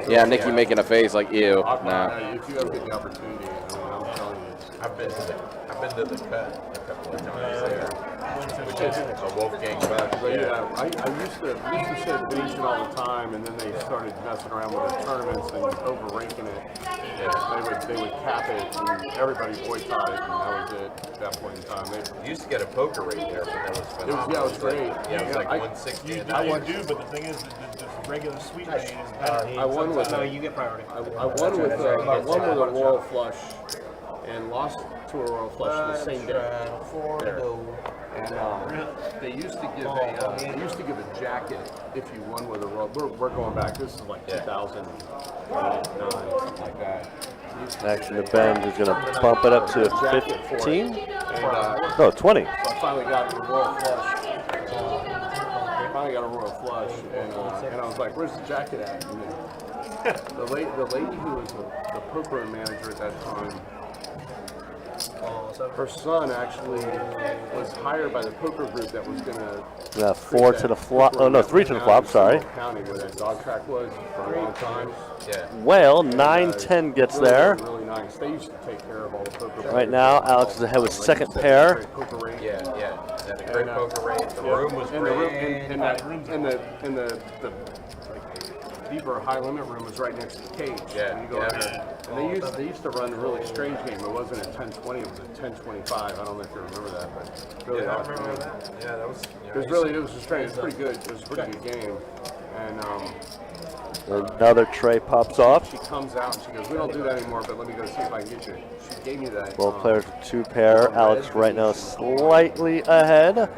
Yeah, Nikki making a face like, ew. Nah. If you ever get the opportunity, I'm telling you. I've been to the cut a couple of times there. which is a Wolfgang Buck. Yeah, I used to say Venetian all the time, and then they started messing around with the tournaments and over-ranking it. Yeah, they would cap it, and everybody boycotted, and that was it at that point in time. You used to get a poker rate there, but that was phenomenal. It was great. Yeah, it was like 160. You do, but the thing is, the regular sweet main is better. I won with you get priority. I won with a royal flush, and lost to a royal flush the same day. There. And they used to give a jacket if you won with a royal. We're going back. This is like 2009, something like that. Actually, the bend is going to bump it up to 15? No, 20. So I finally got a royal flush. And I was like, "Where's the jacket at?" And then the lady who was the poker manager at that time, her son actually was hired by the poker group that was going to 4 to the flop. Oh, no, 3 to the flop, sorry. County where that dog track was for a long time. Yeah. Well, 9-10 gets there. Really nice. They used to take care of all the poker. Right now, Alex is ahead with second pair. Yeah. Had a great poker rate. The room was great. And the deeper high limit room was right next to the cage. Yeah. And you go in there. And they used to run a really strange game. It wasn't a 10-20, it was a 10-25. I don't know if you remember that, but really I awesome remember game. that. Yeah, that was. It was strange. It was pretty good. It was a pretty good game. And Another tray pops off. she comes out and she goes, "We don't do that anymore, but let me go see if I can get you." She gave me that. Both players with 2 pair. Alex right now slightly ahead,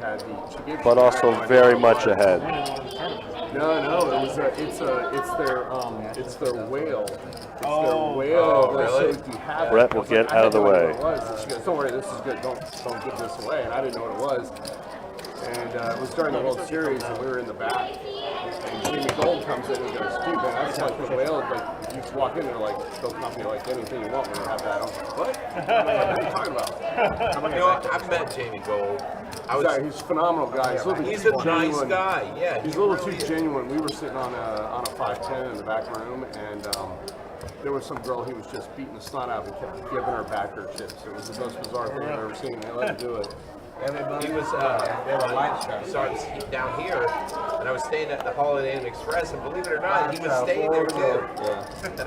but also very much ahead. No, it's their whale. It's their whale. Oh, really? So if you have Brett it, will I was get like, I out of the didn't know way. what it was. And she goes, "Don't worry, this is good. Don't give this away." And I didn't know what it was. And it was during the World Series, and we were in the back. And Jamie Gold comes in and goes, "Dude, man, that's like the whale. Like you just walk in there, like they'll company like anything you want when they have that." I was like, "What? What are you talking about?" You know, I've met Jamie Gold. He's a phenomenal guy. He's a nice guy. Yeah, he's a little too genuine. We were sitting on a 510 in the back room, and there was some girl he was just beating the snot out of and kept giving her backer chips. It was the most bizarre thing I've ever seen. They let him do it. He was down here, and I was staying at the Holiday Inn Express, and believe it or not, he was staying there too. Yeah. And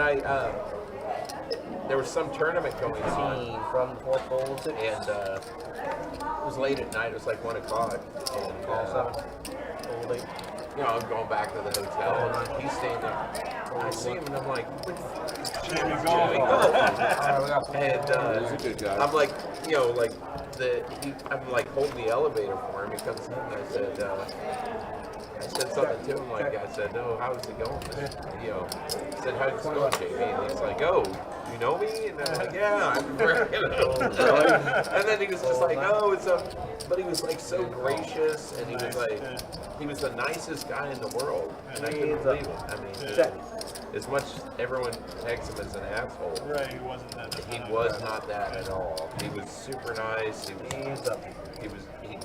there was some tournament going on from the fourth bowl, and it was late at night. It was like 1 o'clock, and you know, I'm going back to the hotel, and he's staying there. I see him, and I'm like, Jamie Gold. And He's a good guy. I'm like, you know, like I'm like holding the elevator for him. He comes in, and I said something to him, like I said, "No, how's it going?" You know, I said, "How's it going, Jamie?" And he's like, "Oh, you know me?" And I'm like, "Yeah, I'm And then he was just like, "Oh, it's a," but he was like so gracious, and he was like, he was the nicest guy in the world, and I couldn't believe it. I mean, as much everyone pegs him as an asshole, Right, he wasn't that. he was not that at all. He was super nice. He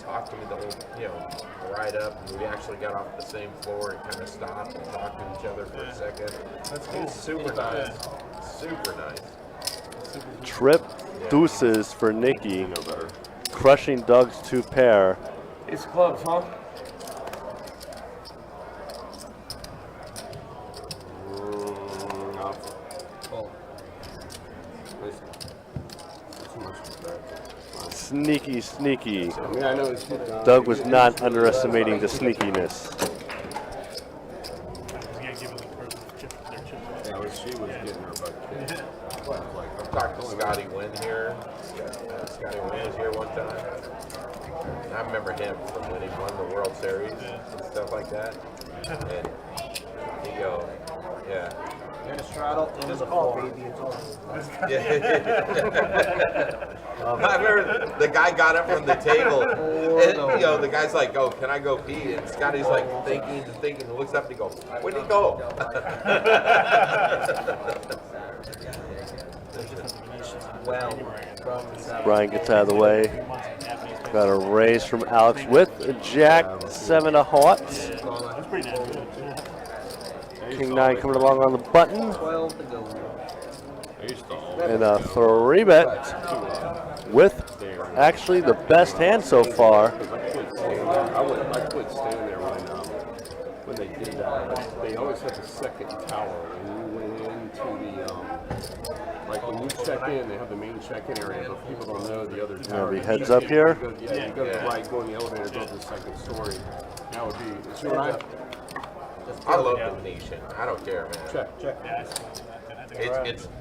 talked to me the whole, you know, ride up, and we actually got off the same floor and kind of stopped and talked to each other for a second. That's He was super nice. Super nice. Trip deuces for Nikki. Crushing Doug's 2 pair. It's clubs, huh? Sneaky, sneaky. I mean, I know it's Doug was not underestimating the sneakiness. She was getting her butt kicked. I'm talking to Scotty Wynn here. Scotty Wynn was here one time. I remember him from when he won the World Series and stuff like that. And he go, yeah. You're in a straddle in the floor. Baby, it's over. I remember the guy got up from the table, and you know the guy's like, "Oh, can I go pee?" And Scotty's like thinking, and looks up and he goes, "Where'd he go?" Brian gets out of the way. Got a raise from Alex with a jack, 7 of hearts. That's pretty damn good. King 9 coming along on the button. 12 to go. And a 3-bet with actually the best hand so far. at the second tower. When you went into the, like when you check in, they have the main check-in area, but people don't know the other tower. Maybe heads up here? You go to the right, go in the elevator, go to the second story. That would be, it's your right. I love the Venetian. I don't care, man. Check.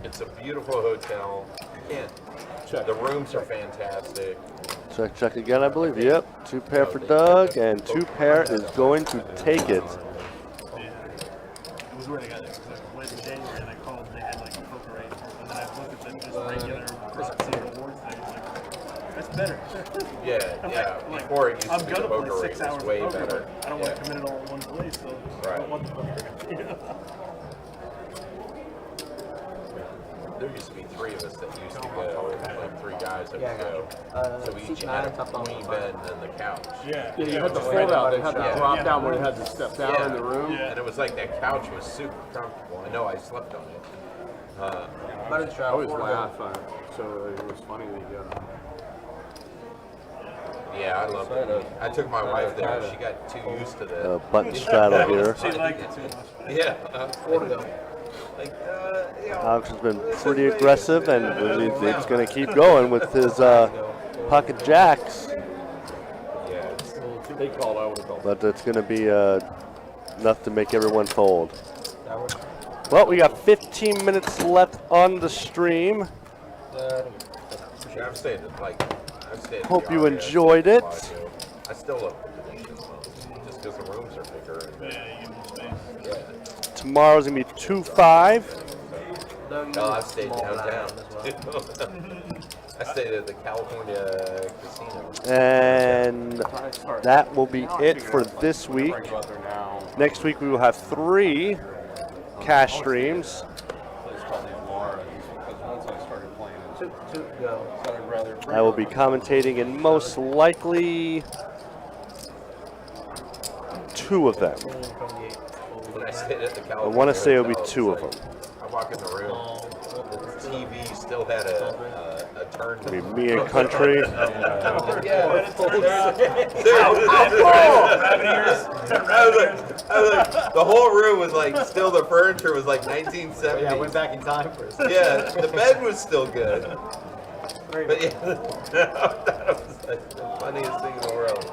It's a beautiful hotel. Check. The rooms are fantastic. Check again, I believe. Yep. 2 pair for Doug, and 2 pair is going to take it. Yeah. It was where they got it. Because I went in January and I called and they had like a poker rate. And then I looked at them just regular proxy rewards thing. I was like, that's better. Yeah. Before it used to be the poker rate 6 hours was way poker, better. I don't want to commit it all in one place, so I don't want the poker. There used to be 3 of us that used to go, like 3 guys that would go. So we each had a queen bed and then the couch. Yeah, you had the fold out. They had the drop down where you had to step down in the room. And it was like that couch was super comfortable. I know I slept on it. I always laugh. So it was funny that you got. Yeah, I loved it. I took my wife there. She got too used to the Button straddle here. She liked it too much. Yeah. Alex has been pretty aggressive, and it's going to keep going with his pocket jacks. Yeah, they called. I would have called. But it's going to be enough to make everyone fold. Well, we got 15 minutes left on the stream. I've stayed at Hope the you RS enjoyed it. I still love the Venetian most, just because the rooms are bigger. And, Yeah, you get more space. Yeah. Tomorrow's going to be 2-5. No, I've stayed downtown. I stayed at the California Casino. And that will be it for this week. Next week we will have 3 cash streams. I will be commentating in most likely 2 of them. When I stayed at the I California want to say it'll be Hotel, 2 of it's them. like, I walk in the room, the TV still had a turn. It'll be me and country. The whole room was like, still the furniture was like 1970. Yeah, I went back in time for a second. Yeah, the bed was still good. But yeah, that was like the funniest thing in the world.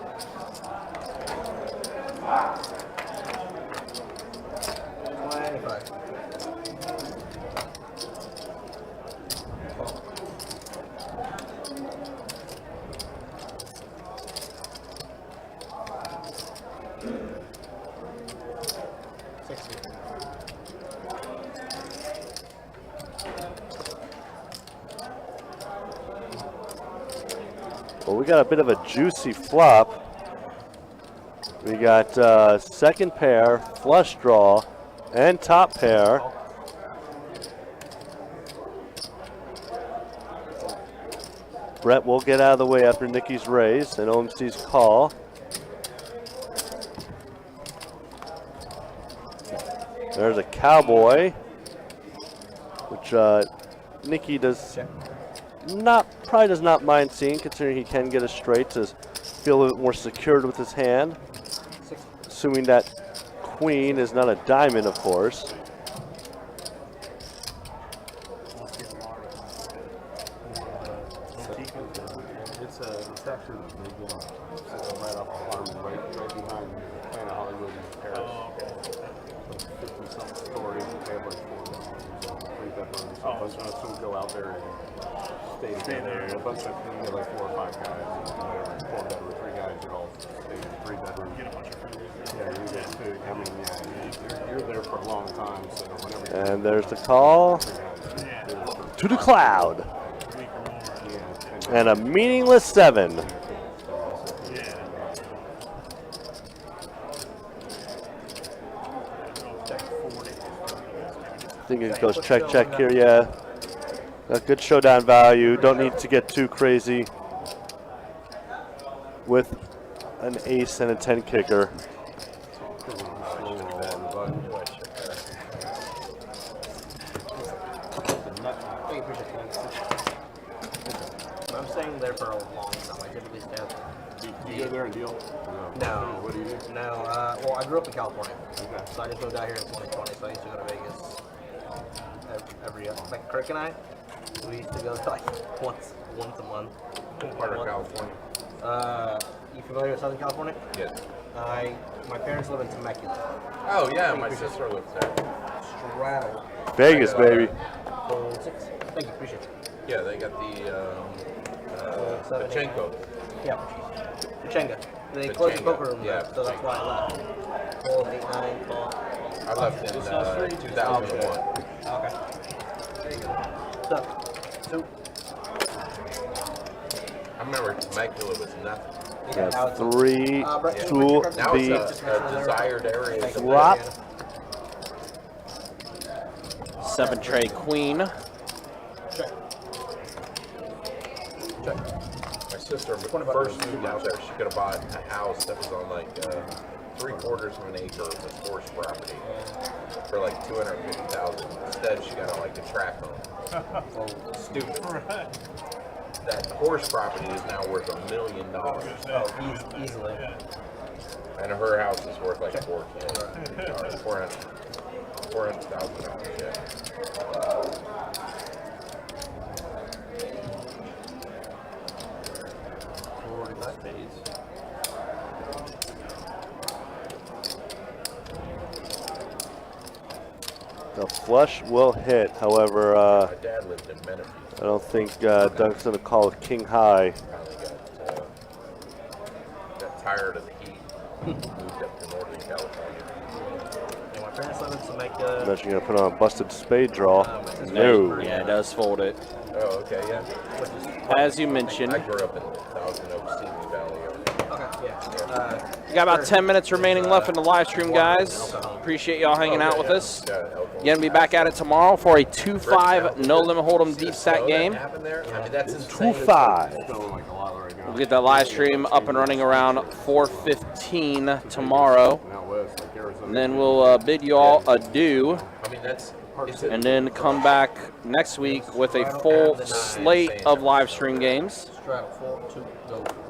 Well, we got a bit of a juicy flop. We got second pair, flush draw, and top pair. Brett will get out of the way after Nikki's raise and OMC's call. There's a cowboy, which Nikki probably does not mind seeing, considering he can get a straight to feel a little bit more secured with his hand. Assuming that queen is not a diamond, of course. It's actually the big one. It's right off the farm, right behind Planet Hollywood in Paris. 50-something stories. They have like 3 bedrooms. A bunch of us would go out there and stay there. A bunch of them, like 4 or 5 guys. 4 bedrooms, 3 guys that all stay in 3 bedrooms. Get a bunch of food. Yeah, you get food. I mean, yeah, you're there for a long time, so whenever. And there's the call to the cloud. And a meaningless 7. I think it goes check here, yeah. A good showdown value. Don't need to get too crazy with an ace and a 10 kicker. staying there for a long time. I typically stay out there. Do you go there and deal? No. What do you do? No, well, I grew up in California. So I just moved out here in 2020, so I used to go to Vegas every year. Like Kirk and I, we used to go like once a month. What part of California? You familiar with Southern California? Yes. My parents live in Temecula. Oh yeah, my sister lives there. Straddle. Vegas, baby. 6. Thank you, appreciate it. Yeah, they got the Pachenko. Yeah, Pachenga. They closed the poker room, yeah, so that's why I left. 4, 8, 9, 12. I left in 2001. Okay. There you go. So, I remember Temecula was nothing. Yeah, 3, 2, Now it's a desired area. drop. 7 tray queen. My sister first moved out there. She could have bought a house that was on like 3/4 of an acre of horse property for like $250,000. Instead, she got like a track home. Stupid. That horse property is now worth $1 million. oh, easily. And her house is worth like $400,000. Yeah. The flush will hit, however, My dad lived in Menifee. I don't think Doug's going to call it king high. Finally got tired of the heat. Moved up to Northern California. Yeah, my parents live in Temecula. Unless you're going to put on a busted spade draw. No. Yeah, it does fold it. Oh, okay, yeah. As you mentioned. I grew up in Thousand Oaks, Simi Valley area. Okay, yeah. We got about 10 minutes remaining left in the live stream, guys. Appreciate y'all hanging out with us. Going to be back at it tomorrow for a 2-5 no limit hold'em deep stack game. 2-5. We'll get that live stream up and running around 4:15 tomorrow. And then we'll bid you all adieu. And then come back next week with a full slate of live stream games.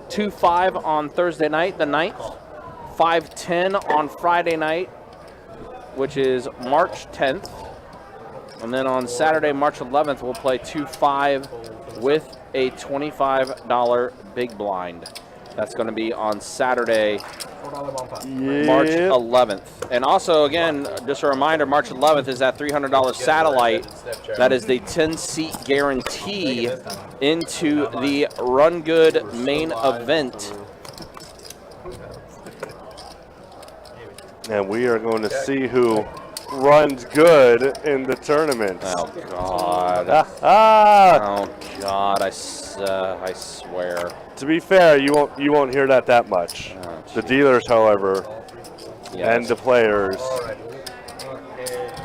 2-5 on Thursday night, the 9th. 5-10 on Friday night, which is March 10th. And then on Saturday, March 11th, we'll play 2-5 with a $25 big blind. That's going to be on Saturday, March 11th. And also, again, just a reminder, March 11th is that $300 satellite. That is the 10-seat guarantee into the Run Good main event. And we are going to see who runs good in the tournament. Oh, God. Oh, God, I swear. To be fair, you won't hear that much. The dealers, however, and the players,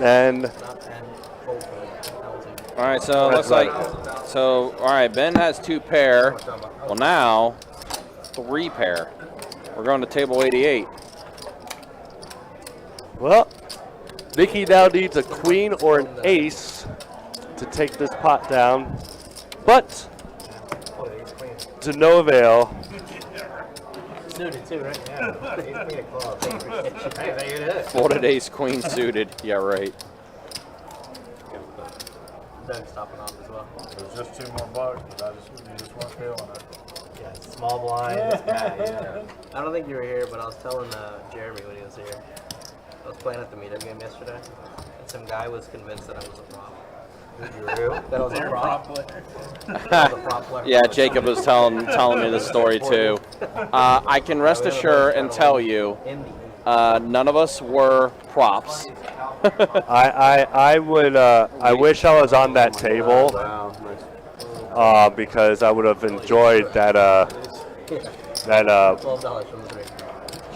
and all right. So it looks like all right. Ben has 2 pair. Well, now 3 pair. We're going to table 88. Well, Vicky now needs a queen or an ace to take this pot down, but to no avail. Suited too, right? Yeah. Folded ace, queen suited. Yeah, right. Doug's stopping off as well. There's just 2 more bucks, but you just weren't feeling it. Yeah, small blind. This guy, yeah. I don't think you were here, but I was telling Jeremy when he was here. I was playing at the meetup game yesterday, and some guy was convinced that I was a prop. That I was a prop player. Yeah, Jacob was telling me the story too. I can rest assured and tell you, none of us were props. I wish I was on that table because I would have enjoyed that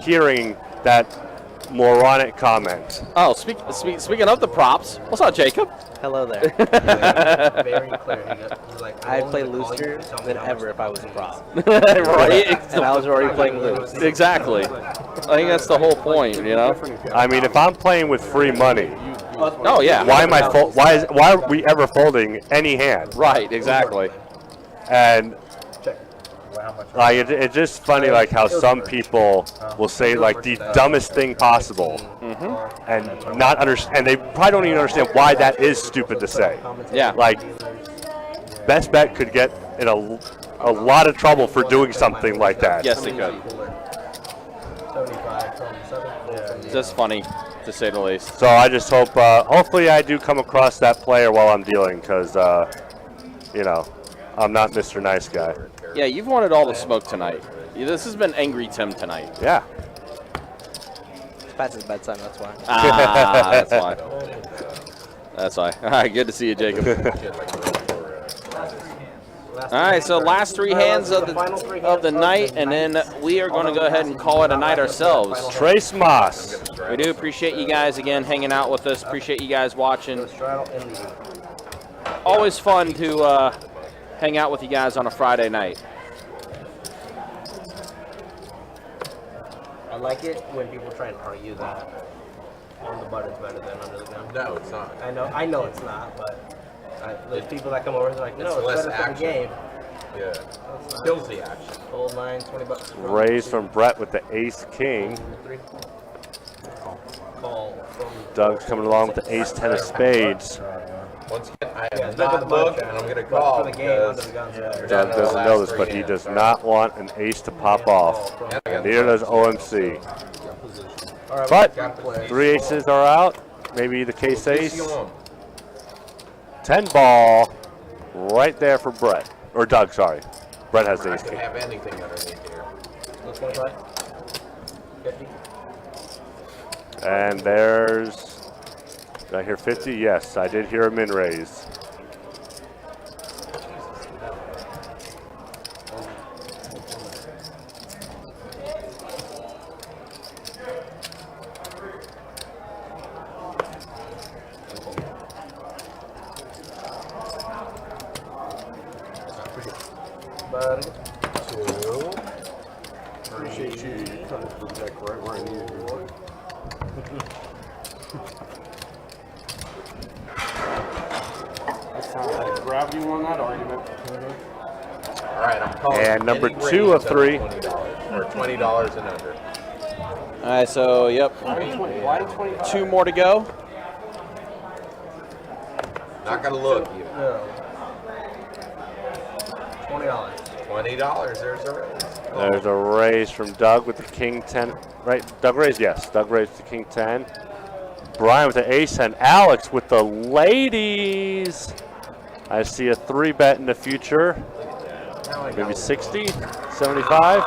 hearing that moronic comment. Oh, speaking of the props, what's up, Jacob? Hello there. Very clear. He's like, I'd play looser than ever if I was a prop. Right. And I was already playing loose. Exactly. I think that's the whole point, you know. I mean, if I'm playing with free money, oh yeah. Why are we ever folding any hand? Right. Exactly. And Like it's just funny, like how some people will say like the dumbest thing possible, and not understand, and they probably don't even understand why that is stupid to say. Yeah. Like Best Bet could get in a lot of trouble for doing something like that. Yes, they could. 75 from 7. Just funny, to say the least. So I just hope, hopefully I do come across that player while I'm dealing, because, you know, I'm not Mr. Nice Guy. Yeah, you've wanted all the smoke tonight. This has been Angry Tim tonight. Yeah. It's past his bedtime, that's why. Ah, that's why. That's why. All right, good to see you, Jacob. All right, so last 3 hands of the night, and then we are going to go ahead and call it a night ourselves. Trace Moss. We do appreciate you guys again hanging out with us. Appreciate you guys watching. Always fun to hang out with you guys on a Friday night. I like it when people try and argue that on the button's better than under the gun. No, it's not. I know it's not, but there's people that come over and are like, no, it's less better for the action. game. Yeah. Kills the action. Old 9, $20. Raise from Brett with the Ace King. Call from Doug's coming along with the Ace 10 of Spades. Once again, I have not looked, and I'm going to call. for the game under the gun. Doug doesn't know this, but he does not want an ace to pop off. And neither does OMC. But 3 aces are out. Maybe the case ace. 10 ball right there for Brett. Or Doug, sorry. Brett has the I ace can king. have anything underneath here. 25? 50? And there's, did I hear 50? Yes, I did hear a min raise. Appreciate you coming to the deck right where I needed you. That's how I grabbed you on that argument. All right, I'm calling. And number any 2 of range 3. under $20, or $20 and under. All right, so, yep. Why 20? 2 more to go. Not going to look even. $20. $20, there's a raise. There's a raise from Doug with the King 10. Right, Doug raised, yes. Doug raised the King 10. Brian with the Ace and Alex with the ladies. I see a 3-bet in the future. Maybe 60, 75,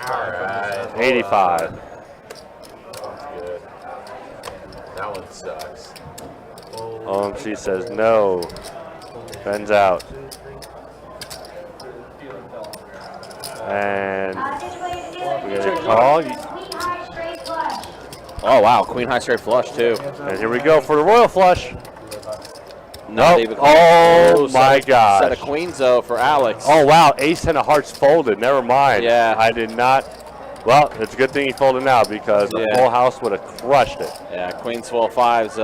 All right. 85. That's good. That one sucks. OMC says no. Ben's out. And we get a call. Oh, wow. Queen high straight flush, too. And here we go for the royal flush. Not Nope. even- Oh my Set gosh. of queens, though, for Alex. Oh wow, Ace 10 of hearts folded. Never mind. Yeah. I did not. Well, it's a good thing he folded now because the Yeah. full house would have crushed it. Yeah, queens full of 5s.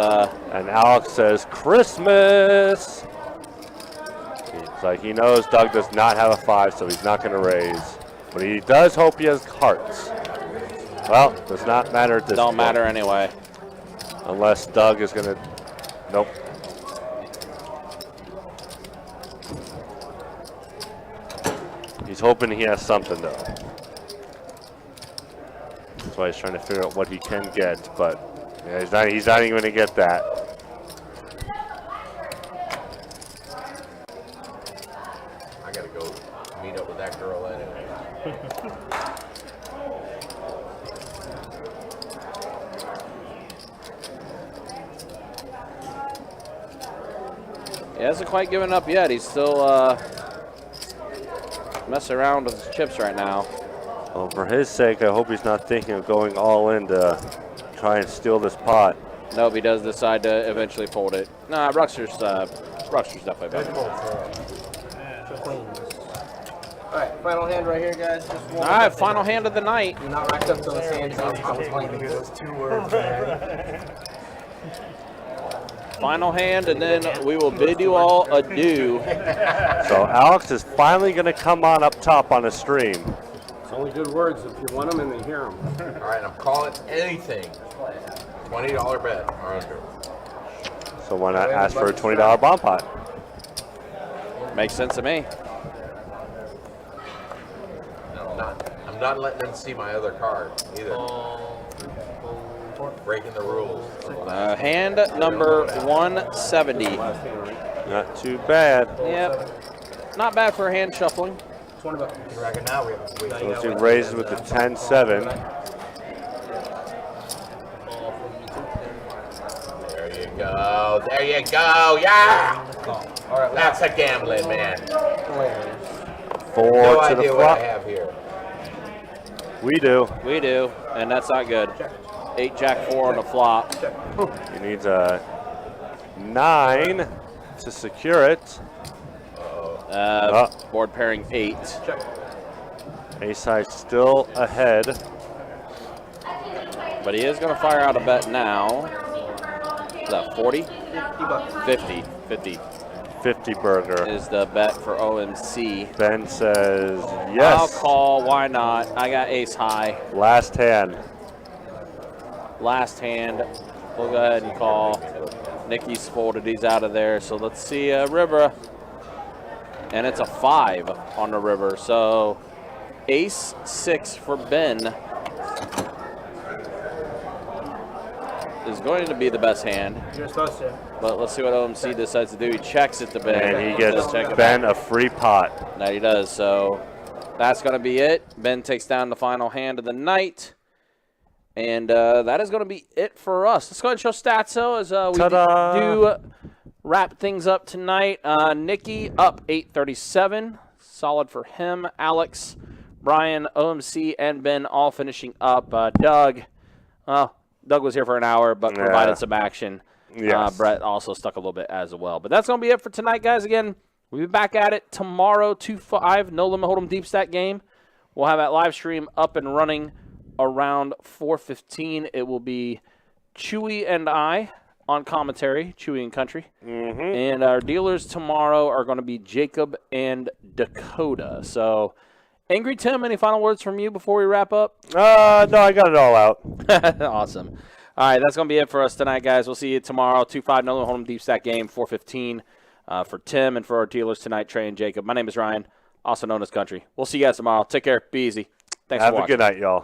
And Alex says Christmas. It's like he knows Doug does not have a 5, so he's not going to raise. But he does hope he has hearts. Well, does not matter at this Don't point. matter anyway. Unless Doug is going to. Nope. He's hoping he has something though. That's why he's trying to figure out what he can get, but yeah, he's not even going to get that. I got to go meet up with that girl anyway. He hasn't quite given up yet. He's still messing around with his chips right now. Well, for his sake, I hope he's not thinking of going all in to try and steal this pot. Nope, he does decide to eventually fold it. Nah, Ruxter's definitely better. Queens. Alright, final hand right here, guys. Just one All right, final hand of the night. You're not racked up to this hand. Those 2 words, man. final hand, and then we will bid you all adieu. So Alex is finally going to come on up top on the stream. It's only good words if you want them and they hear them. All right, I'm calling anything. $20 bet or under. So why not ask for a $20 bomb pot? Makes sense to me. I'm not letting them see my other card either. Breaking the rules. Hand number 170. Not too bad. Yep. Not bad for hand shuffling. You reckon now we have So let's do raises with the 10-7. There you go. There you go. Yeah. All right, That's a gambling, man. 4 No to the idea what I flop. have here. We do. We do, and that's not good. 8 Jack 4 on the flop. He needs a 9 to secure it. Board pairing 8. Ace high still ahead. But he is going to fire out a bet now. Is that 40? 50. 50 50 burger. is the bet for OMC. Ben says yes. I'll call. Why not? I got ace high. Last hand. Last hand. We'll go ahead and call. Nikki's folded. He's out of there. So let's see river. And it's a 5 on the river. So ace 6 for Ben is going to be the best hand. You're supposed to. But let's see what OMC decides to do. He checks it to Ben. And he gets Check it Ben back. a free pot. That he does. So that's going to be it. Ben takes down the final hand of the night. And that is going to be it for us. Let's go ahead and show Statso as we do wrap things up tonight. Nikki up 837. Solid for him. Alex, Brian, OMC, and Ben all finishing up. Doug, Doug was here for an hour, but provided some action. Yes. Brett also stuck a little bit as well. But that's going to be it for tonight, guys. Again, we'll be back at it tomorrow, 2-5, No Limit Hold'em Deep Stack game. We'll have that live stream up and running around 4:15. It will be Chewy and I on commentary, Chewy and Country. Mm-hmm. And our dealers tomorrow are going to be Jacob and Dakota. So, Angry Tim, any final words from you before we wrap up? No, I got it all out. Awesome. All right, that's going to be it for us tonight, guys. We'll see you tomorrow, 2-5, No Limit Hold'em Deep Stack game, 4:15 for Tim and for our dealers tonight, Trey and Jacob. My name is Ryan, also known as Country. We'll see you guys tomorrow. Take care. Be easy. Thanks for watching. Have a good night, y'all.